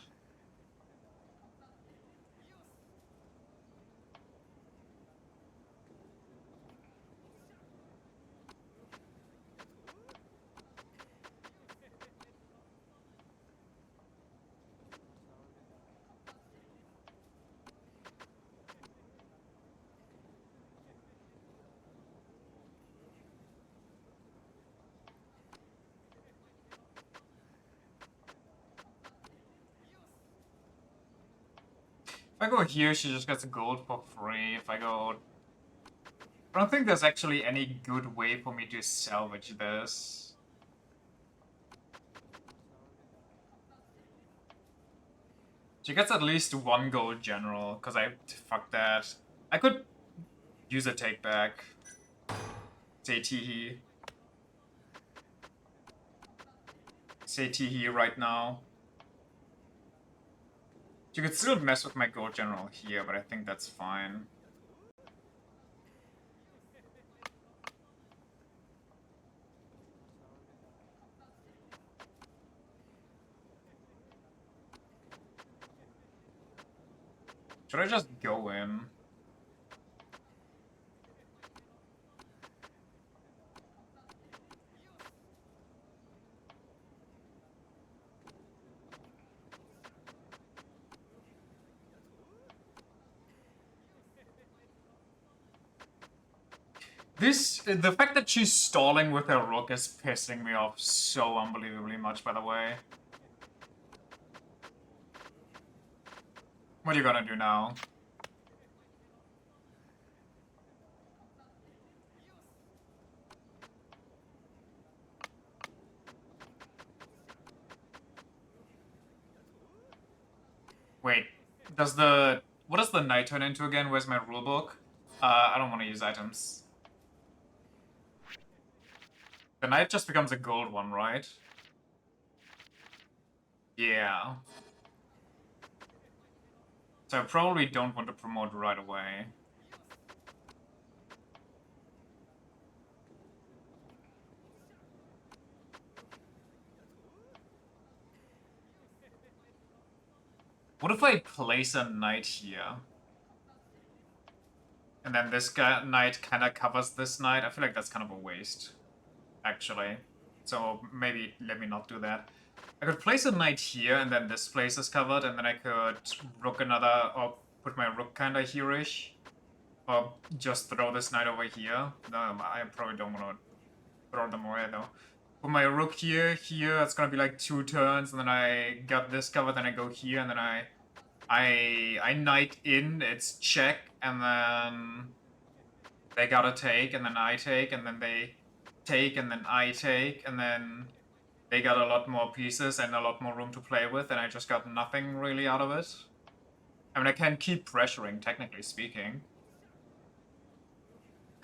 If I go here, she just gets gold for free. If I go... I don't think there's actually any good way for me to salvage this. She gets at least 1 gold general, because fuck that. I could use a take back. Say Teehee. Say Teehee right now. You could still mess with my gold general here, but I think that's fine. Should I just go in? The fact that she's stalling with her rook is pissing me off so unbelievably much, by the way. What are you gonna do now? Wait, what does the knight turn into again? Where's my rulebook? I don't want to use items. The knight just becomes a gold one, right? Yeah. So I probably don't want to promote right away. What if I place a knight here? And then this knight kind of covers this knight? I feel like that's kind of a waste, actually. So maybe let me not do that. I could place a knight here, and then this place is covered, and then I could rook another, or put my rook kind of here-ish. Or just throw this knight over here. No, I probably don't want to throw them away, though. Put my rook here, it's gonna be like 2 turns, and then I got this covered, then I go here, and then I knight in, it's check, and then they gotta take, and then I take, and then they take, and then I take, and then they got a lot more pieces and a lot more room to play with, and I just got nothing really out of it. I mean, I can keep pressuring, technically speaking.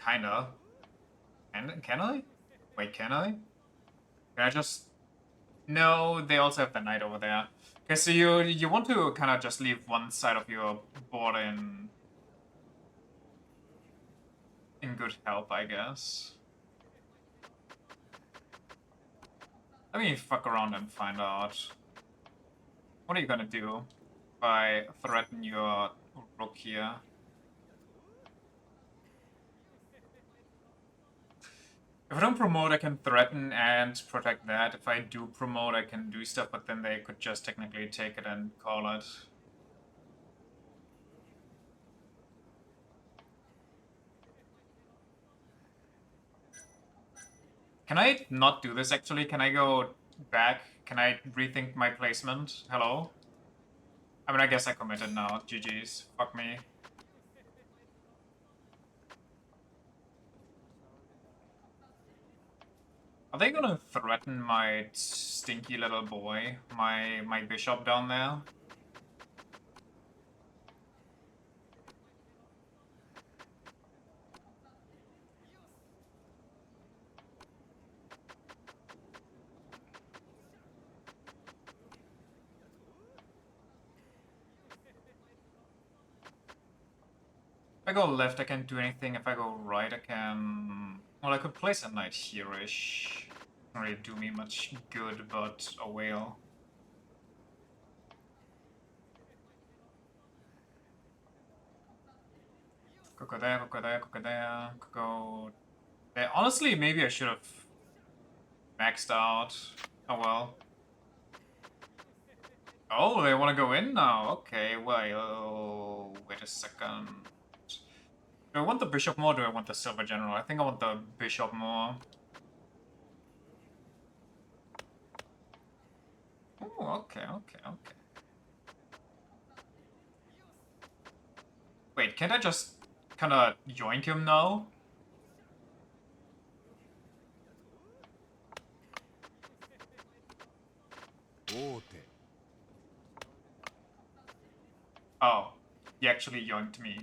Kinda. Can I? Wait, can I? Can I just... No, they also have the knight over there. Okay, so you want to kind of just leave one side of your board in good health, I guess. Let me fuck around and find out. What are you gonna do if I threaten your rook here? If I don't promote, I can threaten and protect that. If I do promote, I can do stuff, but then they could just technically take it and call it. Can I not do this, actually? Can I go back? Can I rethink my placement? Hello? I mean, I guess I committed now. GG's. Fuck me. Are they gonna threaten my stinky little boy? My bishop down there? If I go left, I can't do anything. If I go right, I can... Well, I could place a knight here-ish. Doesn't really do me much good, but oh well. Go there, go there, go there, go there. Honestly, maybe I should have maxed out. Oh well. Oh, they want to go in now. Okay, well, wait a second. Do I want the bishop more or do I want the silver general? I think I want the bishop more. Oh, okay. Wait, can't I just kinda yoink him now? Oh, he actually yoinked me.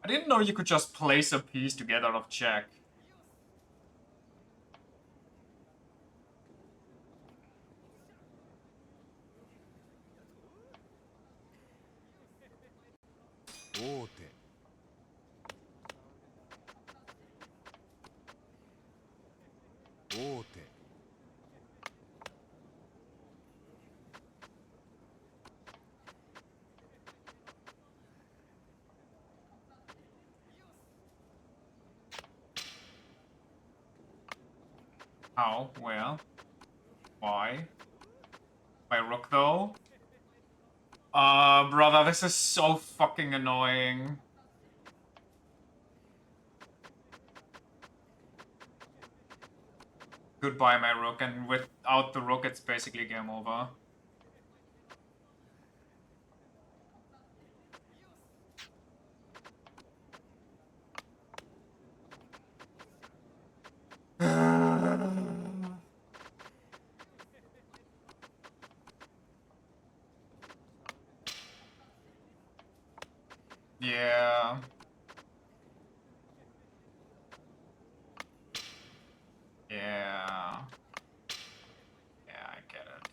I didn't know you could just place a piece together of check. How? Where? Why? My rook though? Brother, this is so fucking annoying. Goodbye, my rook, and without the rook, it's basically game over. Yeah. Yeah. Yeah, I get it.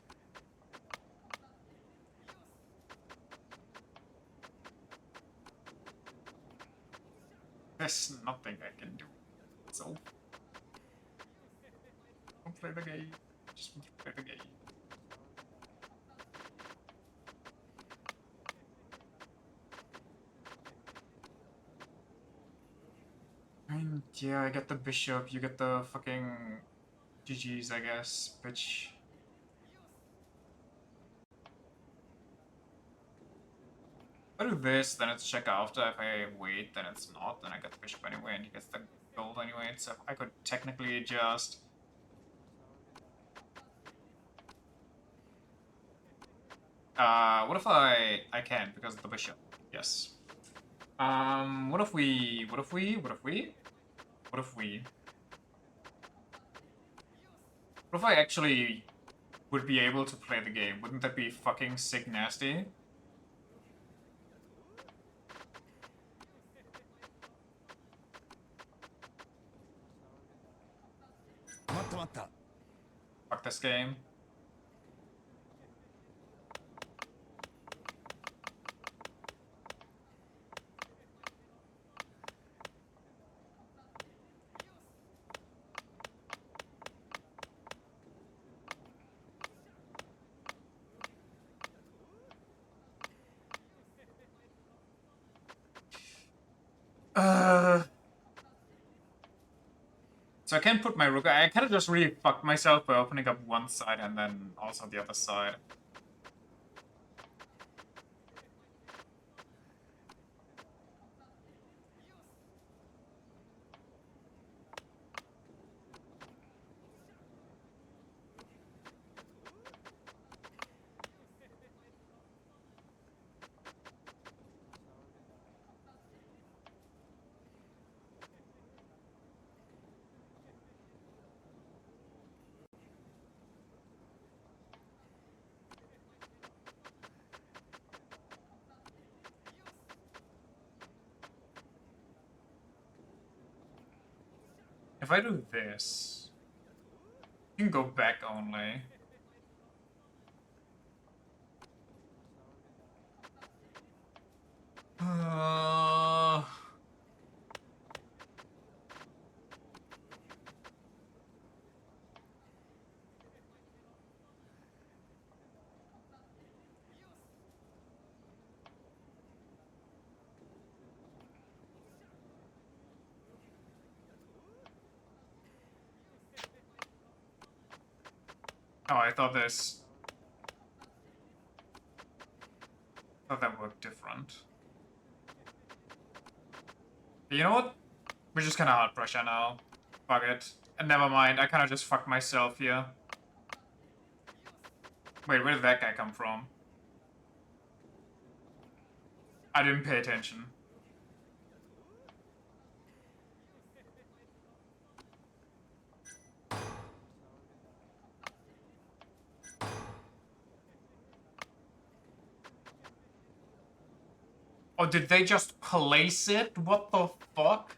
There's nothing I can do. So... don't play the game. Just play the game. And yeah, I get the bishop, you get the fucking GG's, I guess, bitch. If I do this, then it's check after. If I wait, then it's not. Then I get the bishop anyway, and he gets the gold anyway. So I could technically just... what if I can, because of the bishop. Yes. What if we... What if I actually would be able to play the game? Wouldn't that be fucking sick nasty? Fuck this game. So I can't put my rook... I kinda just really fucked myself by opening up one side and then also the other side. If I do this, you can go back only. Oh, I thought this... I thought that worked different. But you know what? We're just kinda hard pressure now. Fuck it. And never mind, I kinda just fucked myself here. Wait, where did that guy come from? I didn't pay attention. Oh, did they just place it? What the fuck?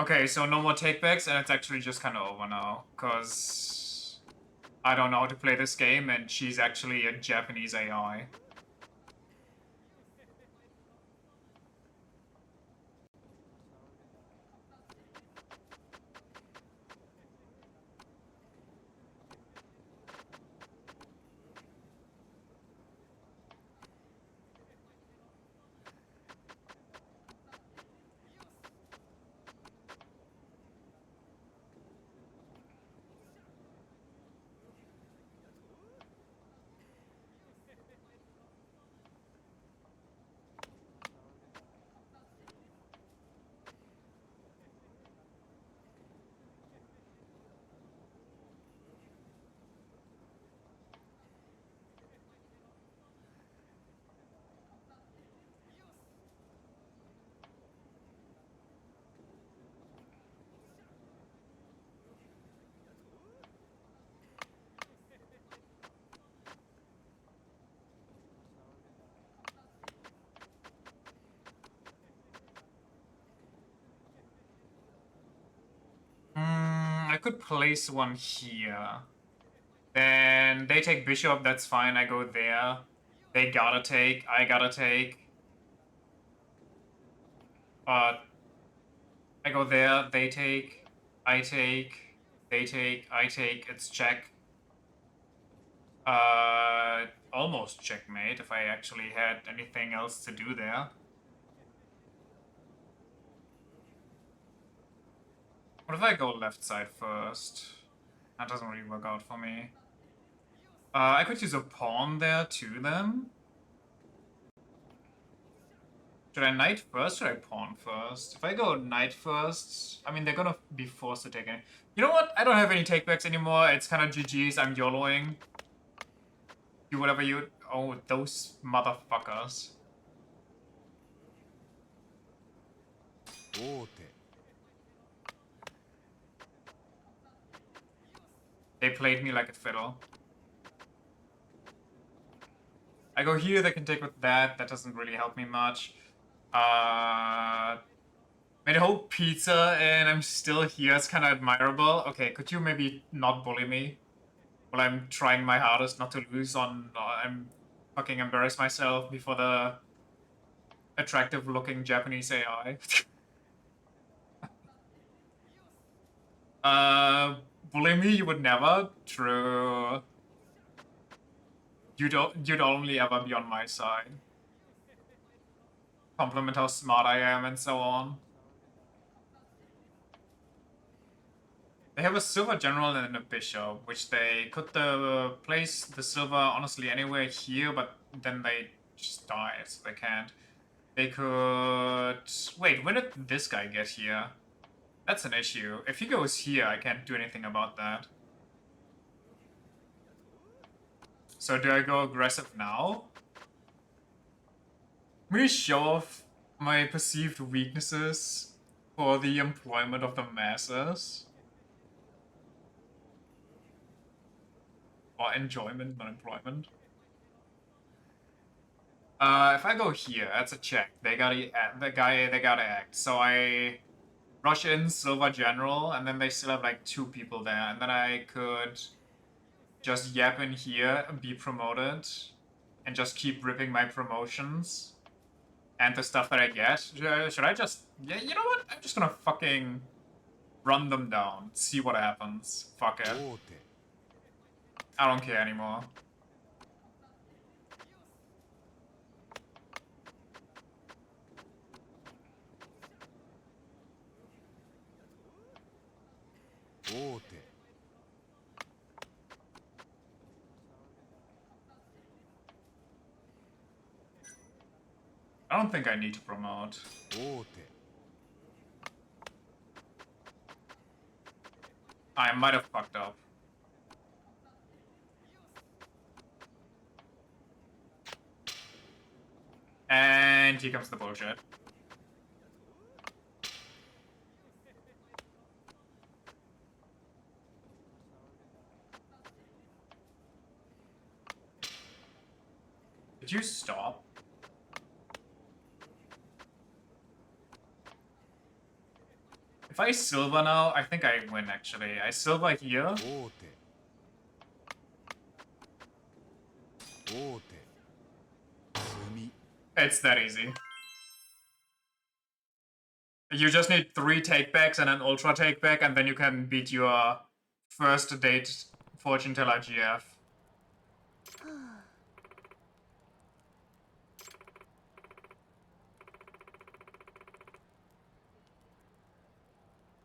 Okay, so no more takebacks, and it's actually just kind of over now, because I don't know how to play this game, and she's actually a Japanese AI. I could place one here. Then they take bishop, that's fine, I go there. They gotta take, I gotta take. But I go there, they take, I take, they take, I take, it's check. Almost checkmate if I actually had anything else to do there. What if I go left side first? That doesn't really work out for me. I could use a pawn there too then. Should I knight first or should I pawn first? If I go knight first, I mean, they're gonna be forced to take it. You know what? I don't have any takebacks anymore. It's kind of GG's. I'm YOLOing. Do whatever you... Oh, those motherfuckers. They played me like a fiddle. I go here, they can take with that. That doesn't really help me much. Made a whole pizza and I'm still here. It's kind of admirable. Okay, could you maybe not bully me? While I'm trying my hardest not to lose on... I'm fucking embarrass myself before the attractive looking Japanese AI. Bully me? You would never? True. You'd only ever be on my side. Compliment how smart I am and so on. They have a silver general and a bishop, which they could place the silver honestly anywhere here, but then they just die, so they can't. They could... Wait, when did this guy get here? That's an issue. If he goes here, I can't do anything about that. So do I go aggressive now? I'm gonna show off my perceived weaknesses for the employment of the masses. Or enjoyment, not employment. If I go here, that's a check. They gotta act. So I rush in silver general, and then they still have like 2 people there, and then I could just yap in here, be promoted, and just keep ripping my promotions and the stuff that I get. Should I just... Yeah, you know what? I'm just gonna fucking run them down, see what happens. Fuck it. I don't care anymore. I don't think I need to promote. I might have fucked up. here comes the bullshit. Did you stop? If I silver now, I think I win actually. I silver here. It's that easy. You just need 3 takebacks and an ultra takeback, and then you can beat your first date fortune teller GF.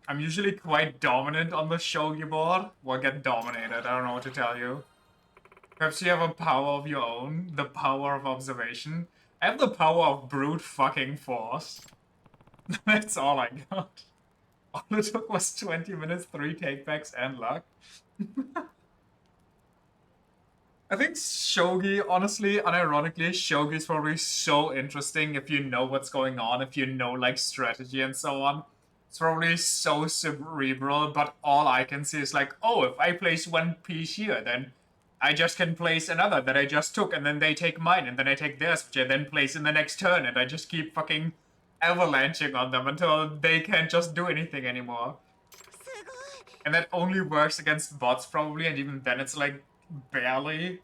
I'm usually quite dominant on the shogi board. Well, get dominated, I don't know what to tell you. Perhaps you have a power of your own, the power of observation. I have the power of brute fucking force. That's all I got. All it took was 20 minutes, 3 takebacks, and luck. I think shogi, honestly, unironically, shogi is probably so interesting if you know what's going on, if you know, like, strategy and so on. It's probably so cerebral, but all I can see is like, oh, if I place one piece here, then I just can place another that I just took, and then they take mine, and then I take theirs, which I then place in the next turn, and I just keep fucking avalanching on them until they can't just do anything anymore. And that only works against bots, probably, and even then it's like, barely.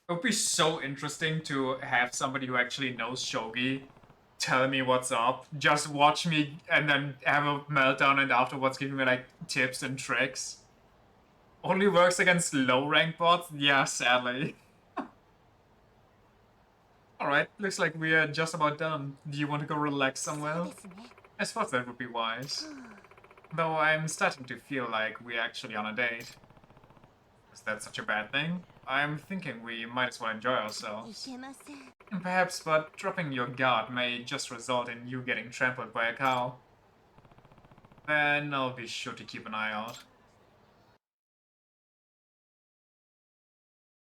It would be so interesting to have somebody who actually knows shogi tell me what's up, just watch me and then have a meltdown and afterwards give me like tips and tricks. Only works against low rank bots? Yeah, sadly. Alright, looks like we are just about done. Do you want to go relax somewhere? I suppose that would be wise. Though I'm starting to feel like we're actually on a date. Is that such a bad thing? I'm thinking we might as well enjoy ourselves. And perhaps, but dropping your guard may just result in you getting trampled by a cow. Then I'll be sure to keep an eye out.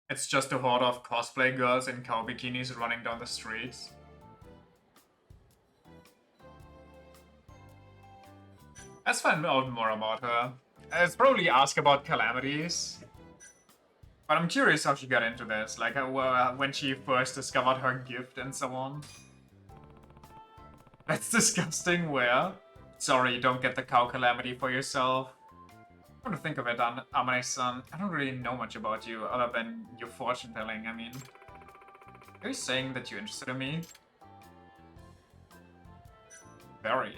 It's just a horde of cosplay girls in cow bikinis running down the streets. Let's find out more about her. It's probably ask about calamities. But I'm curious how she got into this, like when she first discovered her gift and so on. That's disgusting, where? Sorry, don't get the cow calamity for yourself. Come to think of it, Amane-san, I don't really know much about you, other than your fortune telling, I mean. Are you saying that you're interested in me? Very.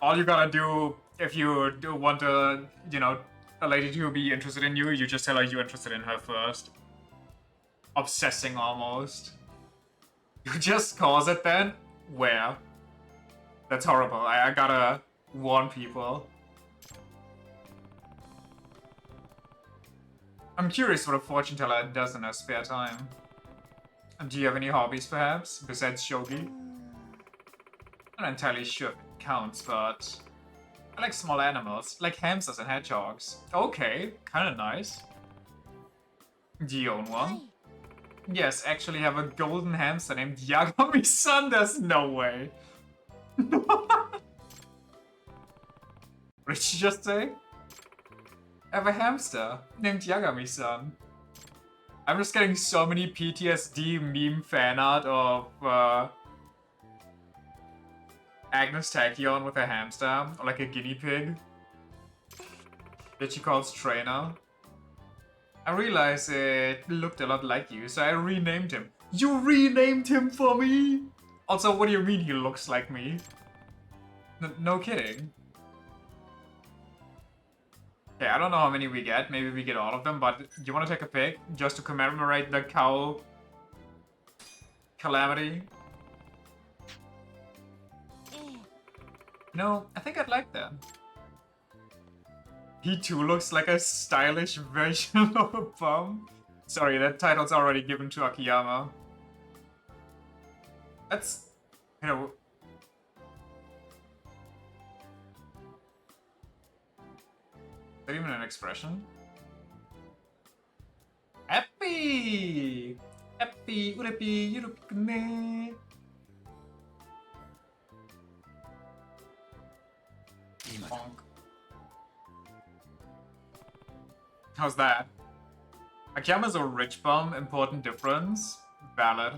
All you gotta do, if you do want to, you know, a lady to be interested in you, you just tell her you're interested in her first. Obsessing, almost. You just cause it then? Where? That's horrible. I gotta warn people. I'm curious what a fortune teller does in her spare time. Do you have any hobbies, perhaps, besides shogi? I'm not entirely sure if it counts, but I like small animals, like hamsters and hedgehogs. Okay, kinda nice. Do you own one? Yes, actually have a golden hamster named Yagami-san. There's no way. What did she just say? I have a hamster named Yagami-san. I'm just getting so many PTSD meme fan art of Agnes Tachyon with a hamster, or like a guinea pig that she calls Trainer. I realized it looked a lot like you, so I renamed him. You renamed him for me? Also, what do you mean he looks like me? No kidding. Okay, I don't know how many we get. Maybe we get all of them, but do you want to take a pic? Just to commemorate the cow calamity? No, I think I'd like that. He too looks like a stylish version of a bum. Sorry, that title's already given to Akiyama. That's, you know... that even an expression? Happy! Happy! Urepi! Yurupikune! Bonk. How's that? Akiyama's a rich bum, important difference. Valid.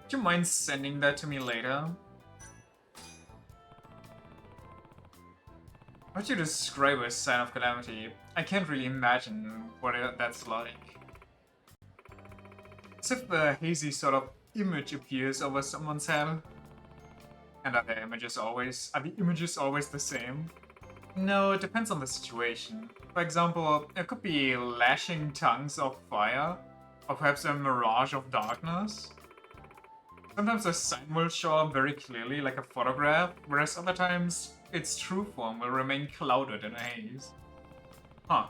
Do you mind sending that to me later? How would you describe a sign of calamity? I can't really imagine what that's like. As if a hazy sort of image appears over someone's head. And are the images always the same? No, it depends on the situation. For example, it could be lashing tongues of fire, or perhaps a mirage of darkness. Sometimes a sign will show up very clearly, like a photograph, whereas other times its true form will remain clouded in a haze. Huh.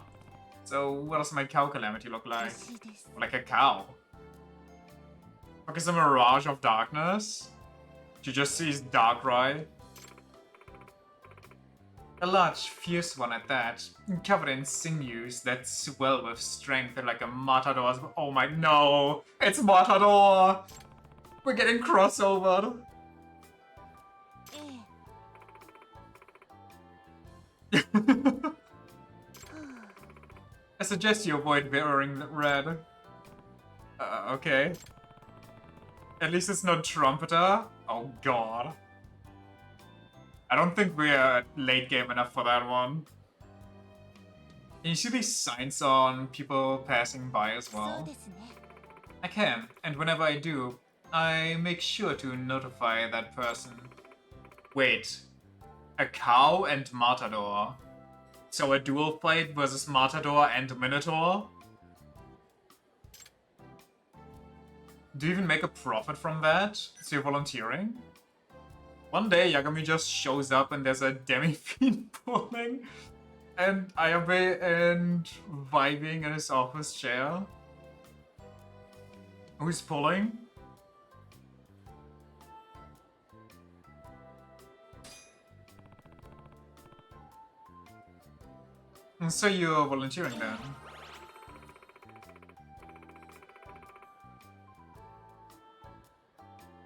So what does my cow calamity look like? Like a cow. Like it's a mirage of darkness? She just sees Darkrai. A large, fierce one at that, covered in sinews that swell with strength like a matador's. Oh my, no! It's Matador! We're getting crossovered! I suggest you avoid wearing red. Okay. At least it's not Trumpeter. Oh god. I don't think we're late game enough for that one. Can you see these signs on people passing by as well? I can, and whenever I do, I make sure to notify that person. Wait. A cow and Matador. So a dual fight versus Matador and Minotaur? Do you even make a profit from that? So you're volunteering? One day Yagami just shows up and there's a demi-fiend pulling and Ayabe and vibing in his office chair. Who's pulling? So you're volunteering then?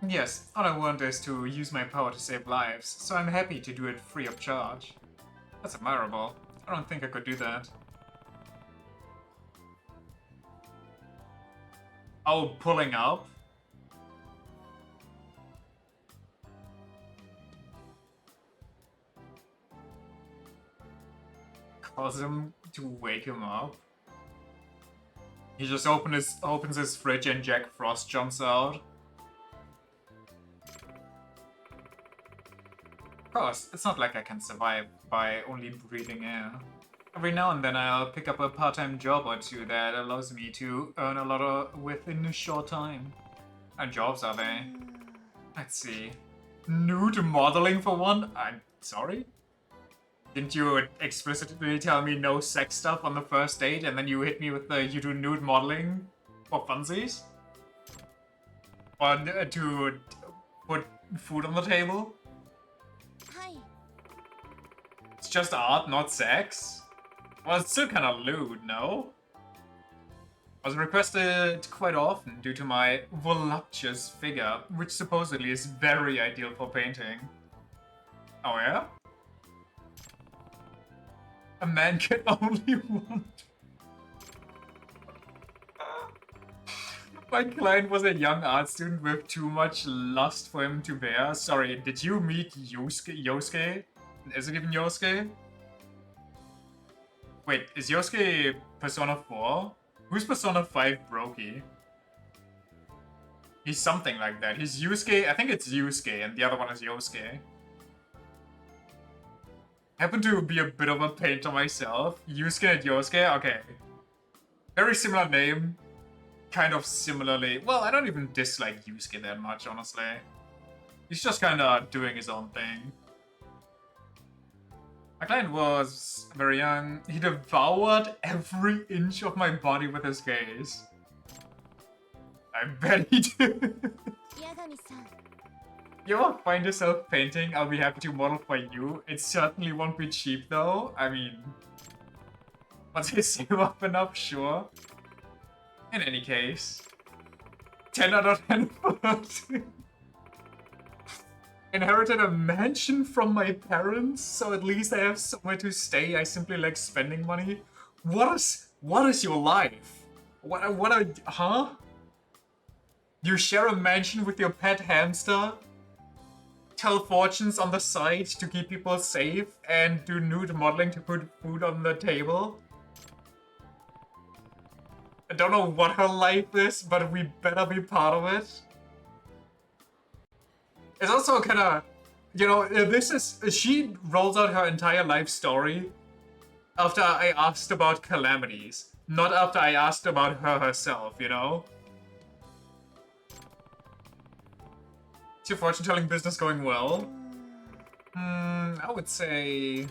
Yes, all I want is to use my power to save lives, so I'm happy to do it free of charge. That's admirable. I don't think I could do that. Oh, pulling up? Cause him to wake him up? He just opens his fridge and Jack Frost jumps out. Of course, it's not like I can survive by only breathing air. Every now and then I'll pick up a part-time job or two that allows me to earn a lot within a short time. And jobs are they? Let's see. Nude modeling for one? I'm sorry? Didn't you explicitly tell me no sex stuff on the first date and then you hit me with the you do nude modeling for funsies? Or to put food on the table? It's just art, not sex? Well, it's still kind of lewd, no? I was requested quite often due to my voluptuous figure, which supposedly is very ideal for painting. Oh yeah? A man can only want... My client was a young art student with too much lust for him to bear. Sorry, did you meet Yosuke? Is it even Yosuke? Wait, is Yosuke Persona 4? Who's Persona 5 Brokey? He's something like that. He's Yusuke, I think it's Yusuke, and the other one is Yosuke. Happen to be a bit of a painter myself. Yusuke and Yosuke, okay. Very similar name. Kind of similarly. Well, I don't even dislike Yusuke that much, honestly. He's just kind of doing his own thing. My client was very young. He devoured every inch of my body with his gaze. I bet he did. You ever find yourself painting, I'll be happy to model for you. It certainly won't be cheap though. I mean, once I save up enough, sure. In any case, 10 out of 10 foot. Inherited a mansion from my parents, so at least I have somewhere to stay. I simply like spending money. What is your life? Huh? You share a mansion with your pet hamster? Tell fortunes on the side to keep people safe and do nude modeling to put food on the table? I don't know what her life is, but we better be part of it. It's also kind of, you know, she rolls out her entire life story after I asked about calamities, not after I asked about her herself, you know? Is your fortune-telling business going well? I would say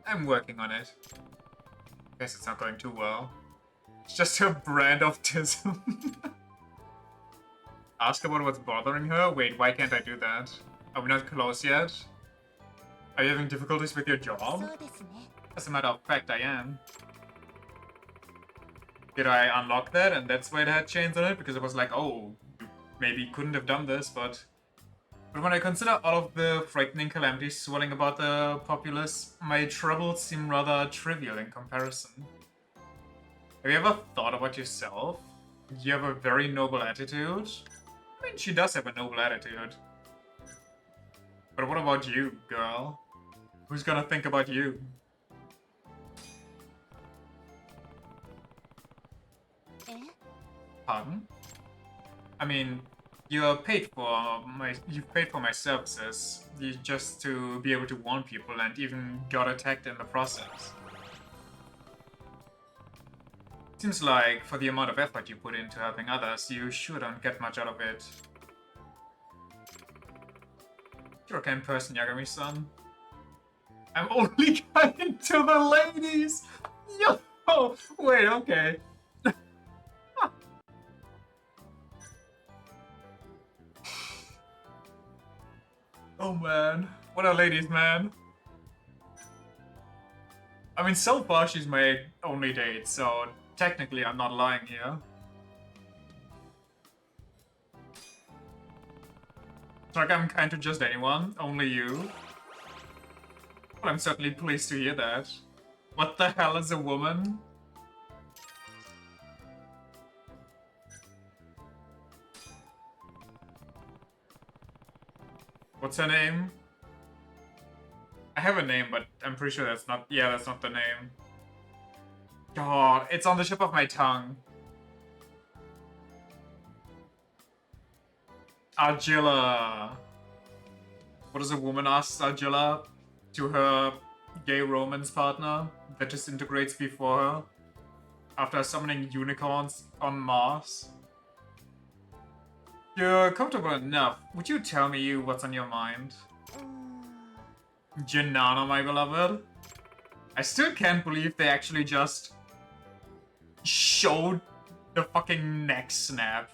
I'm working on it. Guess it's not going too well. It's just her brand of tism. Ask about what's bothering her? Wait, why can't I do that? Are we not close yet? Are you having difficulties with your job? As a matter of fact, I am. Did I unlock that and that's why it had chains on it? Because it was like, oh, you maybe couldn't have done this, but when I consider all of the frightening calamities swirling about the populace, my troubles seem rather trivial in comparison. Have you ever thought about yourself? You have a very noble attitude. I mean, she does have a noble attitude. But what about you, girl? Who's gonna think about you? Pardon? I mean, you've paid for my services just to be able to warn people and even got attacked in the process. Seems like, for the amount of effort you put into helping others, you sure don't get much out of it. You're a kind person, Yagami-san. I'm only kind to the ladies! Yo! Wait, okay. Oh man. What are ladies, man? I mean, so far she's my only date, so technically I'm not lying here. It's like I'm kind to just anyone, only you. Well, I'm certainly pleased to hear that. What the hell is a woman? What's her name? I have a name, but I'm pretty sure that's not... Yeah, that's not the name. God, it's on the tip of my tongue. Argilla. What does a woman ask Argilla to her gay romance partner that disintegrates before her after summoning unicorns on Mars? You're comfortable enough. Would you tell me what's on your mind? Janana, my beloved. I still can't believe they actually just showed the fucking neck snap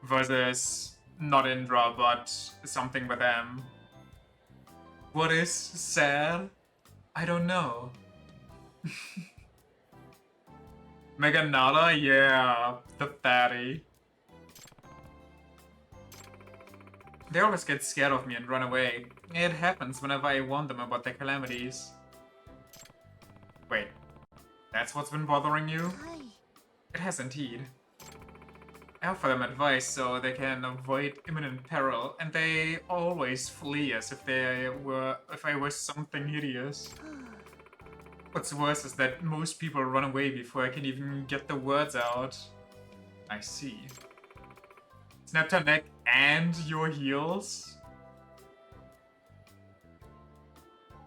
versus not Indra, but something with them. What is sad? I don't know. Meganada? Yeah, the fatty. They always get scared of me and run away. It happens whenever I warn them about their calamities. Wait, that's what's been bothering you? It has indeed. I offer them advice so they can avoid imminent peril, and they always flee as if I were something hideous. What's worse is that most people run away before I can even get the words out. I see. Snapped her neck and your heels?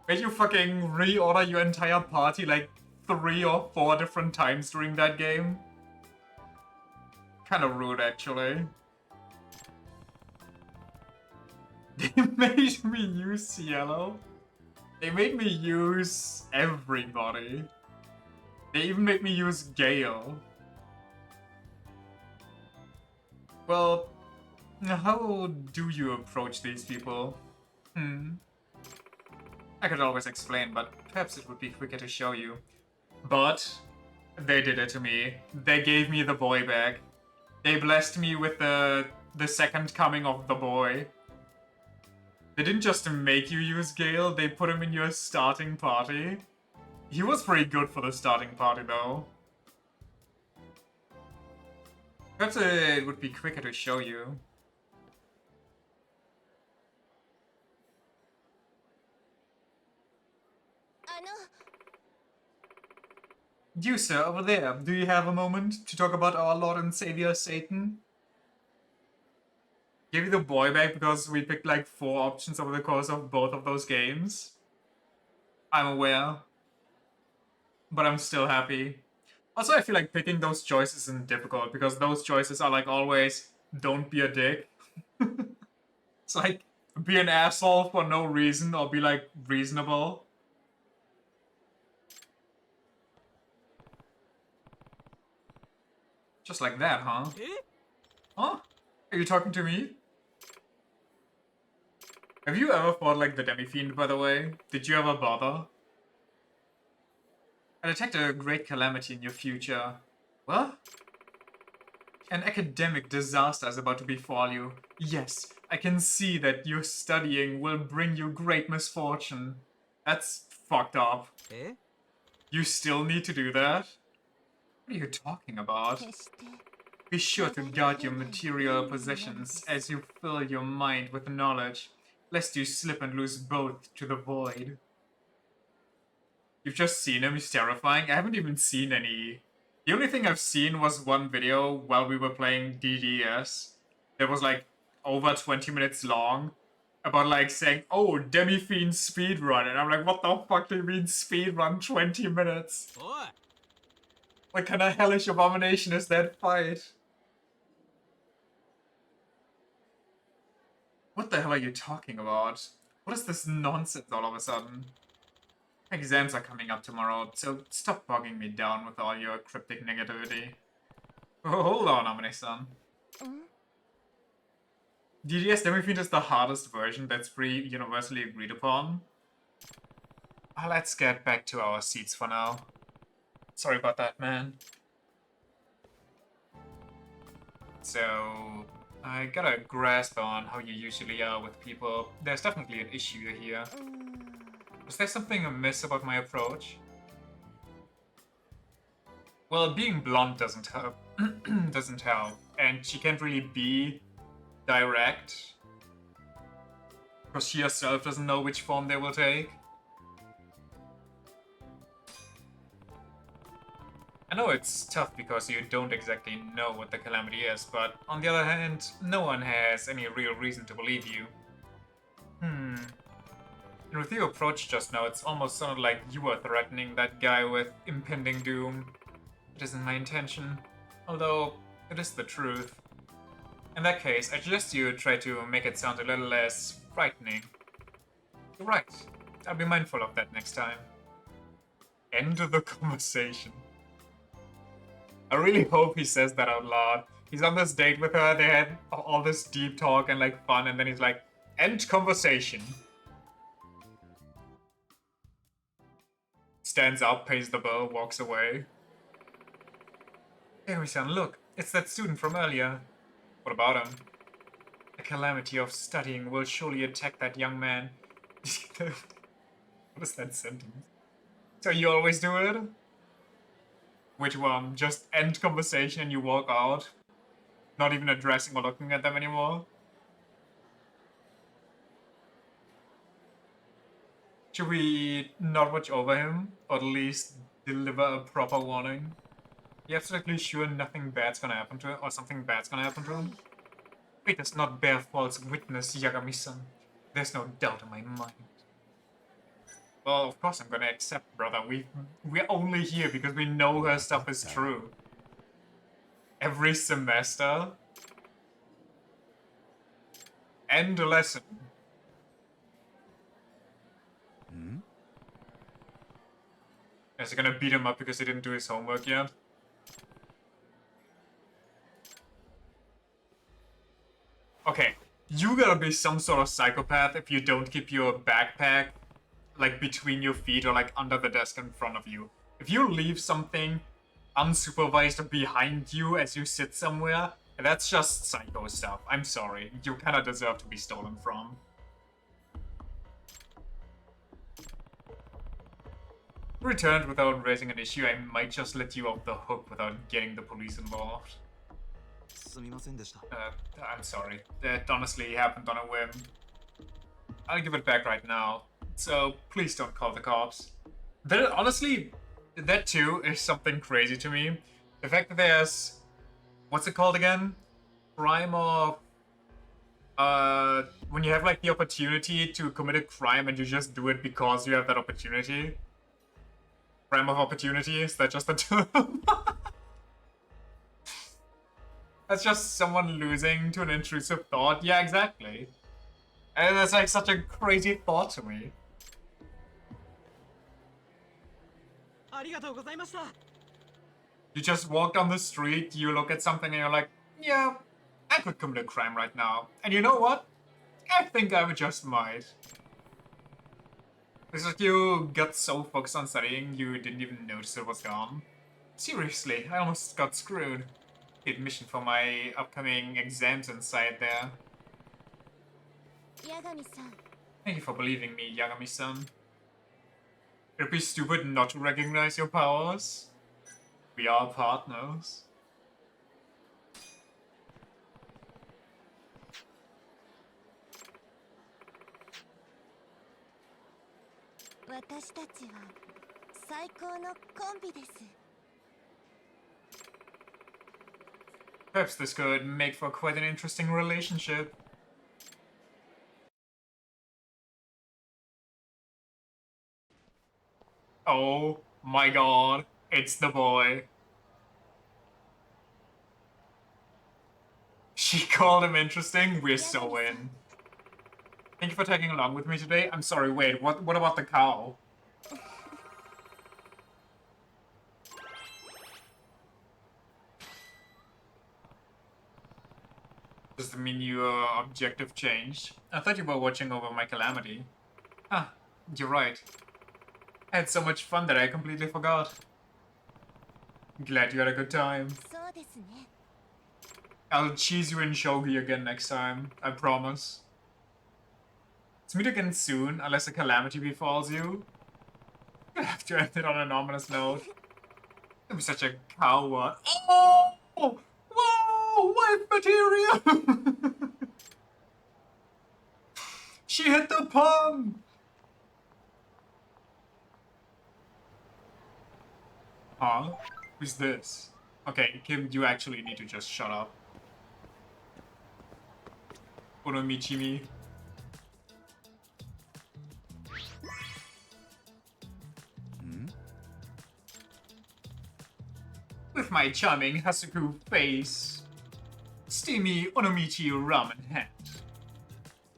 Made you fucking reorder your entire party like 3 or 4 different times during that game? Kinda rude, actually. They made me use Cielo. They made me use everybody. They even made me use Gale. Well, How do you approach these people? I could always explain, but perhaps it would be quicker to show you. But they did it to me. They gave me the boy back. They blessed me with the second coming of the boy. They didn't just make you use Gale, they put him in your starting party. He was pretty good for the starting party though. Perhaps it would be quicker to show you. You, sir, over there, do you have a moment to talk about our Lord and Savior Satan? Give you the boy back because we picked like 4 options over the course of both of those games. I'm aware. But I'm still happy. Also, I feel like picking those choices isn't difficult because those choices are like always, don't be a dick. It's like, be an asshole for no reason or be like reasonable. Just like that, huh? Huh? Are you talking to me? Have you ever fought like the Demi-Fiend, by the way? Did you ever bother? I detect a great calamity in your future. What? An academic disaster is about to befall you. Yes, I can see that your studying will bring you great misfortune. That's fucked up. Eh? You still need to do that? What are you talking about? Be sure to guard your material possessions as you fill your mind with knowledge, lest you slip and lose both to the void. You've just seen him, he's terrifying. I haven't even seen any. The only thing I've seen was one video while we were playing DDS. That was like over 20 minutes long. About like saying, oh, Demi-Fiend speedrun. And I'm like, what the fuck do you mean speedrun 20 minutes? What kind of hellish abomination is that fight? What the hell are you talking about? What is this nonsense all of a sudden? Exams are coming up tomorrow, so stop bogging me down with all your cryptic negativity. Oh, hold on, Amane-san. DDS Demi-Fiend is the hardest version that's pretty universally agreed upon. Let's get back to our seats for now. Sorry about that, man. So, I got a grasp on how you usually are with people. There's definitely an issue here. Is there something amiss about my approach? Well, being blonde doesn't help. Doesn't help. And she can't really be direct. Because she herself doesn't know which form they will take. I know it's tough because you don't exactly know what the calamity is, but on the other hand, no one has any real reason to believe you. And with your approach just now, it's almost sounded like you were threatening that guy with impending doom. It isn't my intention, although it is the truth. In that case, I suggest you try to make it sound a little less frightening. You're right. I'll be mindful of that next time. End of the conversation. I really hope he says that out loud. He's on this date with her, they had all this deep talk and like fun, and then he's like, end conversation. Stands up, pays the bill, walks away. Hey, son, look, it's that student from earlier. What about him? The calamity of studying will surely attack that young man. What is that sentence? So you always do it? Which one? Just end conversation and you walk out? Not even addressing or looking at them anymore? Should we not watch over him? Or at least deliver a proper warning? You absolutely sure nothing bad's gonna happen to him? Or something bad's gonna happen to him? Fate does not bear false witness, Yagami-san. There's no doubt in my mind. Well, of course I'm gonna accept, brother. We're only here because we know her stuff is true. Every semester? End a lesson. Is he gonna beat him up because he didn't do his homework yet? Okay, You gotta be some sort of psychopath if you don't keep your backpack like between your feet or like under the desk in front of you. If you leave something unsupervised behind you as you sit somewhere, that's just psycho stuff. I'm sorry. You kinda deserve to be stolen from. Returned without raising an issue, I might just let you off the hook without getting the police involved. I'm sorry. That honestly happened on a whim. I'll give it back right now. So please don't call the cops. Honestly, that too is something crazy to me. The fact that there's... what's it called again? Crime of... when you have like the opportunity to commit a crime and you just do it because you have that opportunity. Crime of opportunity, is that just a term? That's just someone losing to an intrusive thought. Yeah, exactly. And that's like such a crazy thought to me. You just walk down the street, you look at something and you're like, yeah, I could commit a crime right now. And you know what? I think I just might. It's like you got so focused on studying, you didn't even notice it was gone. Seriously, I almost got screwed. Admission for my upcoming exams inside there. Thank you for believing me, Yagami-san. It'd be stupid not to recognize your powers. We are partners. Perhaps this could make for quite an interesting relationship. Oh my god, it's the boy. She called him interesting, we're so in. Thank you for tagging along with me today. I'm sorry, wait, what about the cow? Does that mean your objective changed? I thought you were watching over my calamity. Ah, you're right. I had so much fun that I completely forgot. Glad you had a good time. I'll cheese you in shogi again next time, I promise. Let's meet again soon, unless a calamity befalls you. You have to end it on an ominous note. Don't be such a coward. Oh! Whoa! Wife material! She hit the pun! Huh? Who's this? Okay, Kim, you actually need to just shut up. Onomichi-me. With my charming Hasuku face. Steamy Onomichi ramen hand.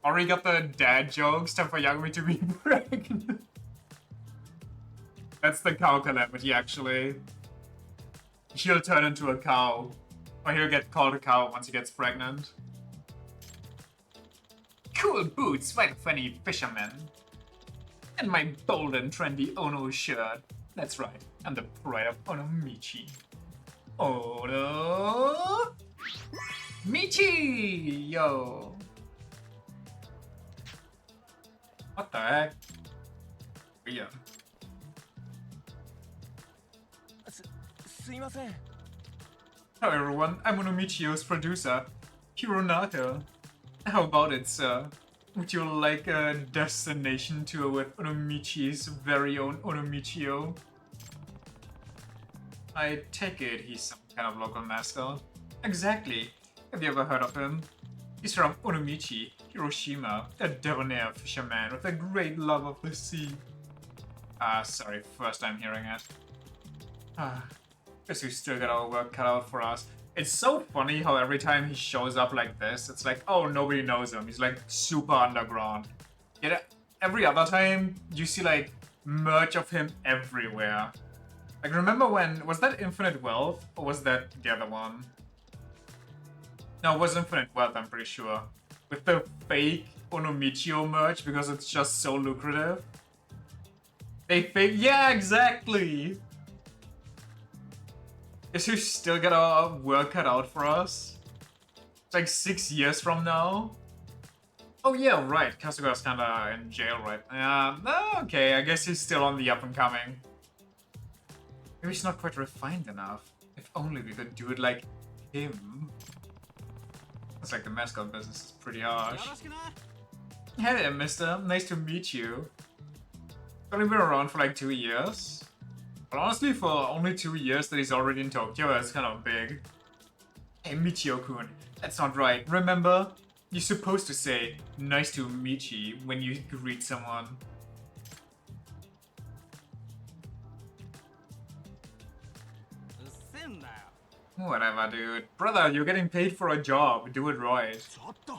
Already got the dad jokes, time for Yagami to be pregnant. That's the cow calamity, actually. He'll turn into a cow. Or he'll get called a cow once he gets pregnant. Cool boots, right funny fisherman. And my bold and trendy Ono shirt. That's right, I'm the pride of Onomichi. Ono... Michi! Yo! What the heck? Weird. Hello everyone, I'm Onomichio's producer, Hironaka. How about it, sir? Would you like a destination tour with Onomichi's very own Onomichio? I take it he's some kind of local mascot. Exactly. Have you ever heard of him? He's from Onomichi, Hiroshima, a debonair fisherman with a great love of the sea. Sorry, first time hearing it. Guess we still got our work cut out for us. It's so funny how every time he shows up like this, it's like, oh, nobody knows him. He's like super underground. Yet every other time, you see like merch of him everywhere. Like, remember when, was that Infinite Wealth, or was that the other one? No, it was Infinite Wealth, I'm pretty sure. with the fake Onomichio merch because it's just so lucrative. They fake, yeah, exactly. Guess who's still got our work cut out for us? It's like 6 years from now. Oh yeah, right. Kasuga's kinda in jail, right? Okay, I guess he's still on the up and coming. Maybe he's not quite refined enough. If only we could do it like him. It's like the mascot business is pretty harsh. Hey there, mister. Nice to meet you. Only been around for like 2 years. But honestly, for only 2 years that he's already in Tokyo, that's kind of big. Hey, Michio-kun. That's not right. Remember? You're supposed to say, nice to meet you, when you greet someone. Whatever, dude. Brother, you're getting paid for a job. Do it right. Well,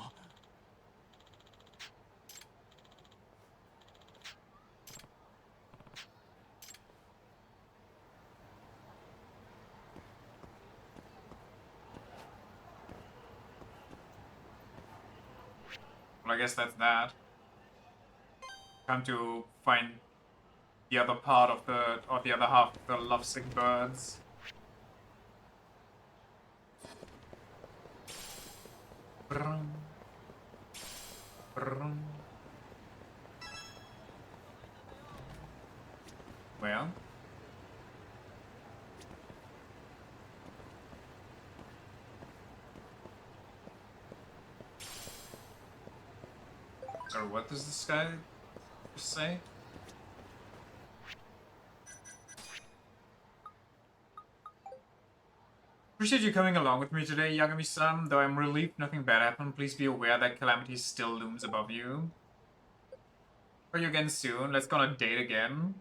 I guess that's that. Time to find the other part of the, or the other half of the lovesick birds. Brum. Brum. Well. Or what does this guy say? Appreciate you coming along with me today, Yagami-san. Though I'm relieved nothing bad happened, please be aware that calamity still looms above you. See you again soon. Let's go on a date again.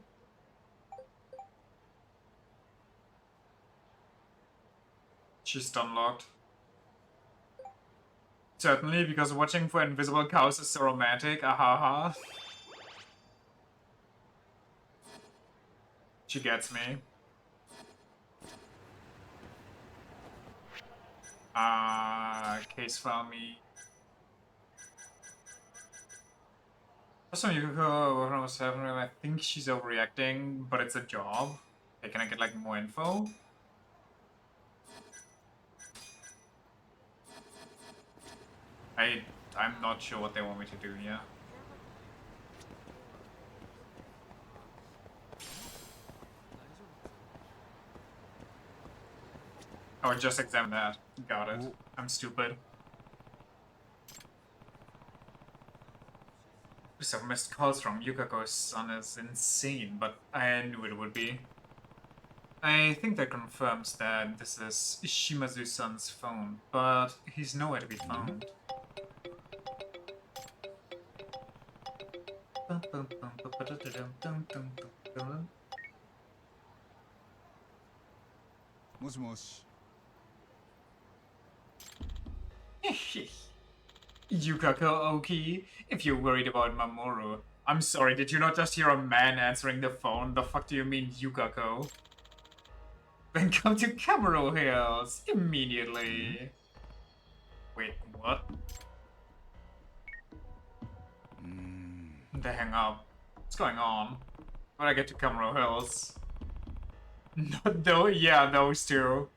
She's unlocked. Certainly, because watching for invisible cows is so romantic. Ahaha. She gets me. Case file me. Also, Yukiko was having, I think she's overreacting, but it's a job. Okay, can I get like more info? I'm not sure what they want me to do here. Oh, just examine that. Got it. I'm stupid. So missed calls from Yukako's son is insane, but I knew it would be. I think that confirms that this is Shimazu-san's phone, but he's nowhere to be found. Yukako Oki, if you're worried about Mamoru. I'm sorry, did you not just hear a man answering the phone? The fuck do you mean, Yukako? Then come to Camaro Hills immediately. Wait, what? They hang up. What's going on? When I get to Camaro Hills? Not though, yeah, those two.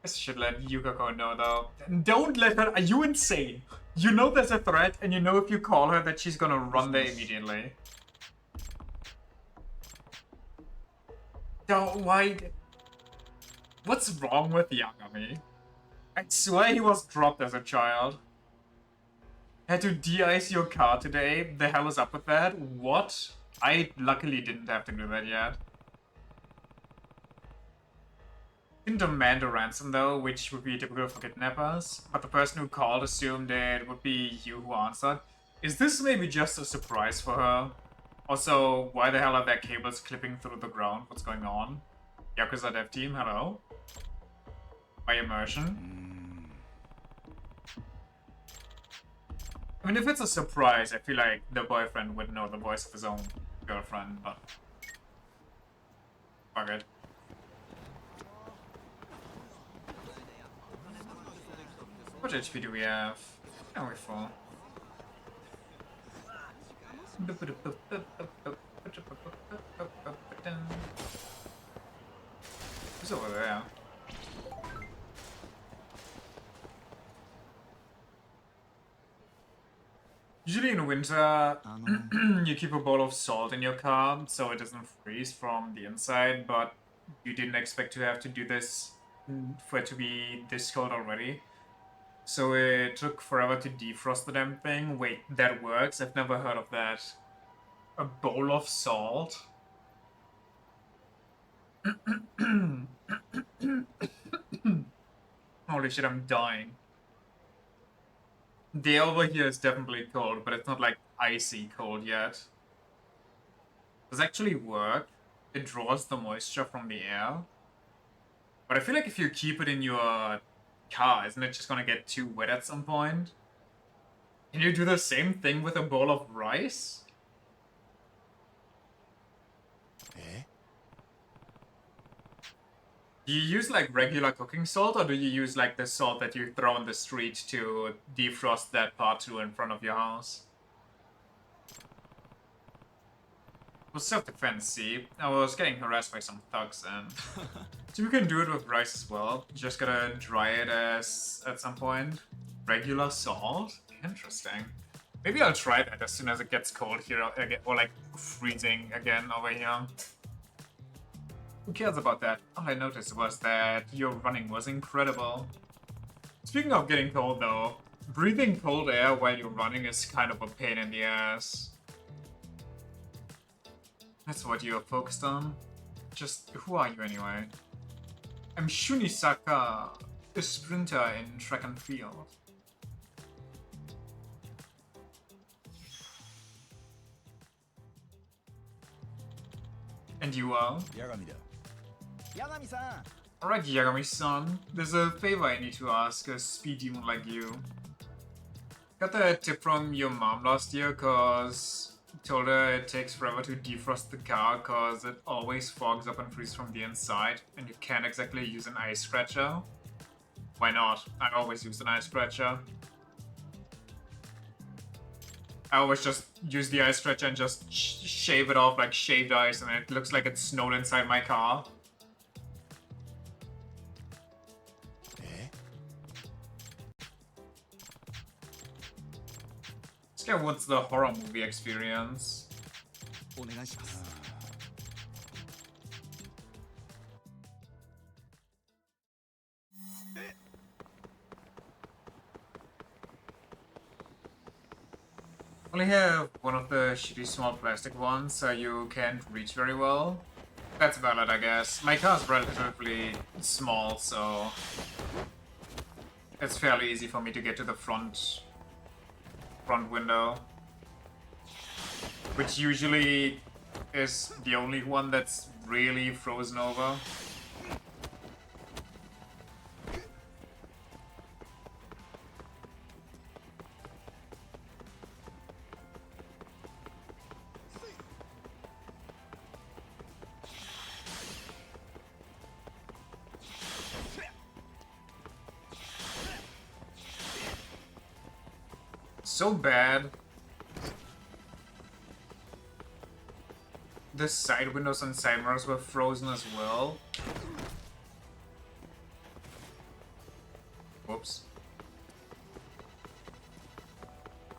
I should let Yukako know though. Don't let her. Are you insane? You know there's a threat, and you know if you call her that she's gonna run there immediately. Don't, why? What's wrong with Yagami? I swear he was dropped as a child. Had to de-ice your car today? The hell is up with that? What? I luckily didn't have to do that yet. Didn't demand a ransom though, which would be typical for kidnappers, but the person who called assumed it would be you who answered. Is this maybe just a surprise for her? Also, why the hell are there cables clipping through the ground? What's going on? Yakuza dev team, hello? My immersion? I mean, if it's a surprise, I feel like the boyfriend would know the voice of his own girlfriend, but... fuck it. What HP do we have? How are we full? Who's over there? Usually in winter, you keep a bowl of salt in your car so it doesn't freeze from the inside, but you didn't expect to have to do this for it to be this cold already. So it took forever to defrost the damn thing. Wait, that works? I've never heard of that. A bowl of salt? Holy shit, I'm dying. The air over here is definitely cold, but it's not like icy cold yet. Does it actually work? It draws the moisture from the air. But I feel like if you keep it in your car, isn't it just gonna get too wet at some point? Can you do the same thing with a bowl of rice? Do you use like regular cooking salt, or do you use like the salt that you throw on the street to defrost that part too in front of your house? Well, self-defense, see? I was getting harassed by some thugs, and so you can do it with rice as well. You just gotta dry it as at some point. Regular salt? Interesting. Maybe I'll try that as soon as it gets cold here again, or like freezing again over here. Who cares about that? All I noticed was that your running was incredible. Speaking of getting cold though, breathing cold air while you're running is kind of a pain in the ass. That's what you're focused on? Just, who are you anyway? I'm Shunisaka, a sprinter in track and field. And you are? Alright, Yagami-san. There's a favor I need to ask a speed demon like you. Got that tip from your mom last year, cause told her it takes forever to defrost the car cause it always fogs up and freezes from the inside, and you can't exactly use an ice scratcher. Why not? I always use an ice scratcher. I always just use the ice scratcher and just shave it off like shaved ice, and it looks like it snowed inside my car. This guy wants the horror movie experience. Only have one of the shitty small plastic ones, so you can't reach very well. That's valid, I guess. My car's relatively small, so it's fairly easy for me to get to the front window, which usually is the only one that's really frozen over. So bad. The side windows and side mirrors were frozen as well. Whoops.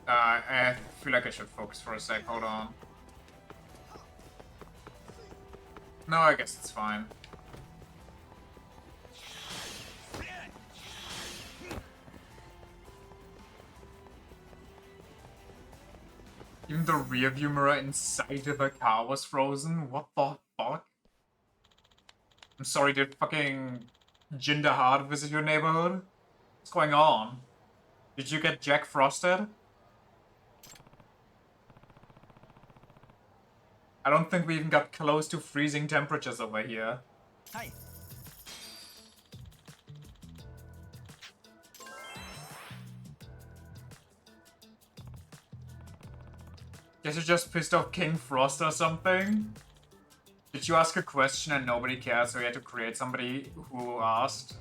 I feel like I should focus for a sec. Hold on. No, I guess it's fine. Even the rear view mirror inside of the car was frozen? What the fuck? I'm sorry, did fucking Jinder Hard visit your neighborhood? What's going on? Did you get Jack Frosted? I don't think we even got close to freezing temperatures over here. Hi. Guess you just pissed off King Frost or something? Did you ask a question and nobody cared, so you had to create somebody who asked?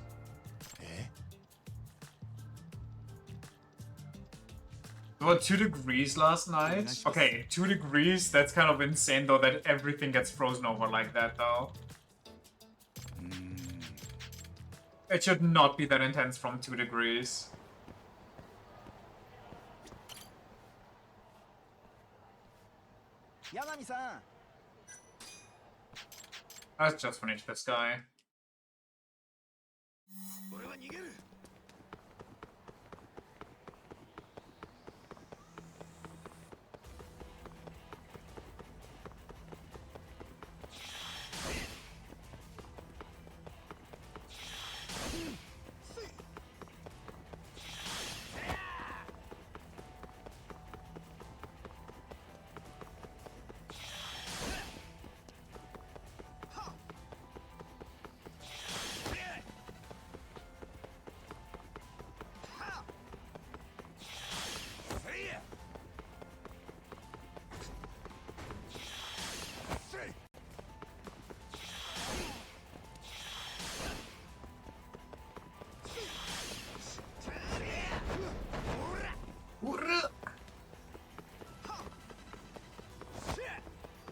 What, 2 degrees last night? Okay, 2 degrees? That's kind of insane though that everything gets frozen over like that though. It should not be that intense from 2 degrees. Let's just finish this guy.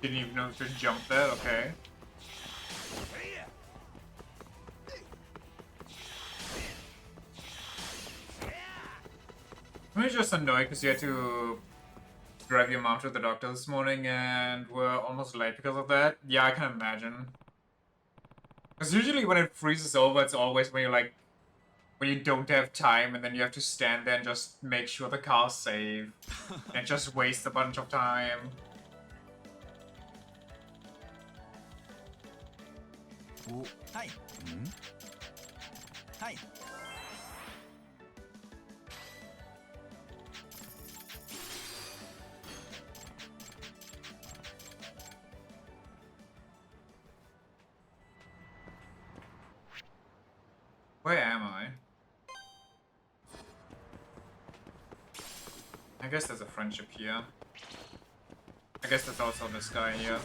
Didn't even know to jump there, okay. I'm just annoyed because you had to drive your mom to the doctor this morning and we're almost late because of that. Yeah, I can imagine. Because usually when it freezes over, it's always when you're like, when you don't have time and then you have to stand there and just make sure the car's safe. And just waste a bunch of time. Hi. Hi. Where am I? I guess there's a friendship here. I guess there's also this guy here.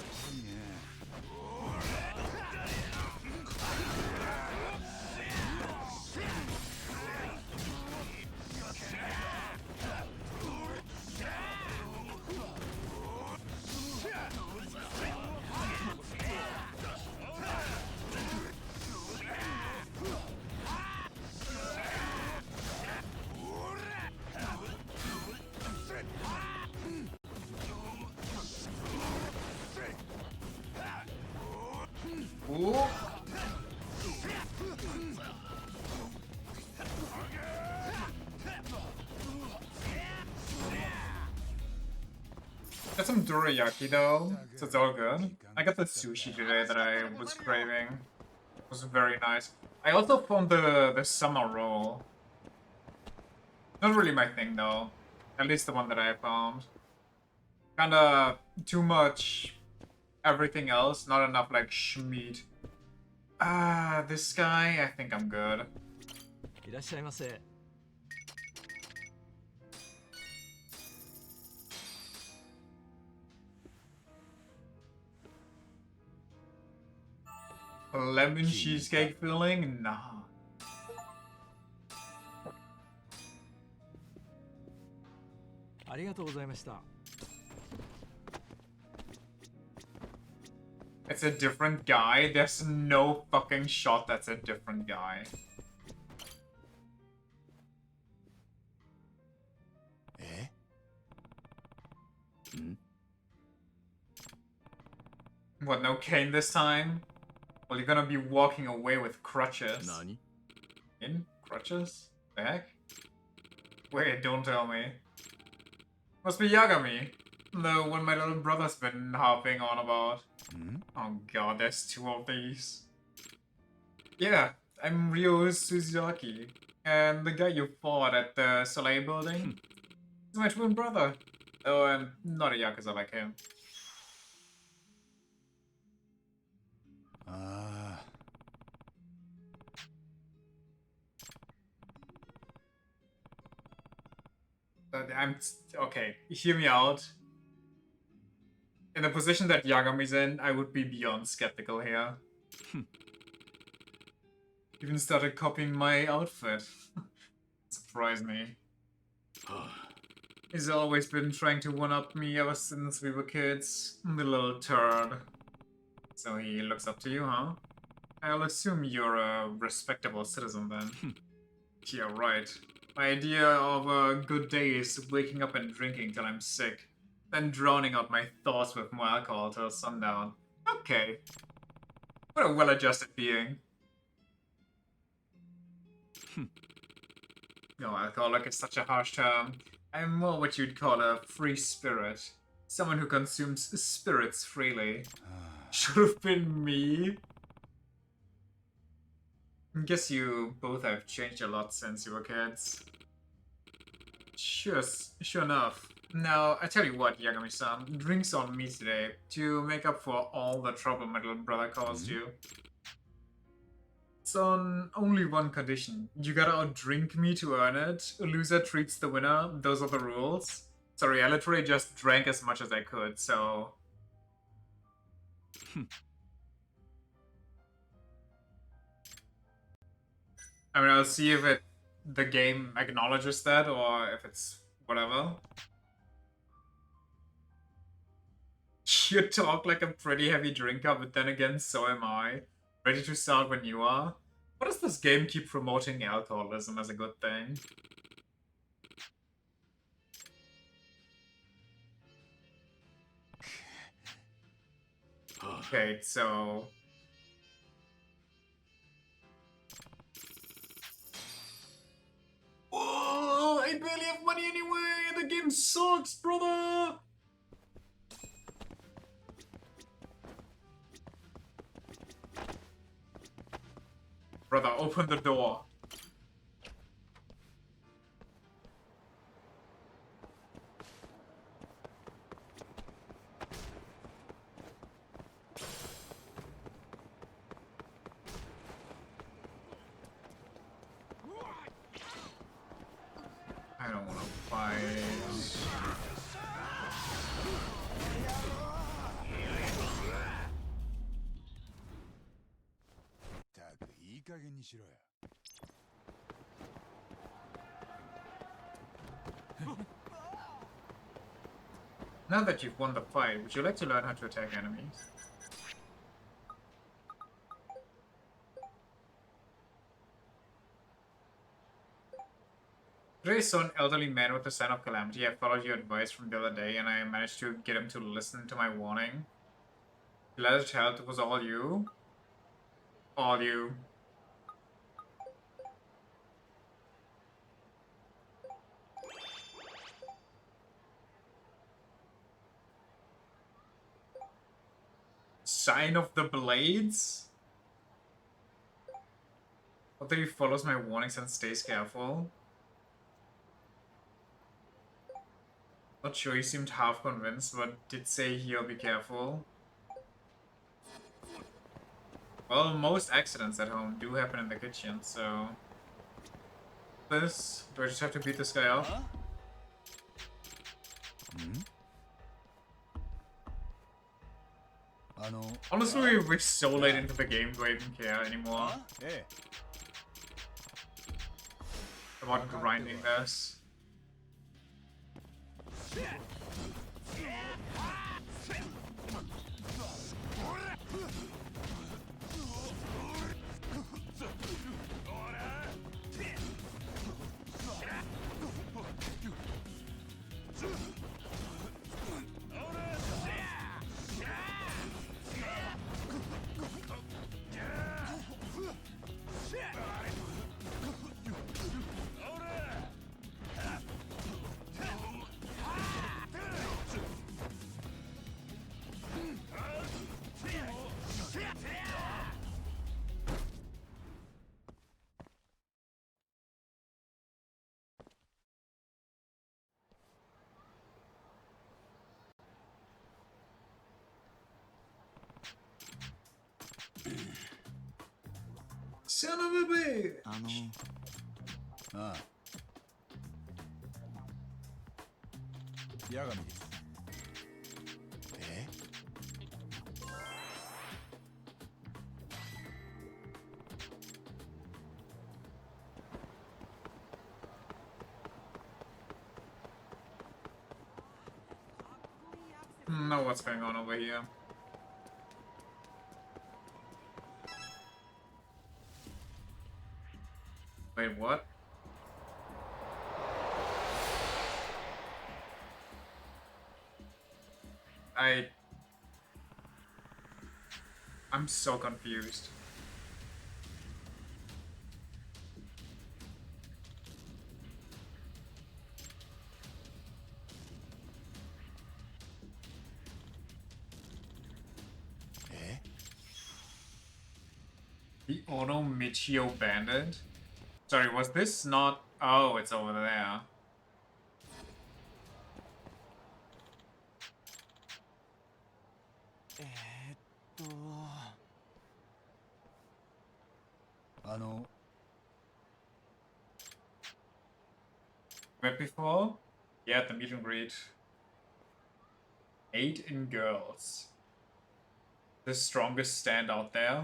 Ooh. Got some dorayaki though, so it's all good. I got the sushi today that I was craving. It was very nice. I also found the summer roll. Not really my thing though. At least the one that I found. Kinda too much everything else, not enough like schmeat. This guy, I think I'm good. いらっしゃいませ。Lemon cheesecake filling? Nah. It's a different guy? There's no fucking shot that's a different guy. What, no cane this time? Well, you're gonna be walking away with crutches. Nani? In crutches? The heck? Wait, don't tell me. Must be Yagami. The one my little brother's been harping on about. Oh god, there's 2 of these. Yeah, I'm Ryo Suzaki. And the guy you fought at the Soleil building? He's my twin brother. Oh, and not a Yakuza like him. Okay, hear me out. In the position that Yagami's in, I would be beyond skeptical here. Even started copying my outfit. Surprise me. He's always been trying to one-up me ever since we were kids. The little turd. So he looks up to you, huh? I'll assume you're a respectable citizen then. Yeah, right. My idea of a good day is waking up and drinking till I'm sick, then drowning out my thoughts with more alcohol till sundown. Okay. What a well-adjusted being. No, alcoholic is such a harsh term. I'm more what you'd call a free spirit. Someone who consumes spirits freely. Should have been me. Guess you both have changed a lot since you were kids. Sure enough. Now, I tell you what, Yagami-san, drinks on me today to make up for all the trouble my little brother caused you. It's on only one condition. You gotta outdrink me to earn it. A loser treats the winner. Those are the rules. Sorry, I literally just drank as much as I could, so... I mean, I'll see if the game acknowledges that, or if it's whatever. You talk like a pretty heavy drinker, but then again, so am I. Ready to start when you are? Why does this game keep promoting alcoholism as a good thing? Okay, so... Oh, I barely have money anyway! The game sucks, brother! Brother, open the door. I don't want to fight. たくいい加減にしろよ。Now that you've won the fight, would you like to learn how to attack enemies? Today I saw an elderly man with a sign of calamity. I followed your advice from the other day and I managed to get him to listen to my warning. Glad it helped. It was all you? All you. Sign of the Blades? What if he follows my warnings and stays careful? Not sure, he seemed half convinced, but did say he'll be careful. Well, most accidents at home do happen in the kitchen, so... This? Do I just have to beat this guy up? Honestly, we're so late into the game, do I even care anymore? About grinding this. Son of a bitch! ああ。八神です。え？ know what's going on over here. Wait, what? I'm so confused. The Onomichio Bandit? Sorry, was this not... Oh, it's over there. Met before? Yeah, at the meet and greet. 8 in girls. The strongest stand out there.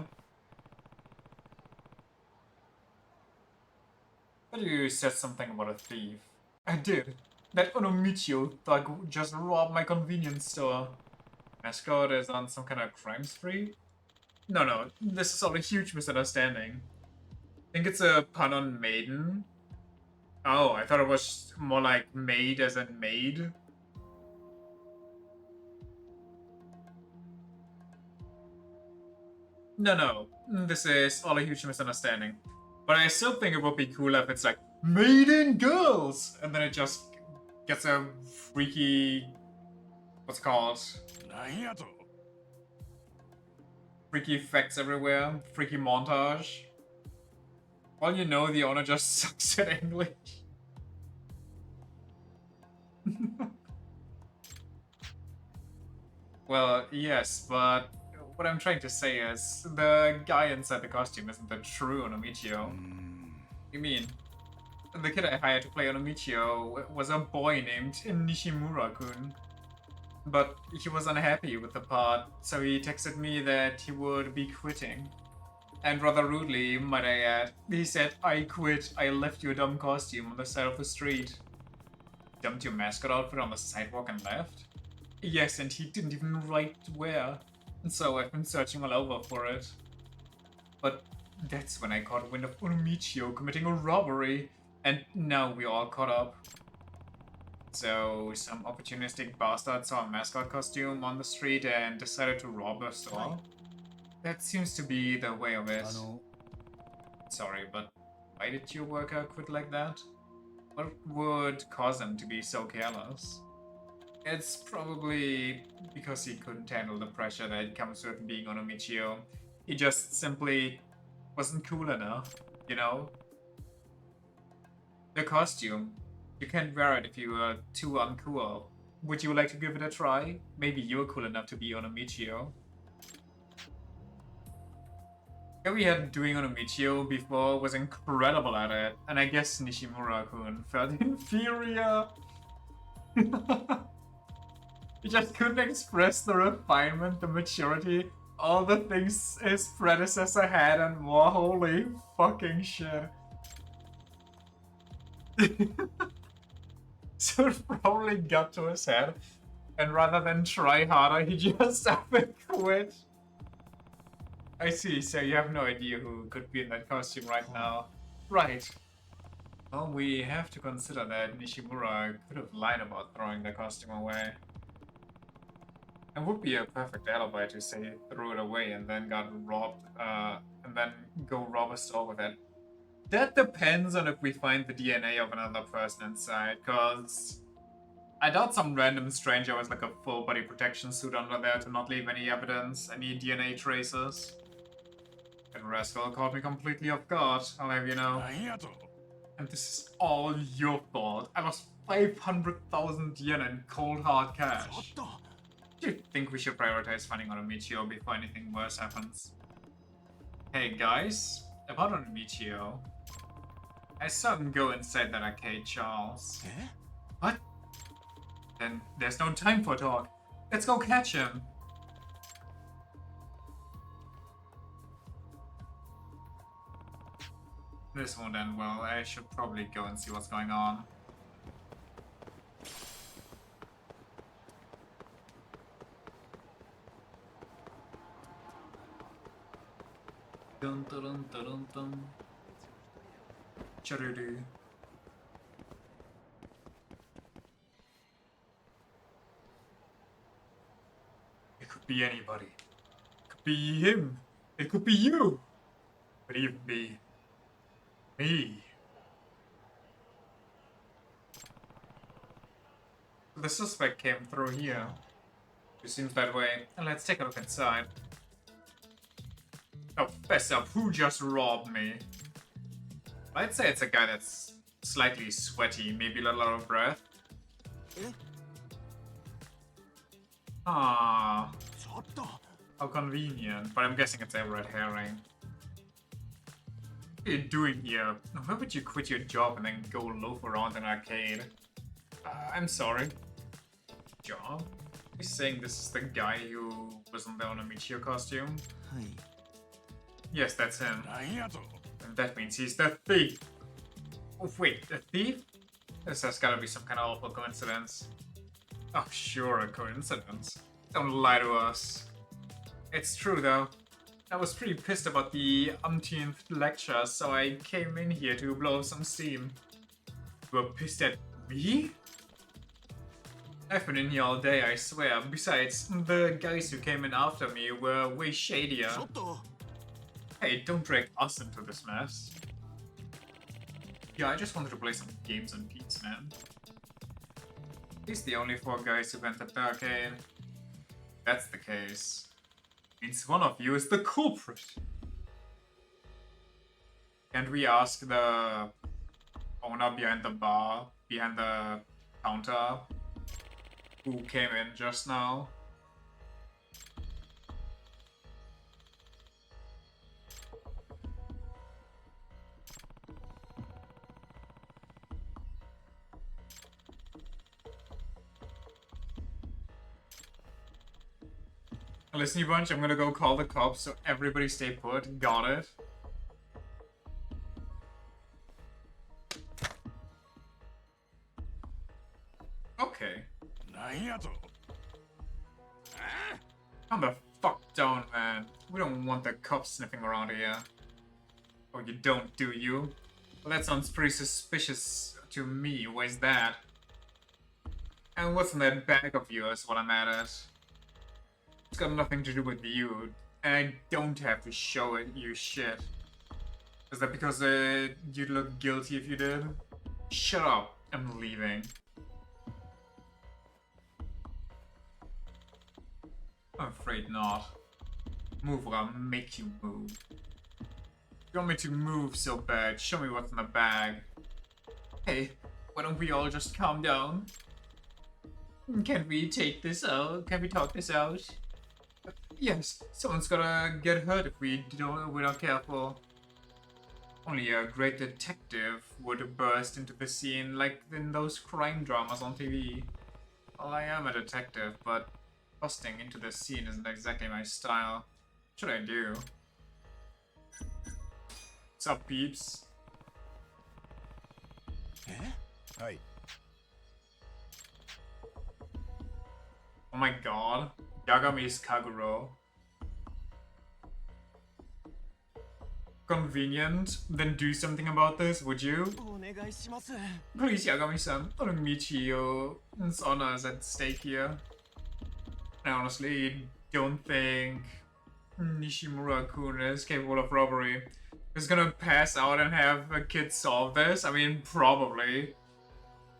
But you said something about a thief. I did. That Onomichio thug just robbed my convenience store. Mascot is on some kind of crime spree? No, this is all a huge misunderstanding. I think it's a pun on maiden. Oh, I thought it was more like maid as in maid. No, this is all a huge misunderstanding. But I still think it would be cool if it's like, maiden girls! And then it just gets a freaky... what's it called? Freaky effects everywhere. Freaky montage. Well, you know, the owner just sucks at English. Well, yes, but what I'm trying to say is the guy inside the costume isn't the true Onomichio. You mean? The kid I hired to play Onomichio was a boy named Nishimura-kun. But he was unhappy with the part, so he texted me that he would be quitting. And rather rudely, might I add, he said, "I quit, I left your dumb costume on the side of the street." Dumped your mascot outfit on the sidewalk and left? Yes, and he didn't even write where. And so I've been searching all over for it. But that's when I caught wind of Onomichio committing a robbery, and now we're all caught up. So some opportunistic bastard saw a mascot costume on the street and decided to rob a store? That seems to be the way of it. Sorry, but why did your worker quit like that? What would cause him to be so careless? It's probably because he couldn't handle the pressure that comes with being Onomichio. He just simply wasn't cool enough, you know? The costume. You can't wear it if you are too uncool. Would you like to give it a try? Maybe you're cool enough to be Onomichio. We had doing Onomichio before was incredible at it, and I guess Nishimura-kun felt inferior. He just couldn't express the refinement, the maturity, all the things his predecessor had and more. Holy fucking shit. So it probably got to his head, and rather than try harder, he just up and quit. I see, so you have no idea who could be in that costume right now. Right. Well, we have to consider that Nishimura could have lied about throwing the costume away. It would be a perfect alibi to say he threw it away and then got robbed, and then go rob a store with it. That depends on if we find the DNA of another person inside, cause I doubt some random stranger with like a full body protection suit under there to not leave any evidence, any DNA traces. That rascal caught me completely off guard, I'll have you know. And this is all your fault. I lost 500,000 yen in cold hard cash. Do you think we should prioritize finding Onomichio before anything worse happens? Hey guys, about Onomichio. I saw him go inside that arcade, Charles. What? Then there's no time for talk. Let's go catch him. This won't end well. I should probably go and see what's going on. Dun dun dun dun dun dun. Choo-doo-doo. It could be anybody. It could be him. It could be you. It could even be me. The suspect came through here. It seems that way. And let's take a look inside. Oh, fess up, who just robbed me? I'd say it's a guy that's slightly sweaty, maybe a little out of breath. Ah, how convenient, but I'm guessing it's a red herring. What are you doing here? Why would you quit your job and then go loaf around an arcade? I'm sorry. Job? He's saying this is the guy who was on the Dementia costume? Yes, that's him. And that means he's the thief! Oh wait, the thief? This has gotta be some kind of awful coincidence. Oh, sure, a coincidence. Don't lie to us. It's true though. I was pretty pissed about the umpteenth lecture, so I came in here to blow some steam. You were pissed at me? I've been in here all day, I swear. Besides, the guys who came in after me were way shadier. Hey, don't drag us into this mess. Yeah, I just wanted to play some games in peace, man. He's the only 4 guys who entered the arcade. That's the case. Means one of you is the culprit. Can't we ask the owner behind the bar, behind the counter, who came in just now? Listen, you bunch, I'm gonna go call the cops, so everybody stay put. Got it? Okay. Calm the fuck down, man. We don't want the cops sniffing around here. Oh, you don't, do you? Well, that sounds pretty suspicious to me. Where's that? And what's in that bag of yours, what I'm at? It's got nothing to do with you, and I don't have to show it, you shit. Is that because you'd look guilty if you did? Shut up, I'm leaving. I'm afraid not. Move or I'll make you move. You want me to move so bad, show me what's in the bag. Hey, why don't we all just calm down? Can we take this out? Can we talk this out? Yes, someone's gonna get hurt if we're not careful. Only a great detective would burst into the scene like in those crime dramas on TV. Well, I am a detective, but busting into the scene isn't exactly my style. What should I do? What's up, peeps? Hi. Oh my god. Yagami's Kaguro. Convenient? Then do something about this, would you? Please, Yagami-san. Michiyo's honor is at stake here. I honestly don't think Nishimura-kun is capable of robbery. He's gonna pass out and have a kid solve this? I mean, probably.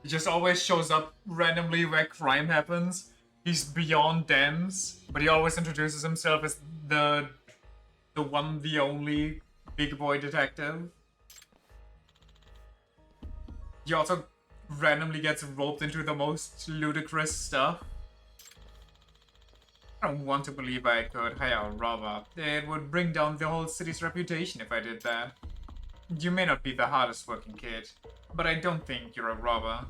He just always shows up randomly where crime happens. He's beyond dense, but he always introduces himself as the one, the only big boy detective. He also randomly gets roped into the most ludicrous stuff. I don't want to believe I could hire a robber. It would bring down the whole city's reputation if I did that. You may not be the hardest working kid, but I don't think you're a robber.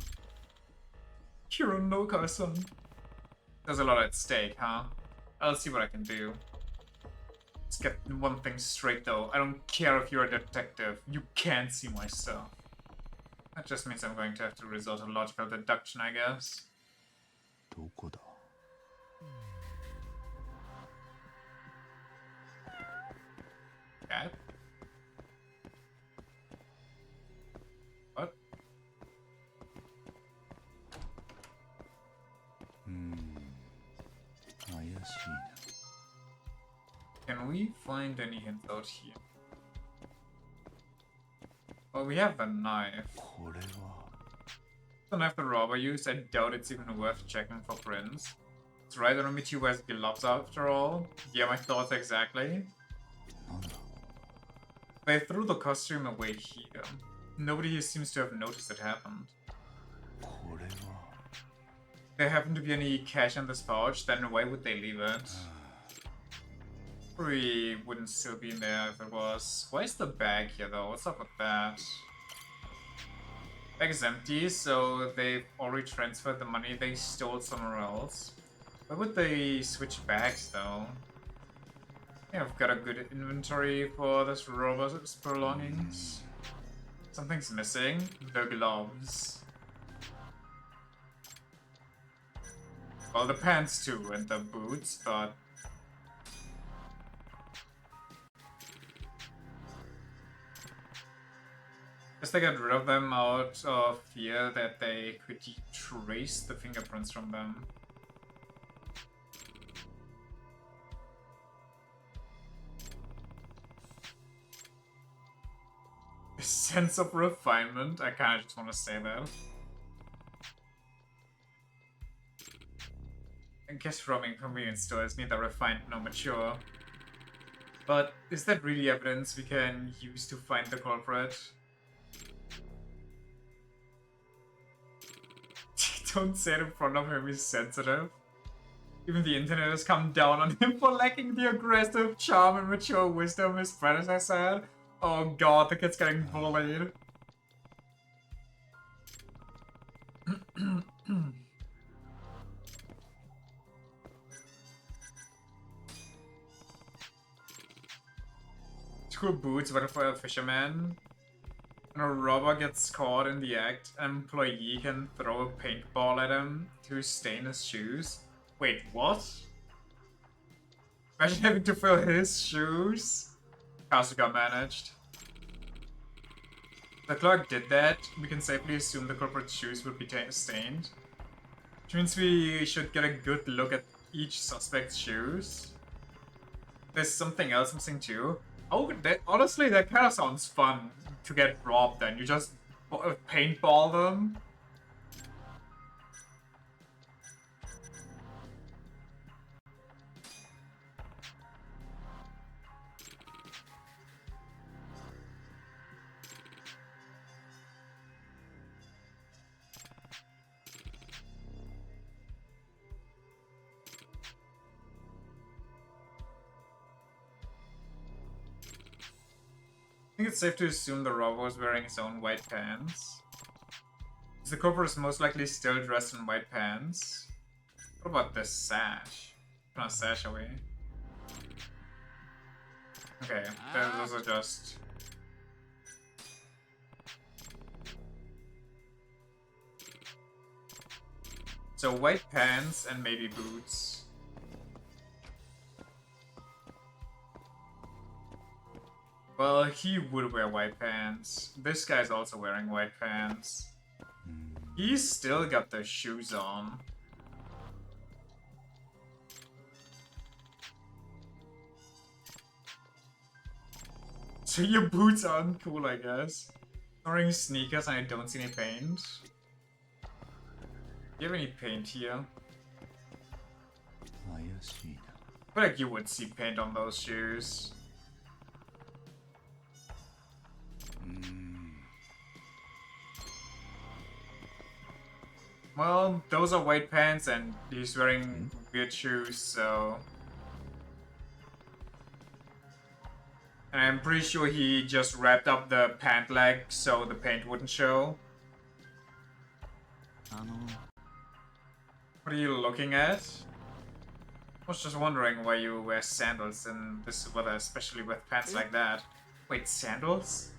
Hironoka-san. There's a lot at stake, huh? I'll see what I can do. Let's get one thing straight though. I don't care if you're a detective. You can't see my stuff. That just means I'm going to have to resort to logical deduction, I guess. Cat? we find any hints out here? Well, we have a knife. The knife the robber used, I doubt it's even worth checking for prints. It's right on Michi wears gloves after all. Yeah, my thoughts exactly. They threw the costume away here. Nobody here seems to have noticed it happened. If there happened to be any cash in this pouch, then why would they leave it? Probably wouldn't still be in there if it was. Why is the bag here though? What's up with that? Bag is empty, so they've already transferred the money they stole somewhere else. Why would they switch bags though? Yeah, I've got a good inventory for this robber's belongings. Something's missing. The gloves. Well, the pants too, and the boots, but... Guess they got rid of them out of fear that they could trace the fingerprints from them. A sense of refinement? I kinda just want to say that. I guess robbing convenience stores neither refined nor mature. But is that really evidence we can use to find the culprit? Don't say it in front of him, he's sensitive. Even the internet has come down on him for lacking the aggressive charm and mature wisdom his predecessor had. Oh god, the kid's getting bullied. Cool boots, but for a fisherman. When a robber gets caught in the act, an employee can throw a paintball at him to stain his shoes. Wait, what? Imagine having to fill his shoes? How's it got managed? If the clerk did that, we can safely assume the culprit's shoes would be stained. Which means we should get a good look at each suspect's shoes. There's something else missing too. Oh, honestly, that kind of sounds fun to get robbed then. You just paintball them. I think it's safe to assume the robber was wearing his own white pants. The culprit is most likely still dressed in white pants. What about this sash? Not sash away. Okay, those are just... So white pants and maybe boots. Well, he would wear white pants. This guy's also wearing white pants. He's still got the shoes on. So your boots aren't cool, I guess. I'm wearing sneakers and I don't see any paint. Do you have any paint here? I feel like you would see paint on those shoes. Well, those are white pants and he's wearing weird shoes, so... And I'm pretty sure he just wrapped up the pant leg so the paint wouldn't show. What are you looking at? I was just wondering why you wear sandals in this weather, especially with pants like that. Wait, sandals?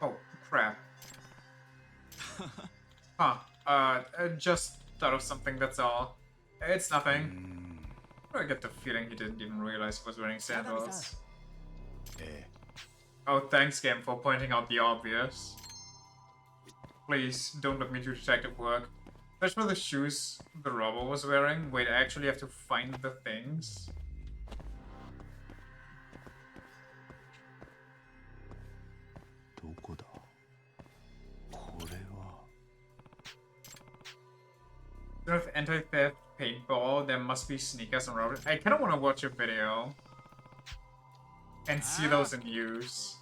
Oh, crap. Huh. I just thought of something, that's all. It's nothing. I get the feeling he didn't even realize he was wearing sandals. Oh, thanks, game, for pointing out the obvious. Please, don't let me do detective work. Search for the shoes the robber was wearing. Wait, I actually have to find the things. with anti-theft paintball, there must be sneakers and robbers. I kind of want to watch a video and see those in use.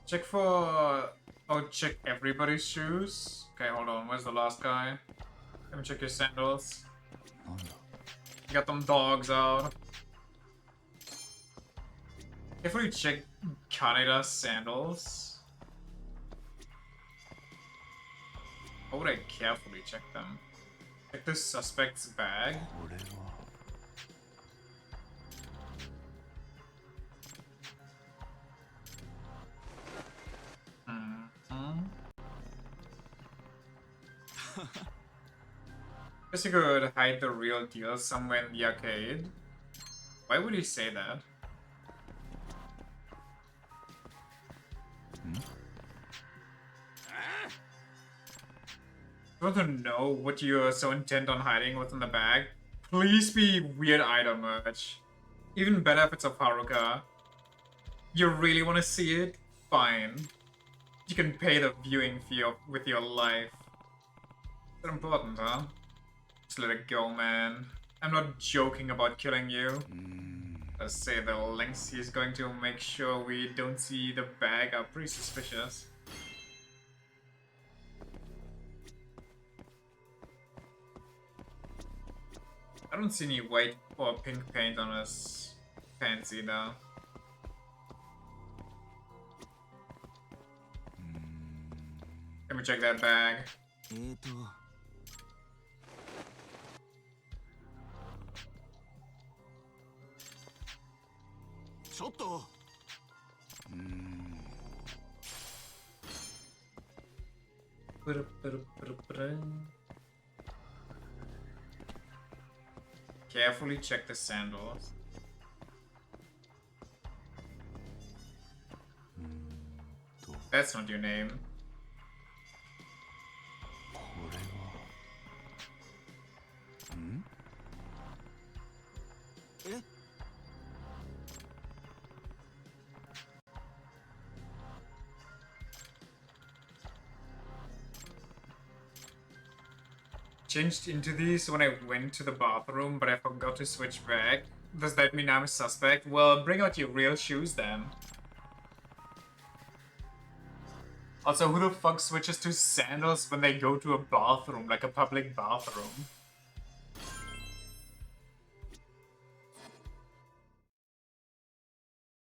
Check for... Oh, check everybody's shoes. Okay, hold on. Where's the last guy? Let me check your sandals. You got them dogs out. Carefully check Kaneda's sandals. How would I carefully check them? Check the suspect's bag. Guess you could hide the real deal somewhere in the arcade. Why would he say that? You want to know what you're so intent on hiding what's in the bag? Please be weird item merch. Even better if it's a Haruka. You really want to see it? Fine. You can pay the viewing fee with your life. Is that important, huh? Just let it go, man. I'm not joking about killing you. Let's say the lengths he's going to make sure we don't see the bag are pretty suspicious. I don't see any white or pink paint on his pants either. Let me check that bag. Carefully check the sandals. That's not your name. Changed into these when I went to the bathroom, but I forgot to switch back. Does that mean I'm a suspect? Well, bring out your real shoes then. Also, who the fuck switches to sandals when they go to a bathroom, like a public bathroom?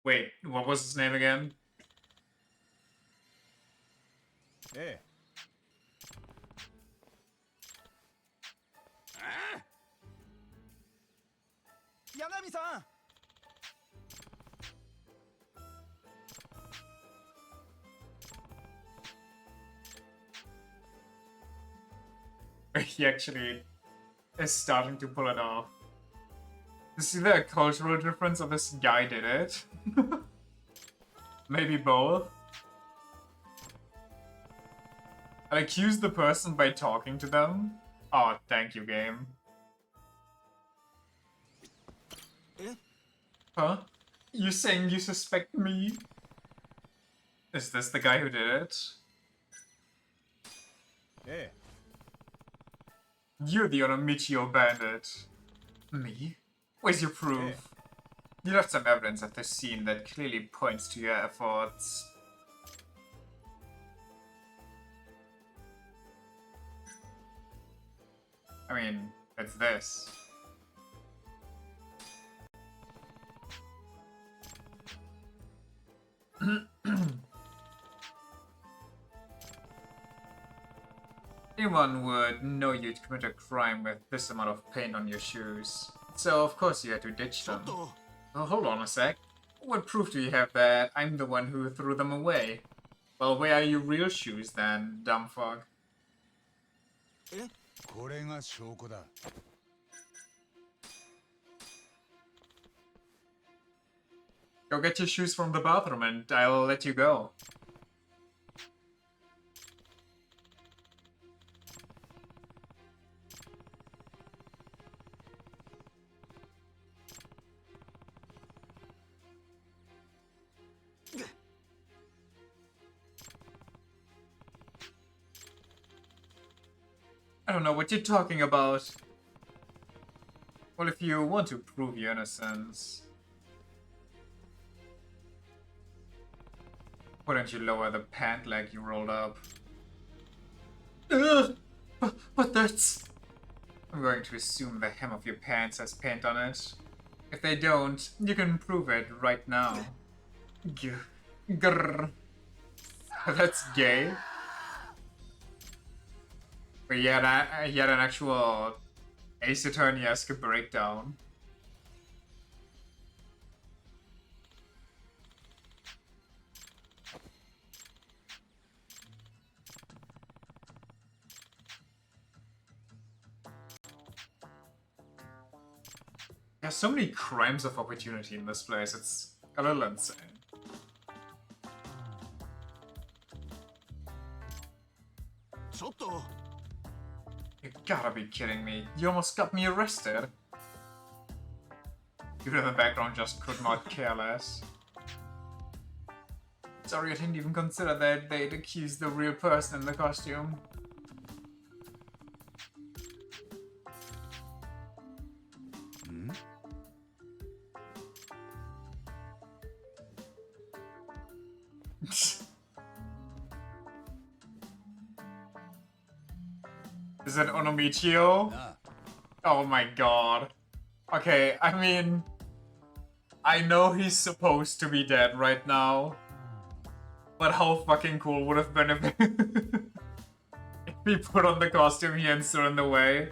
Wait, what was his name again? Hey. Yagami-san! He actually is starting to pull it off. Is either a cultural difference or this guy did it? Maybe both. I accuse the person by talking to them. Oh, thank you, game. Huh? You saying you suspect me? Is this the guy who did it? Hey. You're the Onomichio bandit. Me? Where's your proof? Hey. You left some evidence at the scene that clearly points to your efforts. I mean, it's this. Anyone would know you'd commit a crime with this amount of paint on your shoes. So of course you had to ditch them. Oh, hold on a sec. What proof do you have that I'm the one who threw them away? Well, where are your real shoes then, dumb fuck? Go get your shoes from the bathroom and I'll let you go. I don't know what you're talking about. Well, if you want to prove your innocence, why don't you lower the pant leg you rolled up? Ugh! But that's... I'm going to assume the hem of your pants has paint on it. If they don't, you can prove it right now. Grrr. That's gay. But he had an actual Ace Attorney-esque breakdown. There's so many crimes of opportunity in this place, it's a little insane. You gotta be kidding me. You almost got me arrested. People in the background just could not care less. Sorry, I didn't even consider that they'd accuse the real person in the costume. Is it Onomichio? Oh my god. Okay, I mean... I know he's supposed to be dead right now. But how fucking cool would have been if he put on the costume here and stood in the way?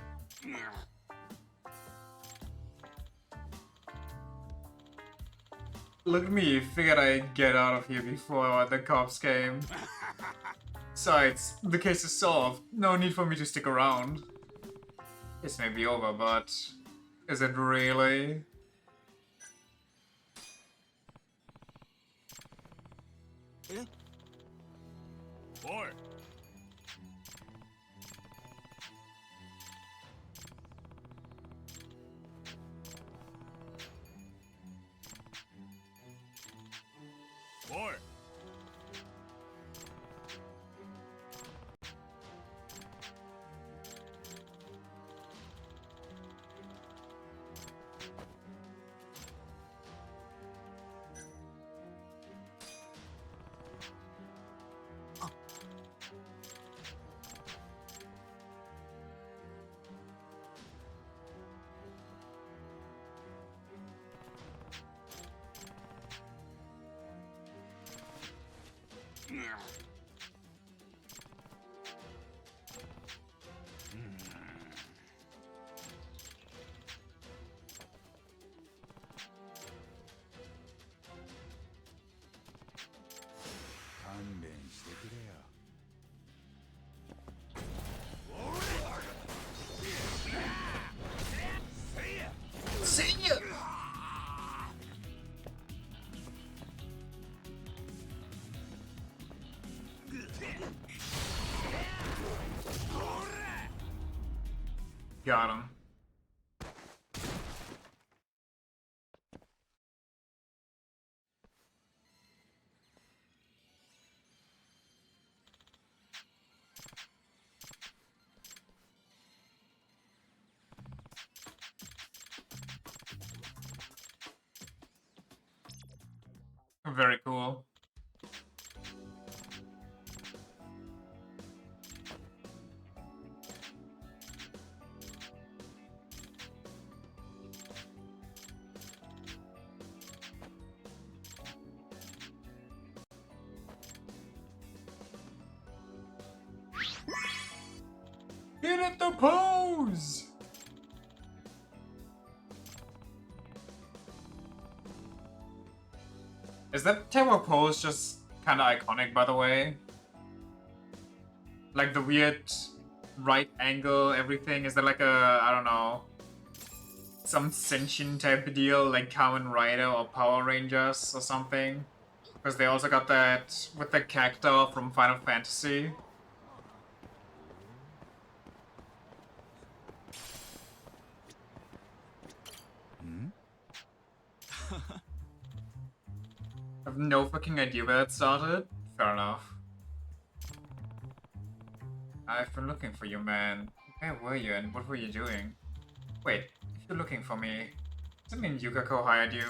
Look at me, figured I'd get out of here before the cops came. Besides, the case is solved. No need for me to stick around. This may be over, but... is it really? Boy. Boy. See ya! Got him. Very cool. Get at the pose! Is that tower pose just kinda iconic, by the way? Like the weird right angle, everything? Is that like a, I don't know, some sentient type deal like Kamen Rider or Power Rangers or something? Because they also got that with the cactus from Final Fantasy. I have no fucking idea where it started. Fair enough. I've been looking for you, man. Where were you and what were you doing? Wait, if you're looking for me, does that mean Yukako hired you?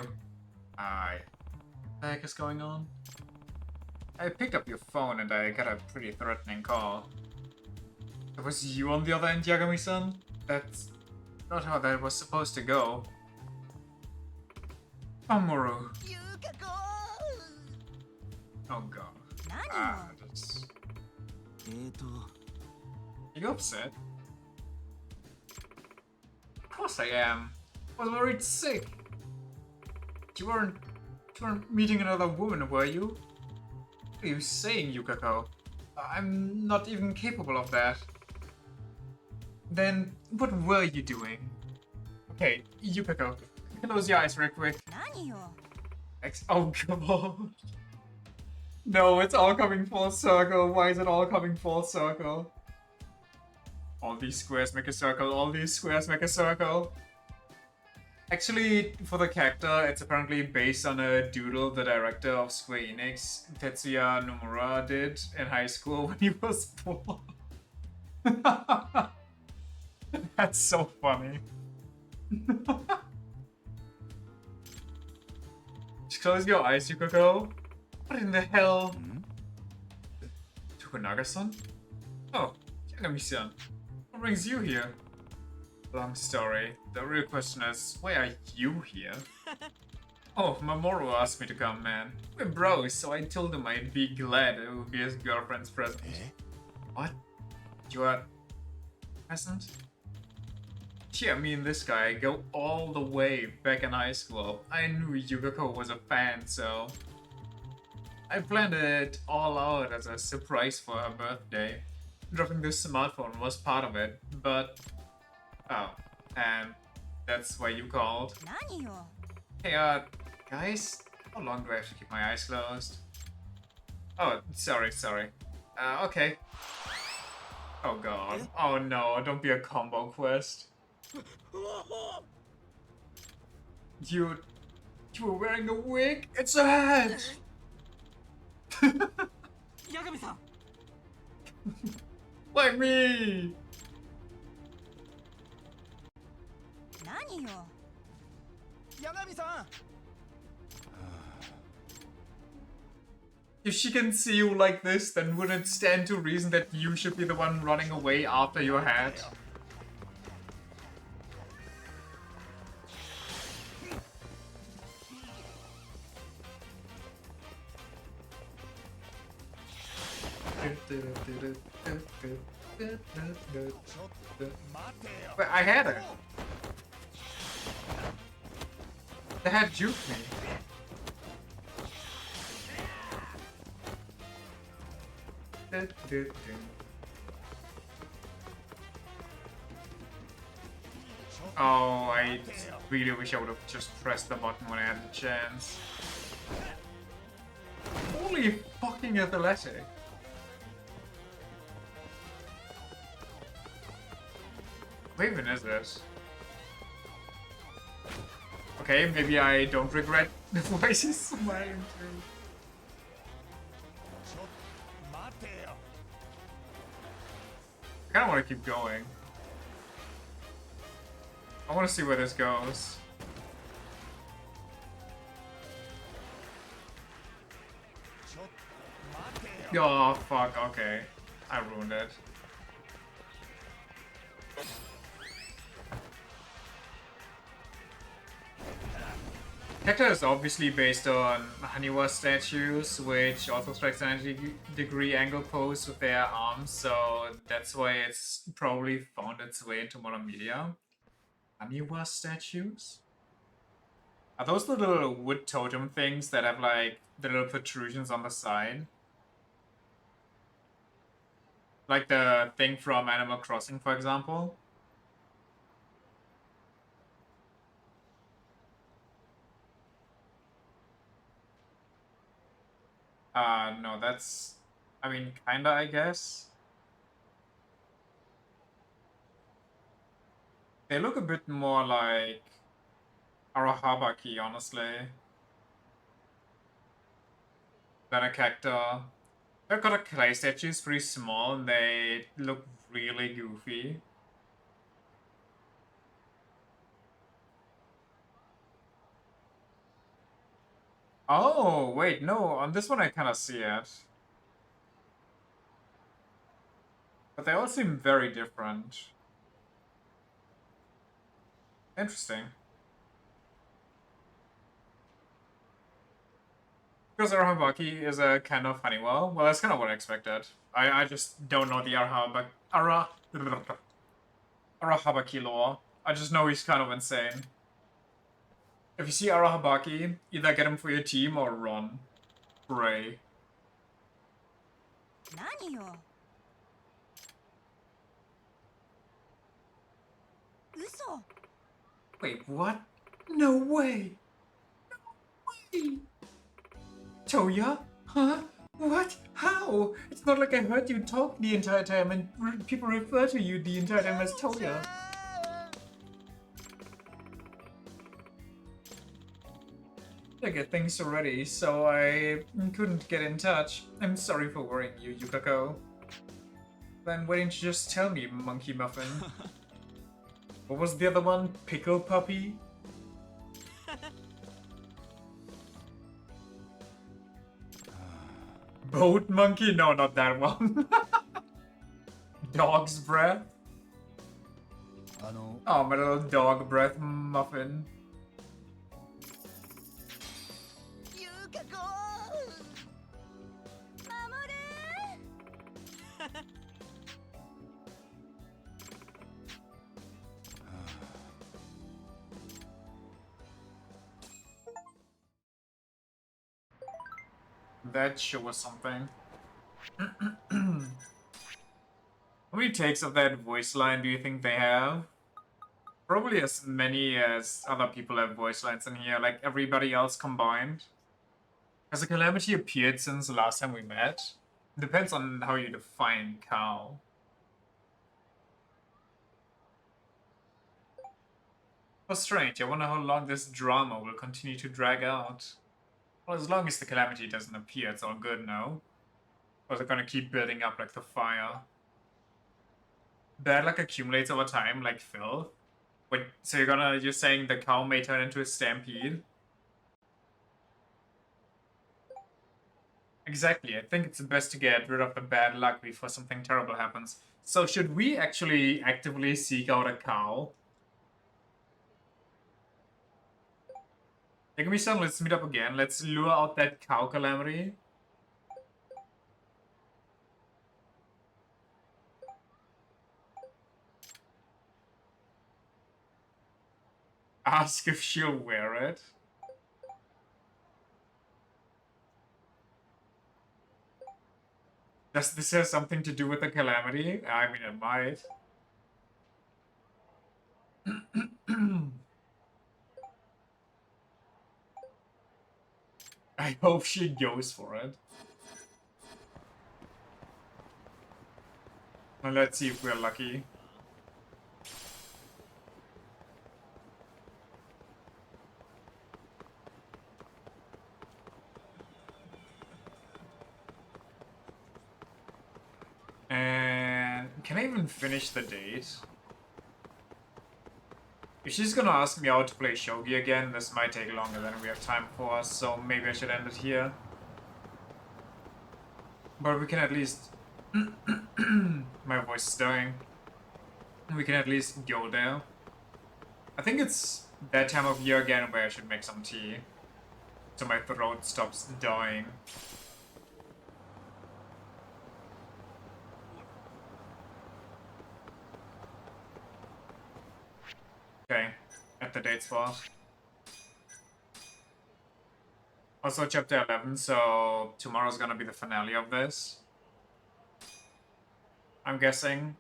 What the heck is going on? I picked up your phone and I got a pretty threatening call. It was you on the other end, Yagami-san? That's not how that was supposed to go. Mamoru. Oh god. That's... Are you upset? Of course I am. I was worried sick. You weren't meeting another woman, were you? What are you saying, Yukako? I'm not even capable of that. Then, what were you doing? Okay, Yukako, close your eyes real quick. Oh god. No, it's all coming full circle. Why is it all coming full circle? All these squares make a circle, all these squares make a circle. Actually, for the character, it's apparently based on a doodle the director of Square Enix, Tetsuya Nomura, did in high school when he was 4. That's so funny. Just close your eyes, Yukako. What in the hell? Tokunaga-san? Oh, Yagami-san. What brings you here? Long story. The real question is, why are you here? Oh, Mamoru asked me to come, man. We're bros, so I told him I'd be glad it would be his girlfriend's present. What? You are... present? Yeah, me and this guy go all the way back in high school. I knew Yukako was a fan, so... I planned it all out as a surprise for her birthday. Dropping the smartphone was part of it, but... Oh, and that's why you called. Hey, guys? How long do I have to keep my eyes closed? Oh, sorry. Okay. Oh god. Oh no, don't be a combo quest. You were wearing a wig? It's a hat! Yagami-san! Why me? Yagami-san! If she can see you like this, then wouldn't it stand to reason that you should be the one running away after your hat? But I had her. The hat juked me. Oh, I really wish I would have just pressed the button when I had the chance. Holy fucking athletic. What even is this? Okay, maybe I don't regret the voices smiling through. I kinda wanna keep going. I wanna see where this goes. Oh fuck, okay. I ruined it. Character is obviously based on Haniwa statues, which also strikes a 90-degree angle pose with their arms, so that's why it's probably found its way into modern media. Haniwa statues? Are those the little wood totem things that have like the little protrusions on the side? Like the thing from Animal Crossing, for example? No, that's... I mean, kinda, I guess. They look a bit more like Arahabaki, honestly, than a cactus. Their clay statues pretty small and they look really goofy. Oh, wait, no, on this one I kind of see it. But they all seem very different. Interesting. Because Arahabaki is a kind of Honeywell. Well, that's kind of what I expected. I just don't know the Arahabaki lore. I just know he's kind of insane. If you see Arahabaki, either get him for your team or run. Pray. 何よ。嘘。 Wait, what? No way! No way! Toya? Huh? What? How? It's not like I heard you talk the entire time and people refer to you the entire time as Toya. I get things already, so I couldn't get in touch. I'm sorry for worrying you, Yukako. Then why didn't you just tell me, Monkey Muffin? What was the other one? Pickle Puppy? Boat Monkey? No, not that one. Dog's Breath? Oh, my little dog breath muffin. That sure was something. How many takes of that voice line do you think they have? Probably as many as other people have voice lines in here, like everybody else combined. Has a Calamity appeared since the last time we met? Depends on how you define cow. How strange, I wonder how long this drama will continue to drag out. Well, as long as the Calamity doesn't appear, it's all good, no? Or is it gonna keep building up like the fire? Bad luck accumulates over time, like filth? Wait, so you're saying the cow may turn into a stampede? Exactly, I think it's best to get rid of the bad luck before something terrible happens. So should we actually actively seek out a cow? Hey, give me some, let's meet up again. Let's lure out that cow Calamity. Ask if she'll wear it. Does this have something to do with the Calamity? I mean, it might. I hope she goes for it. Well, let's see if we're lucky. And can I even finish the date? If she's gonna ask me out to play shogi again, this might take longer than we have time for, so maybe I should end it here. But we can at least... My voice is dying. We can at least go there. I think it's that time of year again where I should make some tea. So my throat stops dying. Okay, at the date spot. Also chapter 11, so tomorrow's gonna be the finale of this. I'm guessing.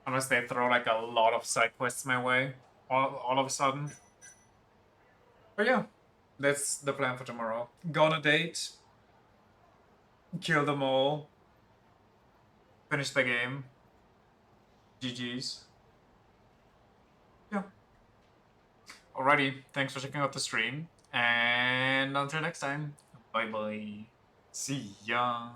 Unless they throw like a lot of side quests my way, all of a sudden. But yeah, that's the plan for tomorrow. Go on a date, kill them all, finish the game. GG's. Yeah. Alrighty, thanks for checking out the stream, and until next time, bye bye. See ya.